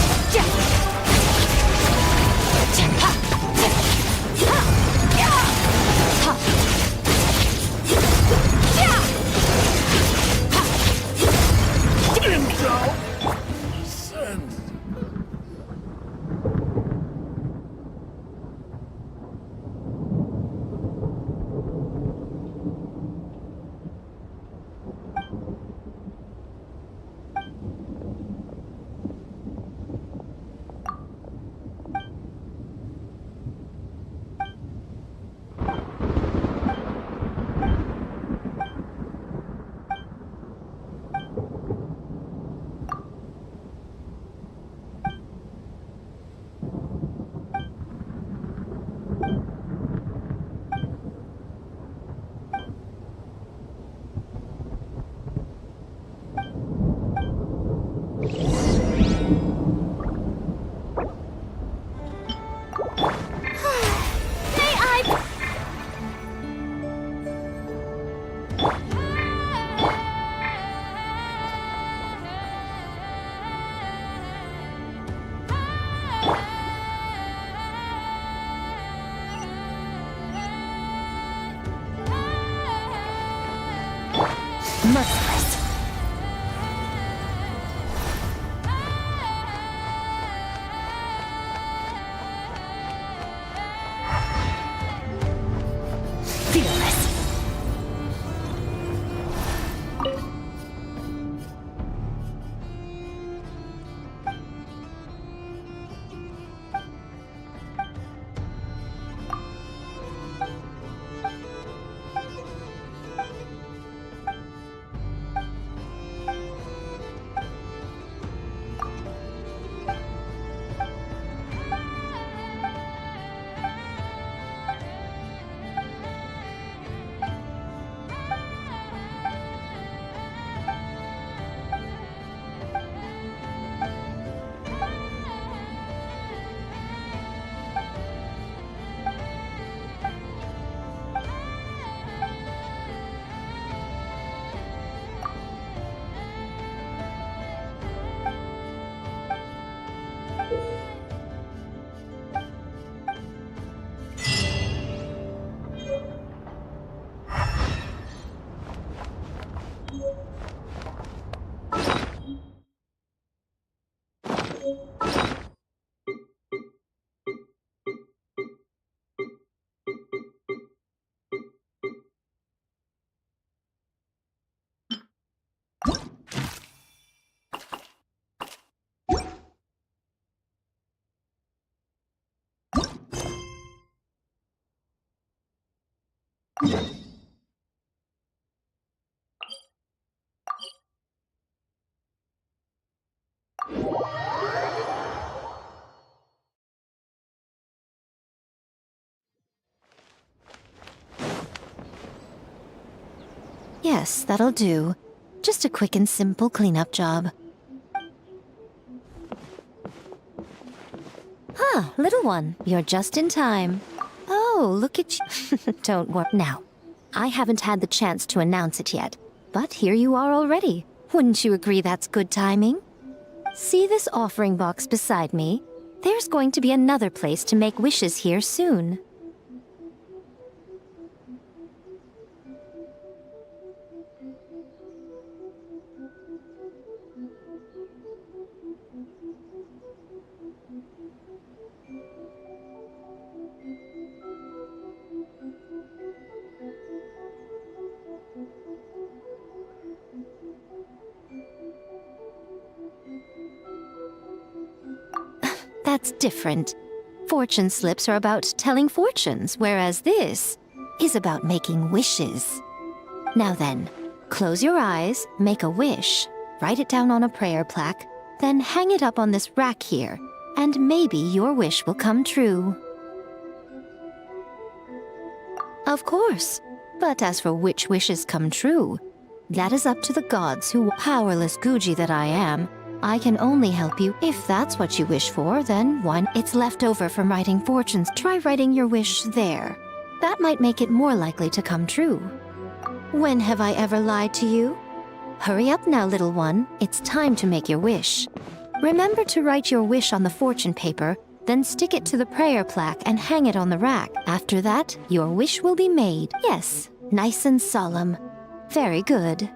merciless. Fearless. Yes, that'll do. Just a quick and simple cleanup job. Ah, little one, you're just in time. Oh, look at you. Don't worry. Now, I haven't had the chance to announce it yet, but here you are already. Wouldn't you agree that's good timing? See this offering box beside me? There's going to be another place to make wishes here soon. That's different. Fortune slips are about telling fortunes, whereas this is about making wishes. Now then, close your eyes, make a wish, write it down on a prayer plaque, then hang it up on this rack here, and maybe your wish will come true. Of course, but as for which wishes come true, that is up to the gods who, powerless Guji that I am, I can only help you if that's what you wish for, then one, it's left over from writing fortunes. Try writing your wish there. That might make it more likely to come true. When have I ever lied to you? Hurry up now, little one. It's time to make your wish. Remember to write your wish on the fortune paper, then stick it to the prayer plaque and hang it on the rack. After that, your wish will be made. Yes, nice and solemn. Very good.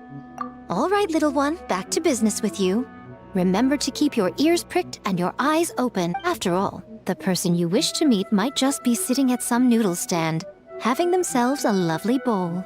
All right, little one, back to business with you. Remember to keep your ears pricked and your eyes open. After all, the person you wish to meet might just be sitting at some noodle stand, having themselves a lovely bowl.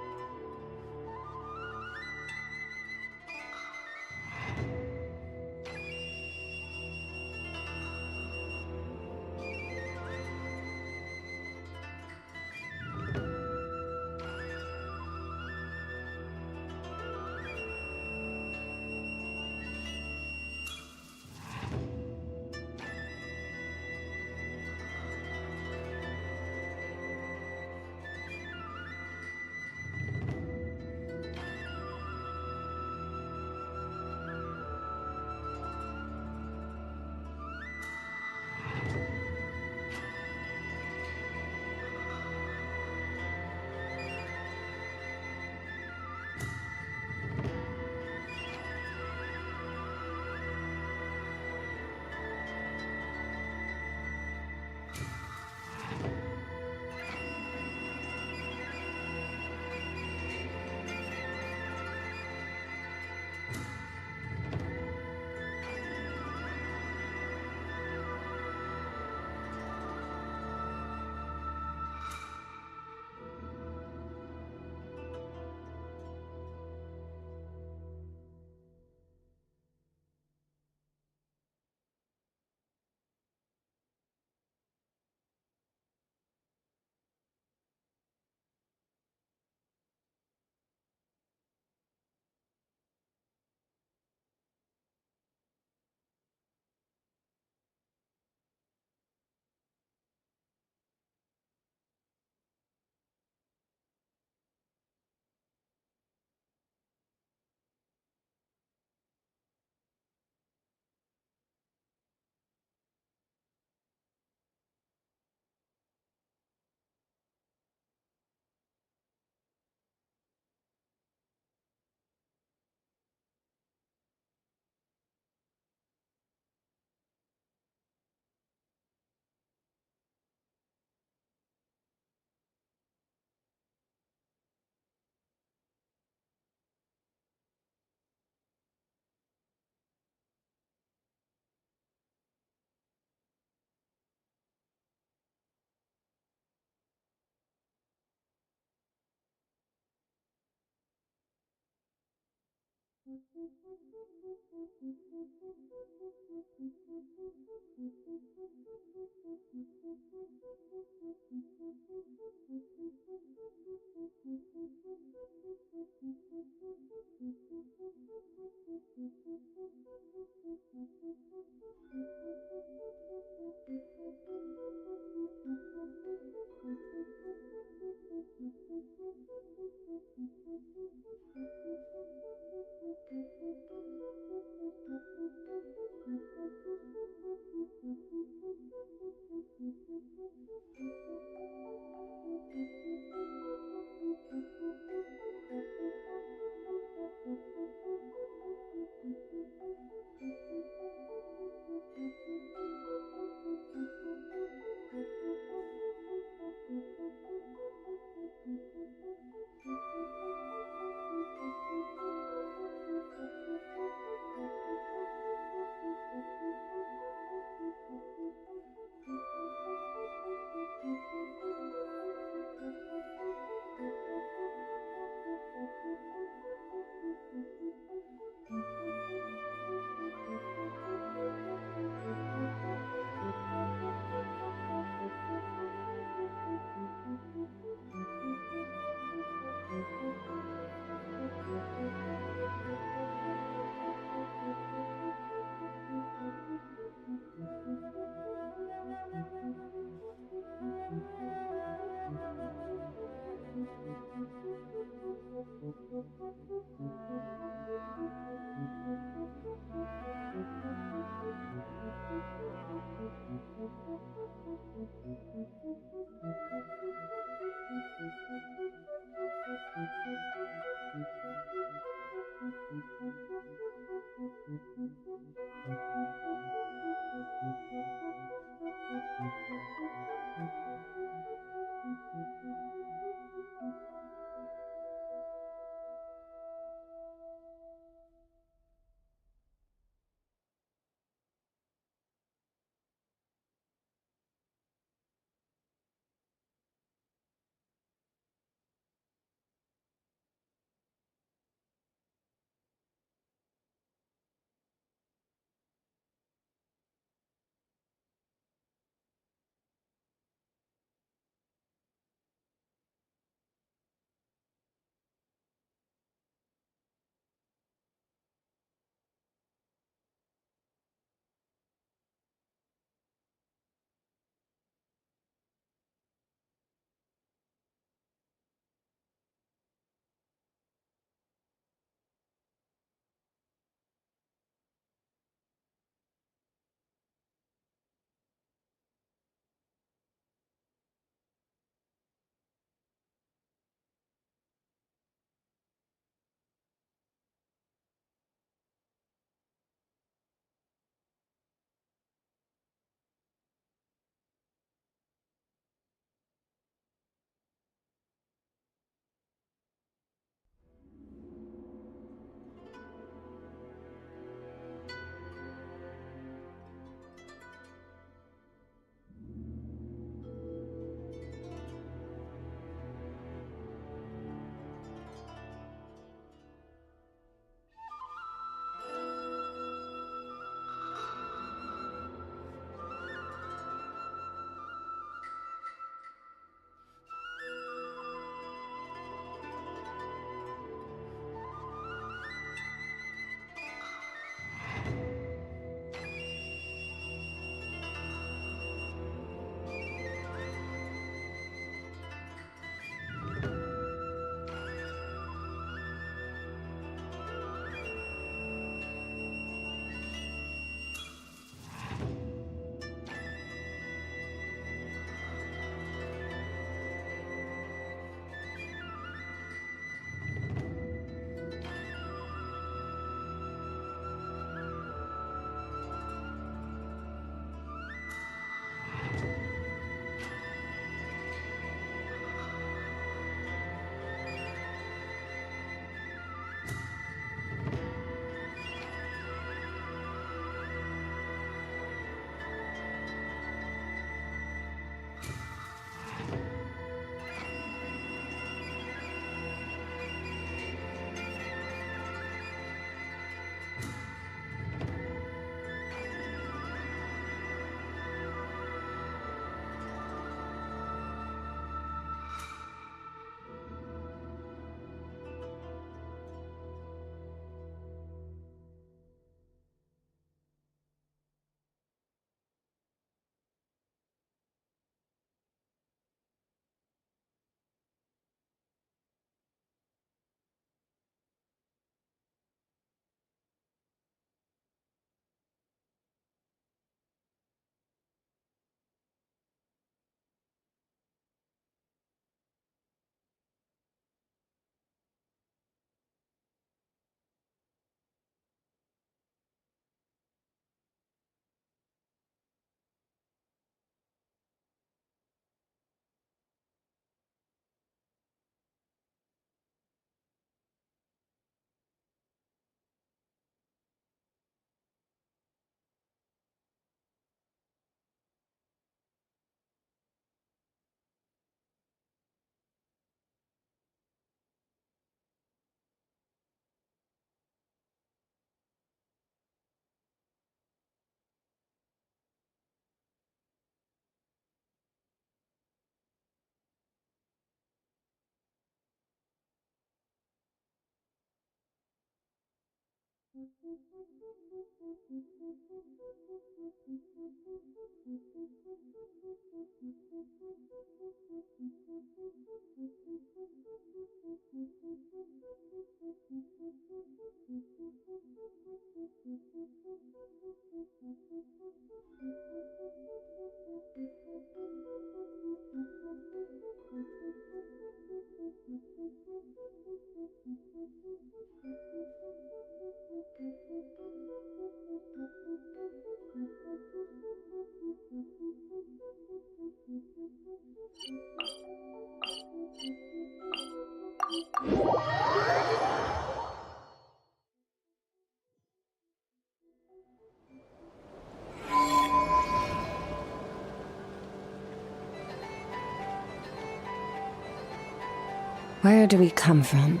Where do we come from?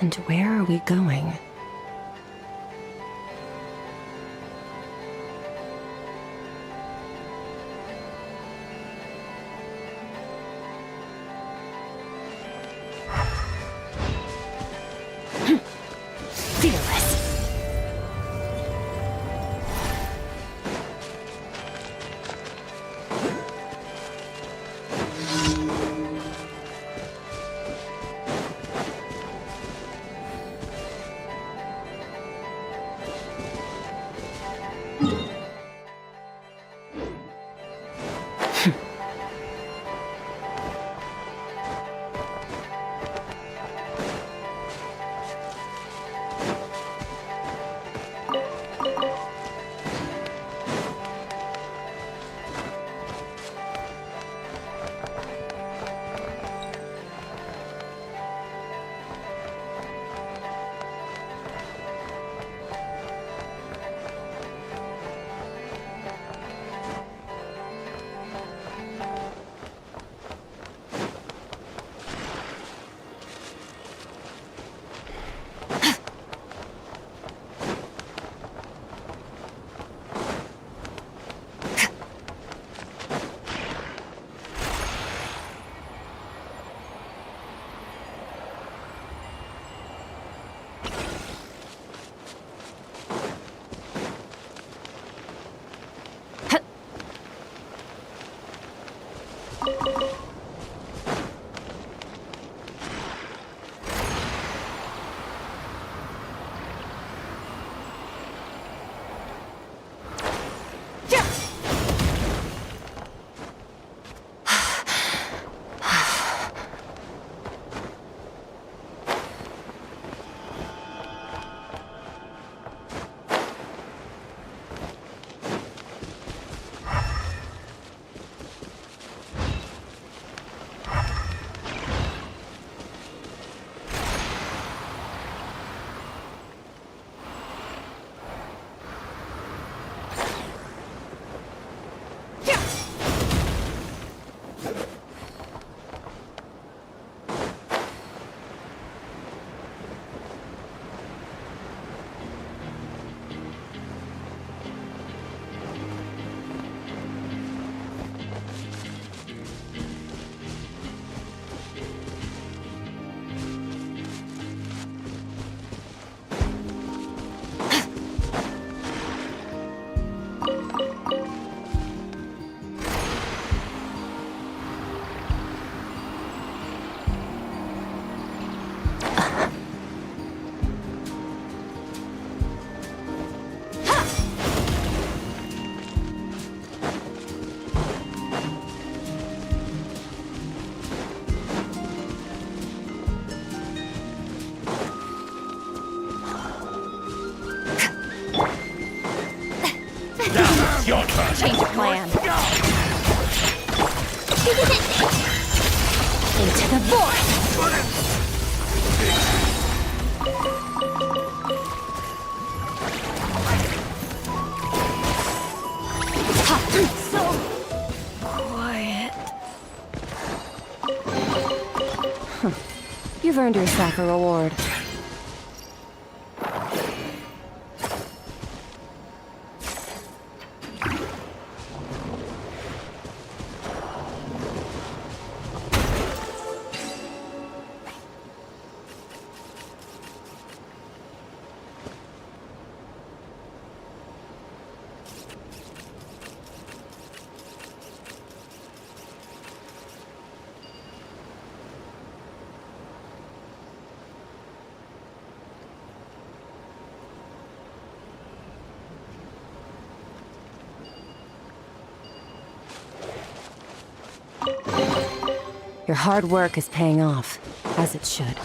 And where are we going? Fearless. Your turn. Change of plan. Into the void. So quiet. You've earned yourself a reward. Your hard work is paying off, as it should.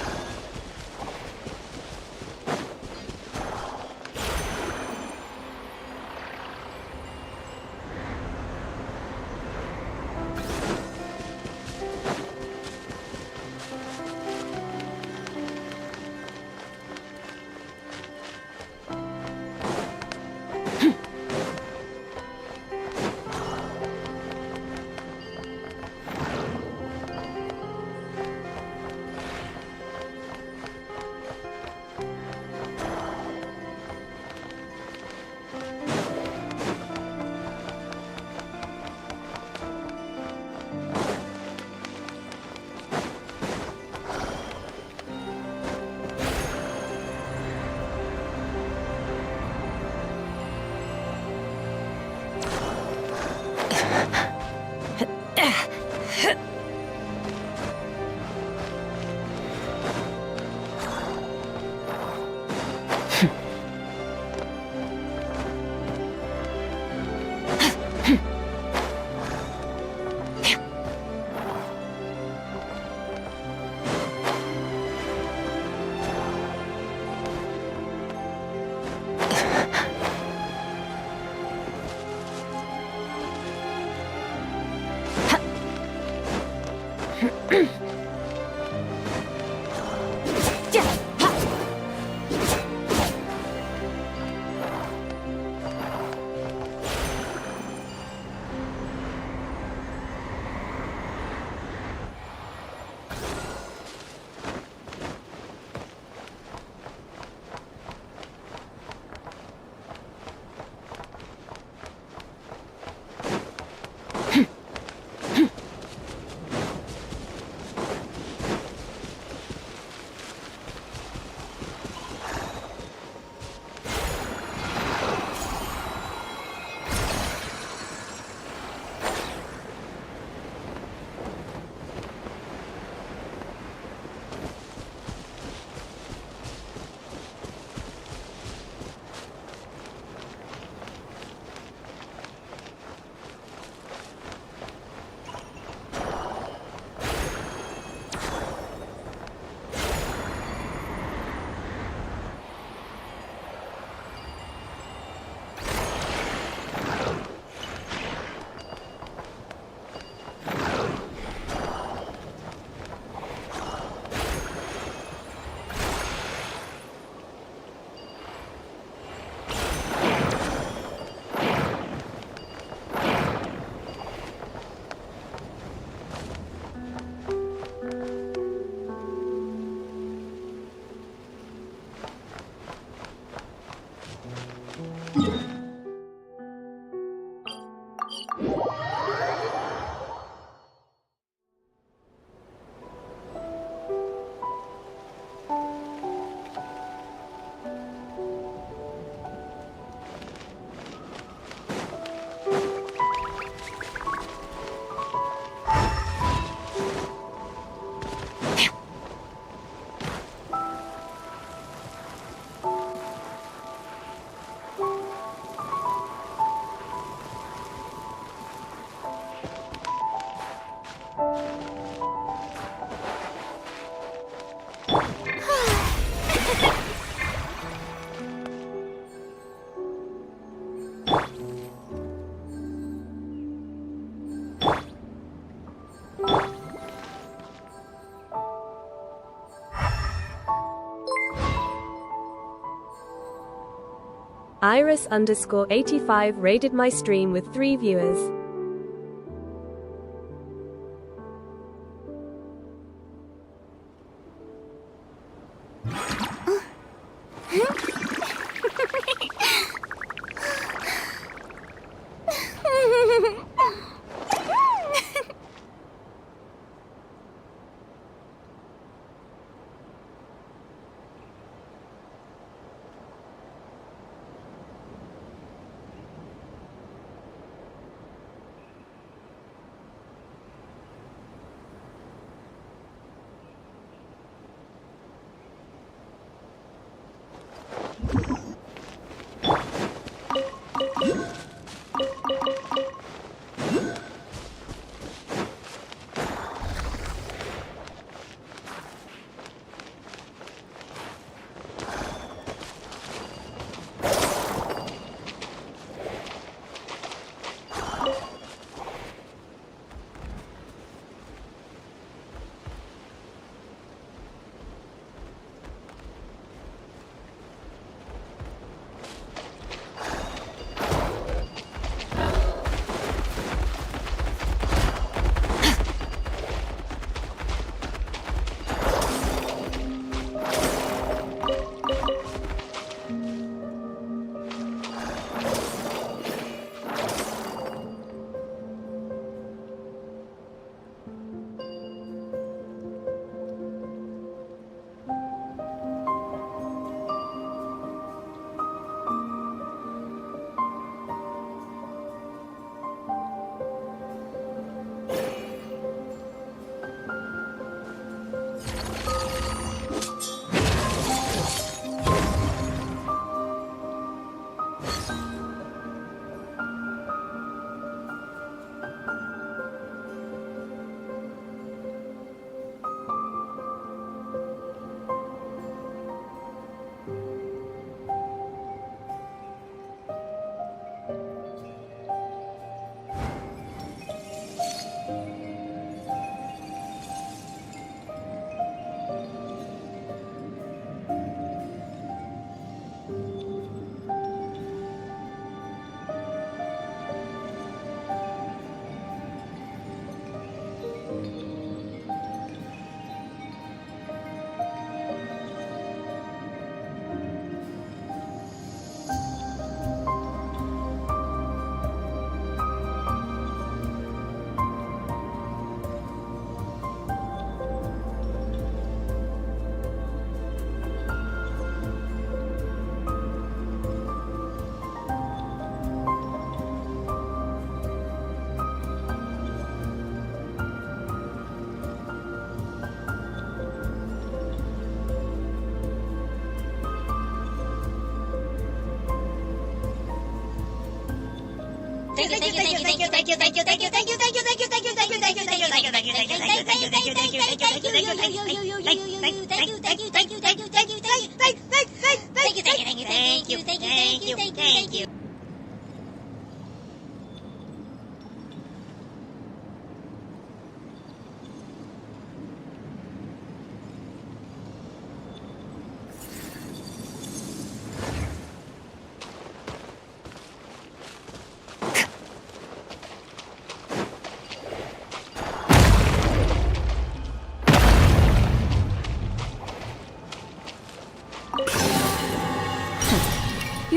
Iris_85 rated my stream with 3 viewers.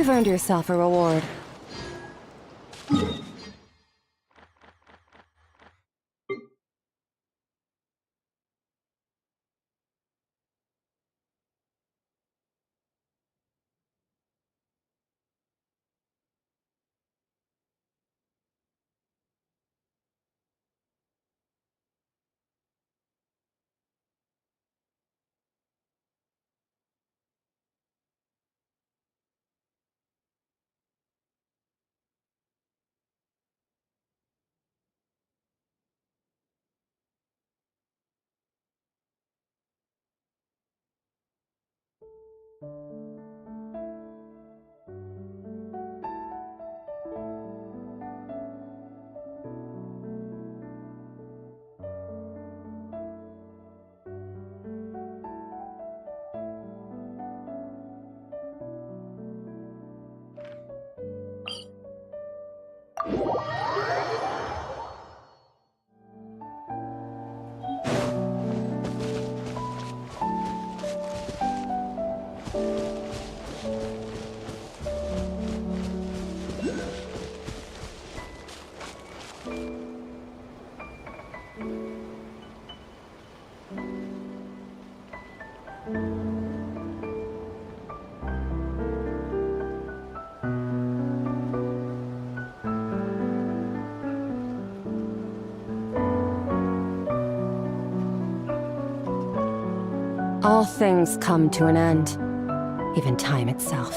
You've earned yourself a reward. All things come to an end, even time itself.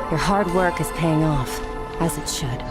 Your hard work is paying off, as it should.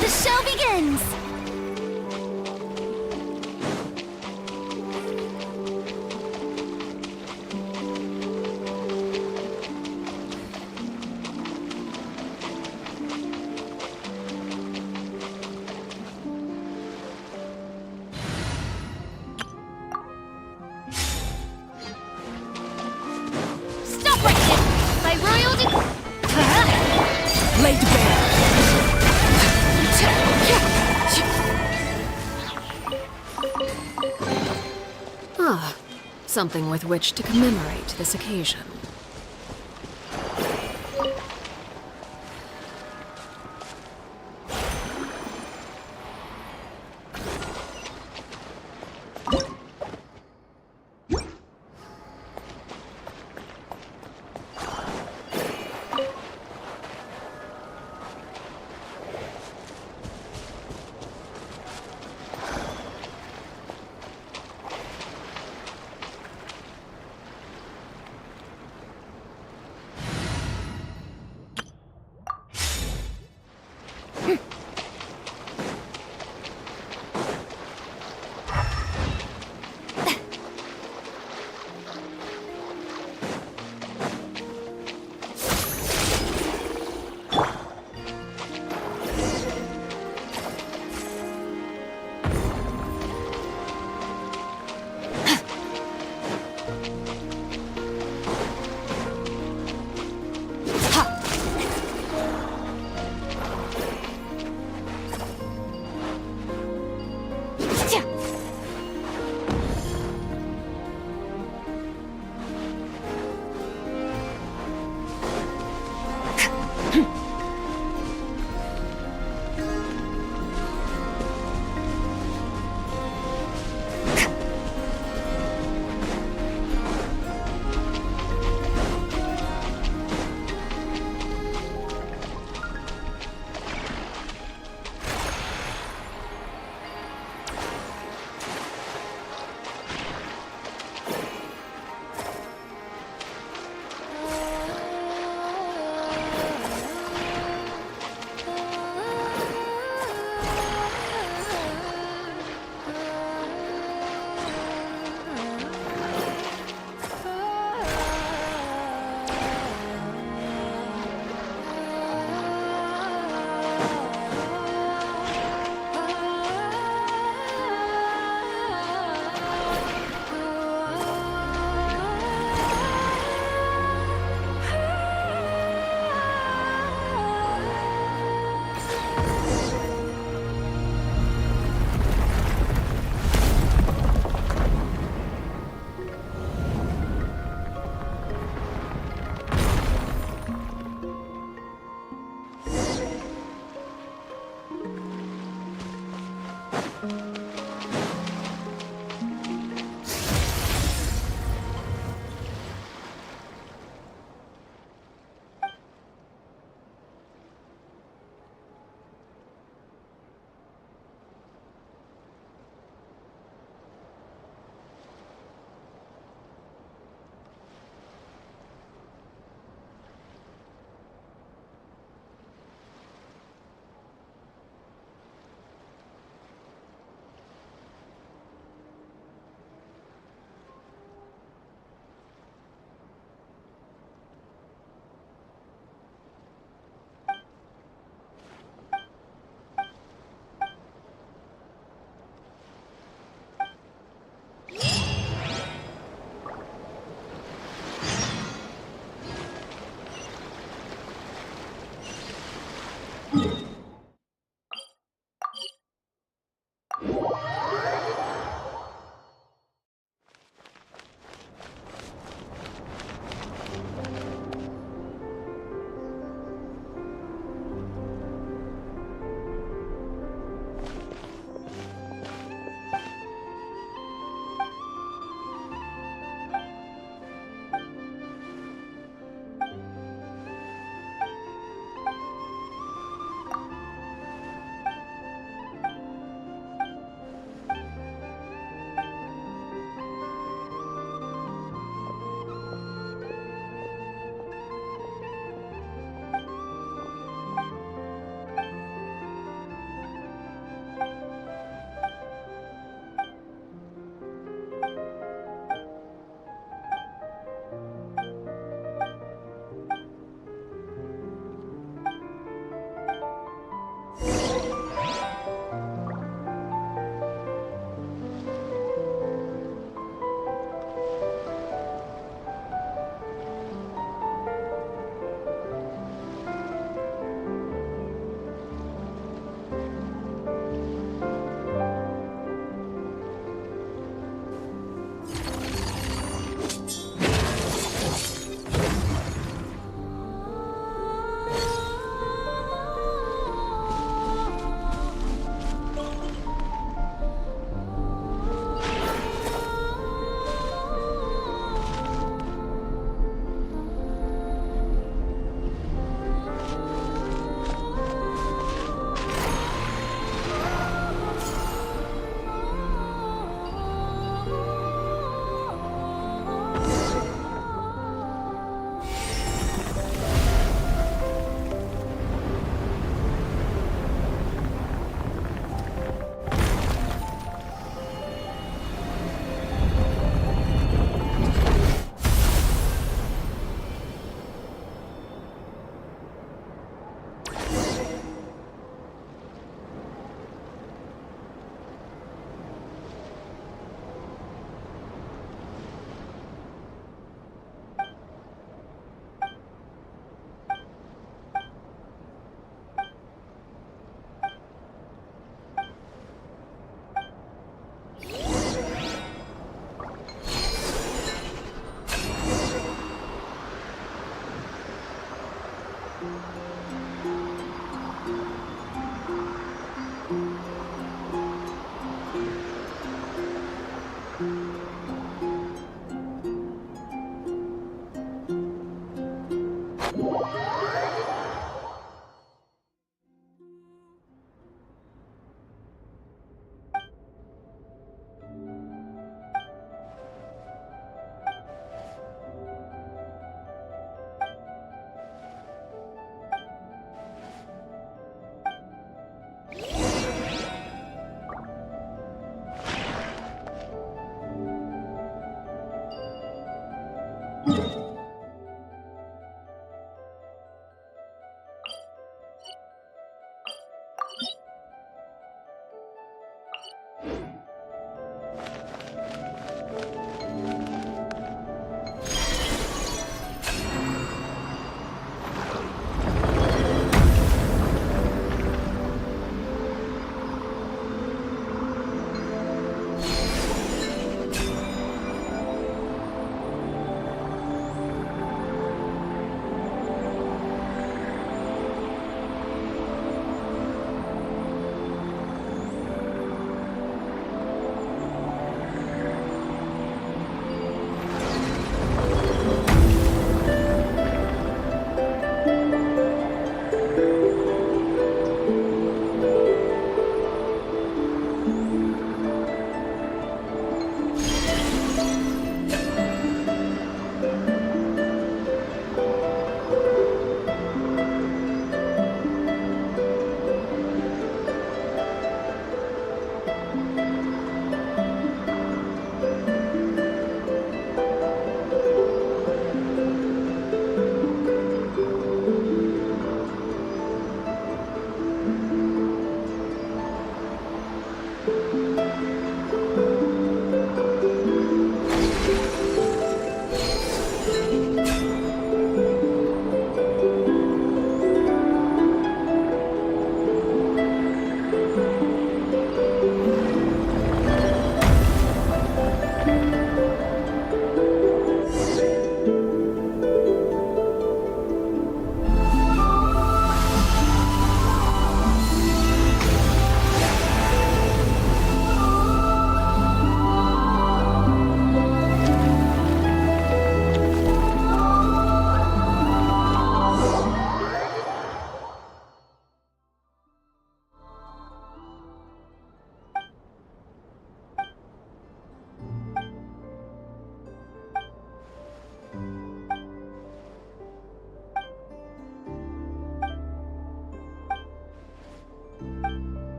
The show begins! Stop right there! By royal Laid bare. Ah, something with which to commemorate this occasion.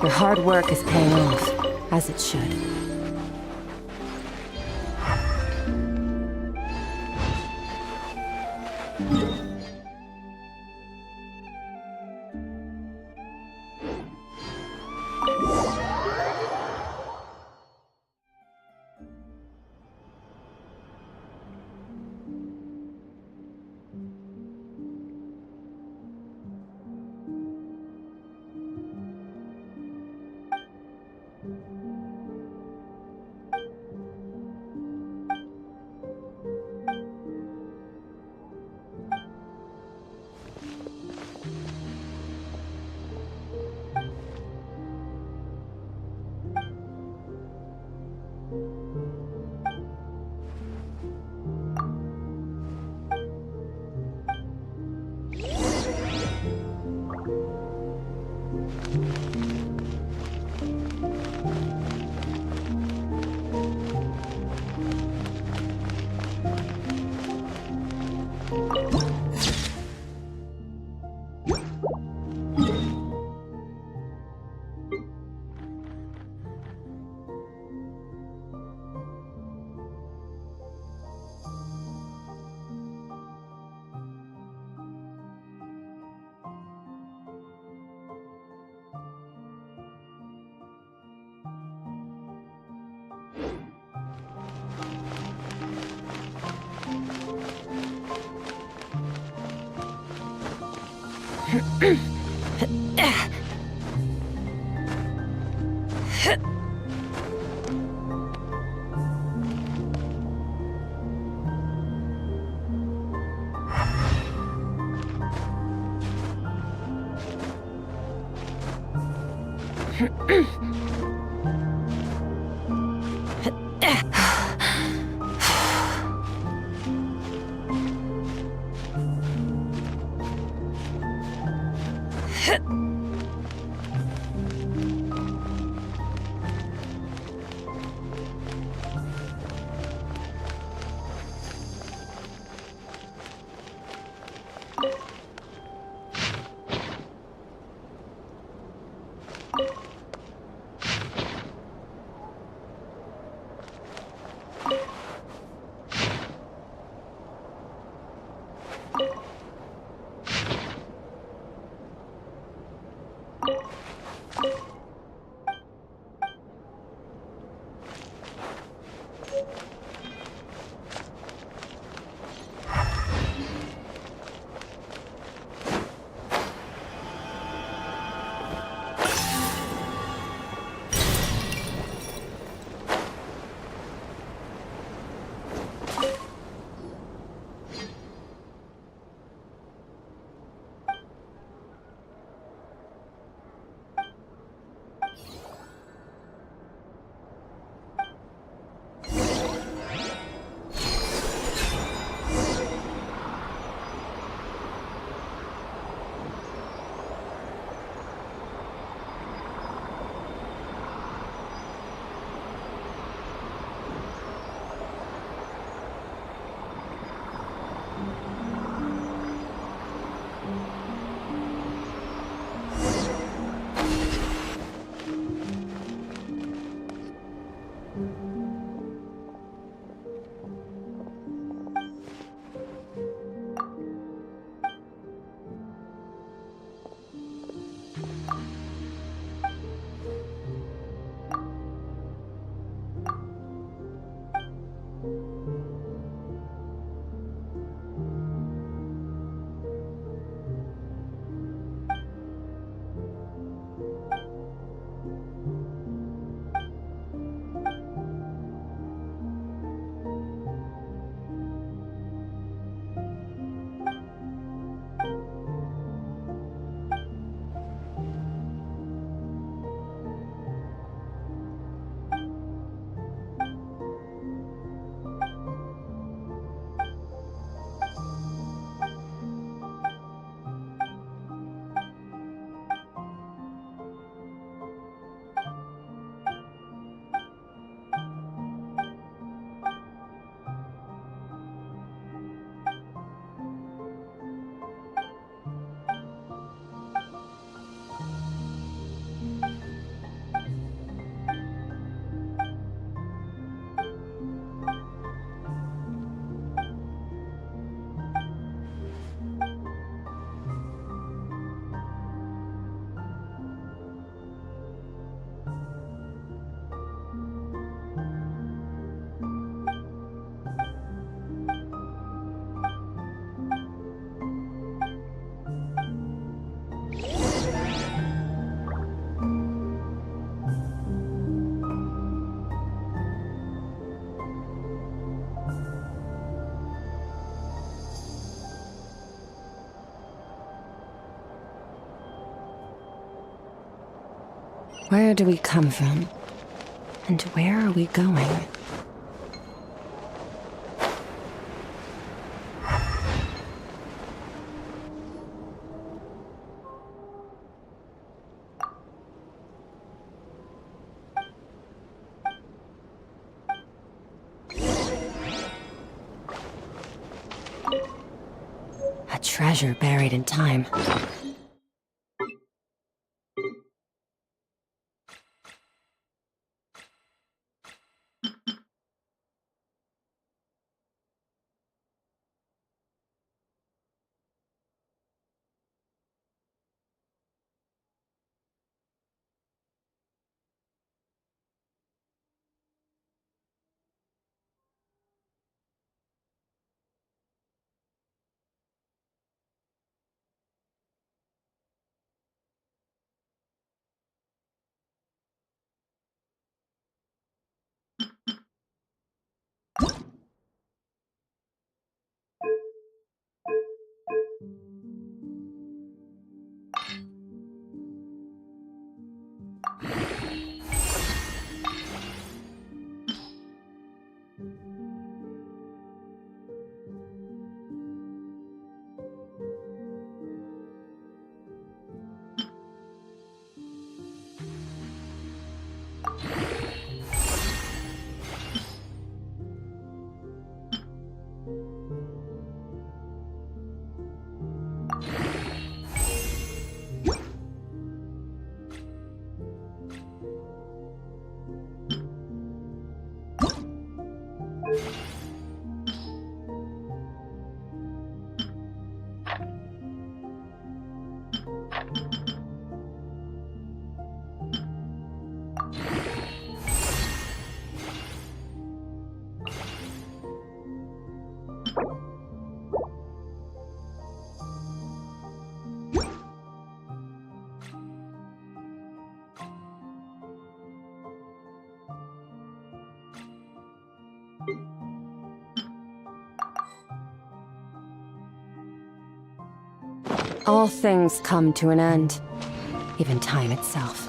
Your hard work is paying off, as it should. Where do we come from? And where are we going? A treasure buried in time. All things come to an end, even time itself.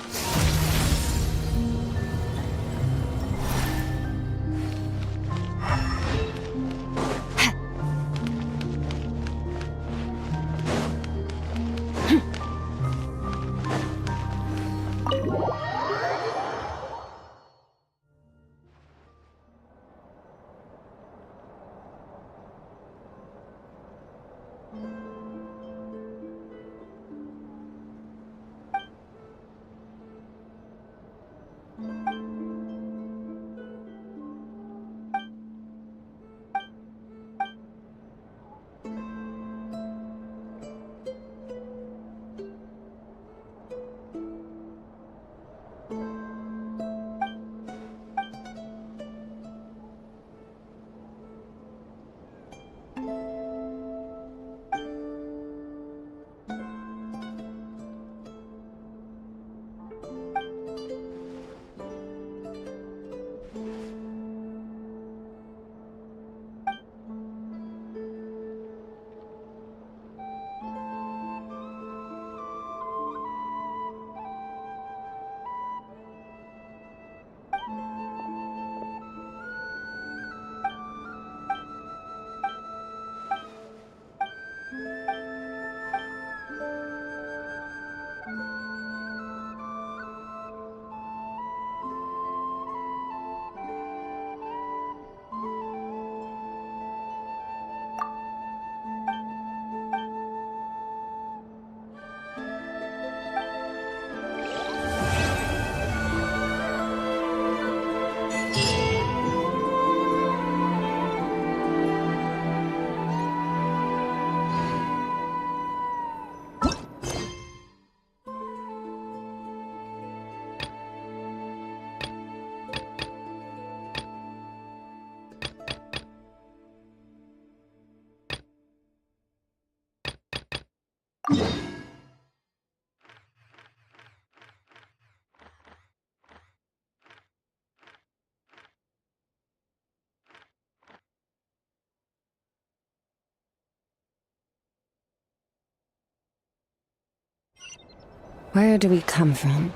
Where do we come from?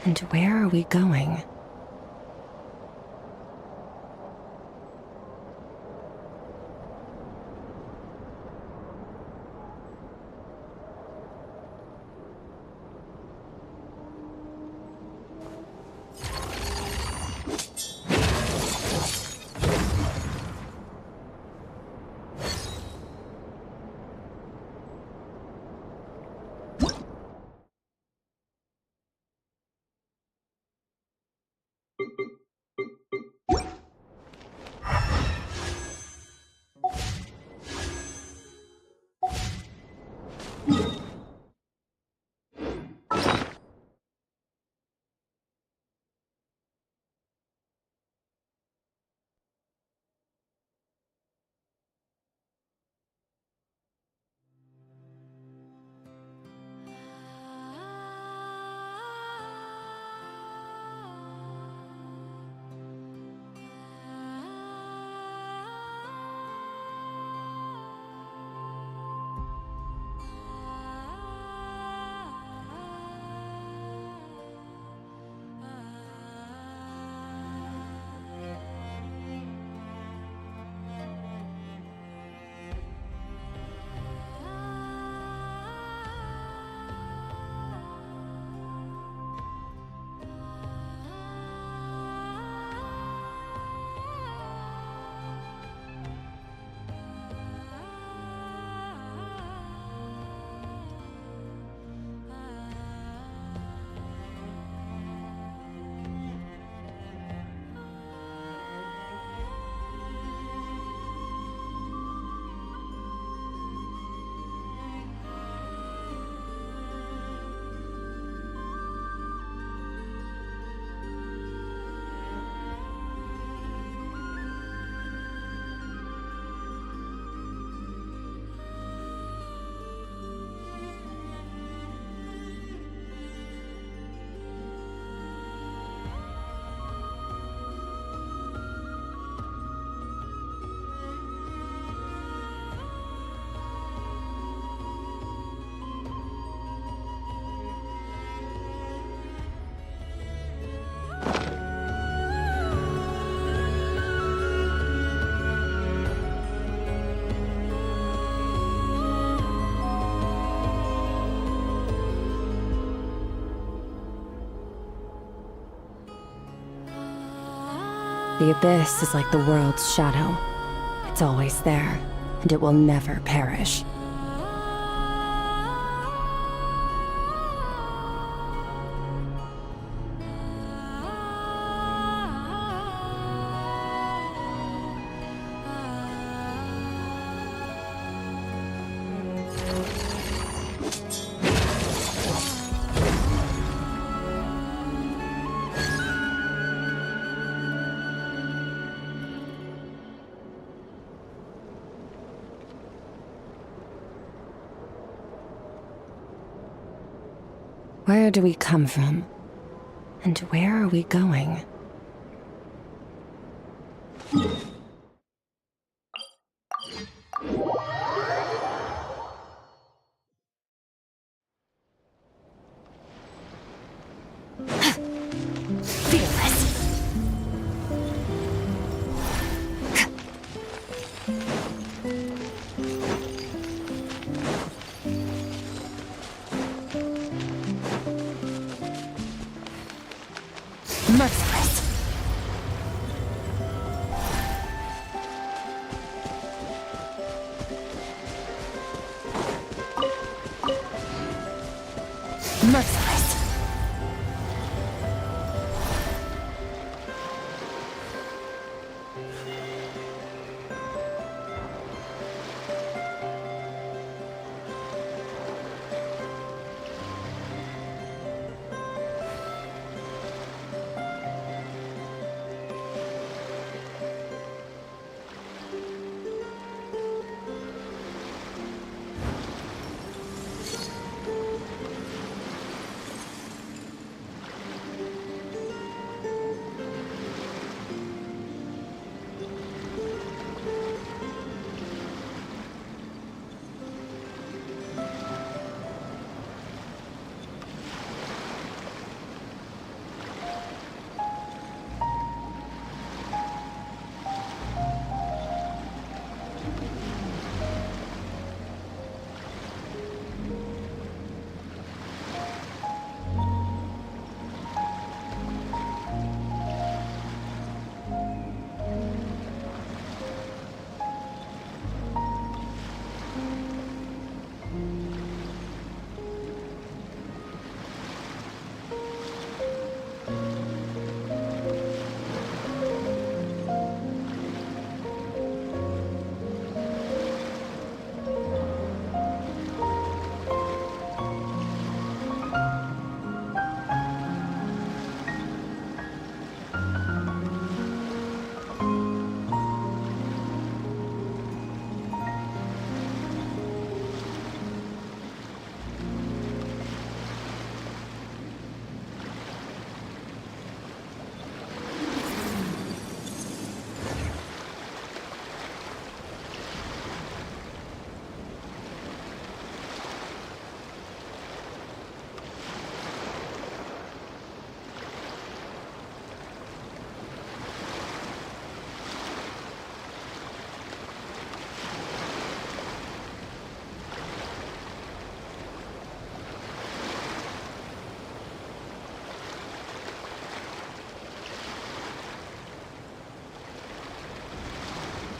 And where are we going? The abyss is like the world's shadow. It's always there, and it will never perish. Where do we come from? And where are we going? Merciless. Merciless.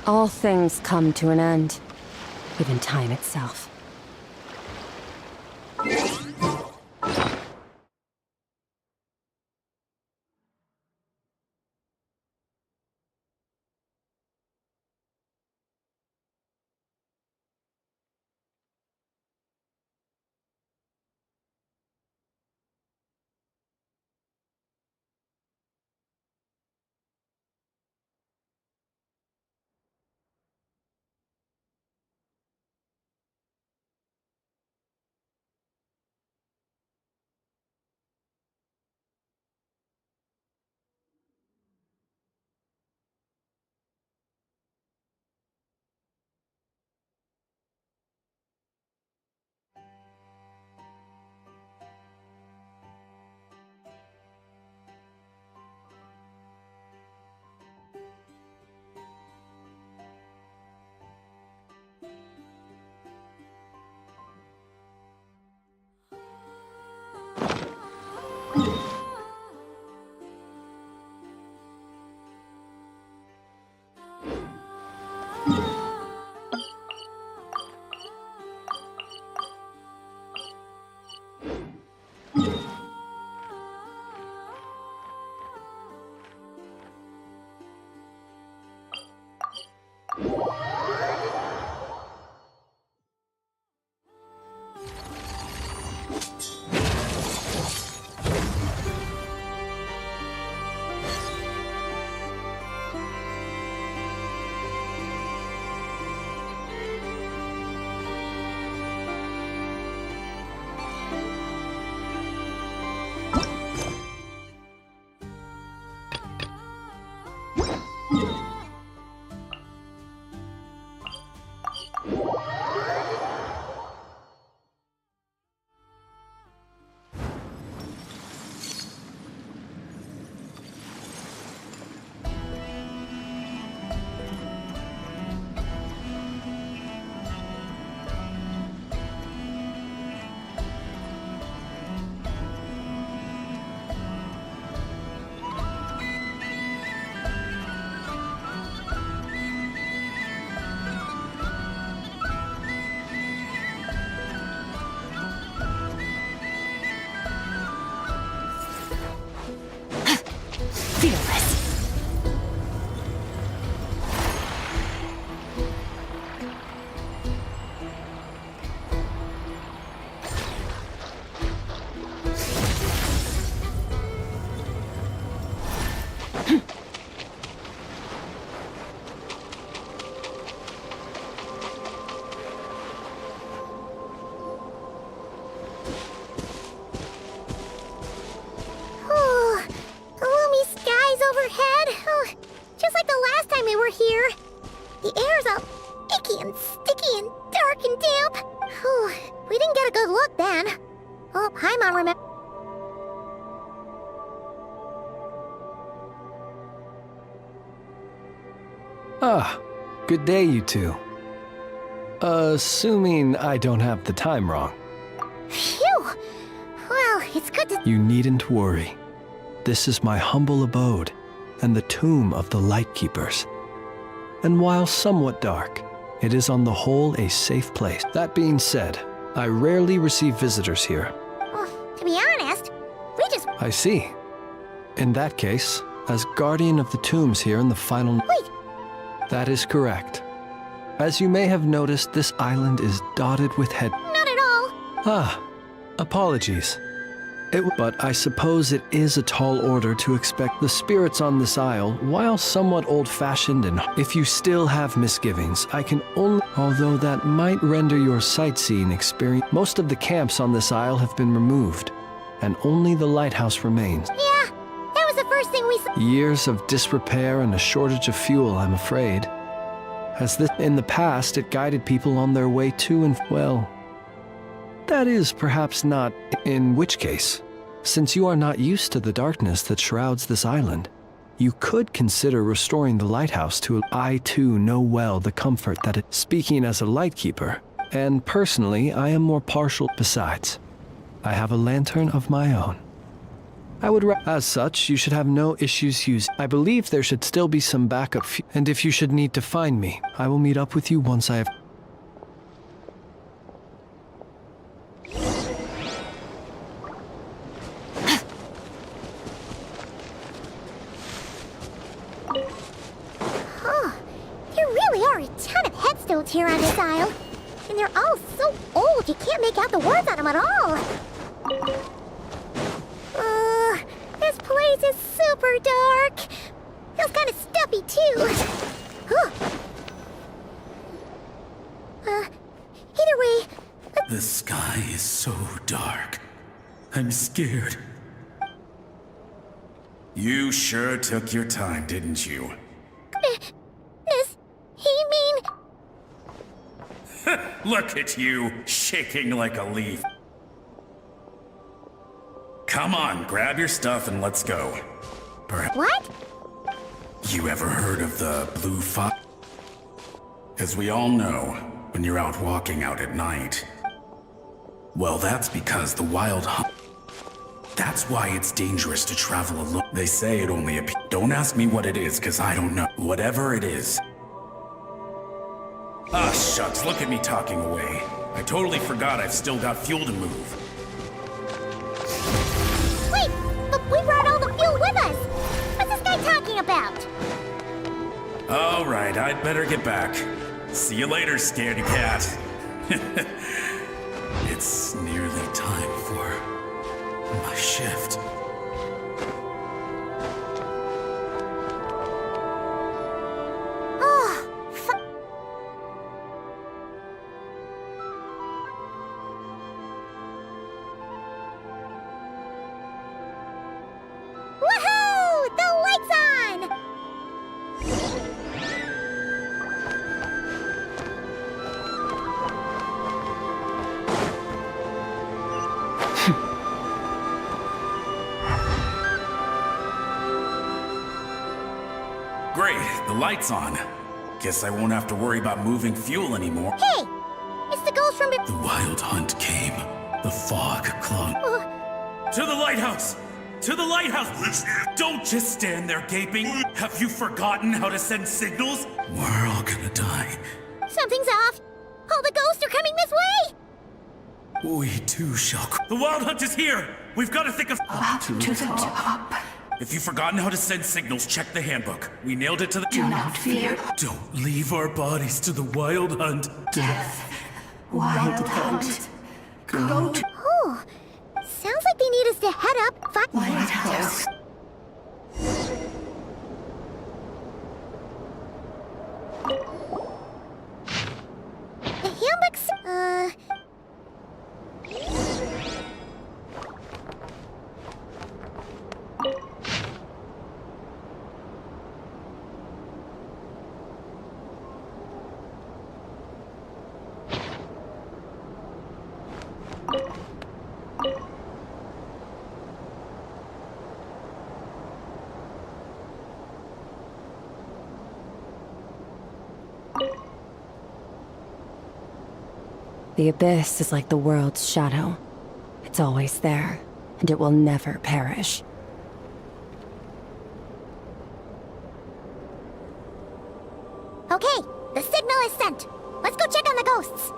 All things come to an end, even time itself. can get a good look then. Oh, Paimon remember. Ah, good day, you two. Assuming I don't have the time wrong. Phew! Well, it's good to. You needn't worry. This is my humble abode, and the tomb of the Lightkeepers. And while somewhat dark, it is on the whole a safe place. That being said, I rarely receive visitors here. Well, to be honest, we just. I see. In that case, as guardian of the tombs here in the final... Wait! That is correct. As you may have noticed, this island is dotted with head... Not at all. Ah, apologies. But I suppose it is a tall order to expect the spirits on this isle, while somewhat old-fashioned and if you still have misgivings, I can only... Although that might render your sightseeing experience... Most of the camps on this isle have been removed, and only the lighthouse remains. Yeah, that was the first thing we saw. Years of disrepair and a shortage of fuel, I'm afraid. As this, in the past, it guided people on their way to and... Well... That is perhaps not, in which case, since you are not used to the darkness that shrouds this island, you could consider restoring the lighthouse to... I too know well the comfort that it... Speaking as a lightkeeper, and personally I am more partial. Besides, I have a lantern of my own. I would... As such, you should have no issues using... I believe there should still be some backup and if you should need to find me, I will meet up with you once I have... Here on this isle, and they're all so old you can't make out the words on them at all. This place is super dark. Feels kind of stuffy too. Either way. The sky is so dark. I'm scared. You sure took your time, didn't you? Look at you, shaking like a leaf. Come on, grab your stuff and let's go. What? You ever heard of the Blue Fox? As we all know, when you're out walking out at night. Well, that's because the wild hunt. That's why it's dangerous to travel alone. They say it only appears. Don't ask me what it is, because I don't know. Whatever it is. Ah, shucks, look at me talking away. I totally forgot I've still got fuel to move. Wait, but we brought all the fuel with us! What's this guy talking about? Alright, I'd better get back. See you later, scaredy cat. It's nearly time for my shift. Great, the light's on. Guess I won't have to worry about moving fuel anymore. Hey! It's the ghost from... The wild hunt came. The fog clung. To the lighthouse! To the lighthouse! Don't just stand there gaping. Have you forgotten how to send signals? We're all gonna die. Something's off. All the ghosts are coming this way! We too shall... The wild hunt is here! We've got to think of... Up to the top. If you've forgotten how to send signals, check the handbook. We nailed it to the... Do not fear. Don't leave our bodies to the wild hunt. Death. Wild hunt. Go to... Oh, sounds like they need us to head up... Lighthouse. The handbook's... The abyss is like the world's shadow. It's always there, and it will never perish. Okay, the signal is sent. Let's go check on the ghosts.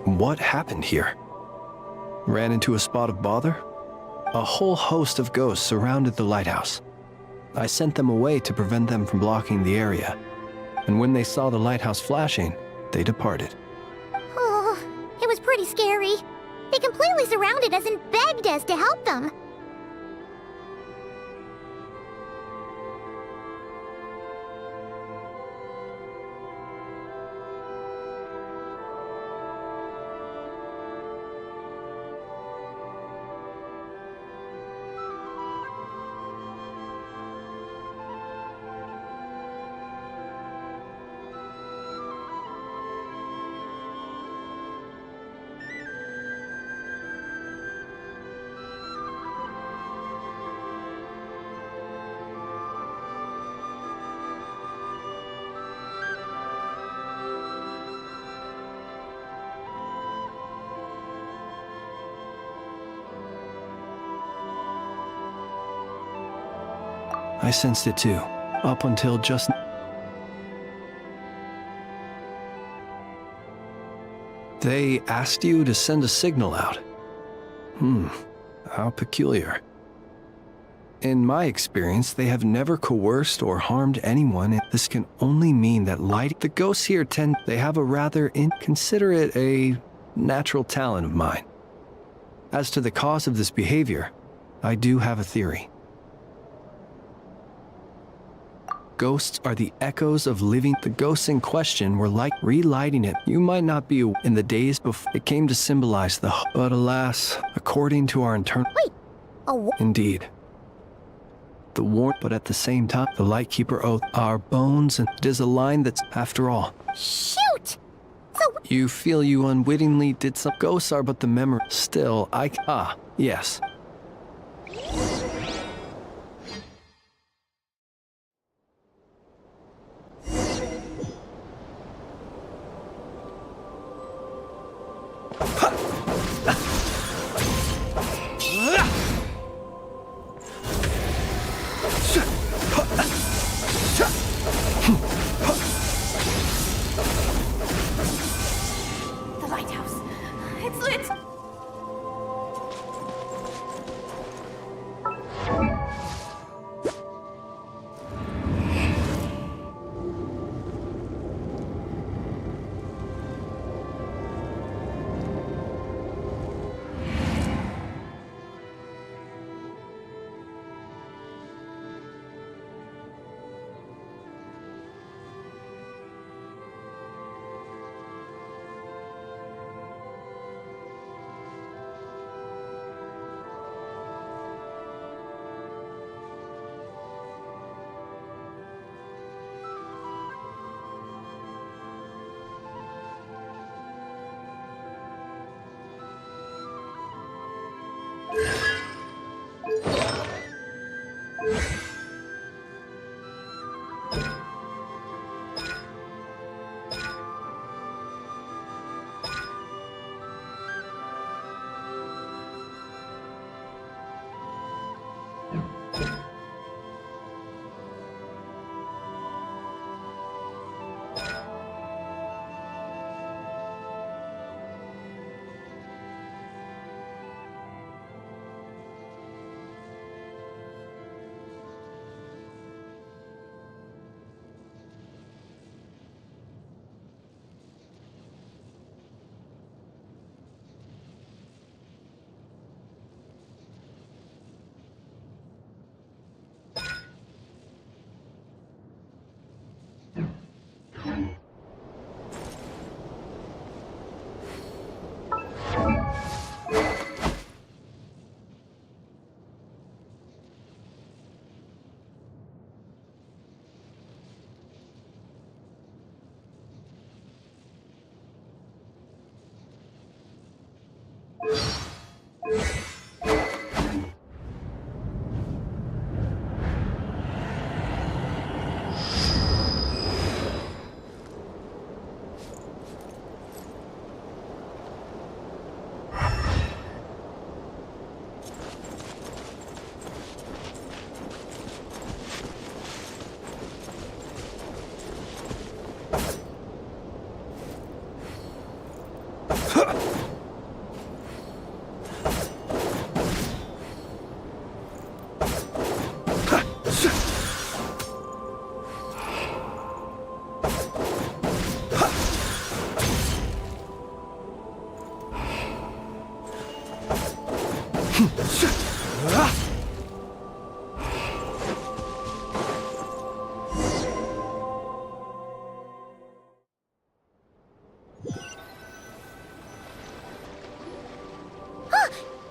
What happened here? Ran into a spot of bother? A whole host of ghosts surrounded the lighthouse. I sent them away to prevent them from blocking the area, and when they saw the lighthouse flashing, they departed. Oh, it was pretty scary. They completely surrounded us and begged us to help them. I sensed it too, up until just... They asked you to send a signal out. How peculiar. In my experience, they have never coerced or harmed anyone. This can only mean that the ghosts here they have a rather consider it a natural talent of mine. As to the cause of this behavior, I do have a theory. Ghosts are the echoes of living. The ghosts in question were like relighting it. You might not be in the days before it came to symbolize but alas, according to our internal... Wait, Indeed. The warrant, but at the same time, the Lightkeeper oath, our bones, and it is a line that's, after all... Shoot! So... You feel you unwittingly did some... Ghosts are but the memory. Still, yes. The lighthouse. It's lit.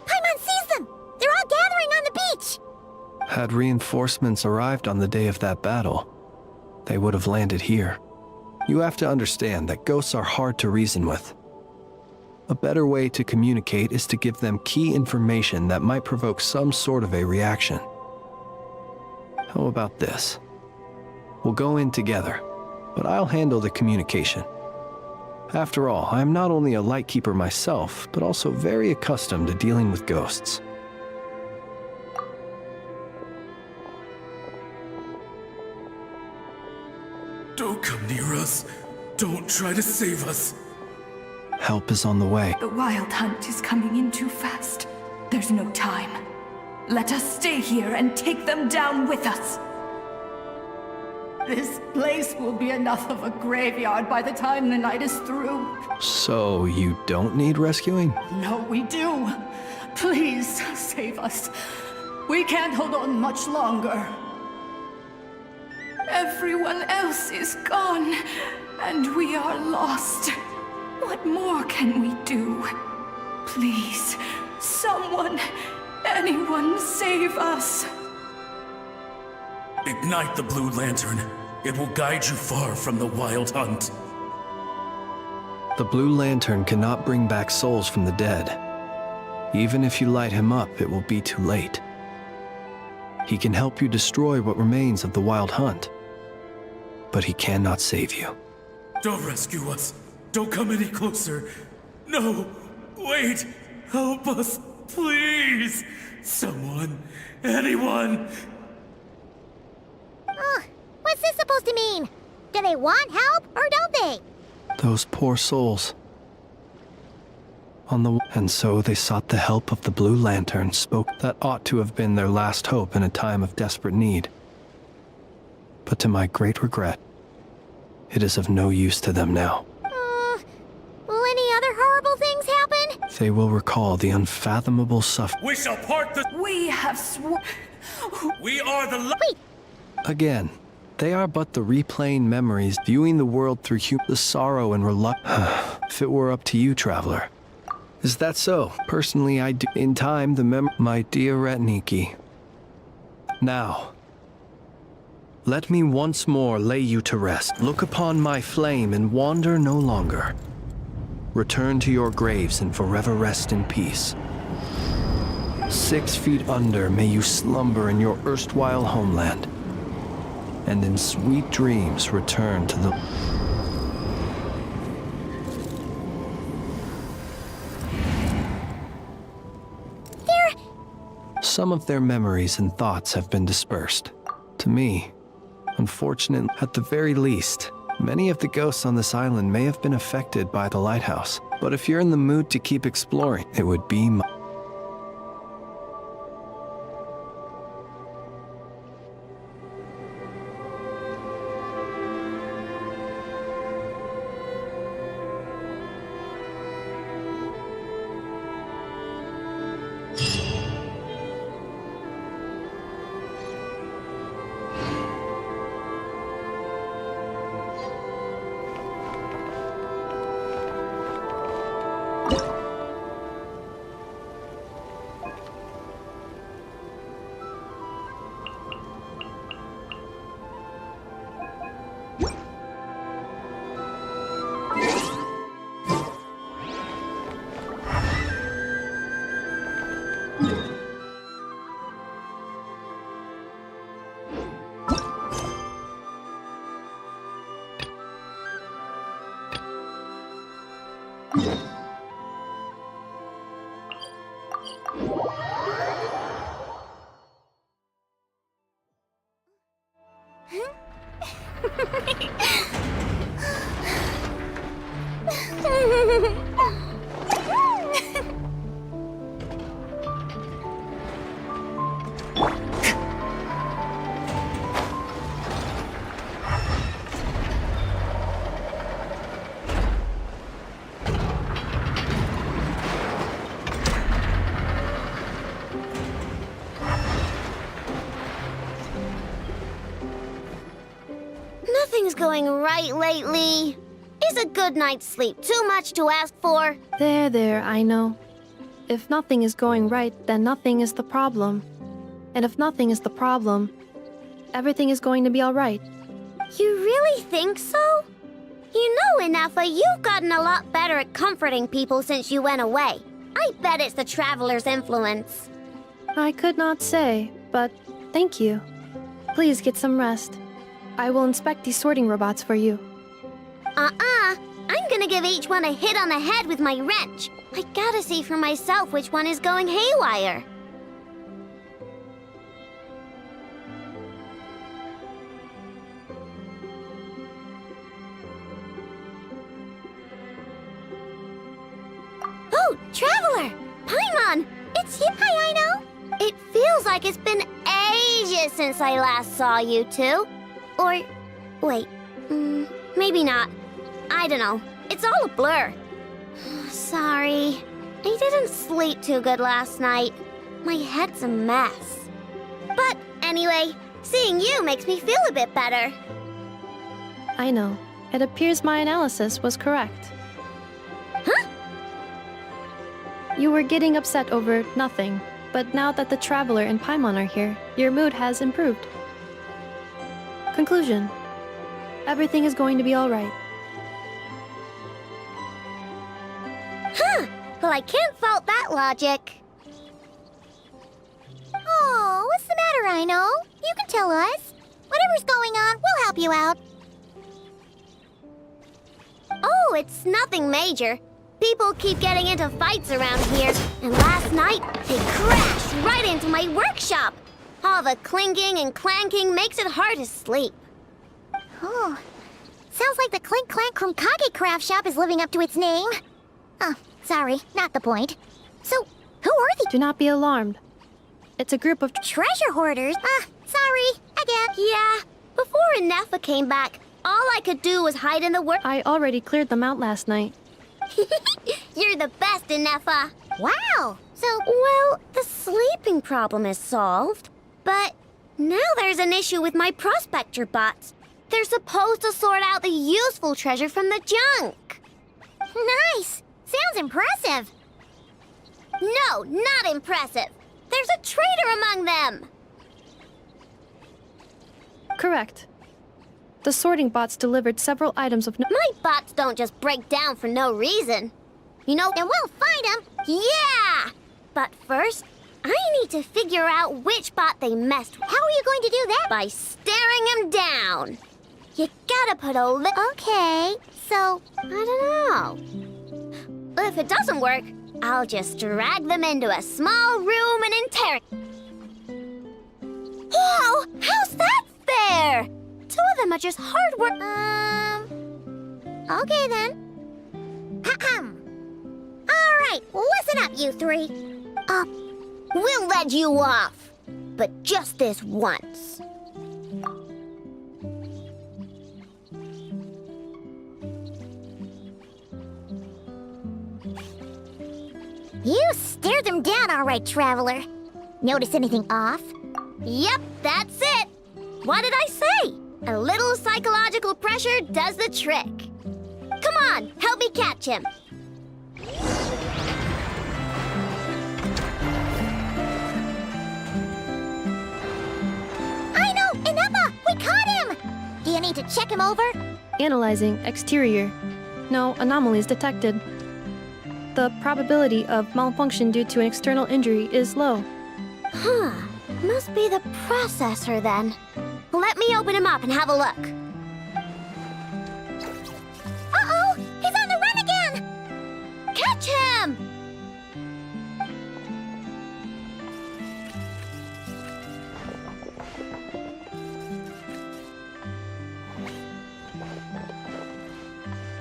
Paimon sees them! They're all gathering on the beach! Had reinforcements arrived on the day of that battle, they would have landed here. You have to understand that ghosts are hard to reason with. A better way to communicate is to give them key information that might provoke some sort of a reaction. How about this? We'll go in together, but I'll handle the communication. After all, I am not only a lightkeeper myself, but also very accustomed to dealing with ghosts. Don't come near us. Don't try to save us. Help is on the way. The Wild Hunt is coming in too fast. There's no time. Let us stay here and take them down with us. This place will be enough of a graveyard by the time the night is through. So, you don't need rescuing? No, we do. Please, save us. We can't hold on much longer. Everyone else is gone, and we are lost. What more can we do? Please, someone, anyone save us. Ignite the blue lantern. It will guide you far from the Wild Hunt. The blue lantern cannot bring back souls from the dead. Even if you light him up, it will be too late. He can help you destroy what remains of the Wild Hunt, but he cannot save you. Don't rescue us. Don't come any closer. No, wait. Help us, please. Someone, anyone. What's this supposed to mean? Do they want help, or don't they? Those poor souls. And so they sought the help of the Blue Lantern, spoke that ought to have been their last hope in a time of desperate need. But to my great regret, it is of no use to them now. Will any other horrible things happen? They will recall the unfathomable suffering. We shall part the... We have sworn... We are the... Wait! Again, they are but the replaying memories, viewing the world through the sorrow and reluctance. If it were up to you, traveler. Is that so? Personally, I do. In time, my dear Retniki. Now, let me once more lay you to rest. Look upon my flame and wander no longer. Return to your graves and forever rest in peace. 6 feet under may you slumber in your erstwhile homeland, and in sweet dreams return to the... Some of their memories and thoughts have been dispersed. To me, unfortunately, at the very least, many of the ghosts on this island may have been affected by the lighthouse. But if you're in the mood to keep exploring, it would be my... Nothing's going right lately. Is a good night's sleep too much to ask for? There, I know. If nothing is going right, then nothing is the problem. And if nothing is the problem, everything is going to be alright. You really think so? You know, Inafa, you've gotten a lot better at comforting people since you went away. I bet it's the Traveler's influence. I could not say, but thank you. Please get some rest. I will inspect these sorting robots for you. I'm gonna give each one a hit on the head with my wrench. I gotta see for myself which one is going haywire. Oh, Traveler! Paimon! It's you! Hi, Aino! It feels like it's been ages since I last saw you two. Or, wait, maybe not. I don't know. It's all a blur. Sorry. I didn't sleep too good last night. My head's a mess. But anyway, seeing you makes me feel a bit better. I know. It appears my analysis was correct. Huh? You were getting upset over nothing, but now that the Traveler and Paimon are here, your mood has improved. Conclusion. Everything is going to be alright. Huh. Well, I can't fault that logic. Oh, what's the matter, Aino? You can tell us. Whatever's going on, we'll help you out. Oh, it's nothing major. People keep getting into fights around here, and last night they crashed right into my workshop. All the clinking and clanking makes it hard to sleep. Oh, sounds like the Clink Clank Krumkage craft shop is living up to its name. Oh, sorry, not the point. So, who are they? Do not be alarmed. It's a group of treasure hoarders? Sorry, again. Yeah, before Inafa came back, all I could do was hide in the work. I already cleared them out last night. You're the best, Inafa. Wow. So, well, the sleeping problem is solved. But now there's an issue with my prospector bots. They're supposed to sort out the useful treasure from the junk. Nice. Sounds impressive. No, not impressive. There's a traitor among them. Correct. The sorting bots delivered several items of My bots don't just break down for no reason. You know, then we'll find them. Yeah! But first, I need to figure out which bot they messed with. How are you going to do that? By staring him down. You gotta put a Okay, so... I don't know. If it doesn't work, I'll just drag them into a small room and interrogate. Whoa! How's that fair? Two of them are just hard work. Okay then. Ahem. Alright, listen up, you three. We'll let you off. But just this once. You stared them down all right, Traveler. Notice anything off? Yep, that's it. What did I say? A little psychological pressure does the trick. Come on, help me catch him. Aino! Inafa! We caught him! Do you need to check him over? Analyzing exterior. No anomalies detected. The probability of malfunction due to an external injury is low. Huh. Must be the processor then. Let me open him up and have a look. Uh-oh! He's on the run again! them!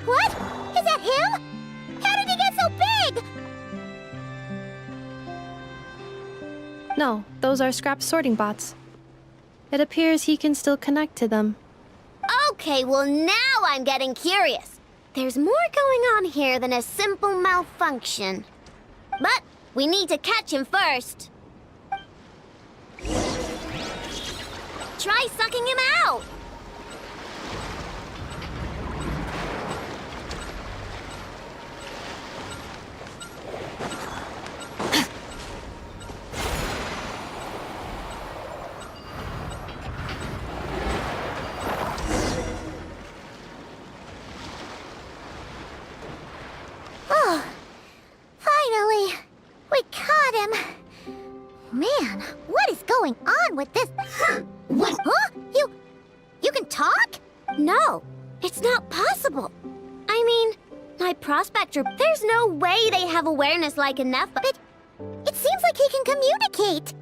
What? Is that him? How did he get so big? No, those are scrap sorting bots. It appears he can still connect to them. Okay, well now I'm getting curious. There's more going on here than a simple malfunction. But we need to catch him first. Try sucking him out! Oh, finally! We caught him! Man, what is going on with this? What? Huh? You can talk? No, it's not possible. I mean, my prospector, there's no way they have awareness like enough, but It seems like he can communicate.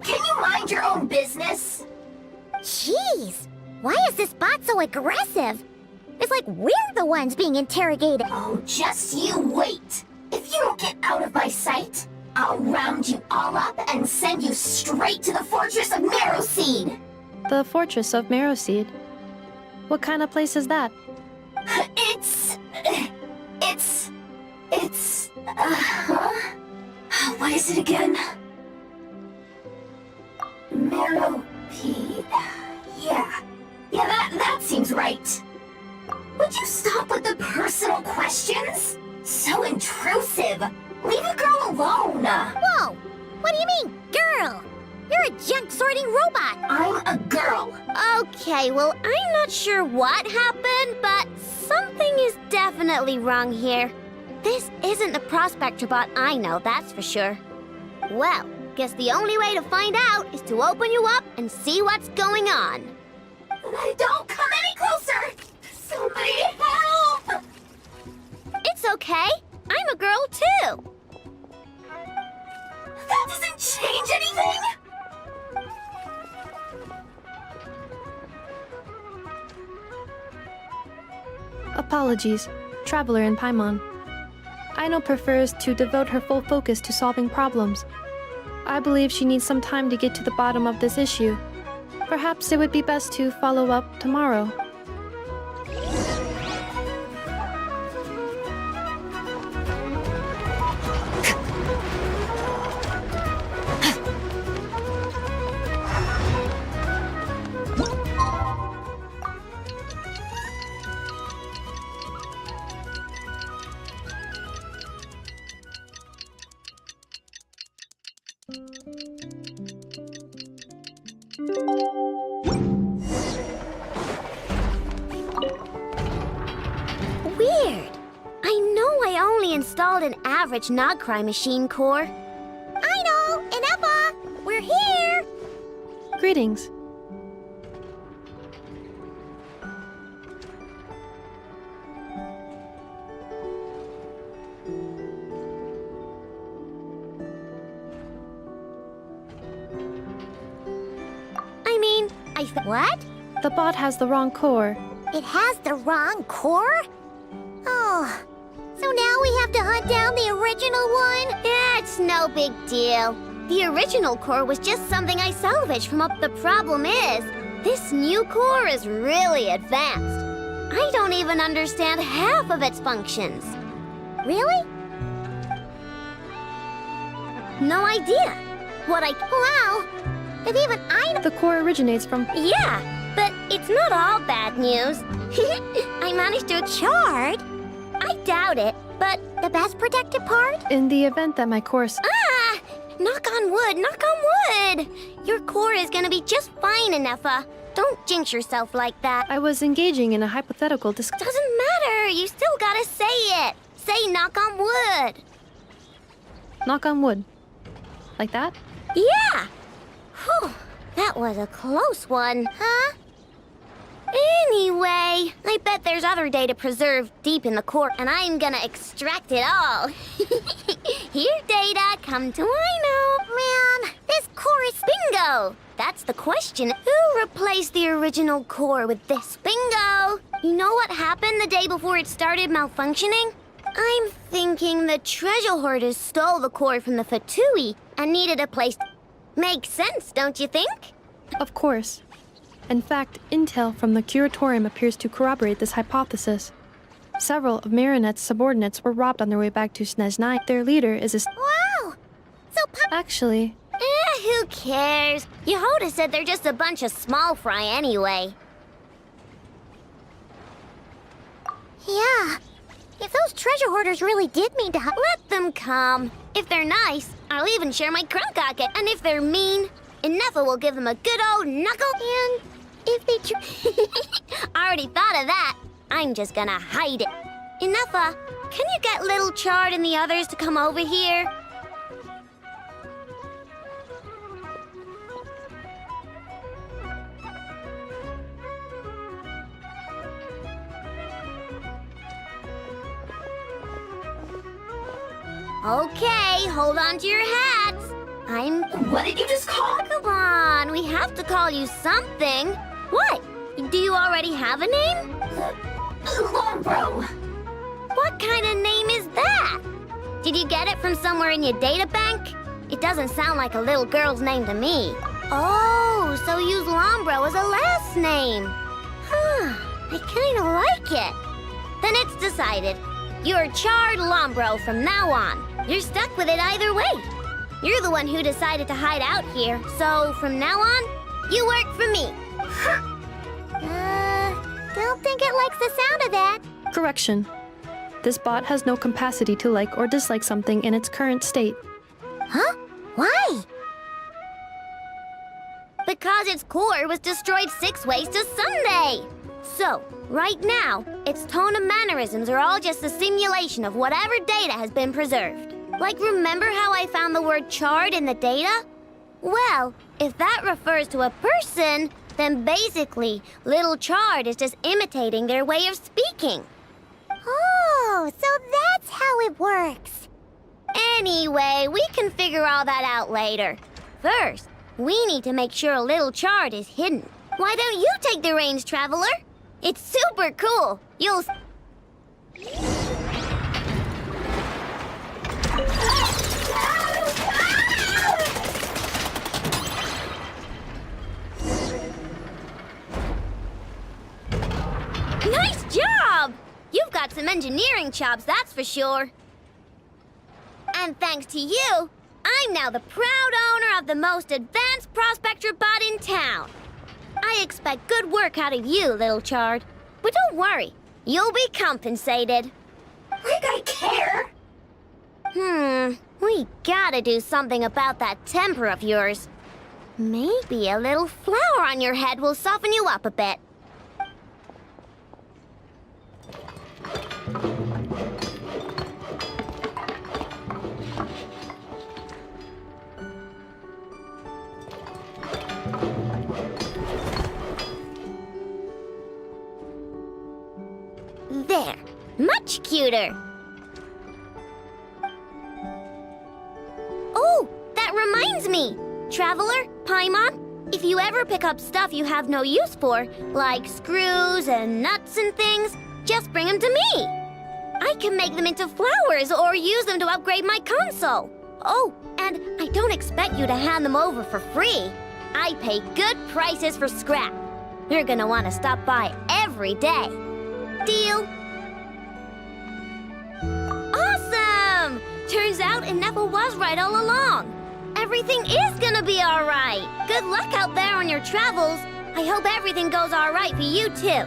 Can you mind your own business? Jeez, why is this bot so aggressive? It's like we're the ones being interrogated. Oh, just you wait. If you don't get out of my sight, I'll round you all up and send you straight to the Fortress of Marrowseed. The Fortress of Marrowseed. What kind of place is that? What is it again? Marrowseed. Yeah, that seems right. Would you stop with the personal questions? So intrusive. Leave a girl alone. Whoa! What do you mean, girl? You're a junk sorting robot. I'm a girl. okay, well, I'm not sure what happened, but something is definitely wrong here. This isn't the prospector bot I know, that's for sure. Well, guess the only way to find out is to open you up and see what's going on. Don't come any closer! Somebody help! It's okay. I'm a girl too. That doesn't change anything! Apologies, Traveler in Paimon. Aino prefers to devote her full focus to solving problems. I believe she needs some time to get to the bottom of this issue. Perhaps it would be best to follow up tomorrow. Weird. I know I only installed an average Nogcry machine core. Aino and Eppa, we're here. Greetings. What? The bot has the wrong core. It has the wrong core? Oh, so now we have to hunt down the original one? Yeah, it's no big deal. The original core was just something I salvaged from up. The problem is, this new core is really advanced. I don't even understand half of its functions. Really? No idea. Wow! If even I know... The core originates from... Yeah, but it's not all bad news. I managed to charge. I doubt it, but the best protected part? In the event that my course... Ah! Knock on wood, knock on wood! Your core is gonna be just fine, Anefa. Don't jinx yourself like that. I was engaging in a hypothetical discussion. Doesn't matter, you still gotta say it. Say knock on wood. Knock on wood. Like that? Yeah! Whew, that was a close one. Huh? Anyway, I bet there's other data preserved deep in the core, and I'm gonna extract it all. Here, Data, come to Wino. Man, this core is bingo. That's the question. Who replaced the original core with this? Bingo! You know what happened the day before it started malfunctioning? I'm thinking the treasure hoarders stole the core from the Fatui and needed a place to... Makes sense, don't you think? Of course. In fact, intel from the Curatorium appears to corroborate this hypothesis. Several of Marinette's subordinates were robbed on their way back to Snezhnaya. Their leader is a... Wow! So Actually... who cares? Yehuda said they're just a bunch of small fry anyway. Yeah. If those treasure hoarders really did mean to let them come. If they're nice, I'll even share my crumb cocket. And if they're mean, Inefa will give them a good old knuckle. And if they I already thought of that. I'm just gonna hide it. Inefa, can you get Little Chard and the others to come over here? Okay, hold on to your hats. What did you just call? Come on, we have to call you something. What? Do you already have a name? Lombro. What kind of name is that? Did you get it from somewhere in your data bank? It doesn't sound like a little girl's name to me. Oh, so use Lombro as a last name. Huh, I kinda like it. Then it's decided. You're Chard Lombro from now on. You're stuck with it either way. You're the one who decided to hide out here, so from now on, you work for me. Don't think it likes the sound of that. Correction. This bot has no capacity to like or dislike something in its current state. Huh? Why? Because its core was destroyed 6 ways to Sunday. So, right now, its tone and mannerisms are all just a simulation of whatever data has been preserved. Like, remember how I found the word chard in the data? Well, if that refers to a person, then basically, Little Chard is just imitating their way of speaking. Oh, so that's how it works. Anyway, we can figure all that out later. First, we need to make sure Little Chard is hidden. Why don't you take the reins, Traveler? It's super cool. You'll... Nice job! You've got some engineering chops, that's for sure. And thanks to you, I'm now the proud owner of the most advanced prospector bot in town. I expect good work out of you, Little Chard. But don't worry, you'll be compensated. Like I care. We gotta do something about that temper of yours. Maybe a little flour on your head will soften you up a bit. There, much cuter. Oh, that reminds me. Traveler, Paimon, if you ever pick up stuff you have no use for, like screws and nuts and things, just bring them to me. I can make them into flowers or use them to upgrade my console. Oh, and I don't expect you to hand them over for free. I pay good prices for scrap. You're gonna want to stop by every day. Deal? Awesome! Turns out Inefa was right all along. Everything is gonna be all right. Good luck out there on your travels. I hope everything goes all right for you, too.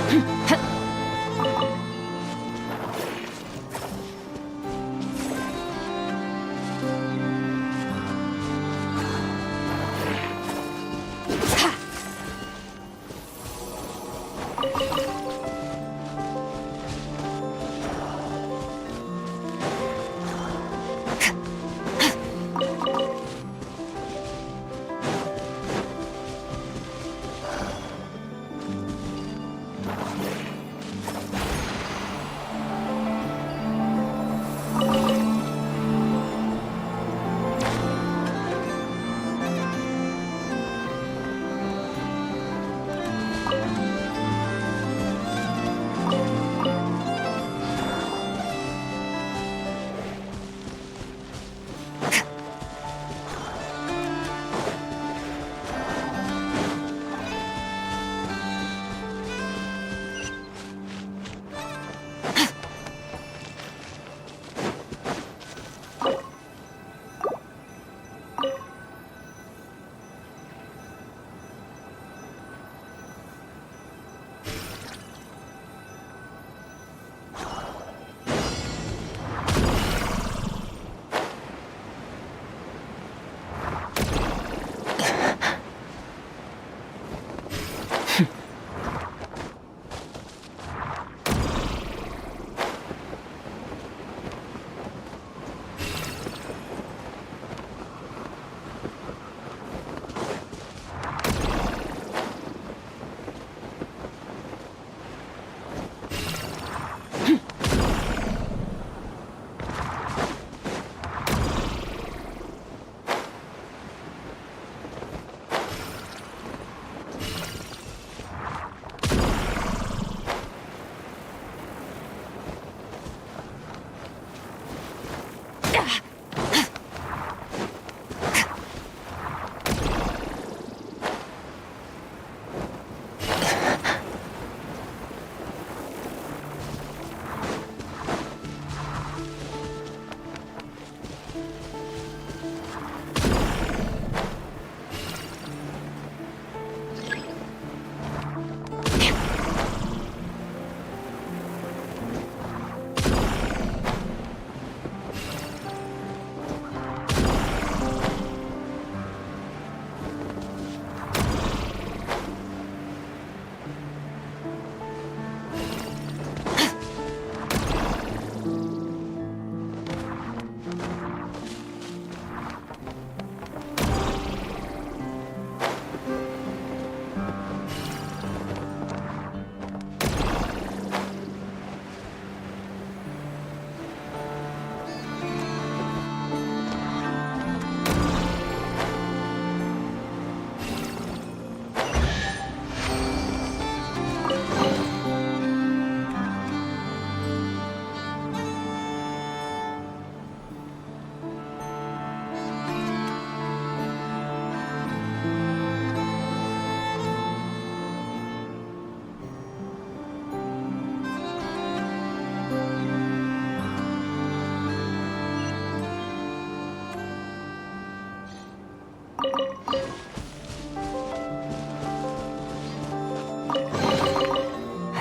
A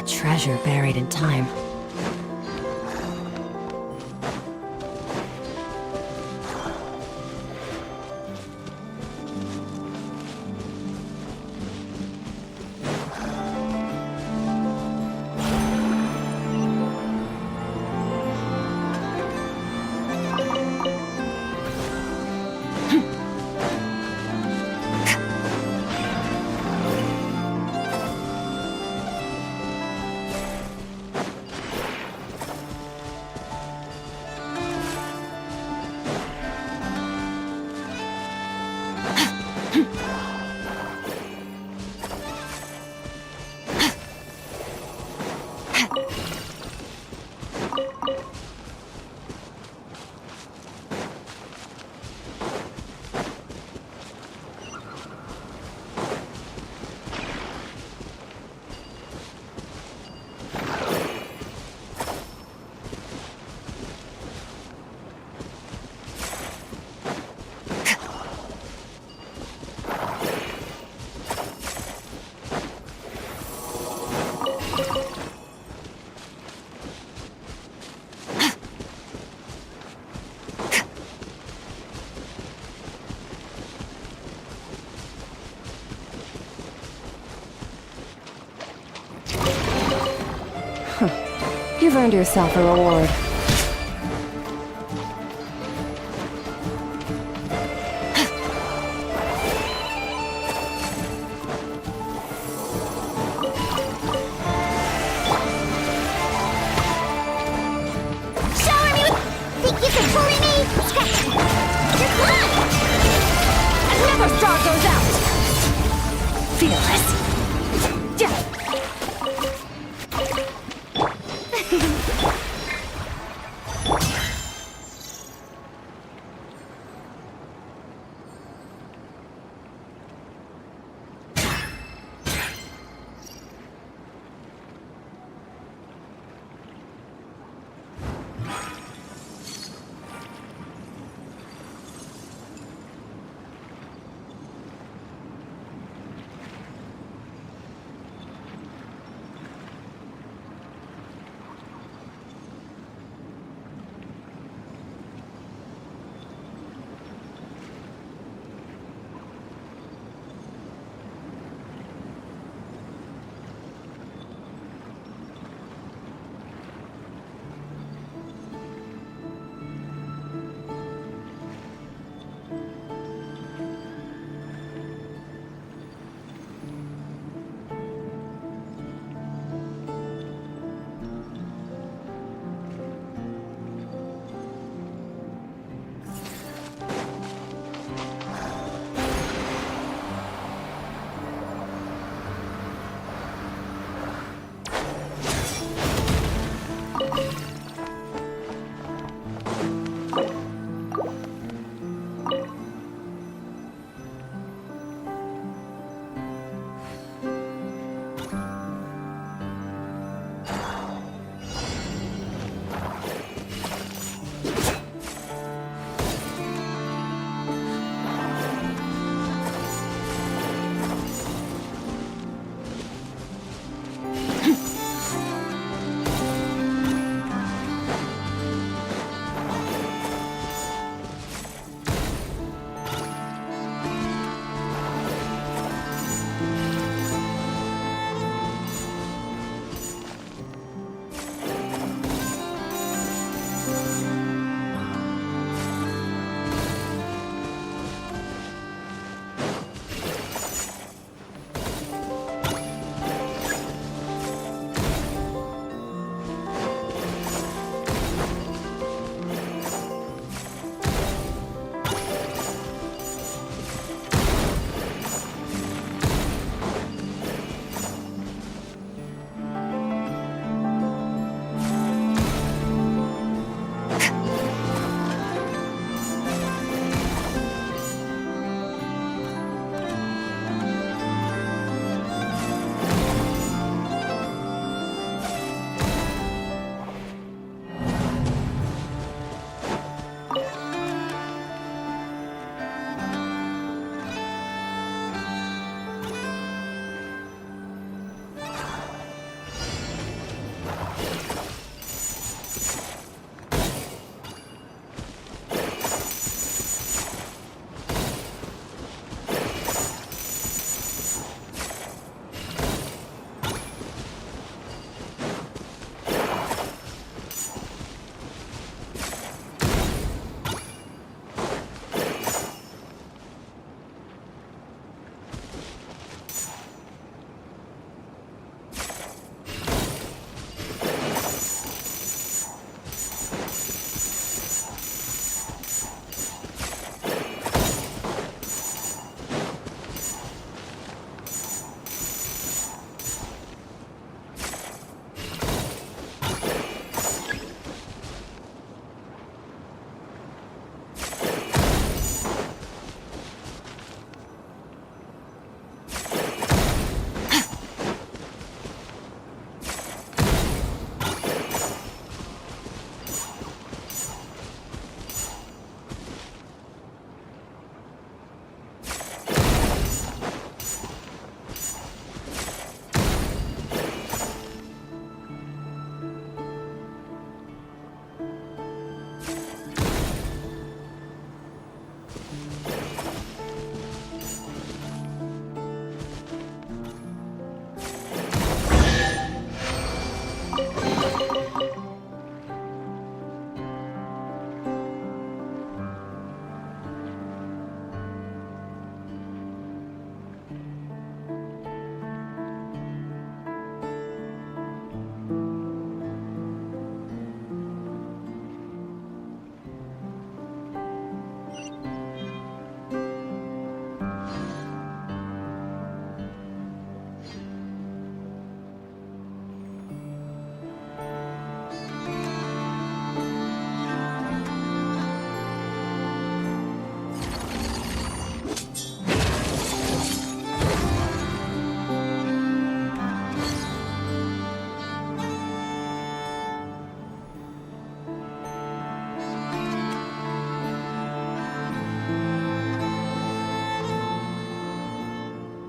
treasure buried in time. You've earned yourself a reward. Shower me with... Think you can bully me? Scratch! You're gone! And never star goes out! Feel this.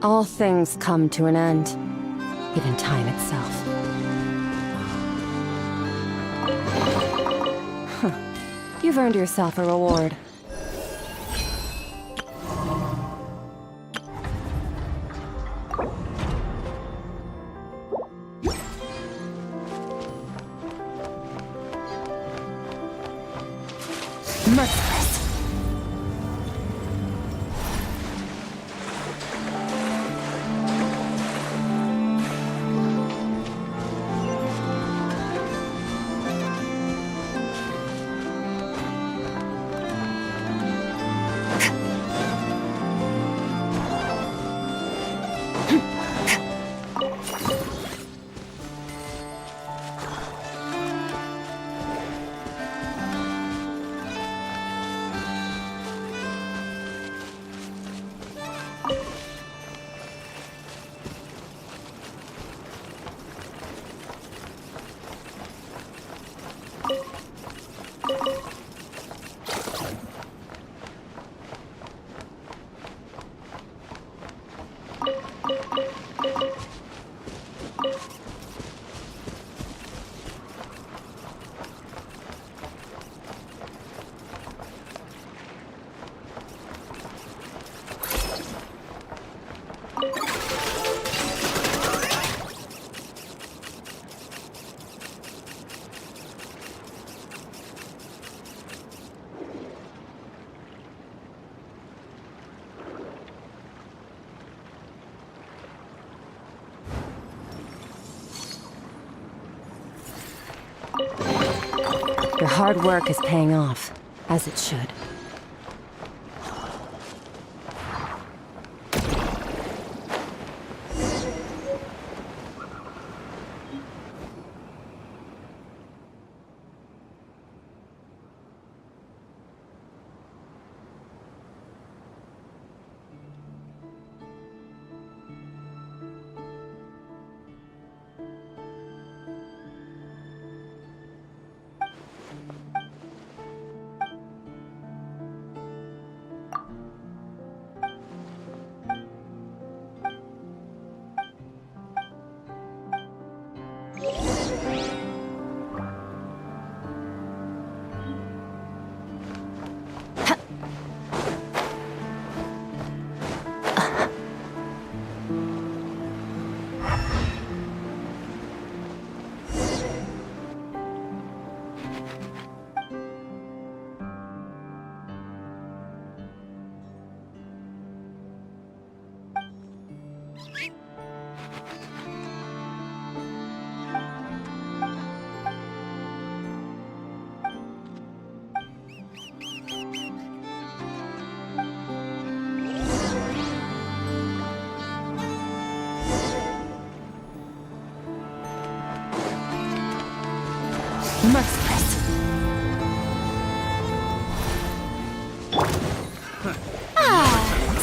All things come to an end, even time itself. You've earned yourself a reward. Merciless. Your hard work is paying off, as it should. Merciless.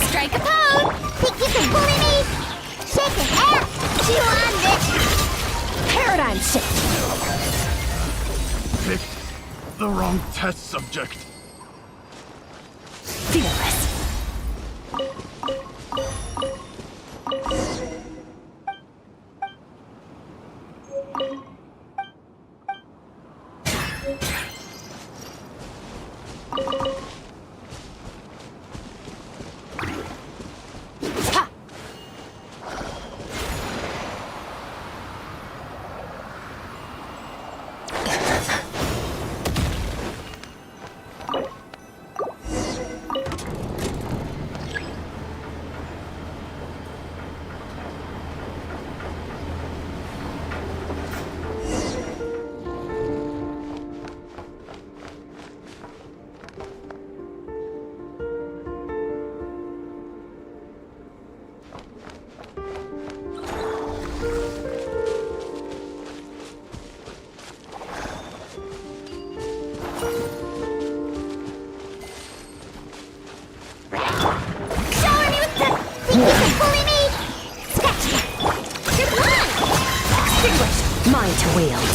Strike a pose! Think you can bully me? Shake his hair! Chew on this! Paradigm shift! Picked the wrong test subject. Fearless. Mine to wield.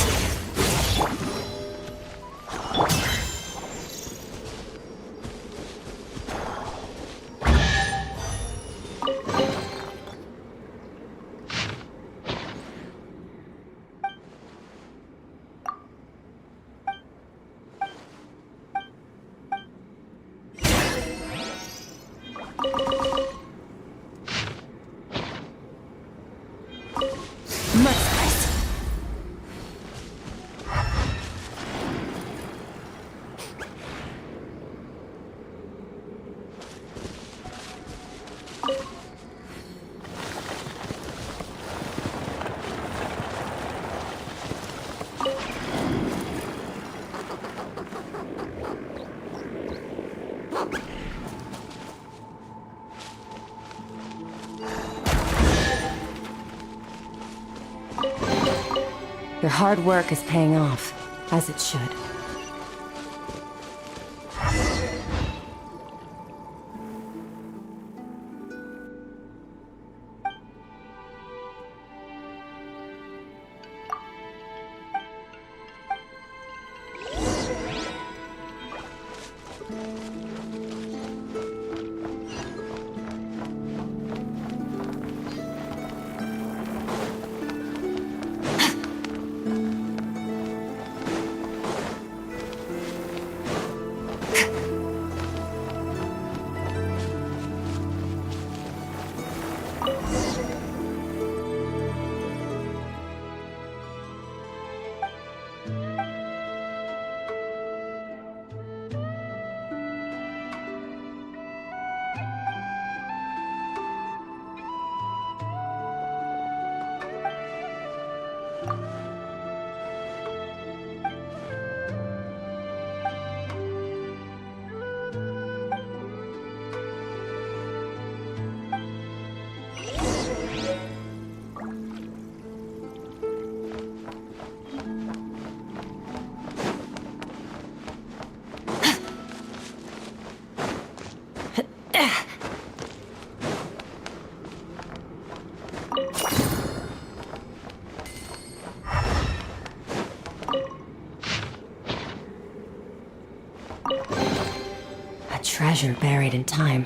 Your hard work is paying off, as it should. A treasure buried in time.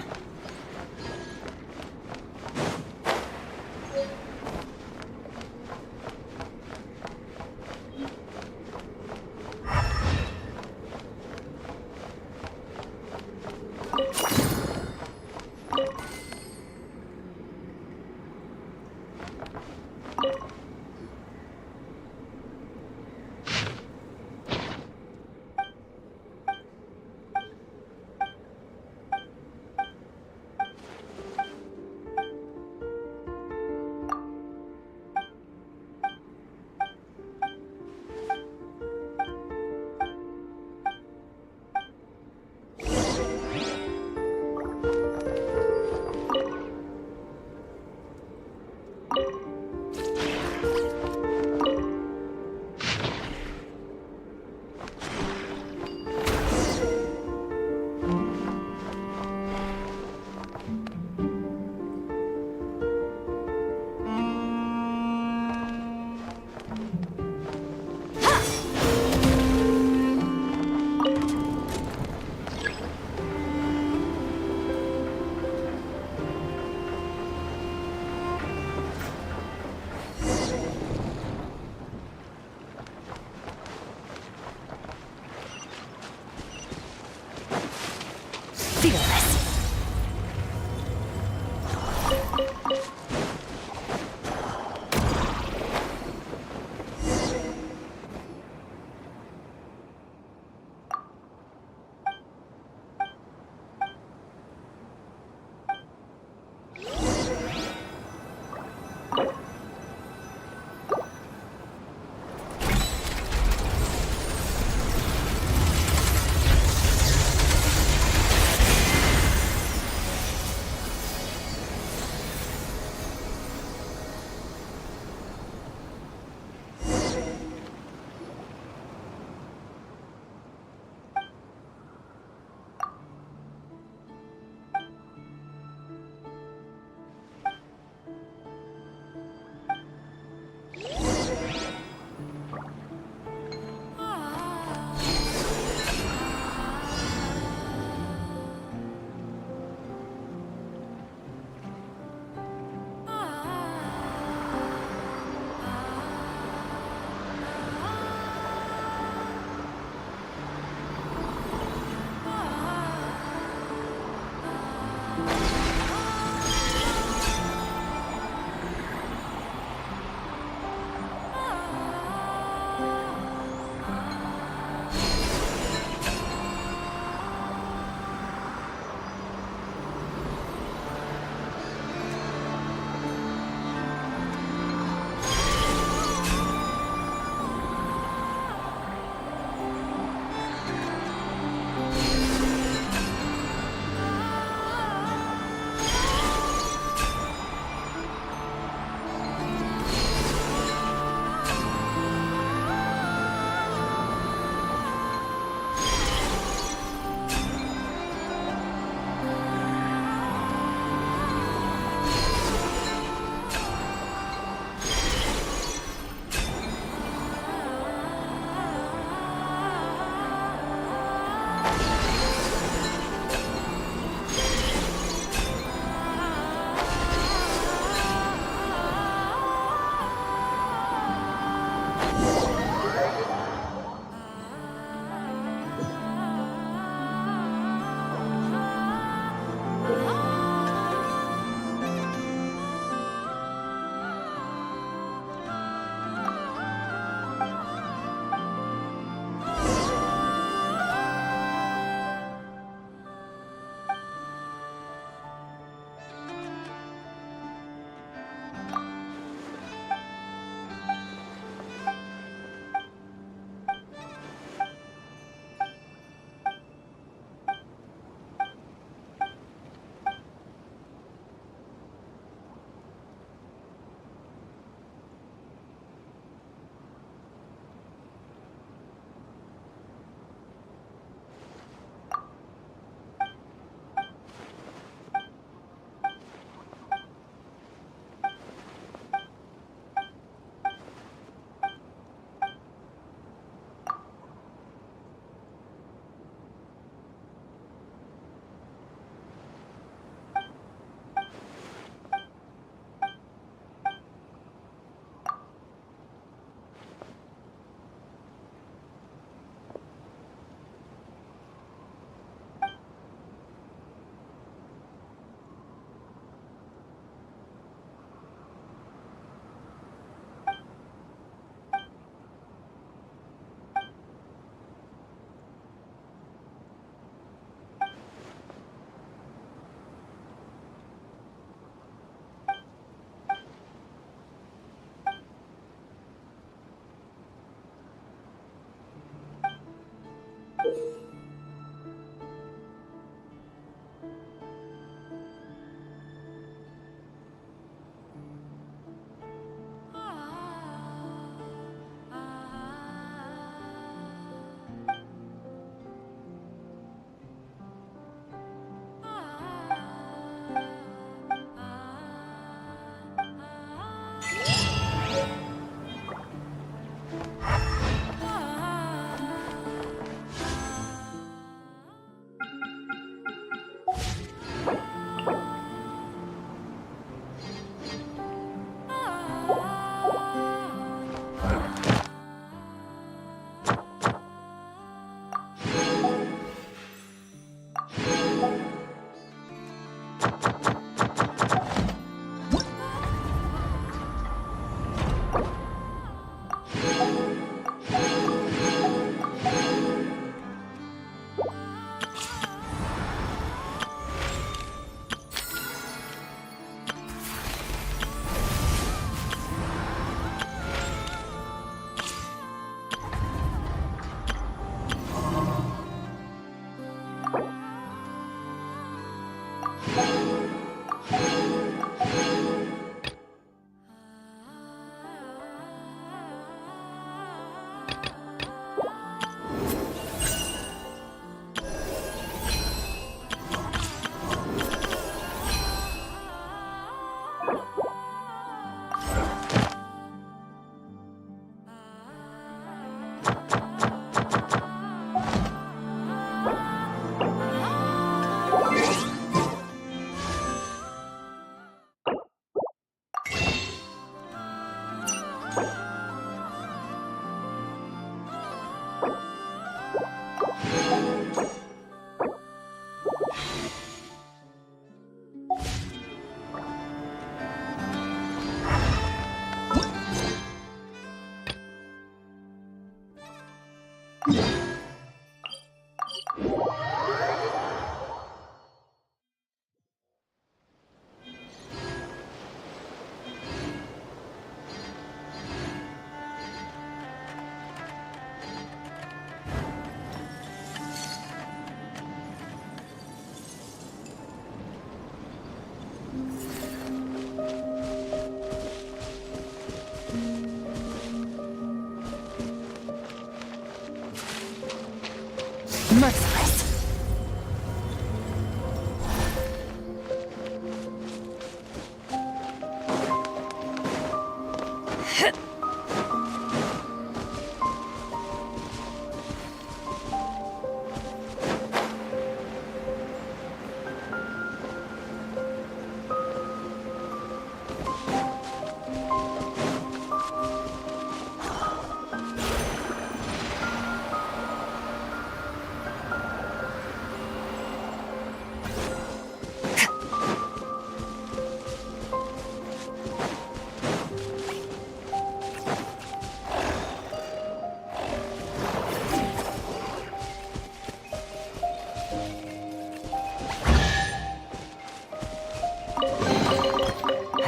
Merciless.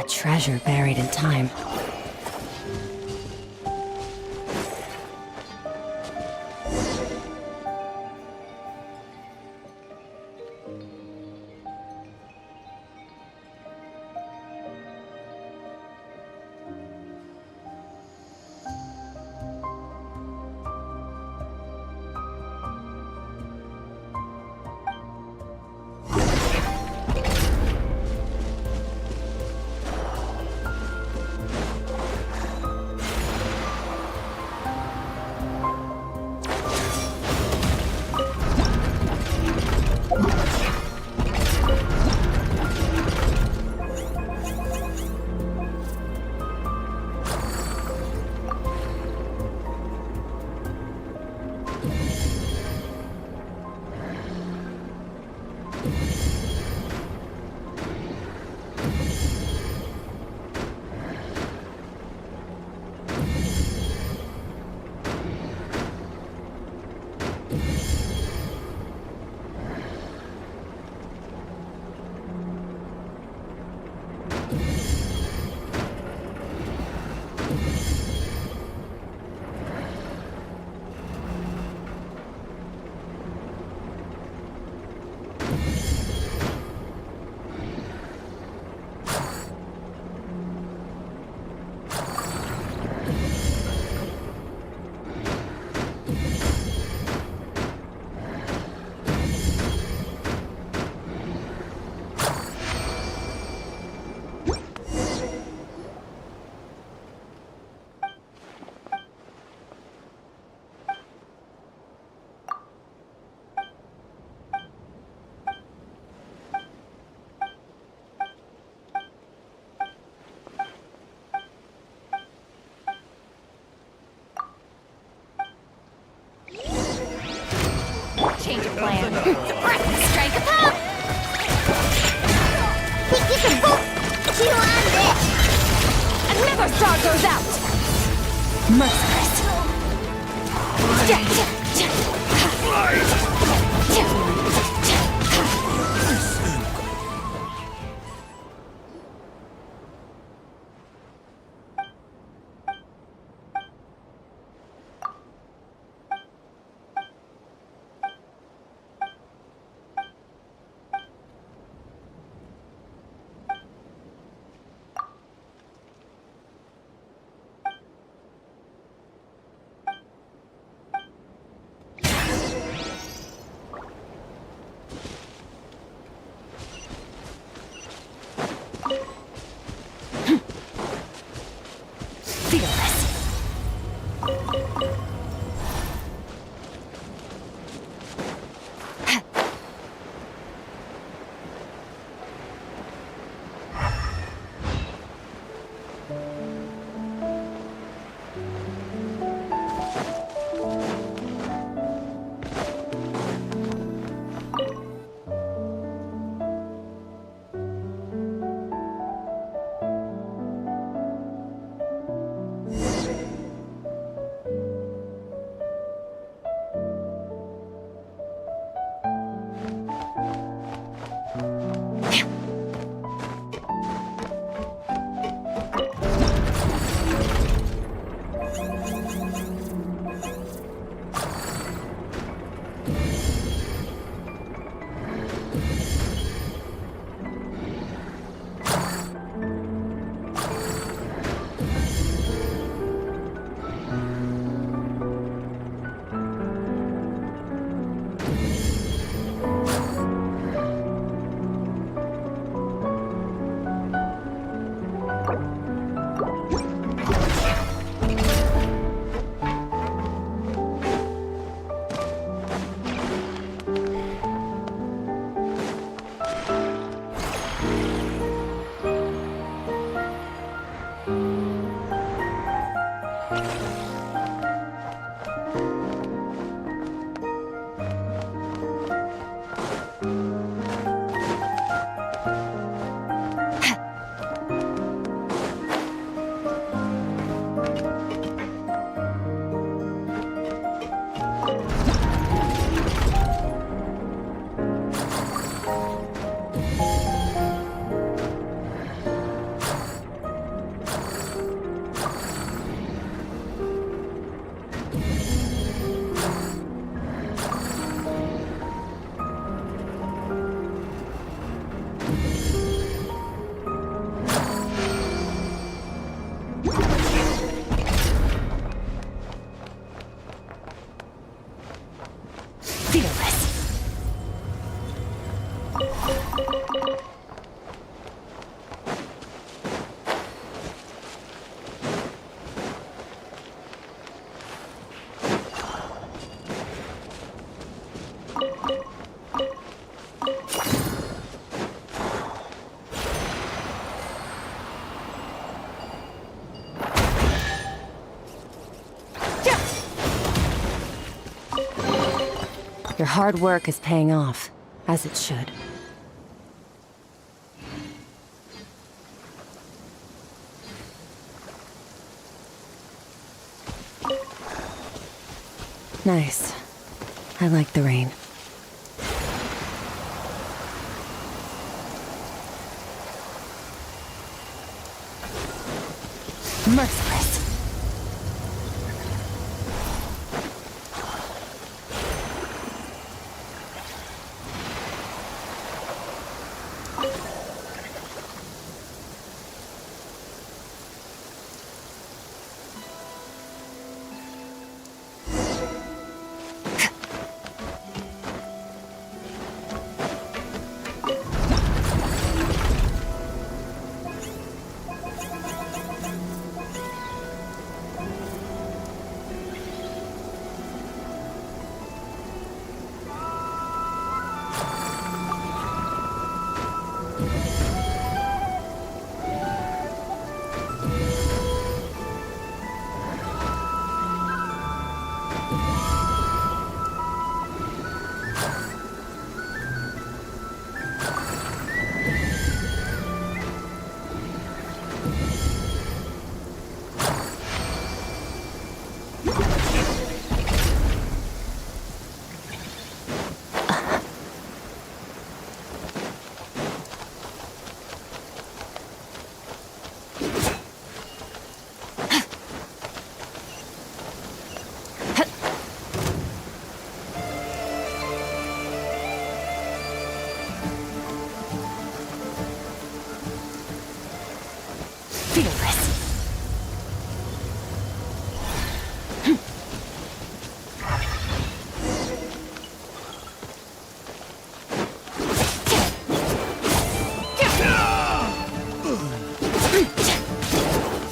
Treasure buried in time. Change of plan. Suppress! Strike a pop! You can both chew on this! Another star goes out! Merciless. Your hard work is paying off, as it should. Nice. I like the rain. Merciless.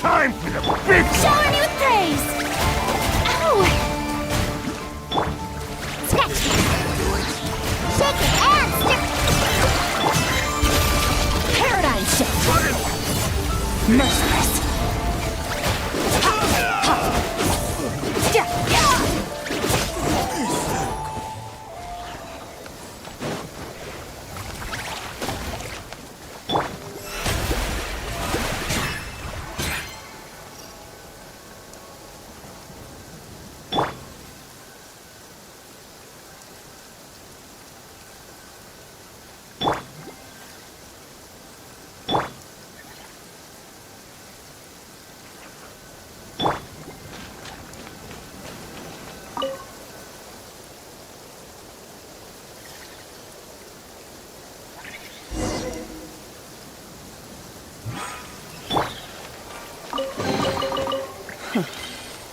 Time for the big Showing you praise! Ow! Scratch it. Shake it and stick. Paradigm shift! Merciless!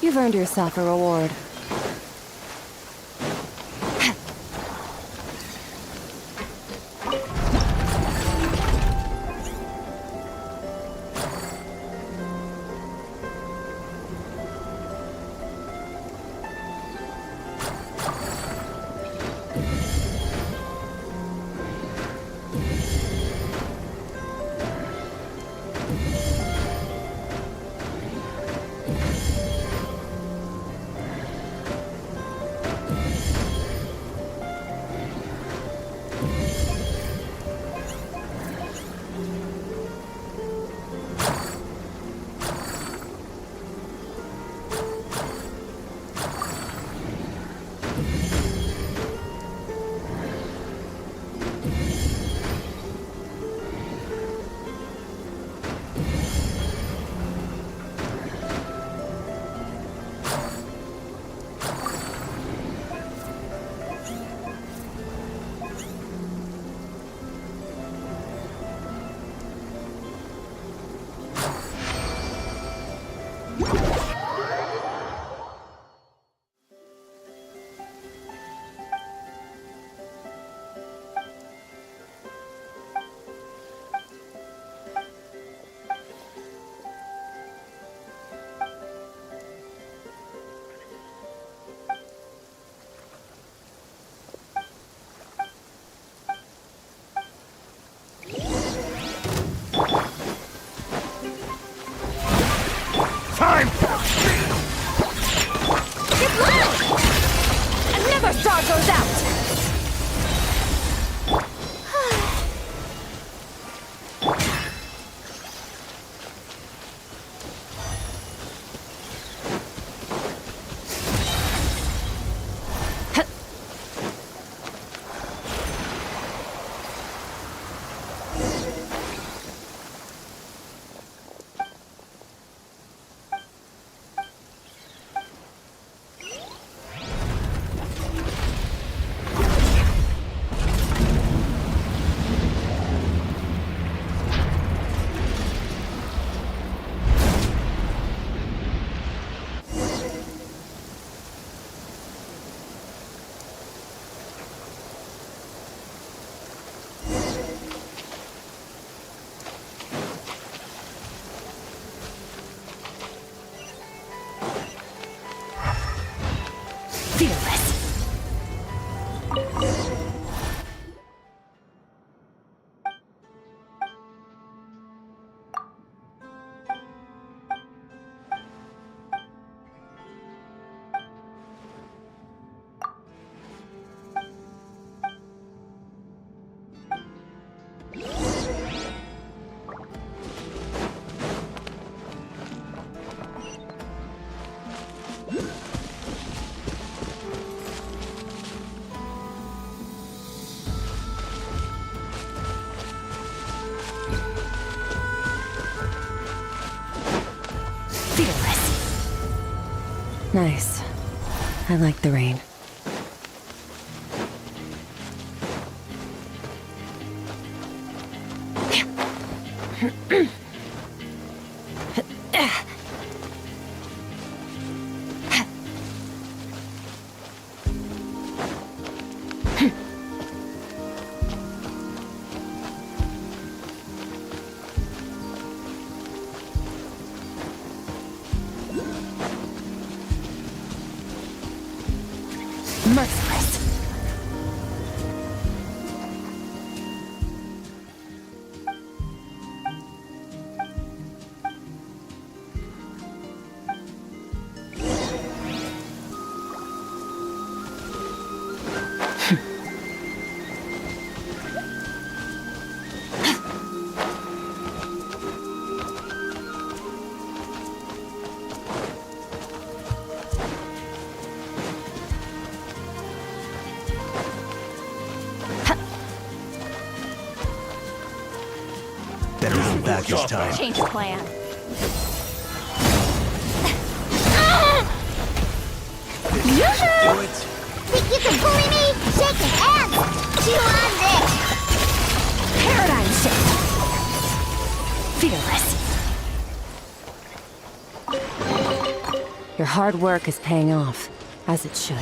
You've earned yourself a reward. Time! Good luck! And never star goes out! Fearless. Nice. I like the rain. Merciless. Better move back this time. Change of plan. Do it. Think you can bully me? Shake your hands! Chew on this! Paradigm shift. Fearless. Your hard work is paying off, as it should.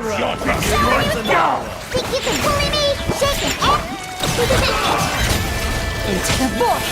Think you can bully me? Shake it, eh? Into the void!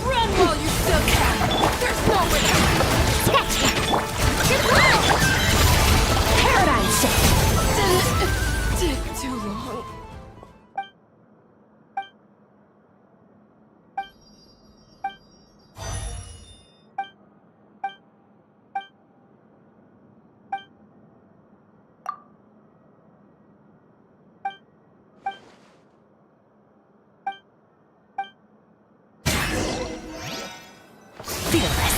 Run while you still can! There's no return! Paradigm shift! Did it take too long? Fearless!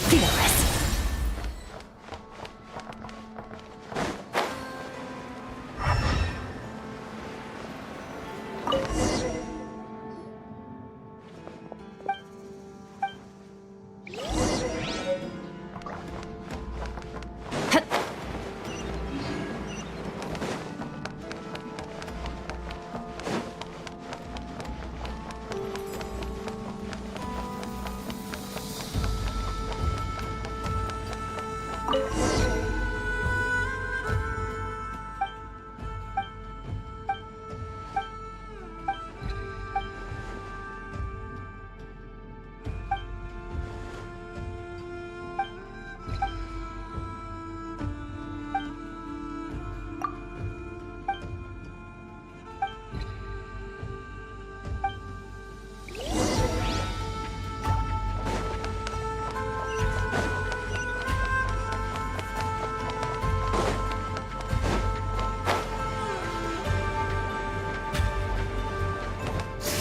Fearless!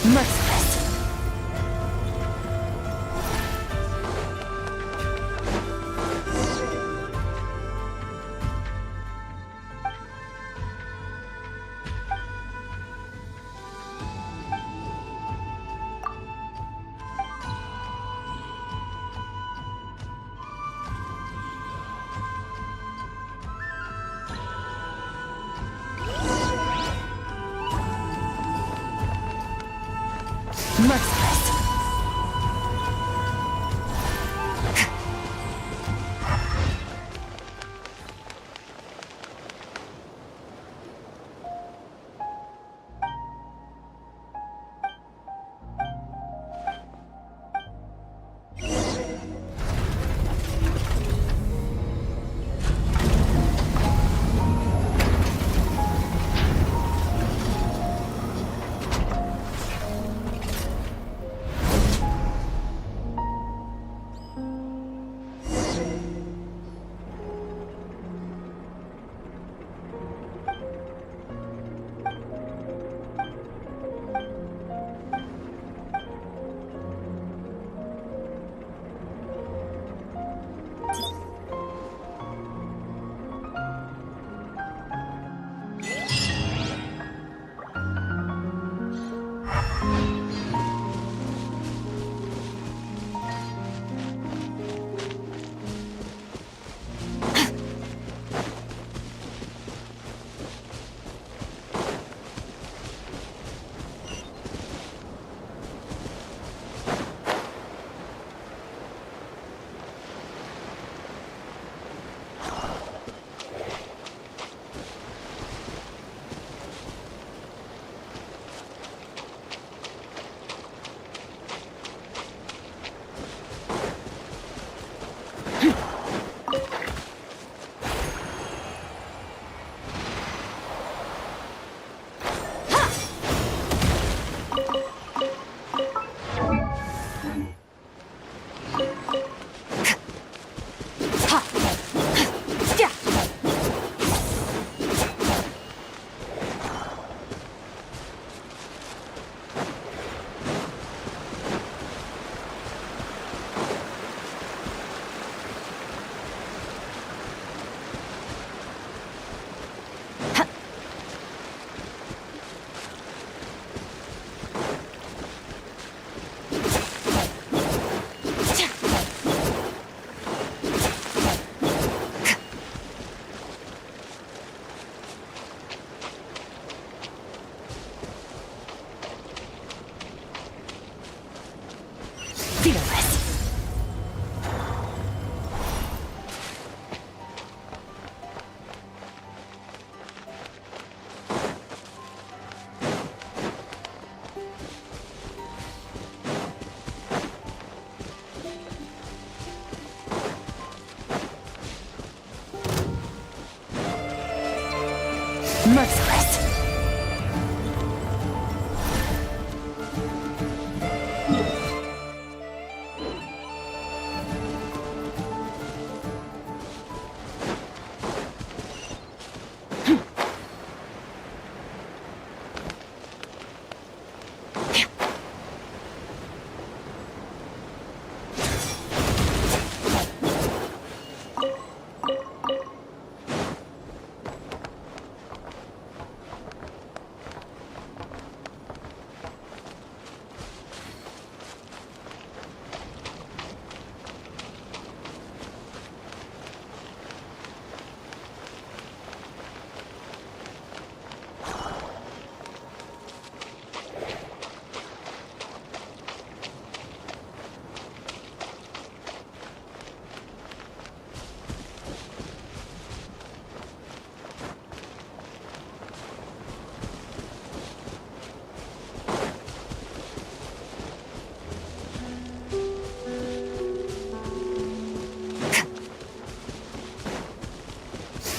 Merciless! Merciless!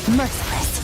Merciless.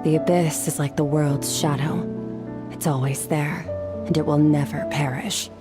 The abyss is like the world's shadow. It's always there, and it will never perish.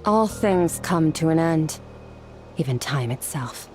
All things come to an end, even time itself.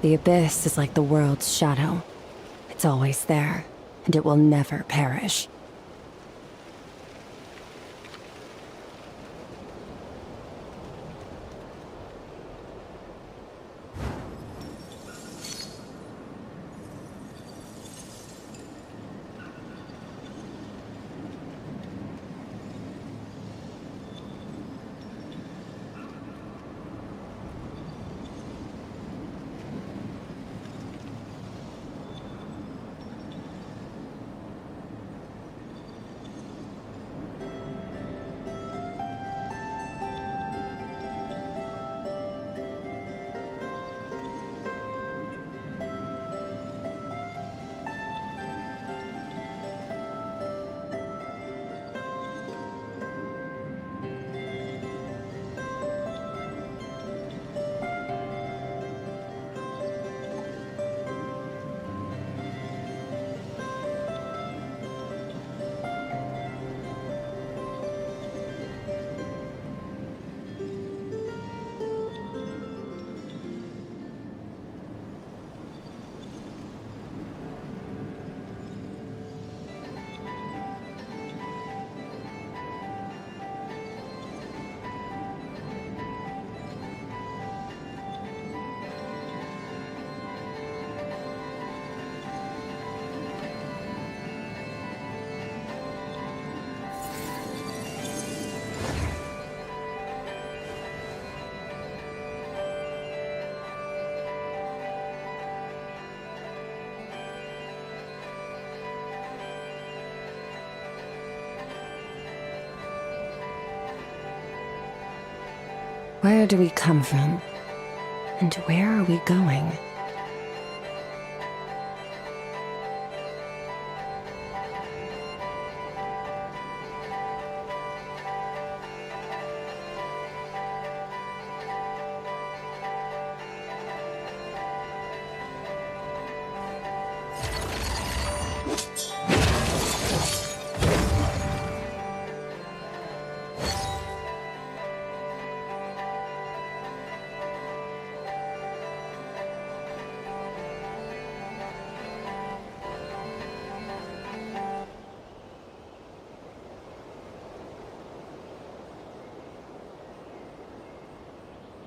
The abyss is like the world's shadow. It's always there, and it will never perish. Where do we come from? And where are we going?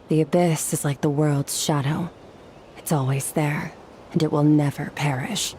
The abyss is like the world's shadow. It's always there, and it will never perish.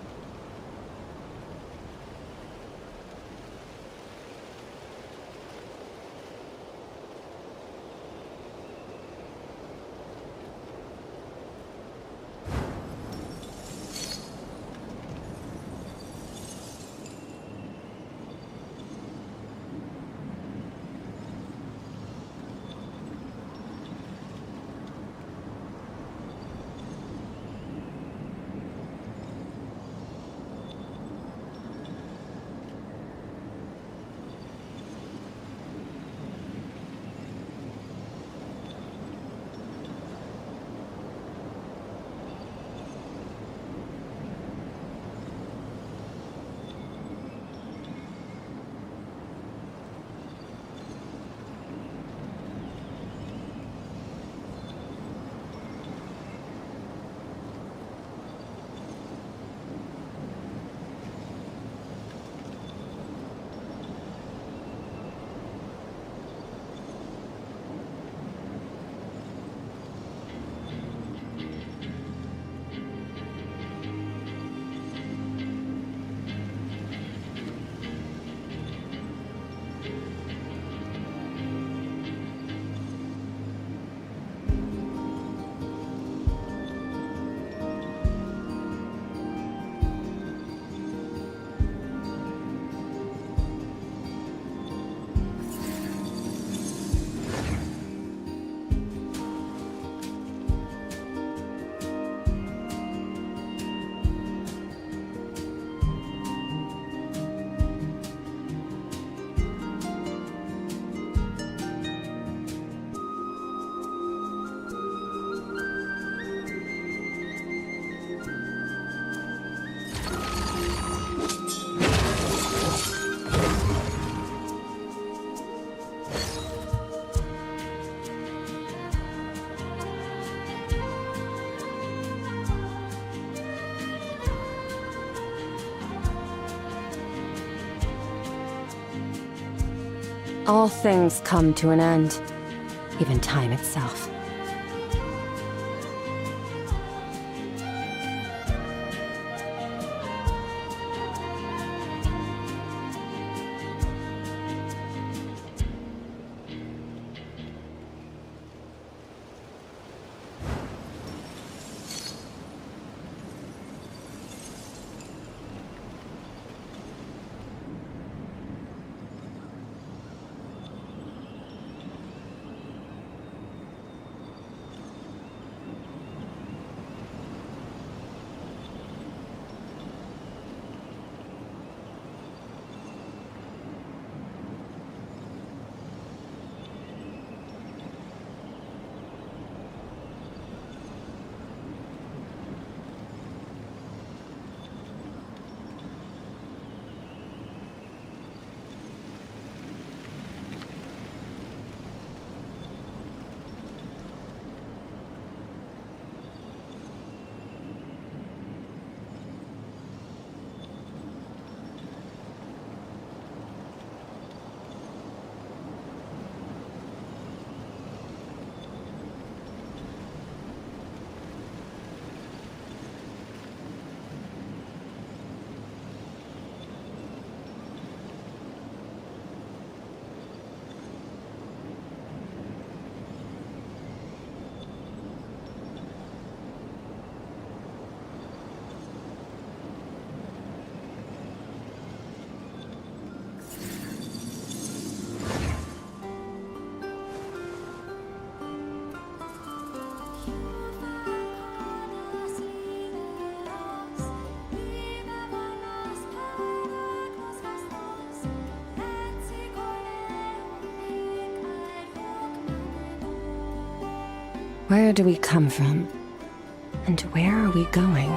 All things come to an end, even time itself. Where do we come from? And where are we going?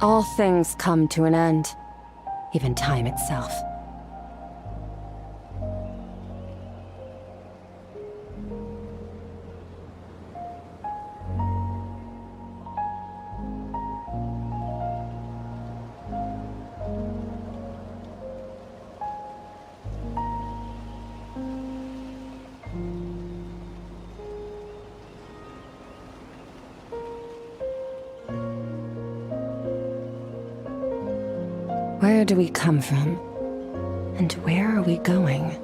All things come to an end, even time itself. Where do we come from? And where are we going?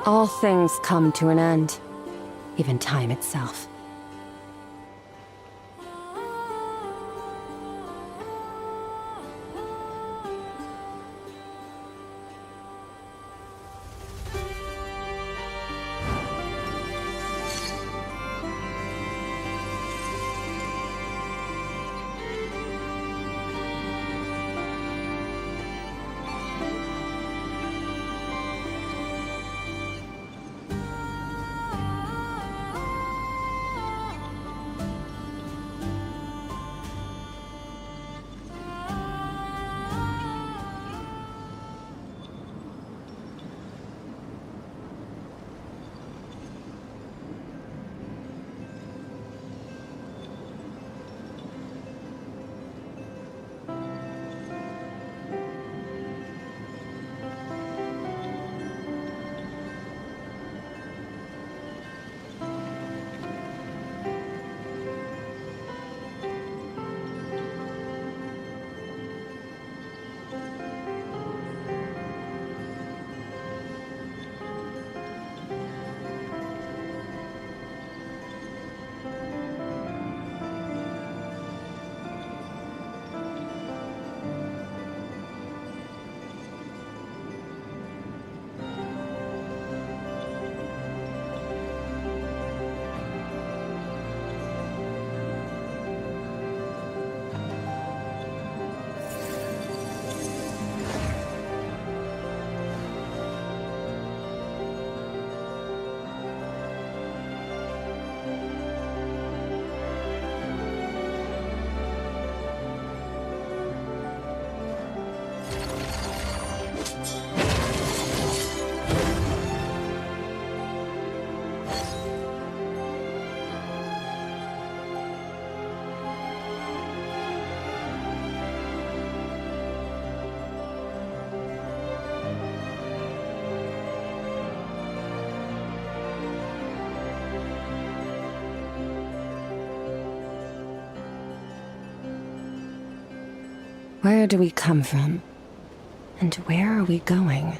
All things come to an end, even time itself. Where do we come from? And where are we going?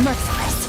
Merciless.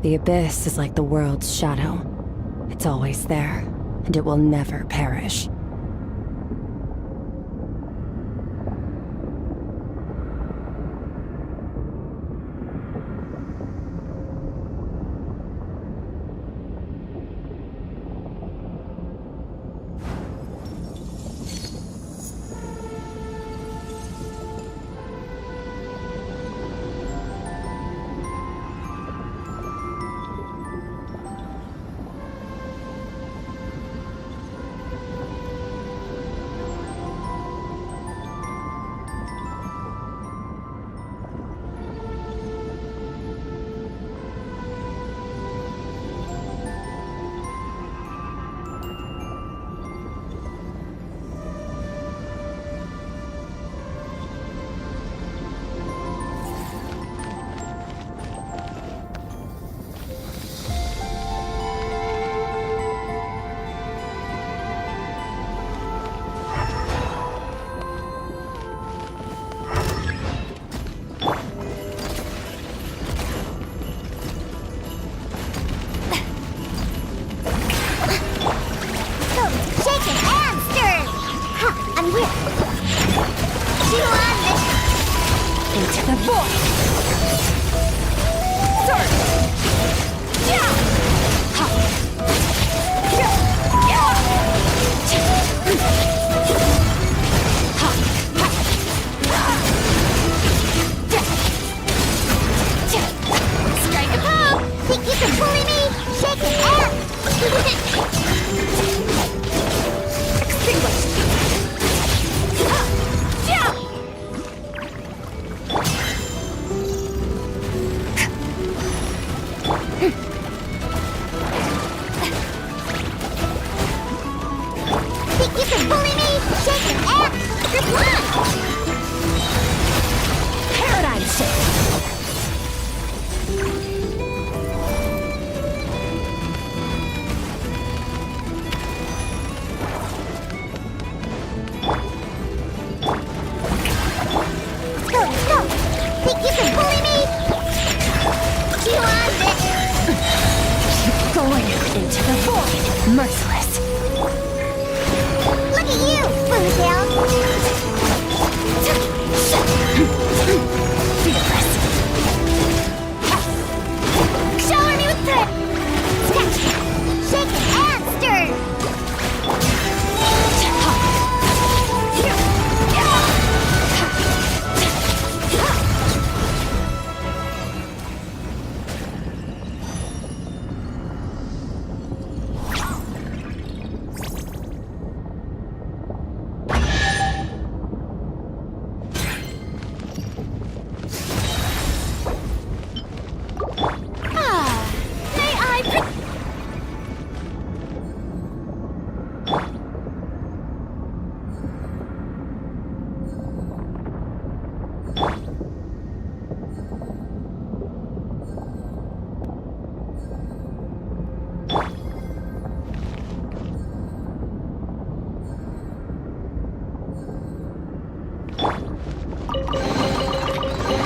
The abyss is like the world's shadow. It's always there, and it will never perish. Into the void! Surge! Yeah! Ha! Yeah! Yeah! Ha! Ha! Strike a pose! Think you can bully me? Shake it out! Extinguished! Ha! Yeah! Think you can bully me? Shake it out! Reply! Paradigm shift! Go! Think you can bully me? You on this? Going into the void! Merciless! Look at you, Boomtail! Fearless! Shower me with threat! Snatch! Shake and stir!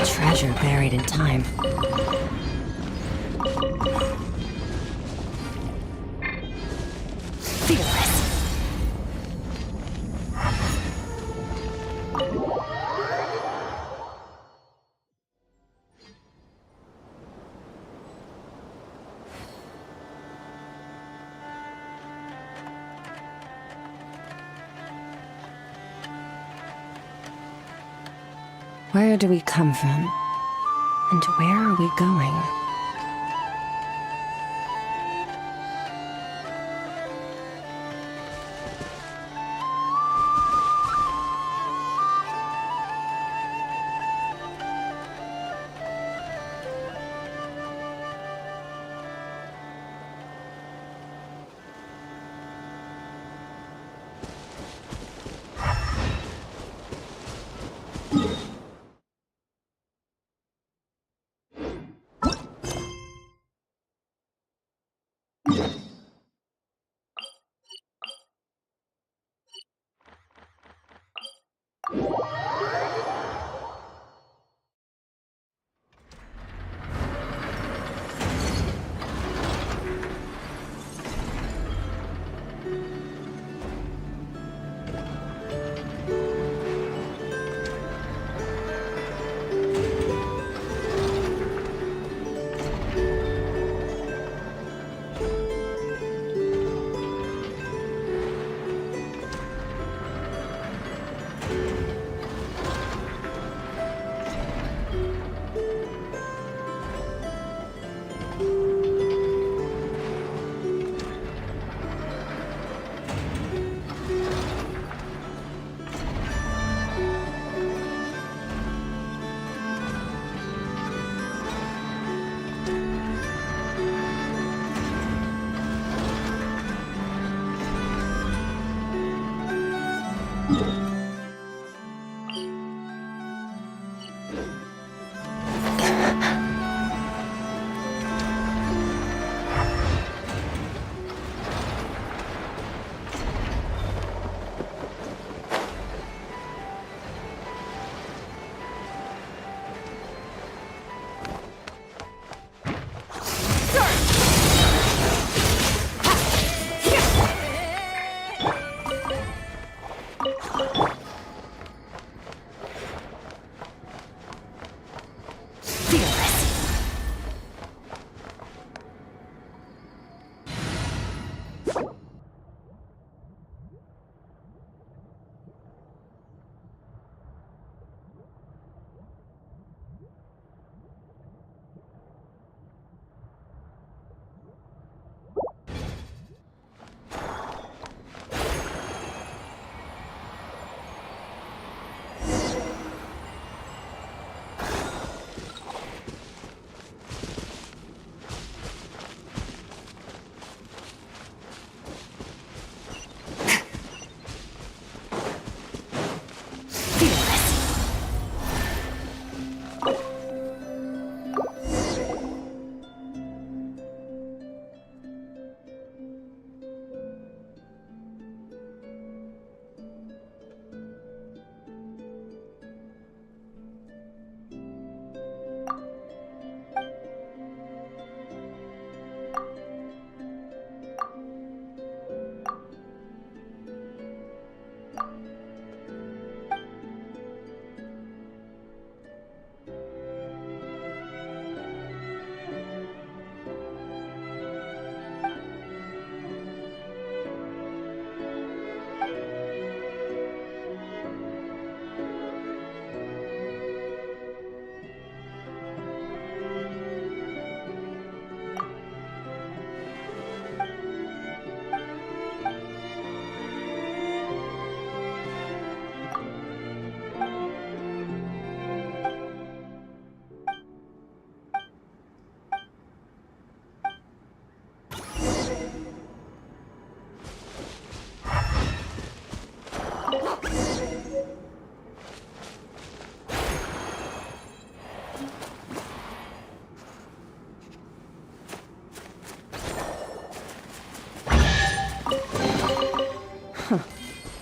Treasure buried in time. Fearless! Where do we come from? And where are we going? Fearless.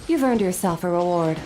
You've earned yourself a reward.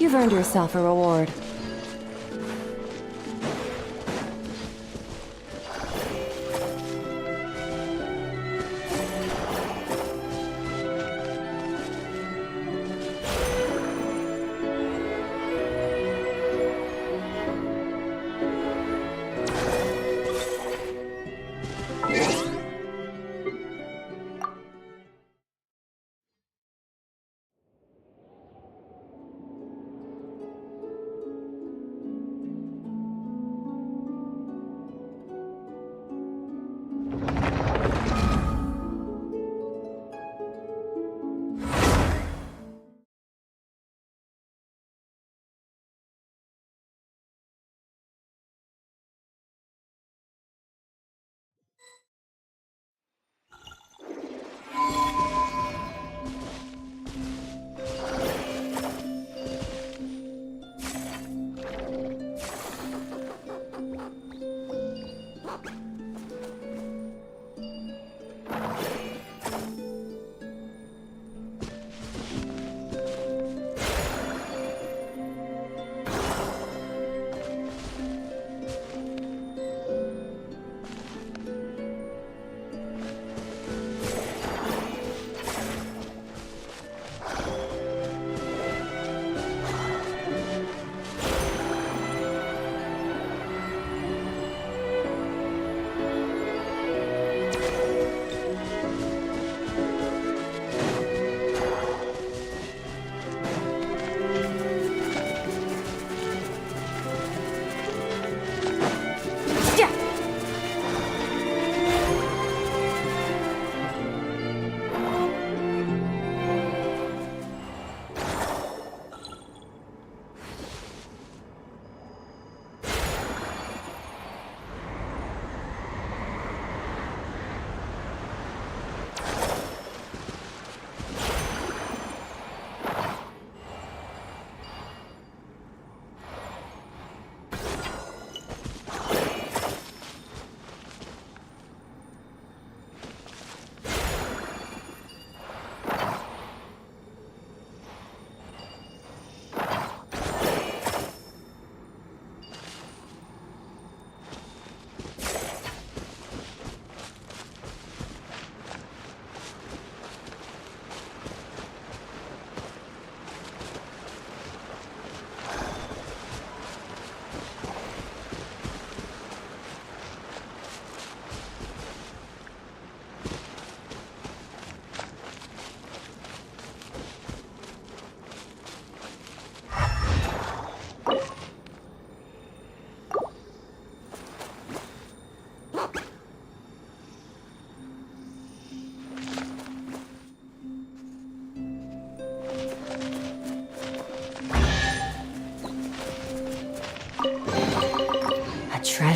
You've earned yourself a reward.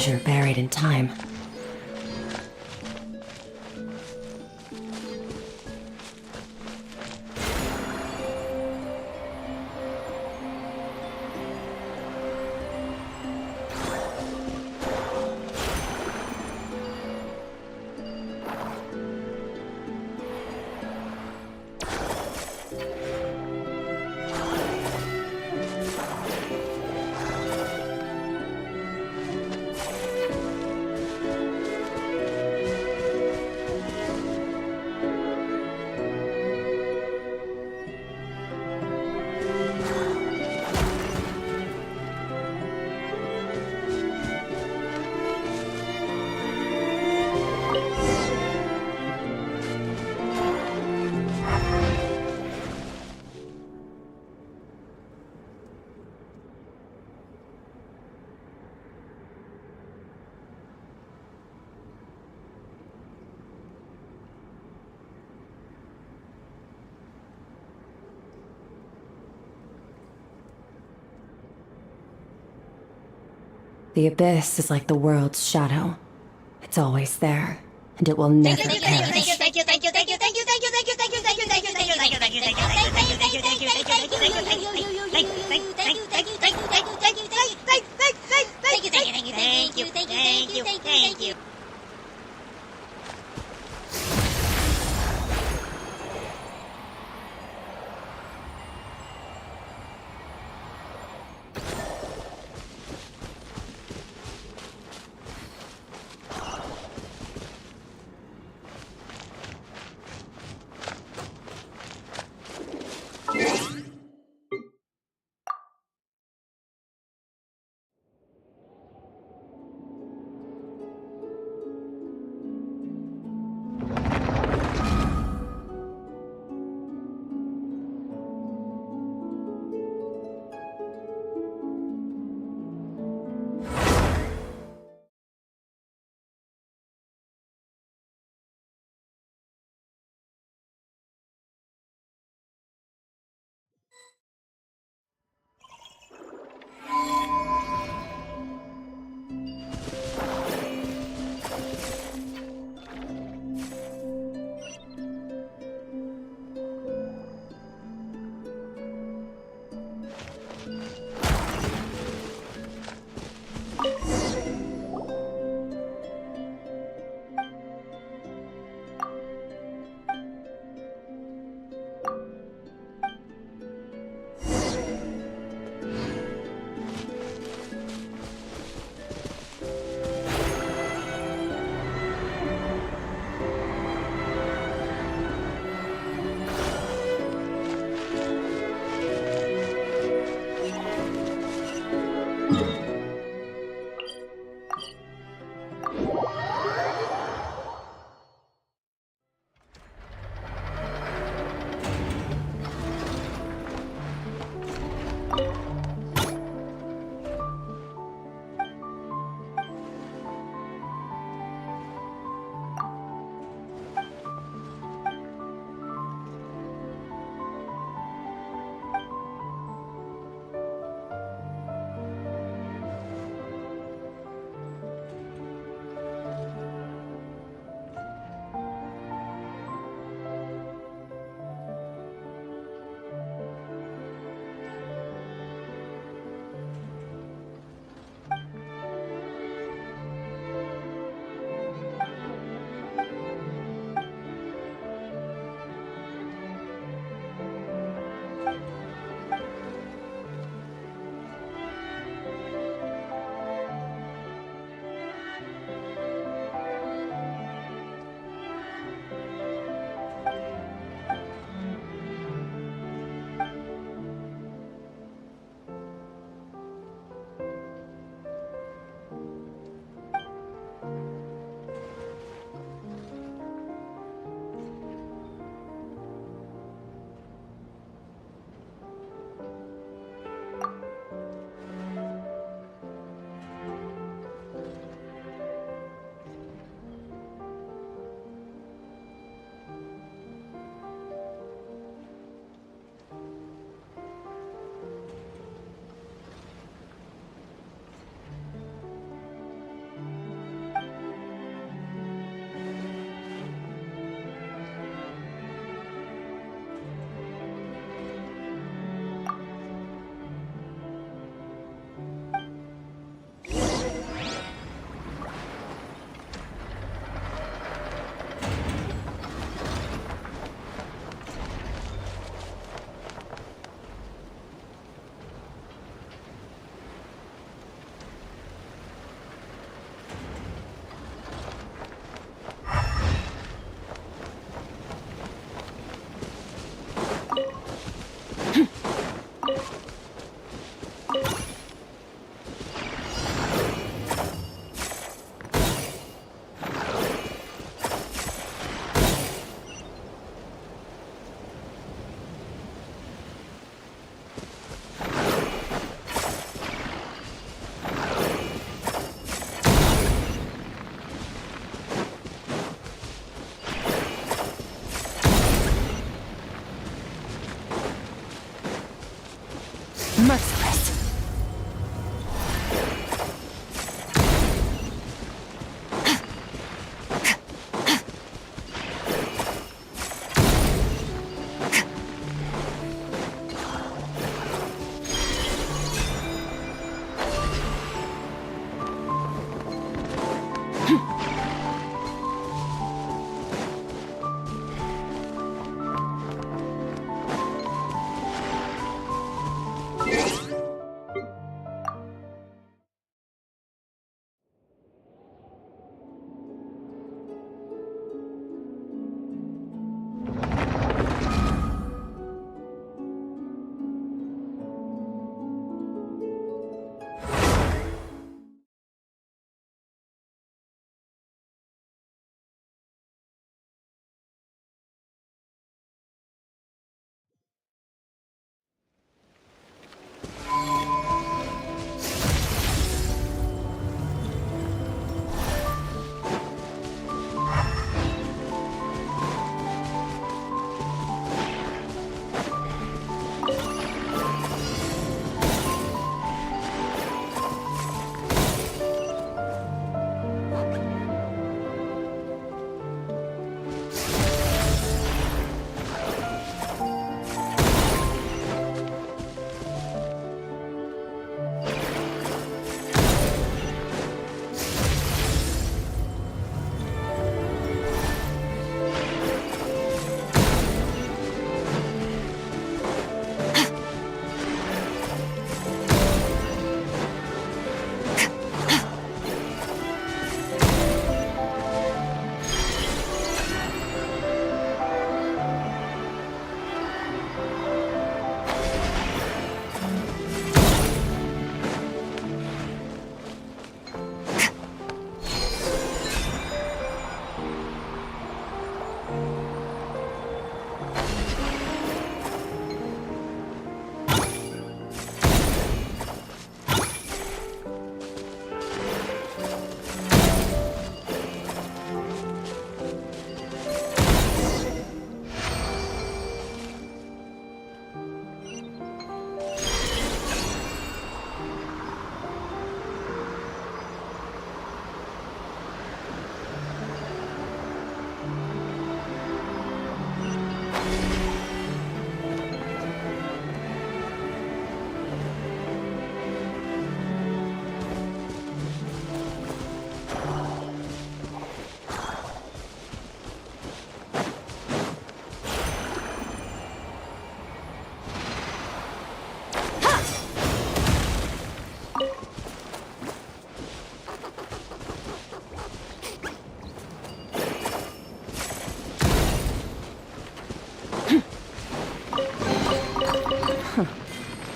treasure buried in time. The abyss is like the world's shadow. It's always there, and it will never perish. Thank you. Merciless.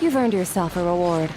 You've earned yourself a reward.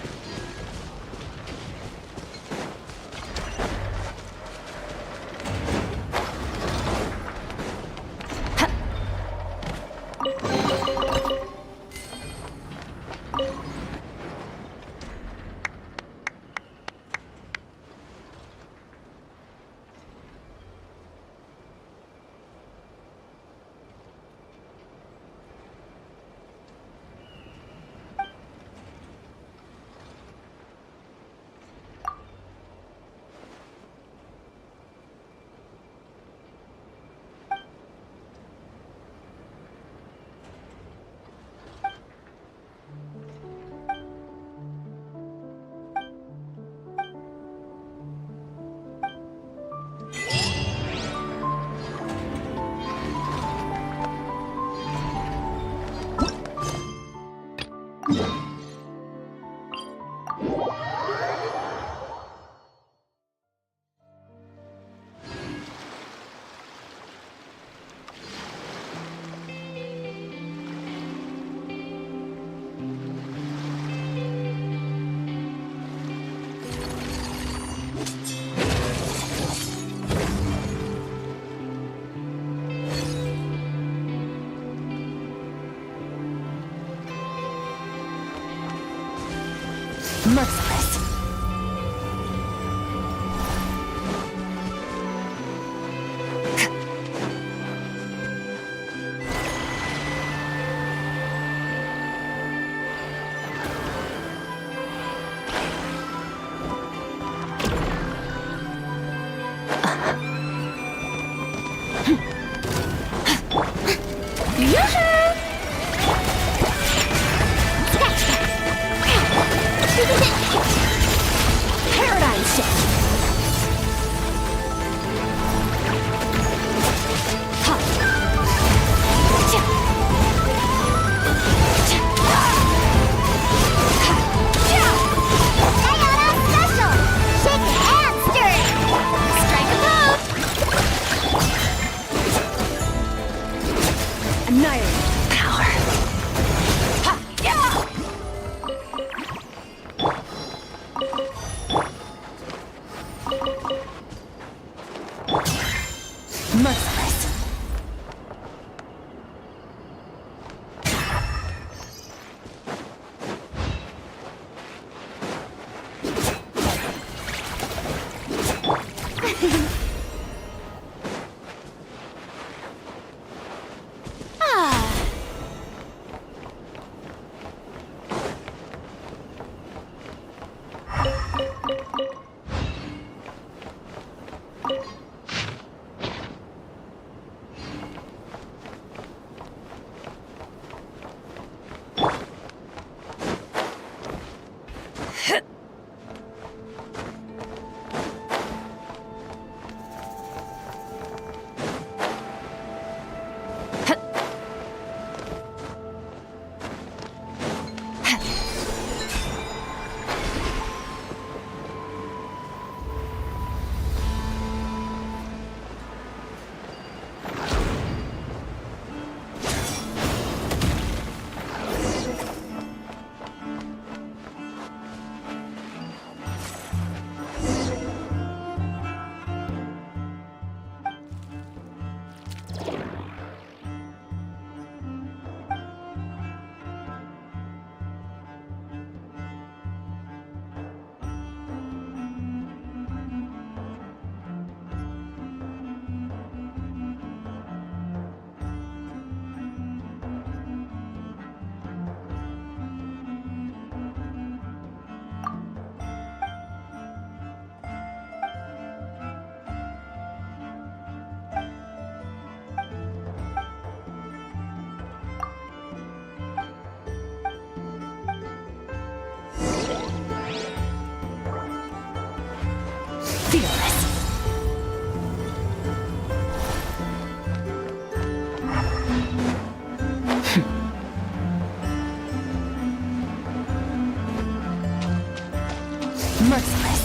Merciless. Paradigm shift. Annihilate. Power. Ha! Yeah! Merciless. Fearless. Merciless.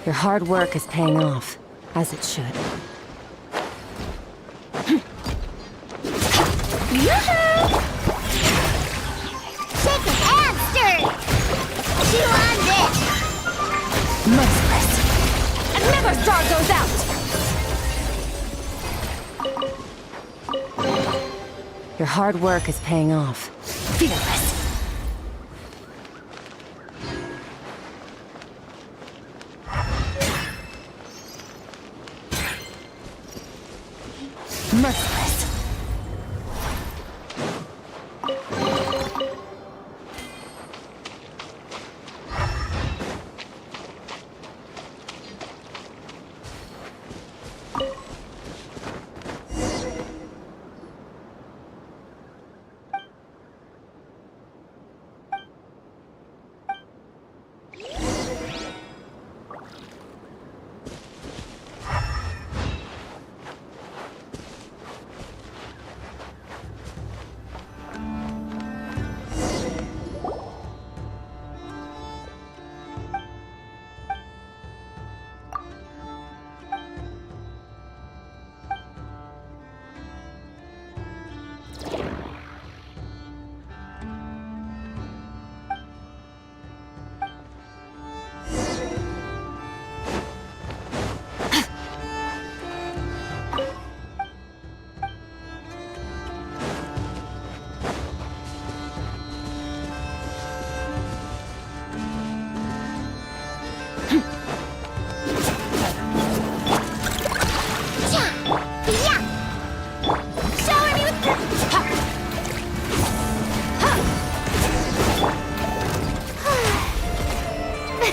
Your hard work is paying off, as it should. Shaken and stirred! Chew on this! Merciless. Another star goes out! Your hard work is paying off. Fearless. Merciless.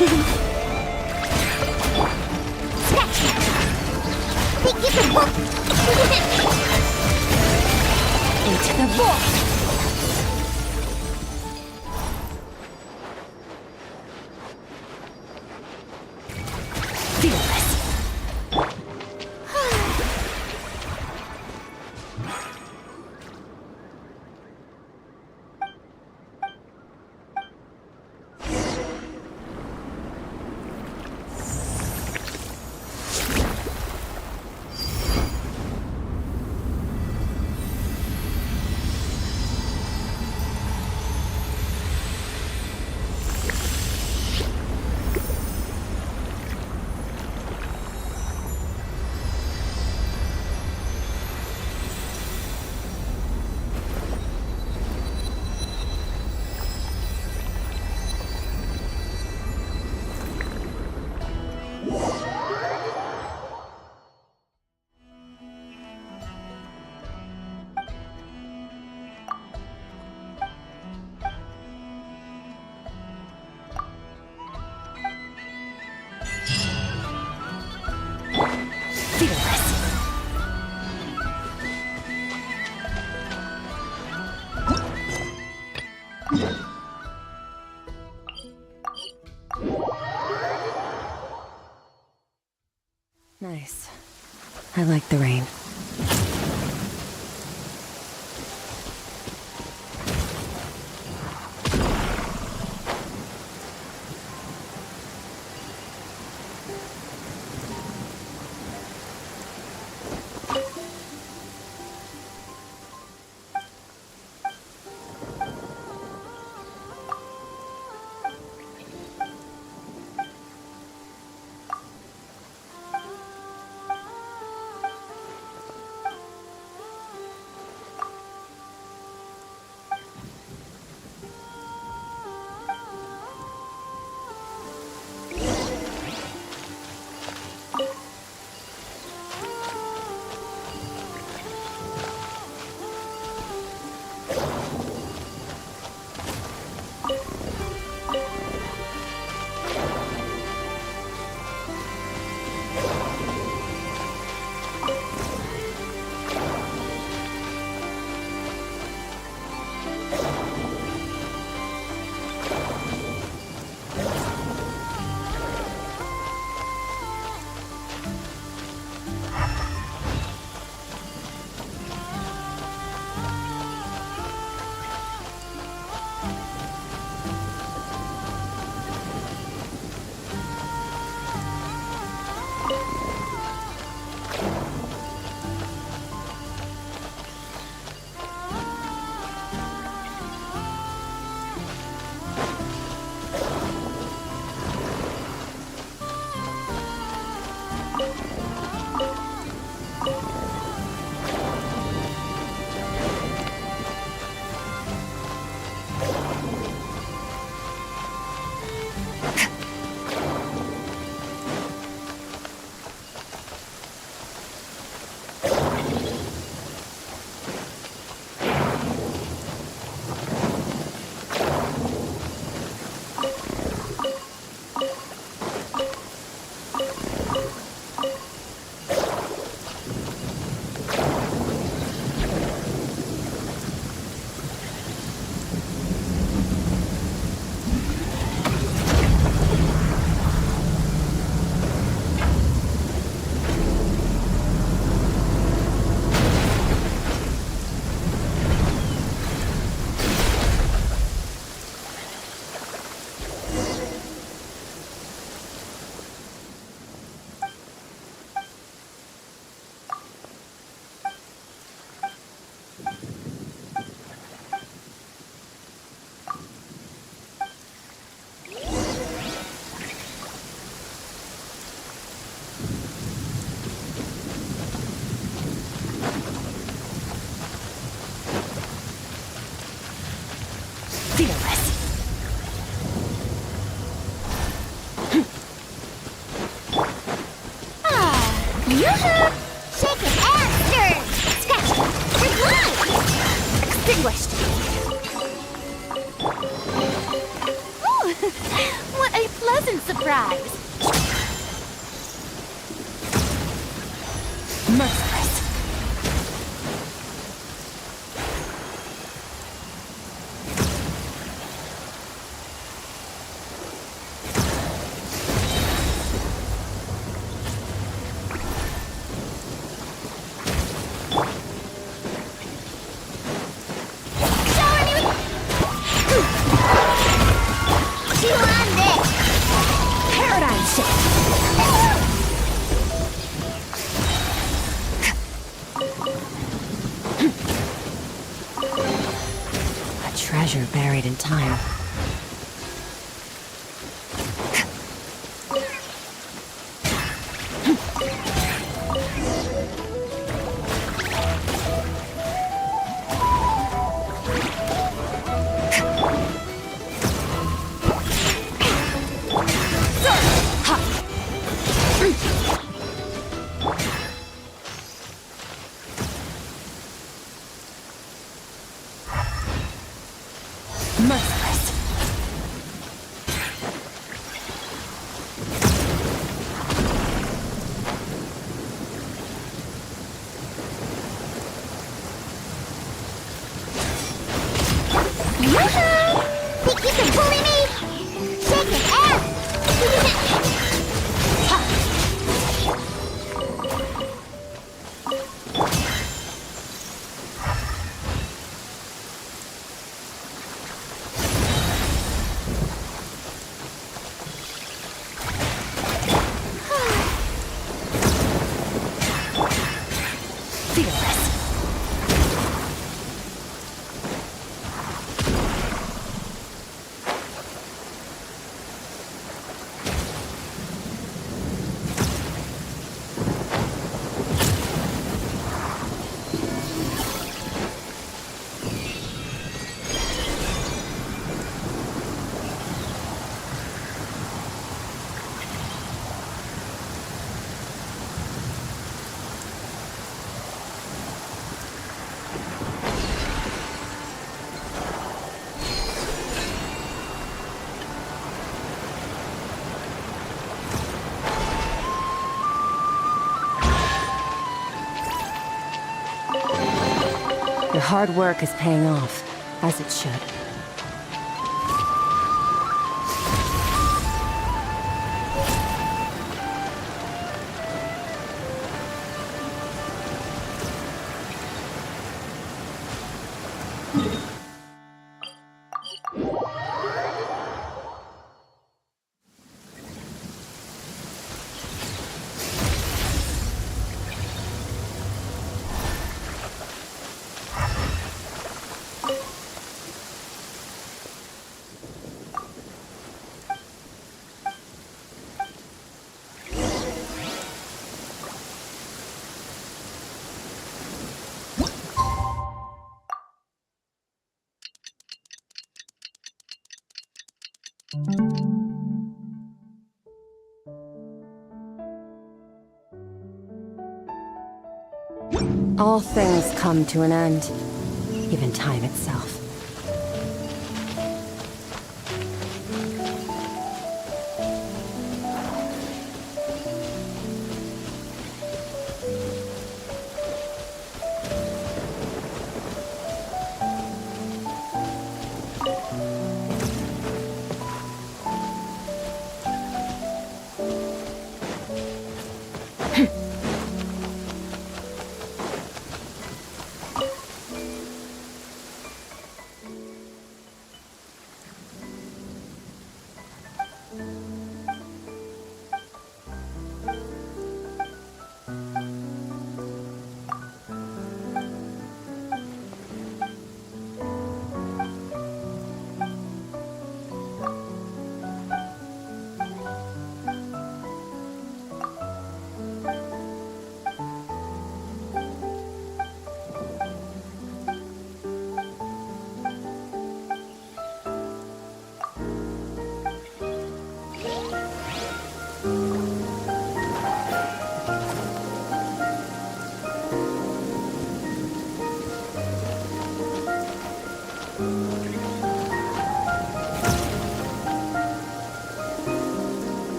Into the vault! Fearless! Nice. I like the rain. pleasant surprise. Merciless. Paradigm shift. A treasure buried in time. Merciless. Think you can bully me? Shake your ass! Your hard work is paying off, as it should. All things come to an end, even time itself.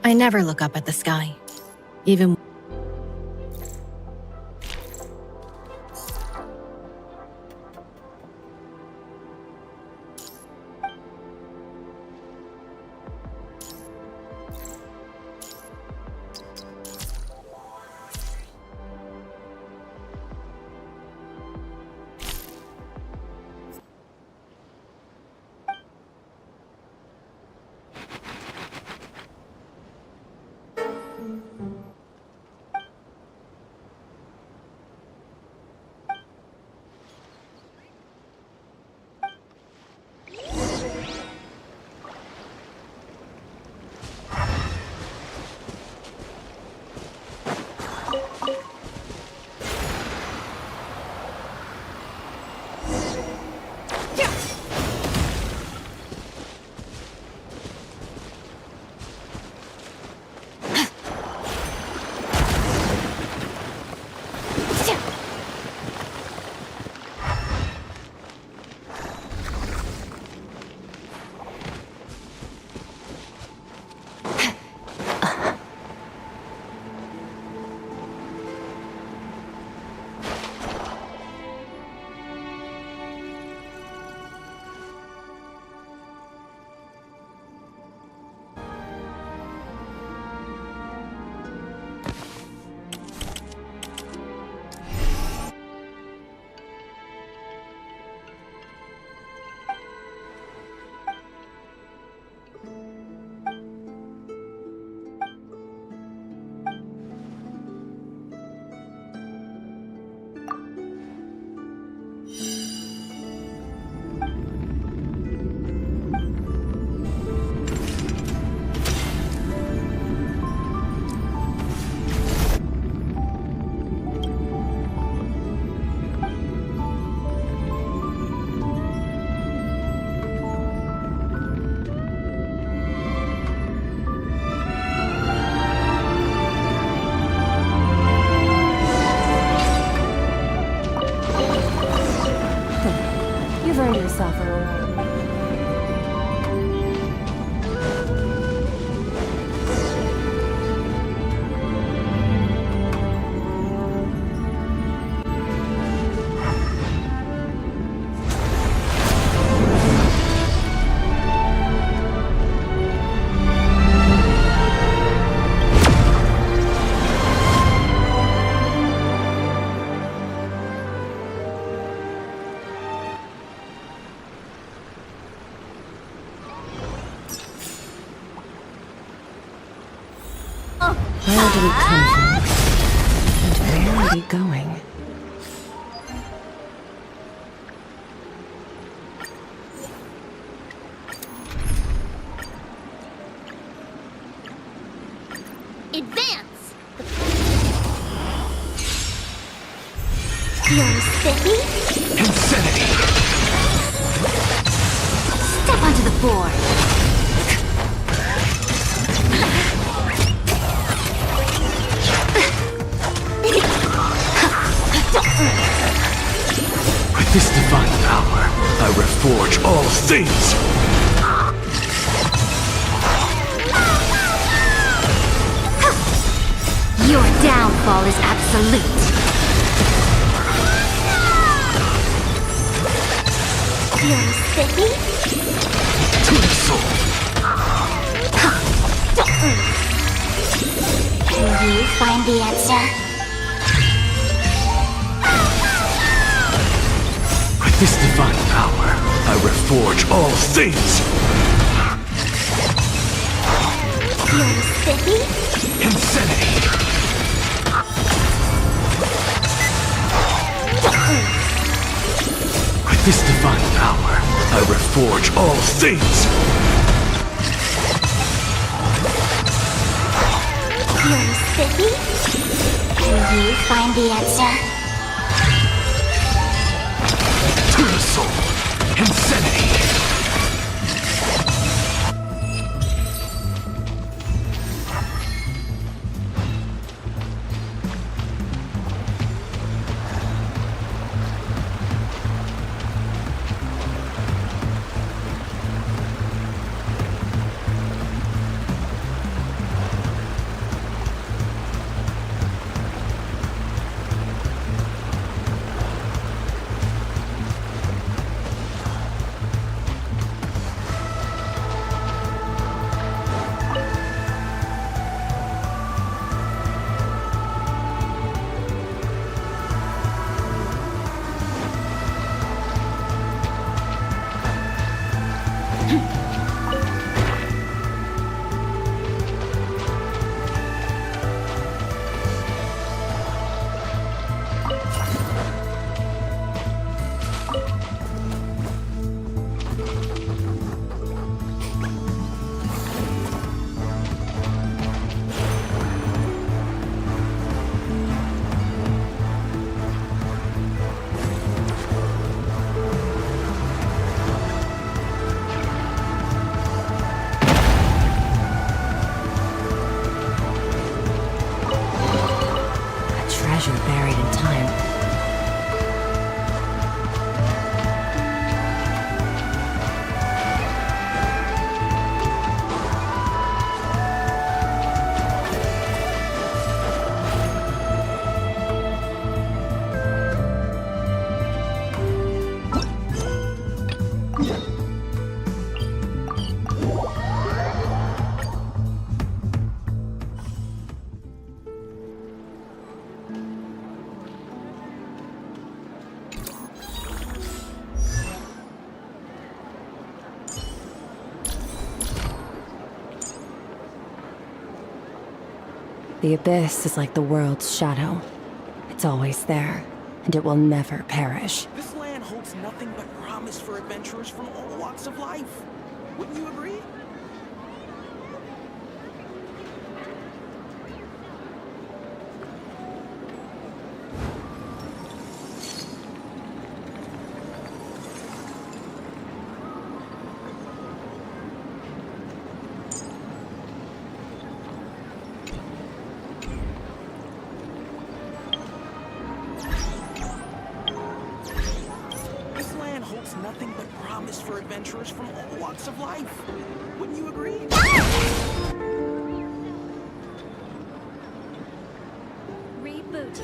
I never look up at the sky, even You've earned yourself a reward. Where did it come from? And where are we going? Advance! You're spiffy? Insanity! Step onto the board. With this divine power, I reforge all things! Your downfall is absolute. You're spiffy? To the soul! Can you find the answer? With this divine power, I reforge all things! You're spiffy? Insanity! With this divine power, I reforge all things! You're spiffy? Can you find the answer? To the soul! Insanity! The abyss is like the world's shadow. It's always there, and it will never perish. This land holds nothing but promise for adventurers from all walks of life. Wouldn't you agree? Nothing but promise for adventurers from all walks of life. Wouldn't you agree? Reboot.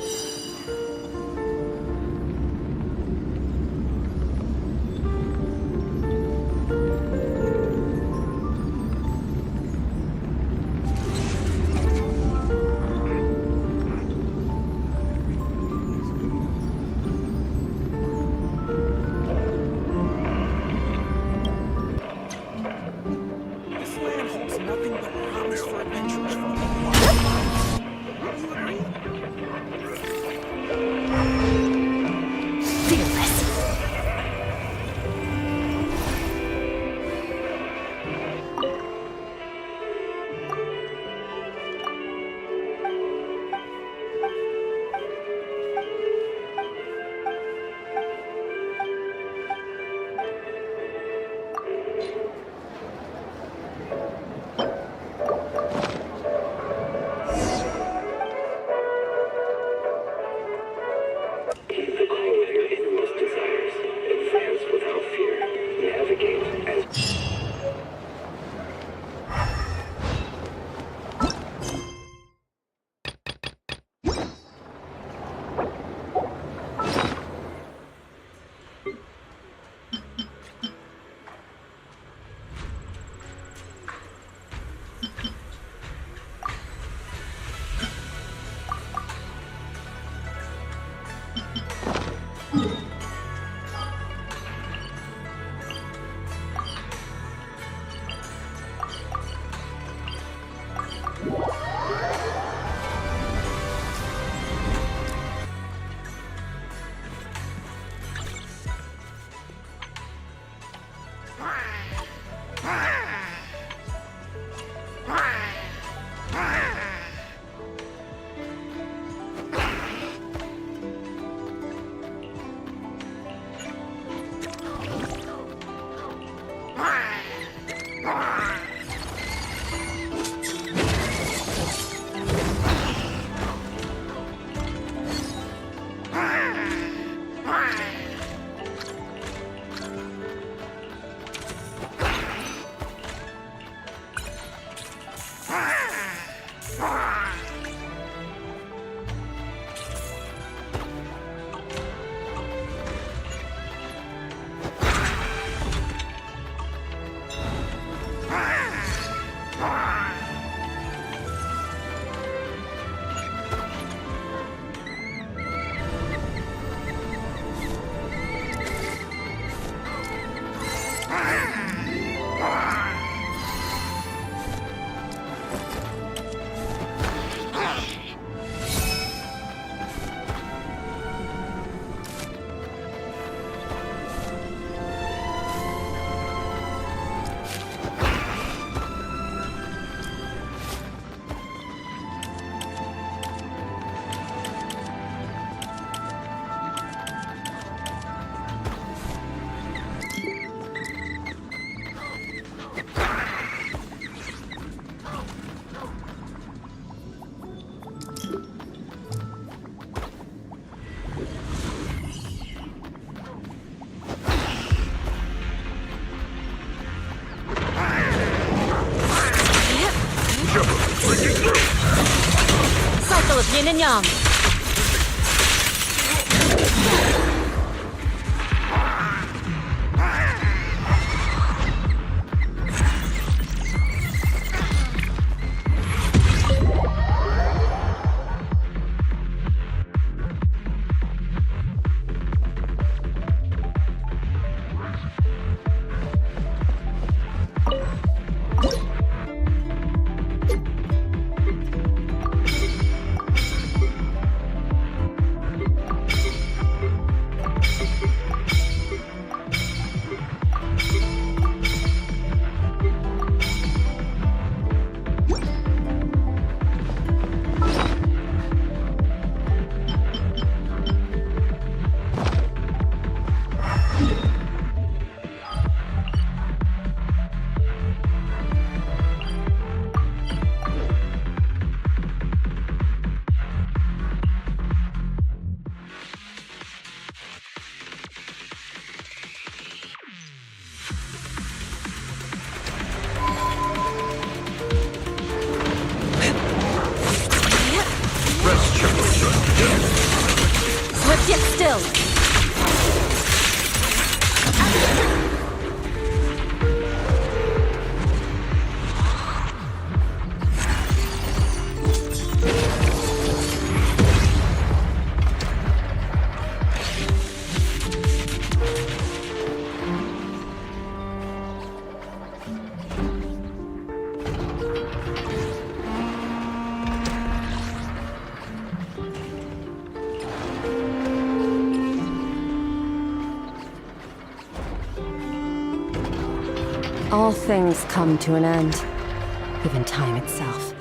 Cycle of yin and yang. Sit still! All things come to an end, even time itself.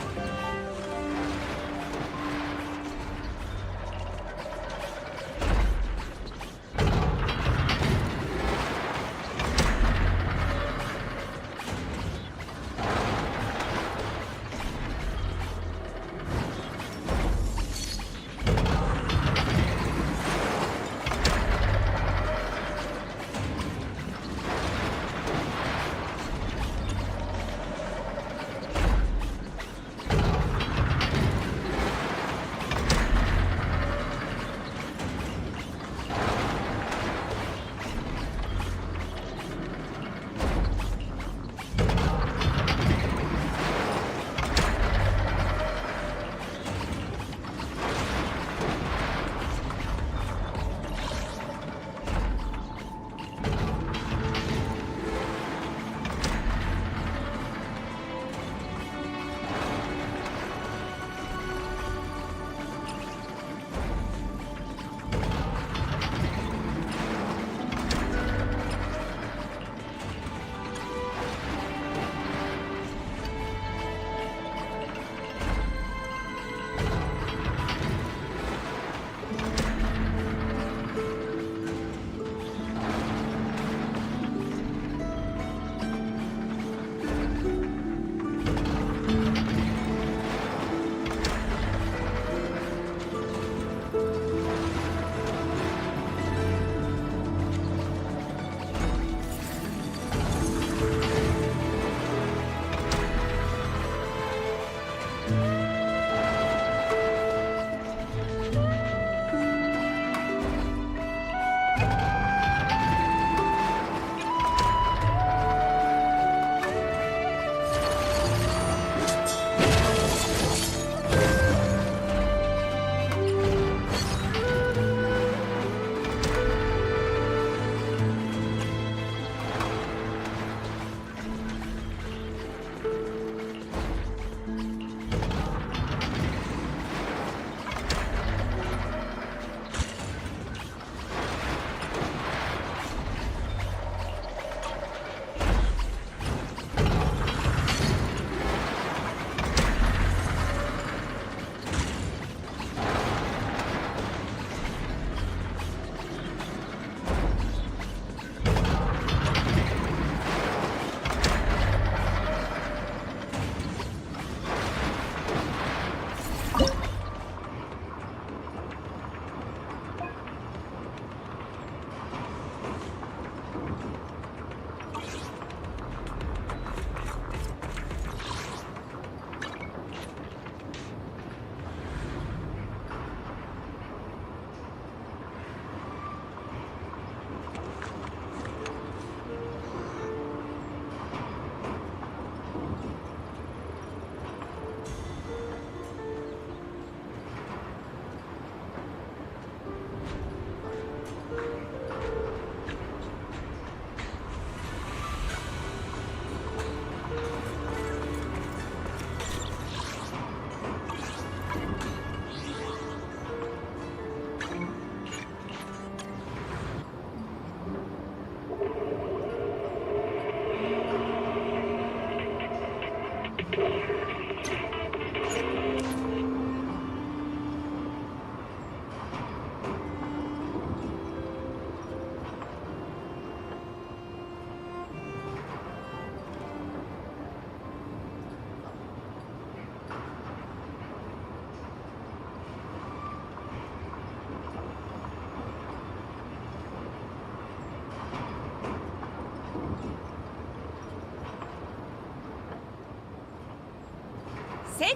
セ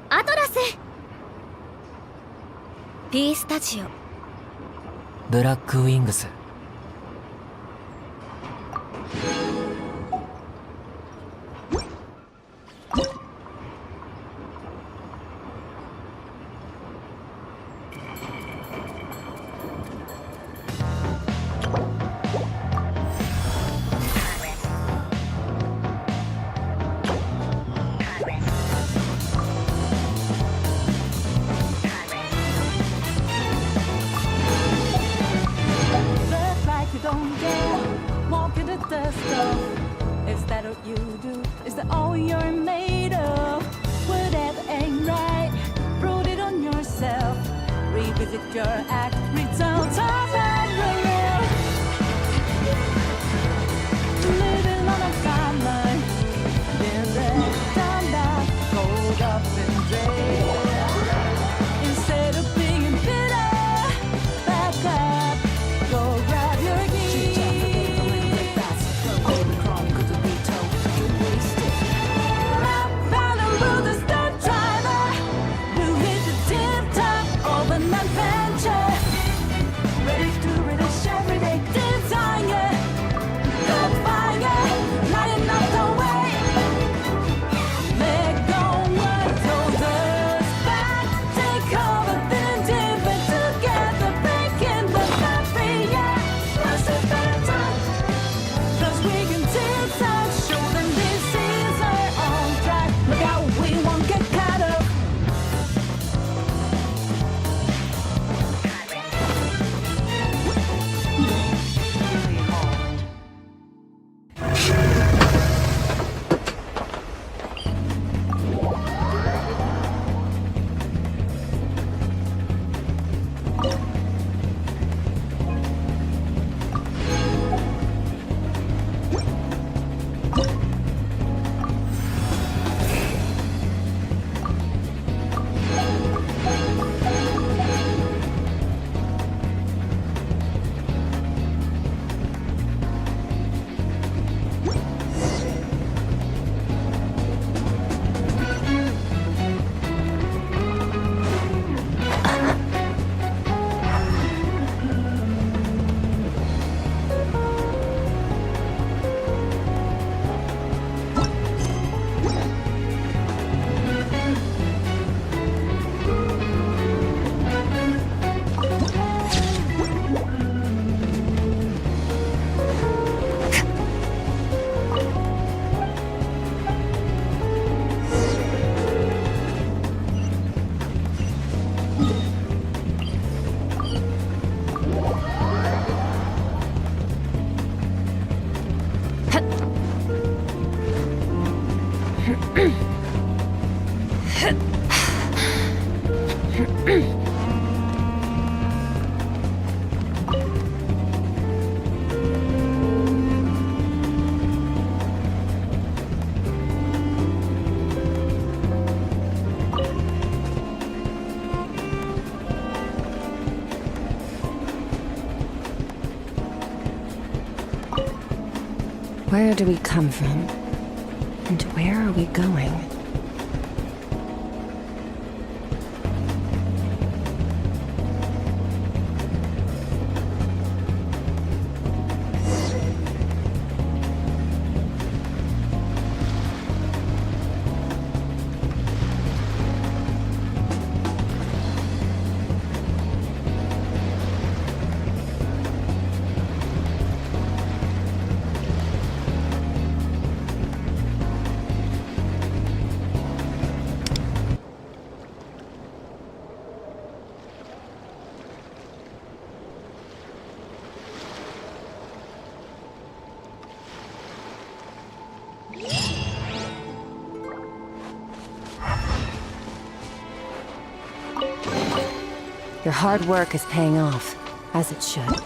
ガアトラス P スタジオ。ブラックウィングス。Look like you don't care. Walking the dust off. Is that what you do? Is that all you're made of? Whatever ain't right, prove it on yourself. Revisit your act, return time and reveal. Living on a timeline. Been there, done that, rolled up and drained. Instead of being bitter, back up, go grab your keys. Found a road that's the driver. We'll hit the tip top of an adventure. Ready to read a every day. Desire, the fire, lighting up the way. Let go what holds us back. Take over, then dip it together. Breaking the barrier. What's the better time? 'Cause we can take time, show them this is our own track. Look out, we won't get caught up. Where do we come from? And where are we going? Your hard work is paying off, as it should.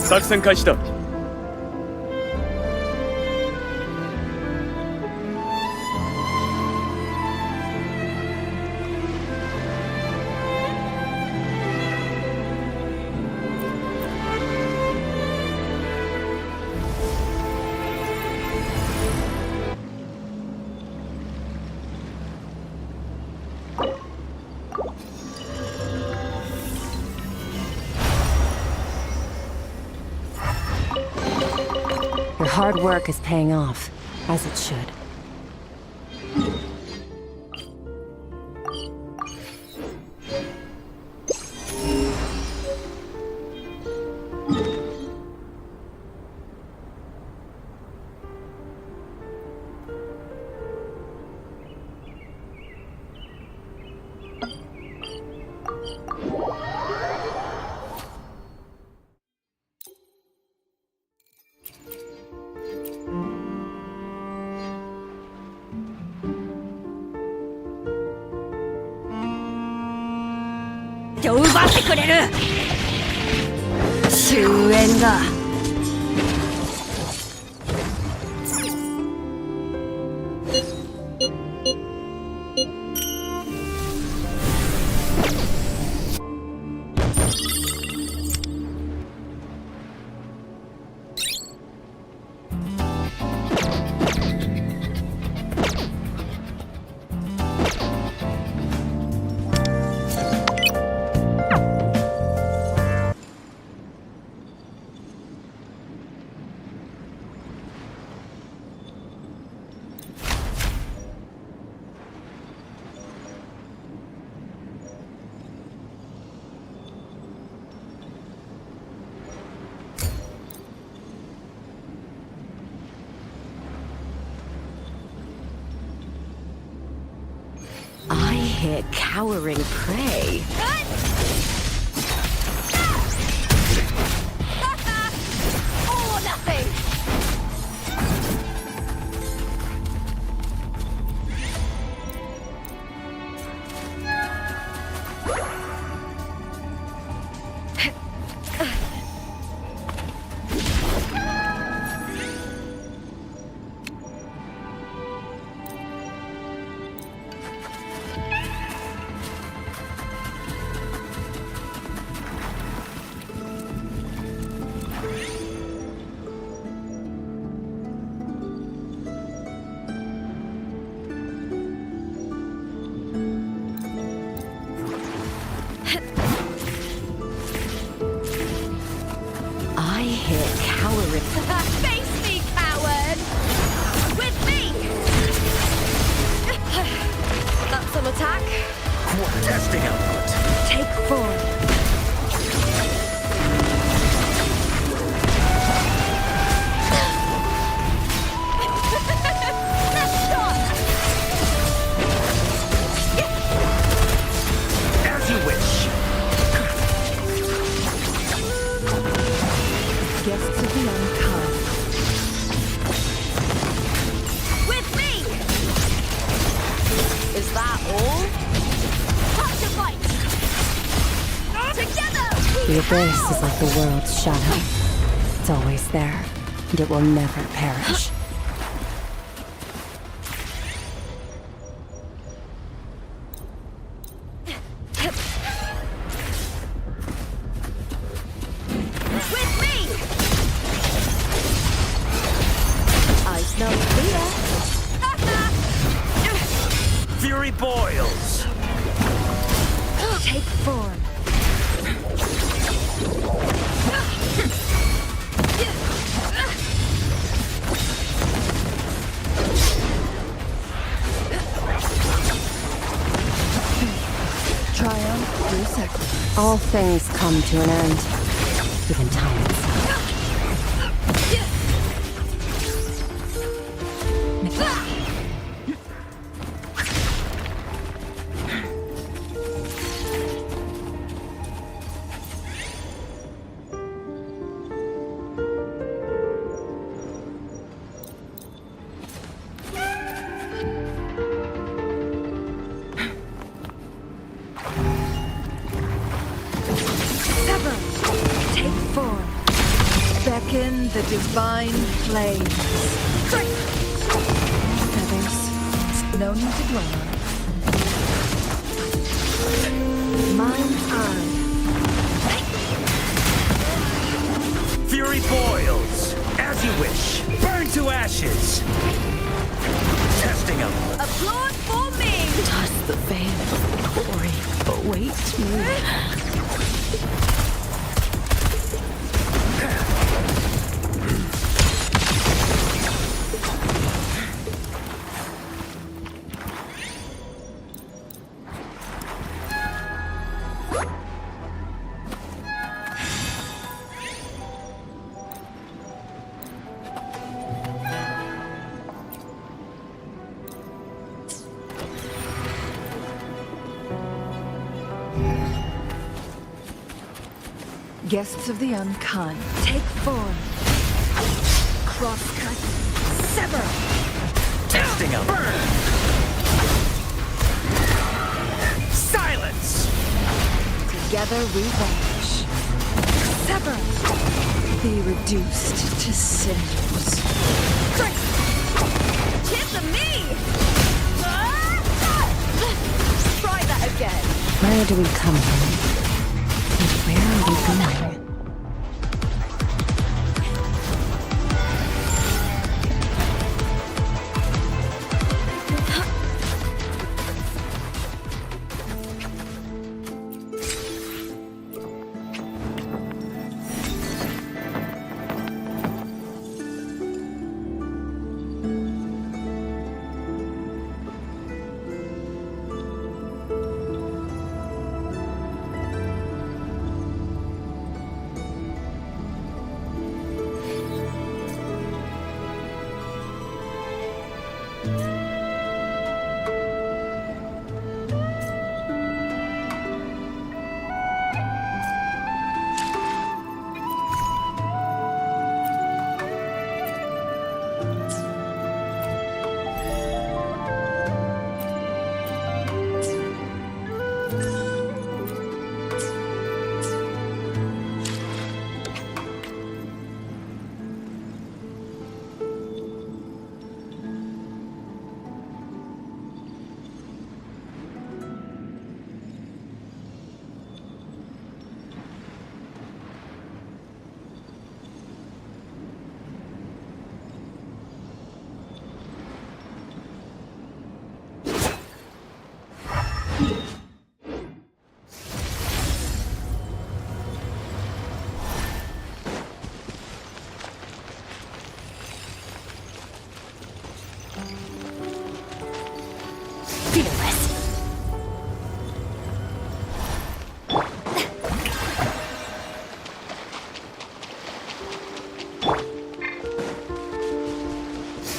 作戦開始だ。Your hard work is paying off, as it should.奪ってくれる。終焉だ。I hit cowering prey. Oh, nothing! I hit cowering. Face me, coward! With me! That's some attack. What testing output? Take form. As you wish. Guests of the unkind. With me! Is that all? Time to fight! Together! The abyss is like the world's shadow. It's always there, and it will never perish. With me! I smell fear. Fury boils. Take form. Triumph through suffering. All things come to an end, even time itself. Sever. Take form. Awaken the divine flames. Feathers. No need to dwell on it. Mind's eye. Fury boils, as you wish. Burn to ashes. Testing them. Applaud for me! Does the veil of glory await me? Guests of the unkind, take form. Crosscut, sever. Testing them. Burn. Silence. Together we vanish. Sever. Be reduced to cinders. Tip me! Try that again. Where do we come from? And where are we going?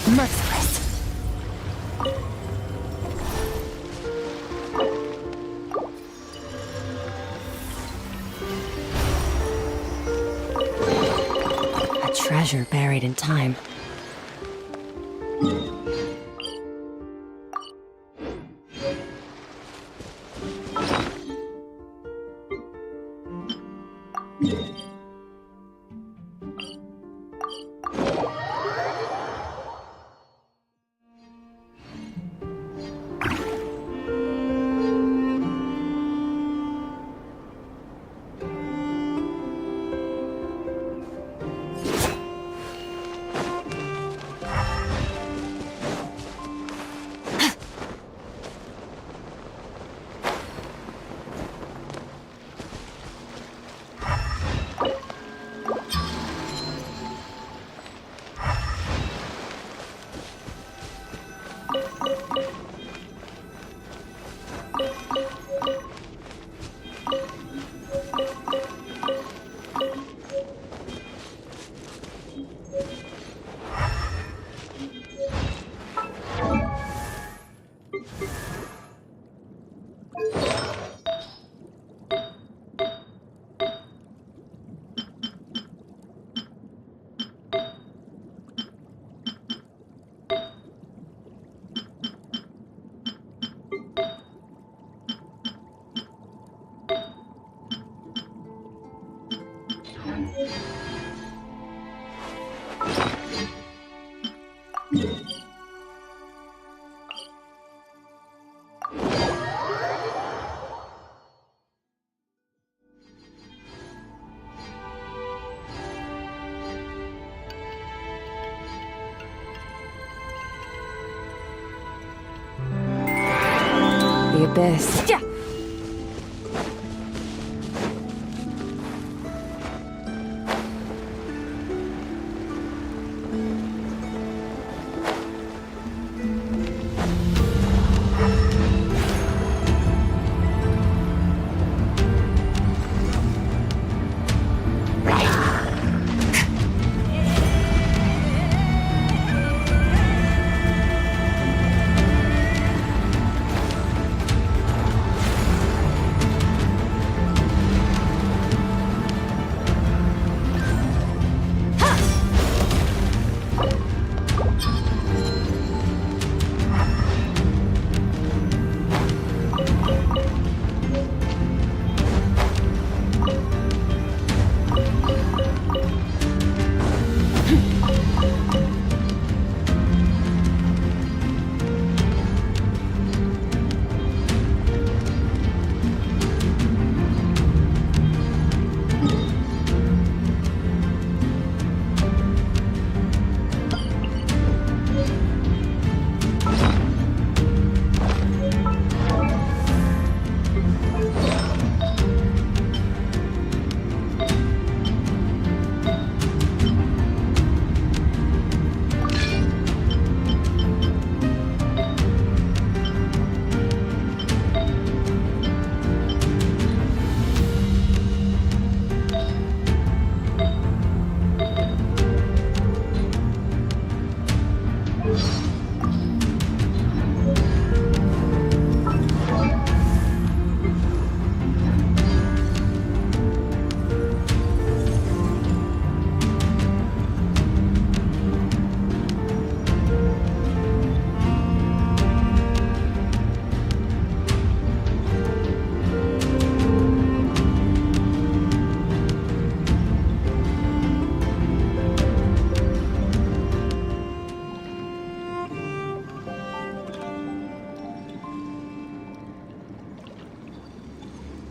Merciless. A treasure buried in time. abyss.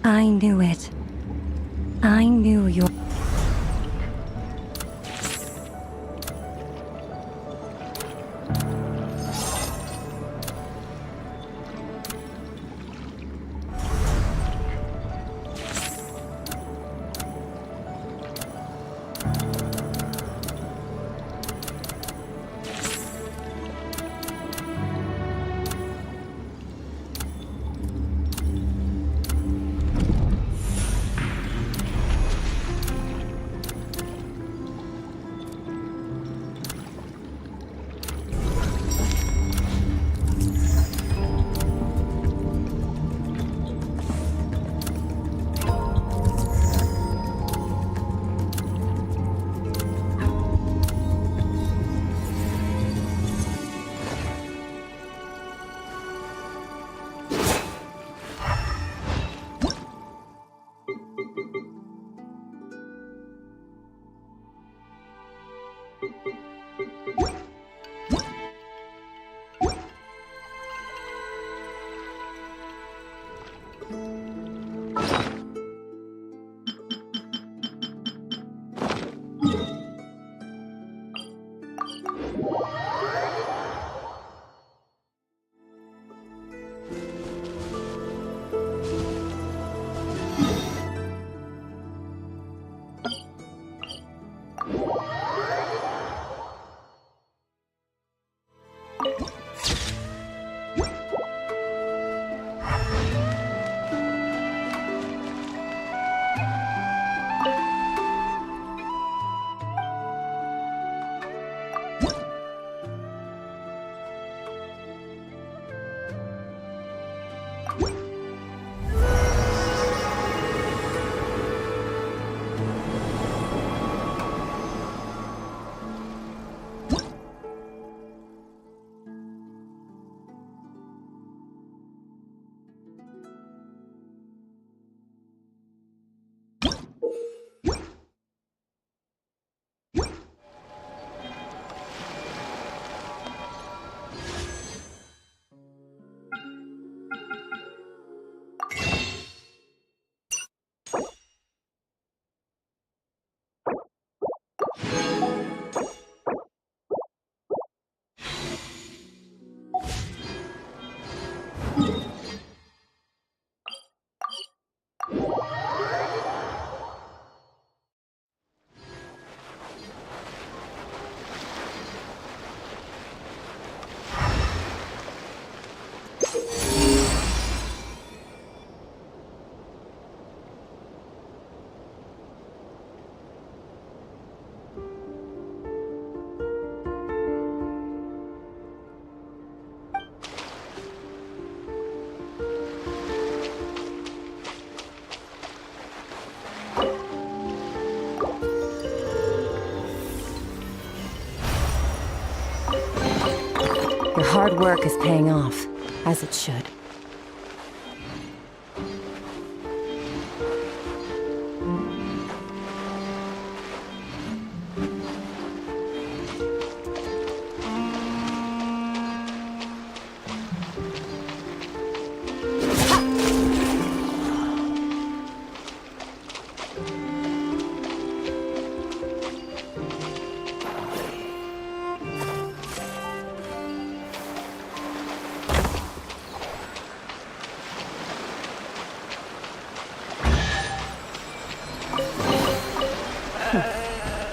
I knew it. I knew your... hard work is paying off, as it should.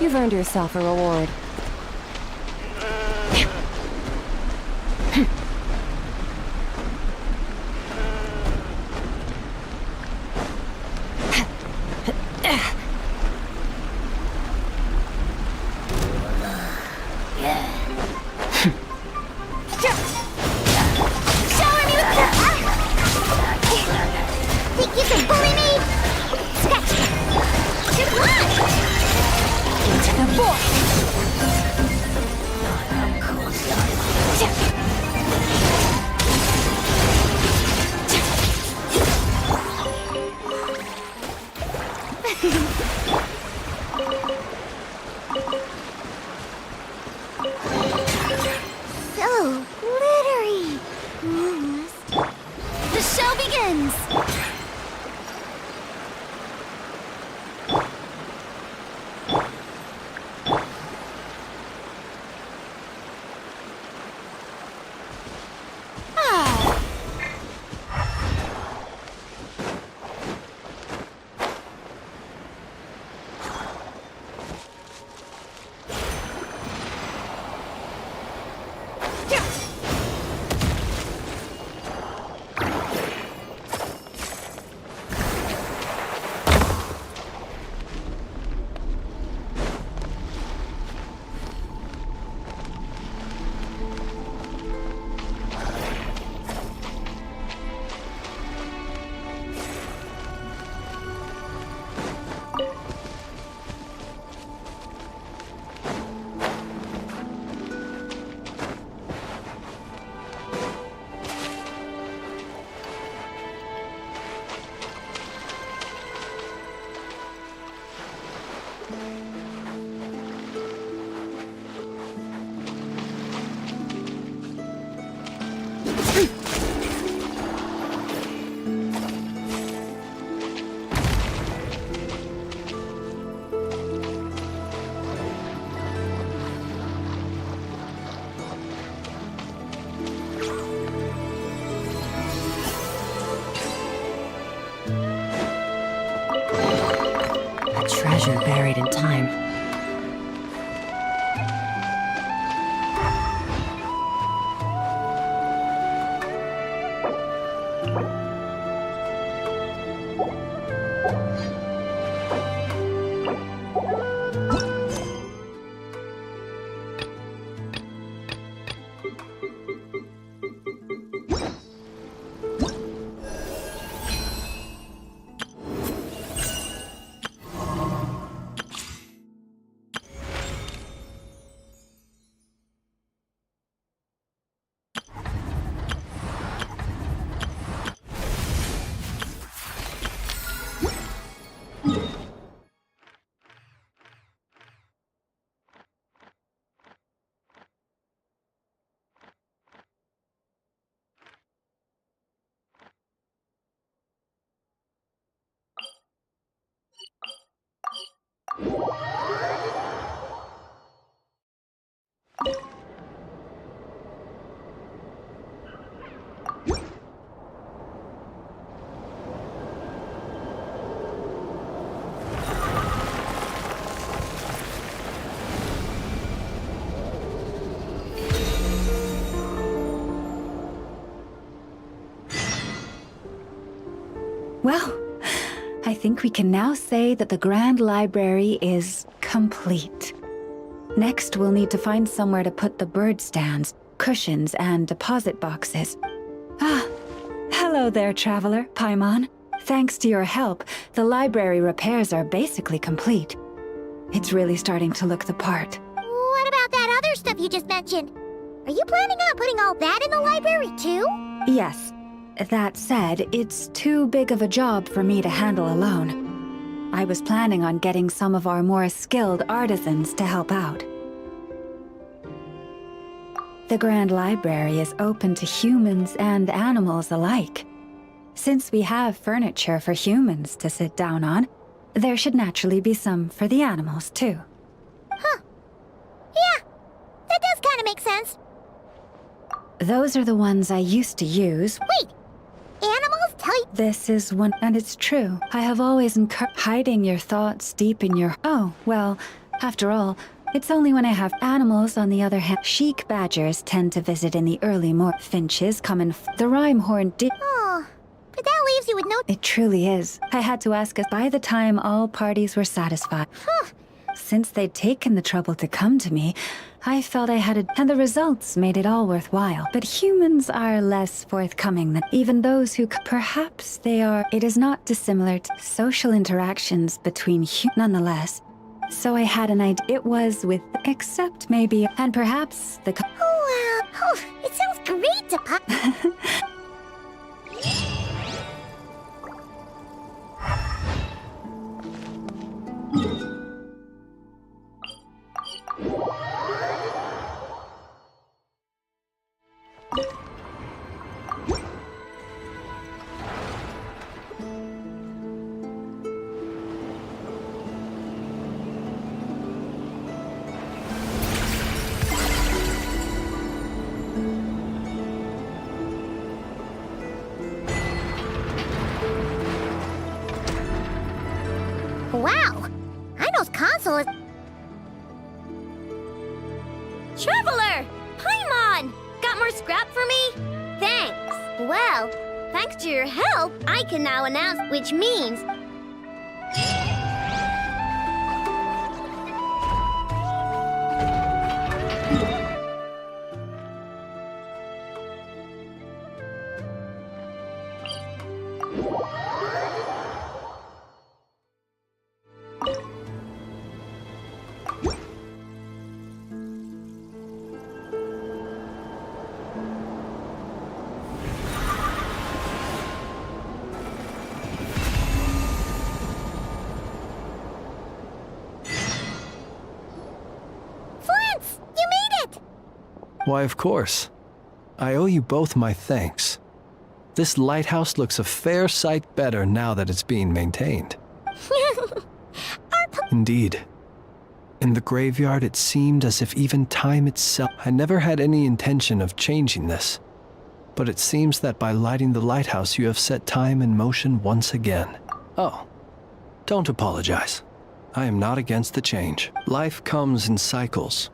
You've earned yourself a reward. Think you can bully me? Scratch me! Good luck! Into the void! So glittery. The show begins. A treasure buried in time. Well, I think we can now say that the Grand Library is complete. Next, we'll need to find somewhere to put the bird stands, cushions, and deposit boxes. Ah, hello there, traveler, Paimon. Thanks to your help, the library repairs are basically complete. It's really starting to look the part. What about that other stuff you just mentioned? Are you planning on putting all that in the library too? Yes. That said, it's too big of a job for me to handle alone. I was planning on getting some of our more skilled artisans to help out. The Grand Library is open to humans and animals alike. Since we have furniture for humans to sit down on, there should naturally be some for the animals too. Huh. Yeah, that does kind of make sense. Those are the ones I used to use. Wait! Animals tell you— This is one, and it's true. I have always encouraged hiding your thoughts deep in your— Oh, well, after all, it's only when I have animals. On the other hand, sheik badgers tend to visit in the early morning. Finches come in the rhyme-horned deer. Oh, but that leaves you with no— It truly is. I had to ask us by the time all parties were satisfied. Huh. Since they'd taken the trouble to come to me, I felt I had and the results made it all worthwhile. But humans are less forthcoming than even those who perhaps they are. It is not dissimilar to social interactions between nonetheless. So I had an idea. It was with, except maybe, and perhaps the. Oh, it sounds great to pop. Wow! Ino's console is— Traveler! Paimon! Got more scrap for me? Thanks. Well, thanks to your help, I can now announce, which means... Why, of course. I owe you both my thanks. This lighthouse looks a fair sight better now that it's being maintained. Indeed. In the graveyard, it seemed as if even time itself— I never had any intention of changing this. But it seems that by lighting the lighthouse, you have set time in motion once again. Oh, don't apologize. I am not against the change. Life comes in cycles.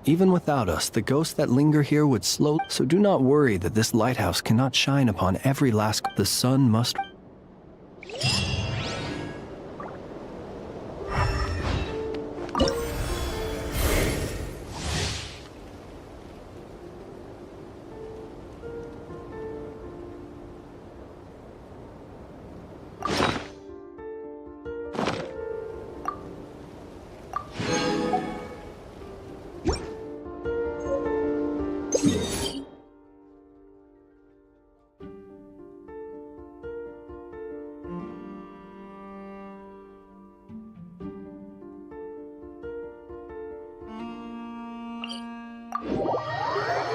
Even without us, the ghosts that linger here would slow— So do not worry that this lighthouse cannot shine upon every last— The sun must—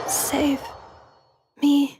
Save me.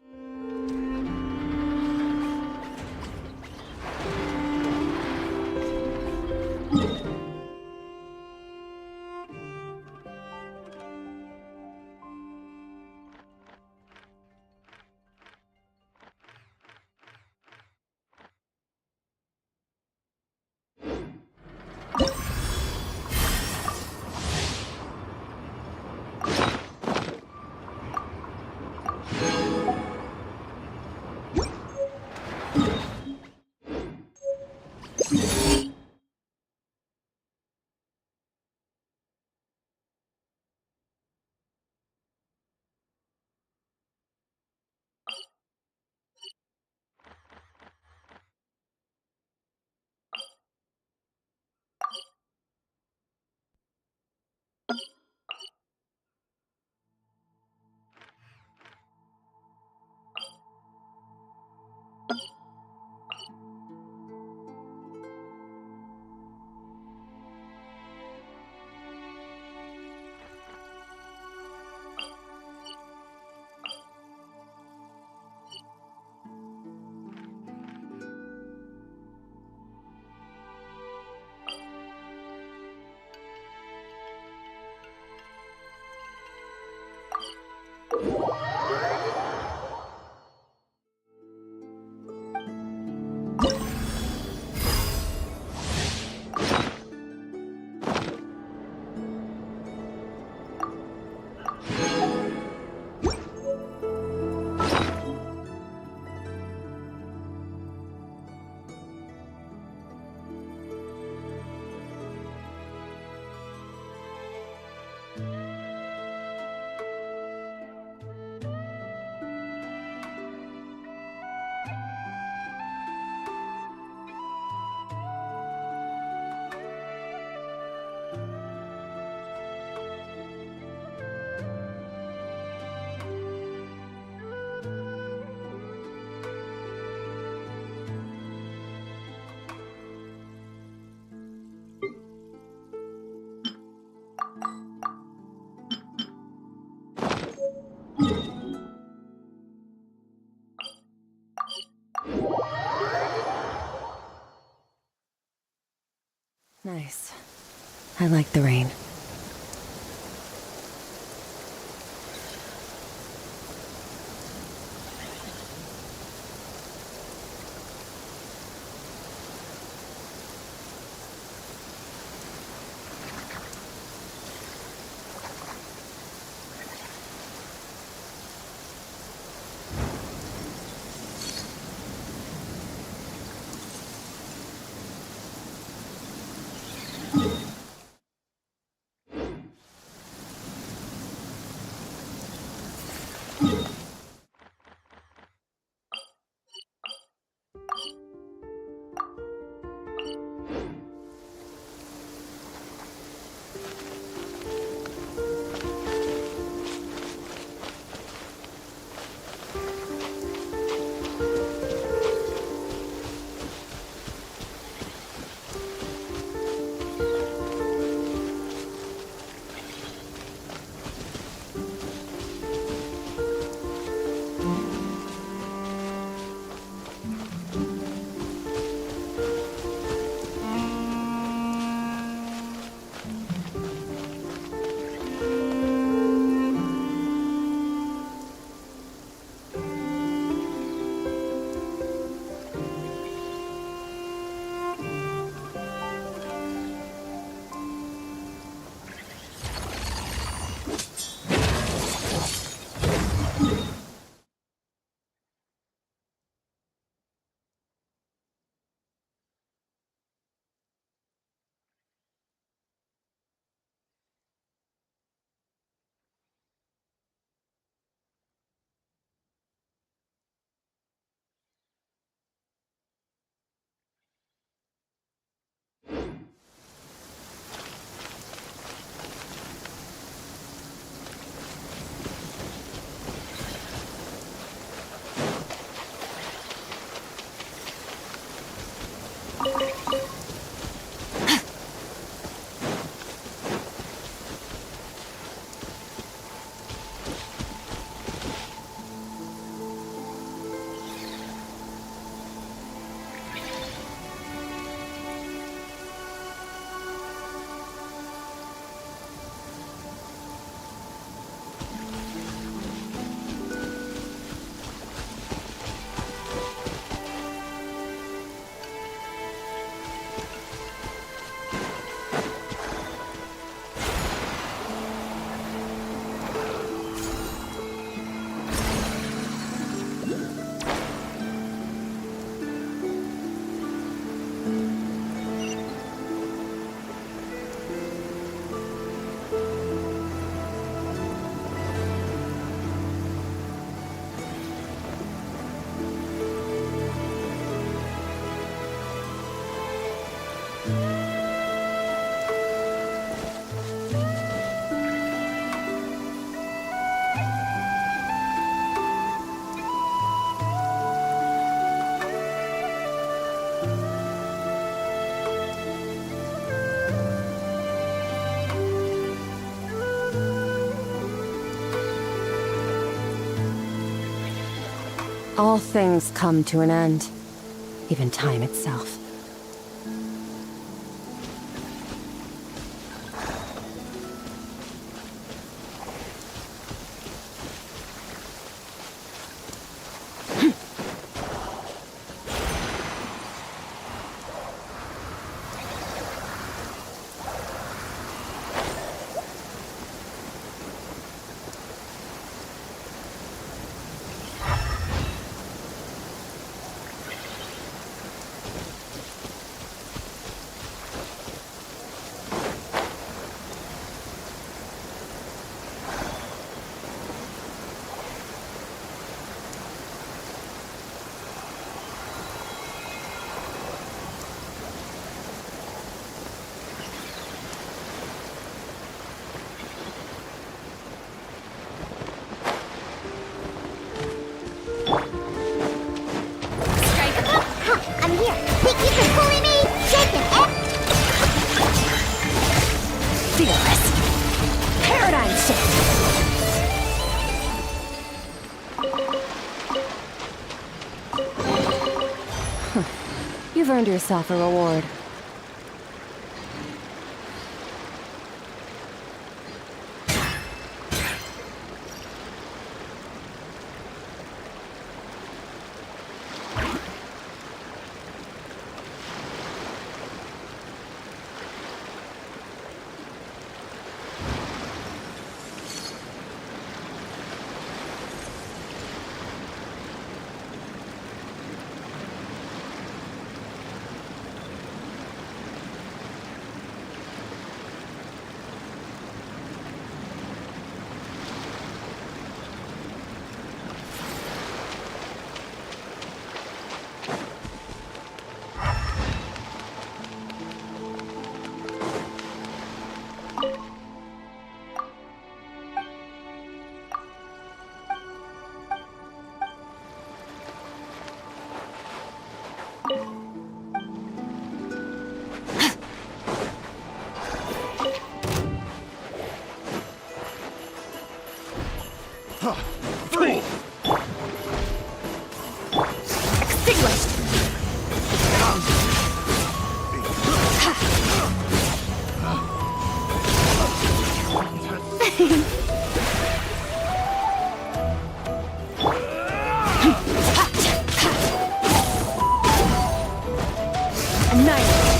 Nice. I like the rain. All things come to an end, even time itself. Fearless. Paradigm shift. You've earned yourself a reward.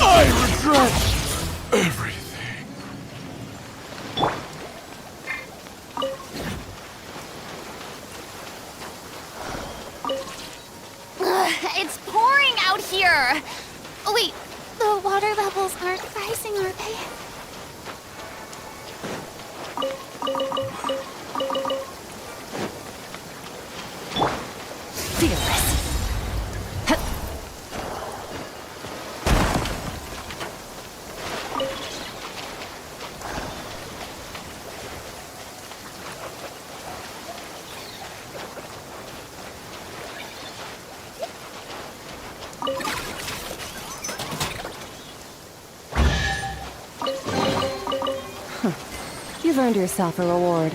I regret everything. It's pouring out here. Oh, wait, the water levels aren't rising, are they? Fearless. You've earned yourself a reward.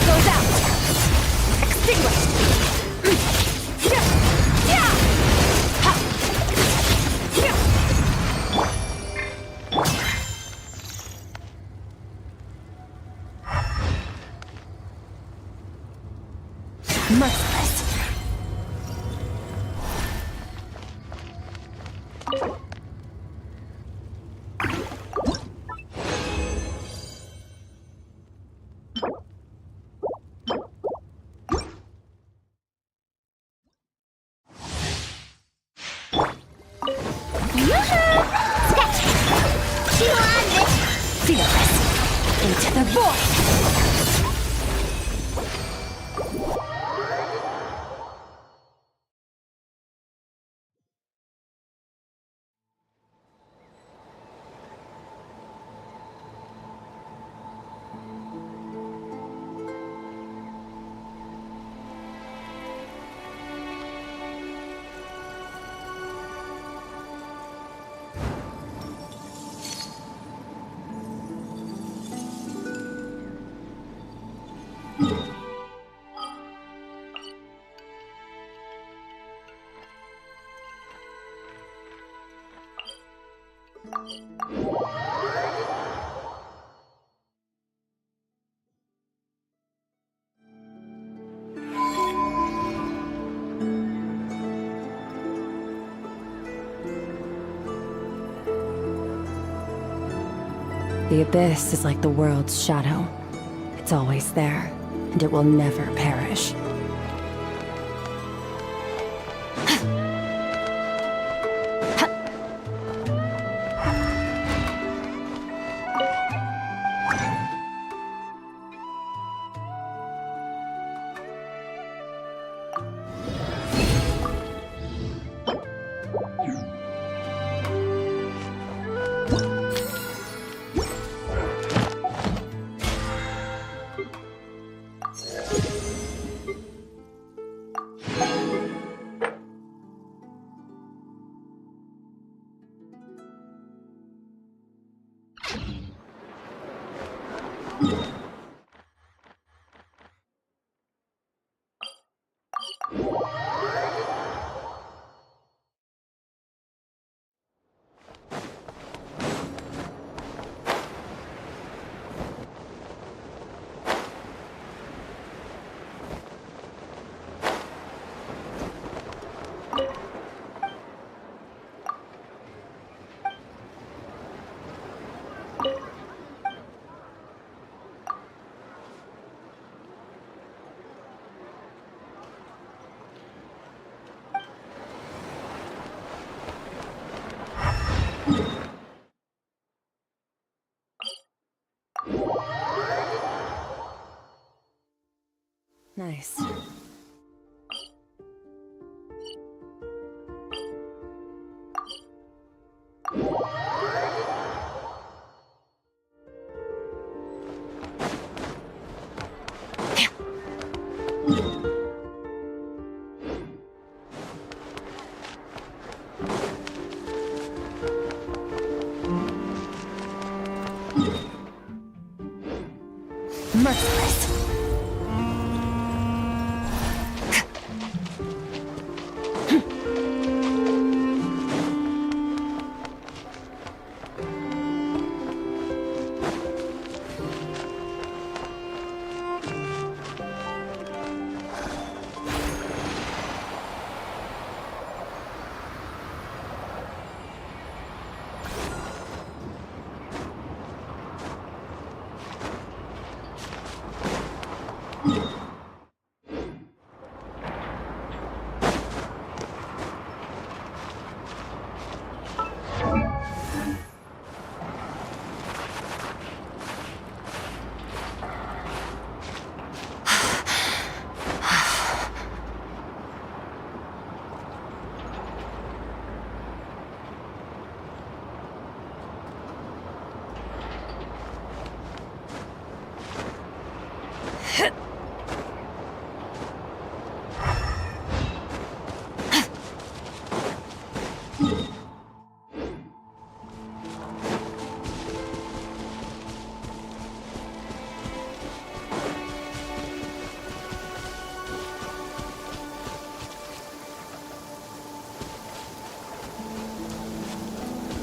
power goes out! Extinguished! Merciless. Fearless! Into the void! The abyss is like the world's shadow. It's always there, and it will never perish. Nice. Merciless.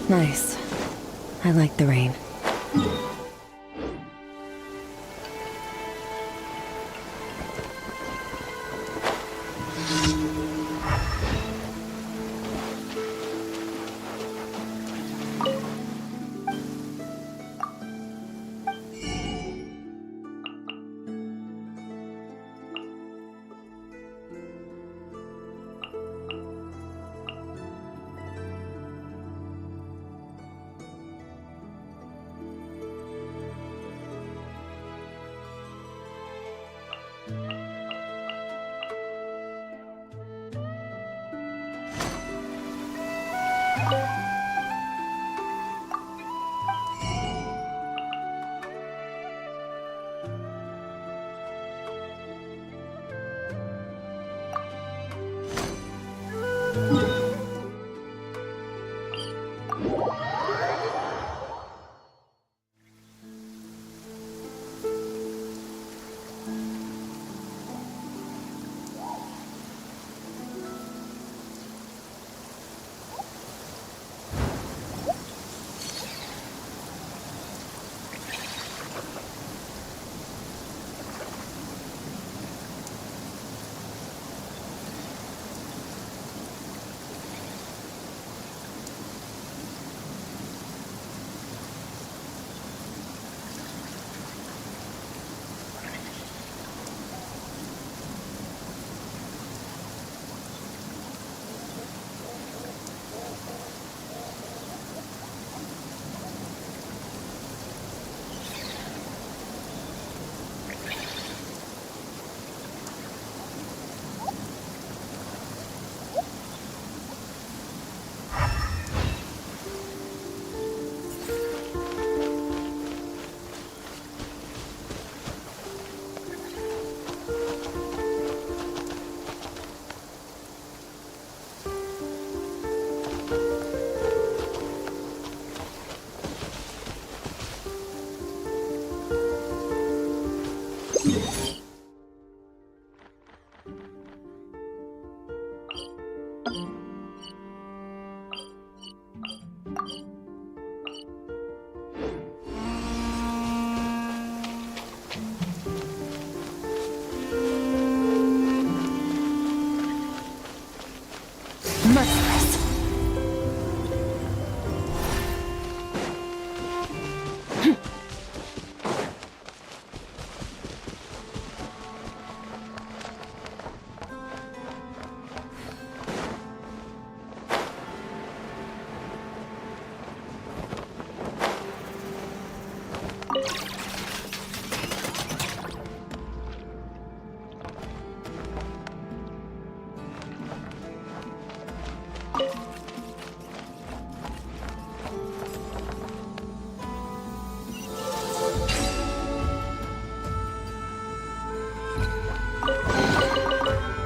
Nice. I like the rain.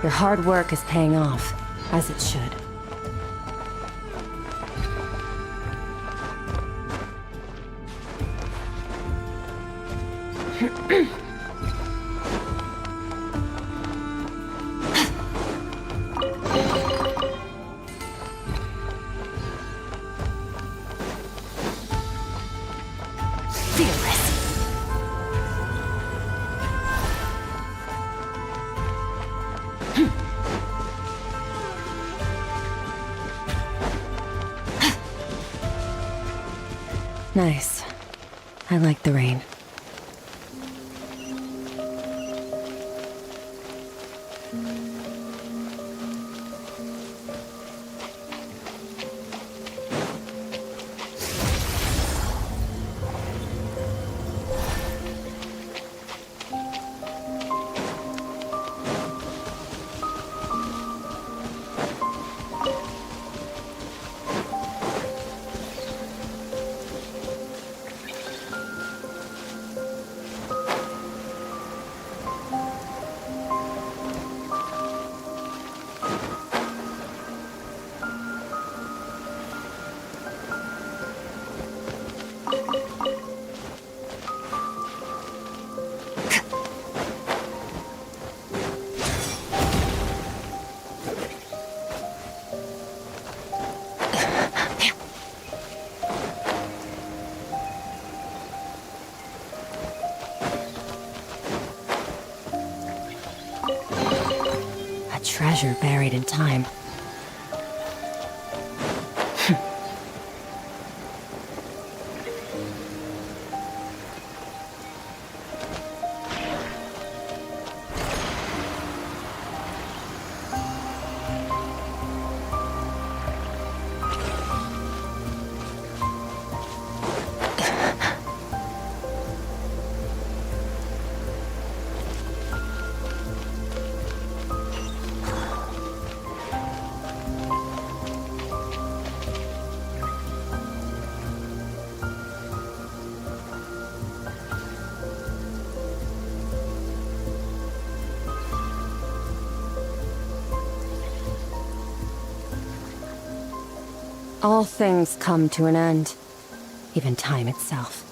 Your hard work is paying off, as it should. Nice. I like the rain. treasure buried in time. All things come to an end, even time itself.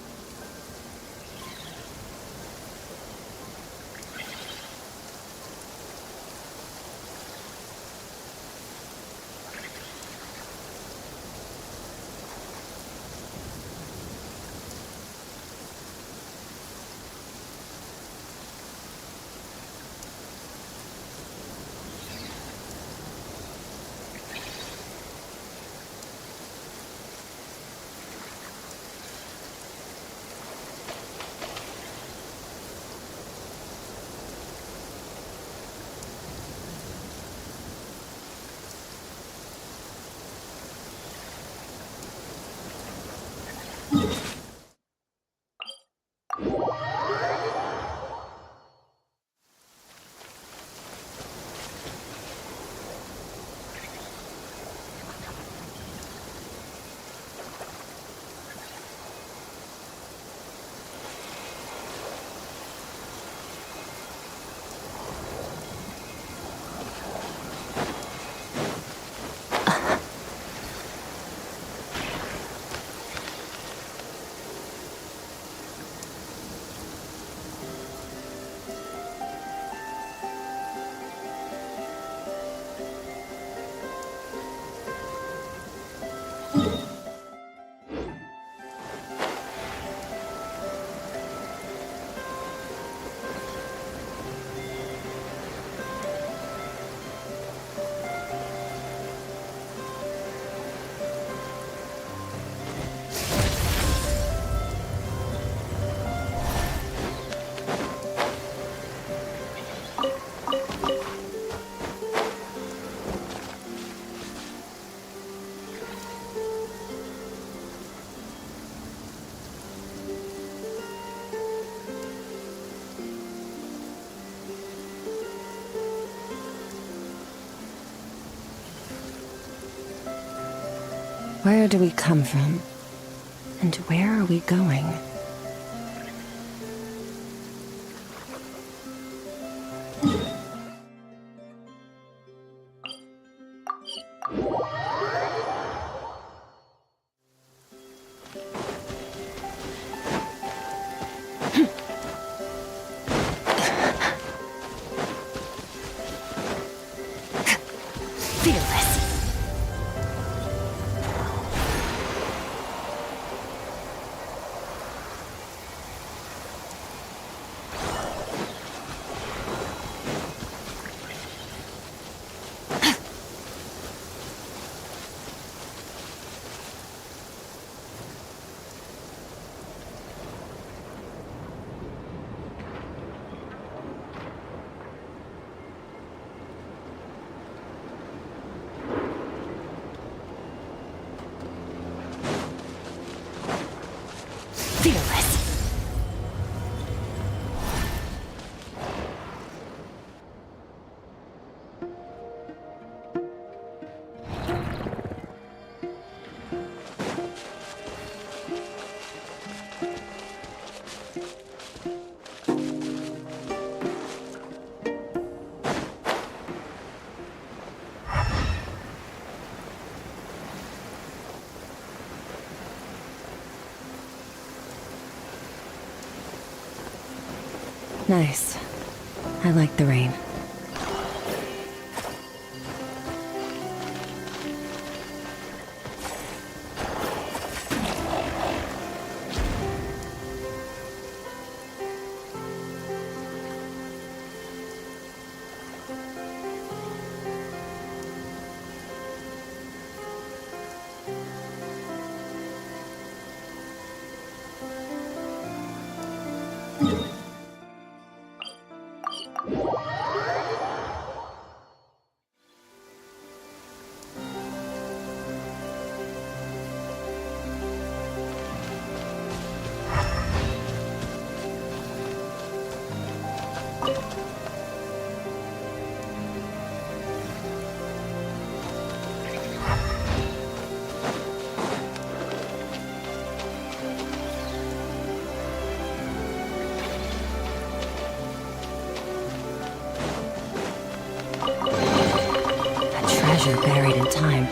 Where do we come from? And where are we going? Fearless. Fearless. Nice. I like the rain. A treasure buried in time.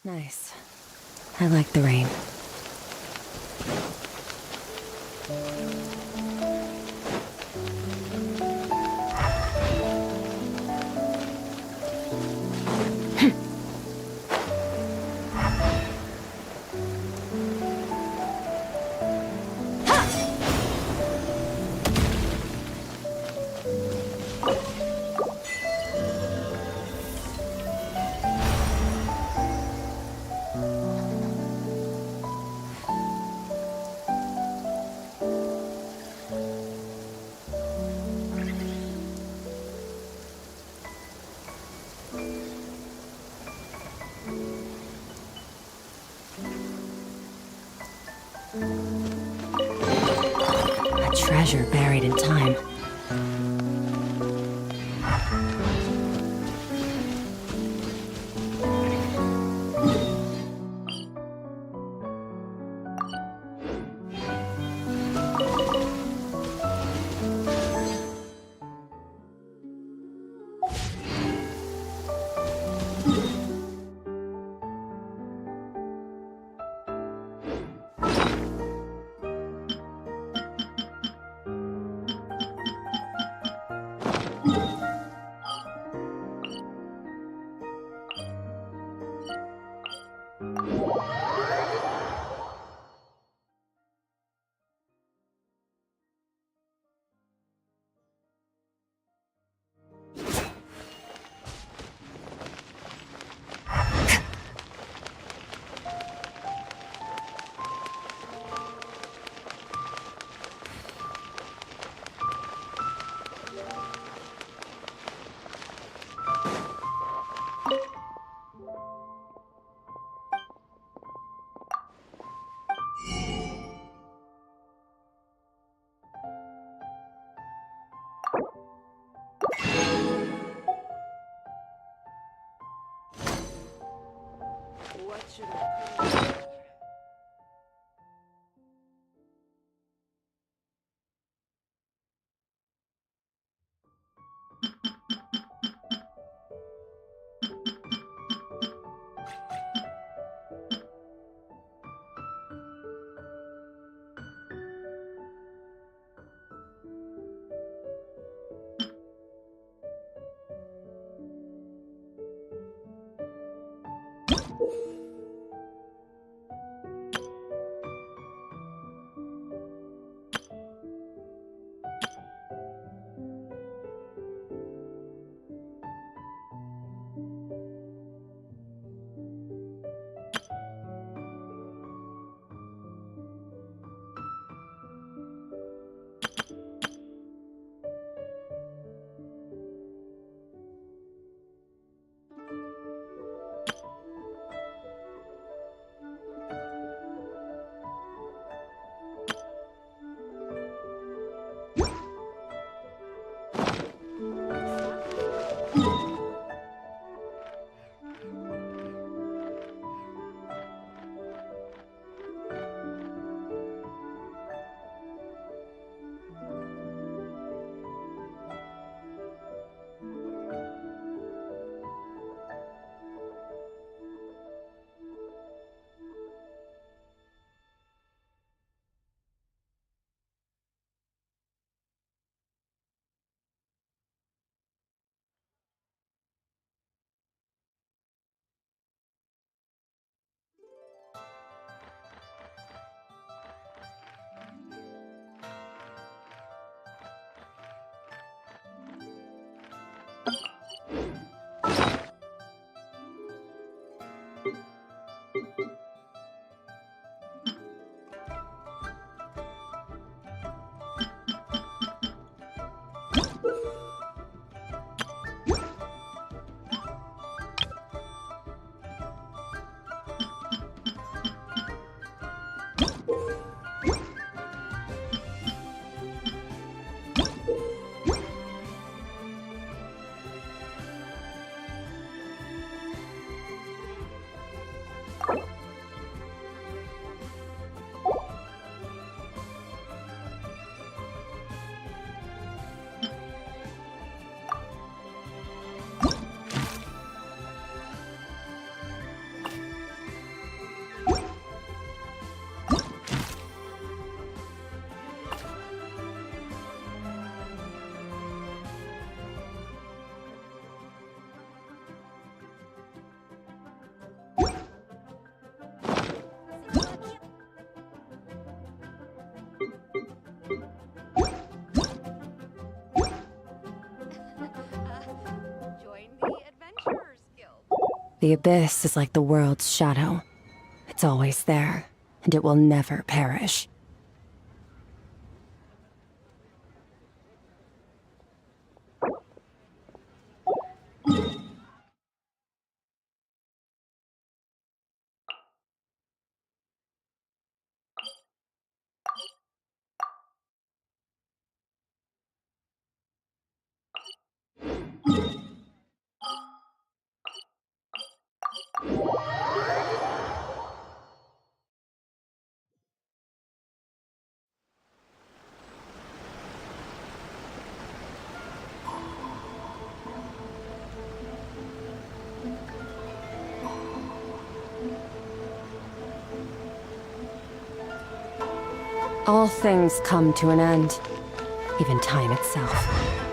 Nice. I like the rain. treasure buried in time. The abyss is like the world's shadow. It's always there, and it will never perish. All things come to an end, even time itself.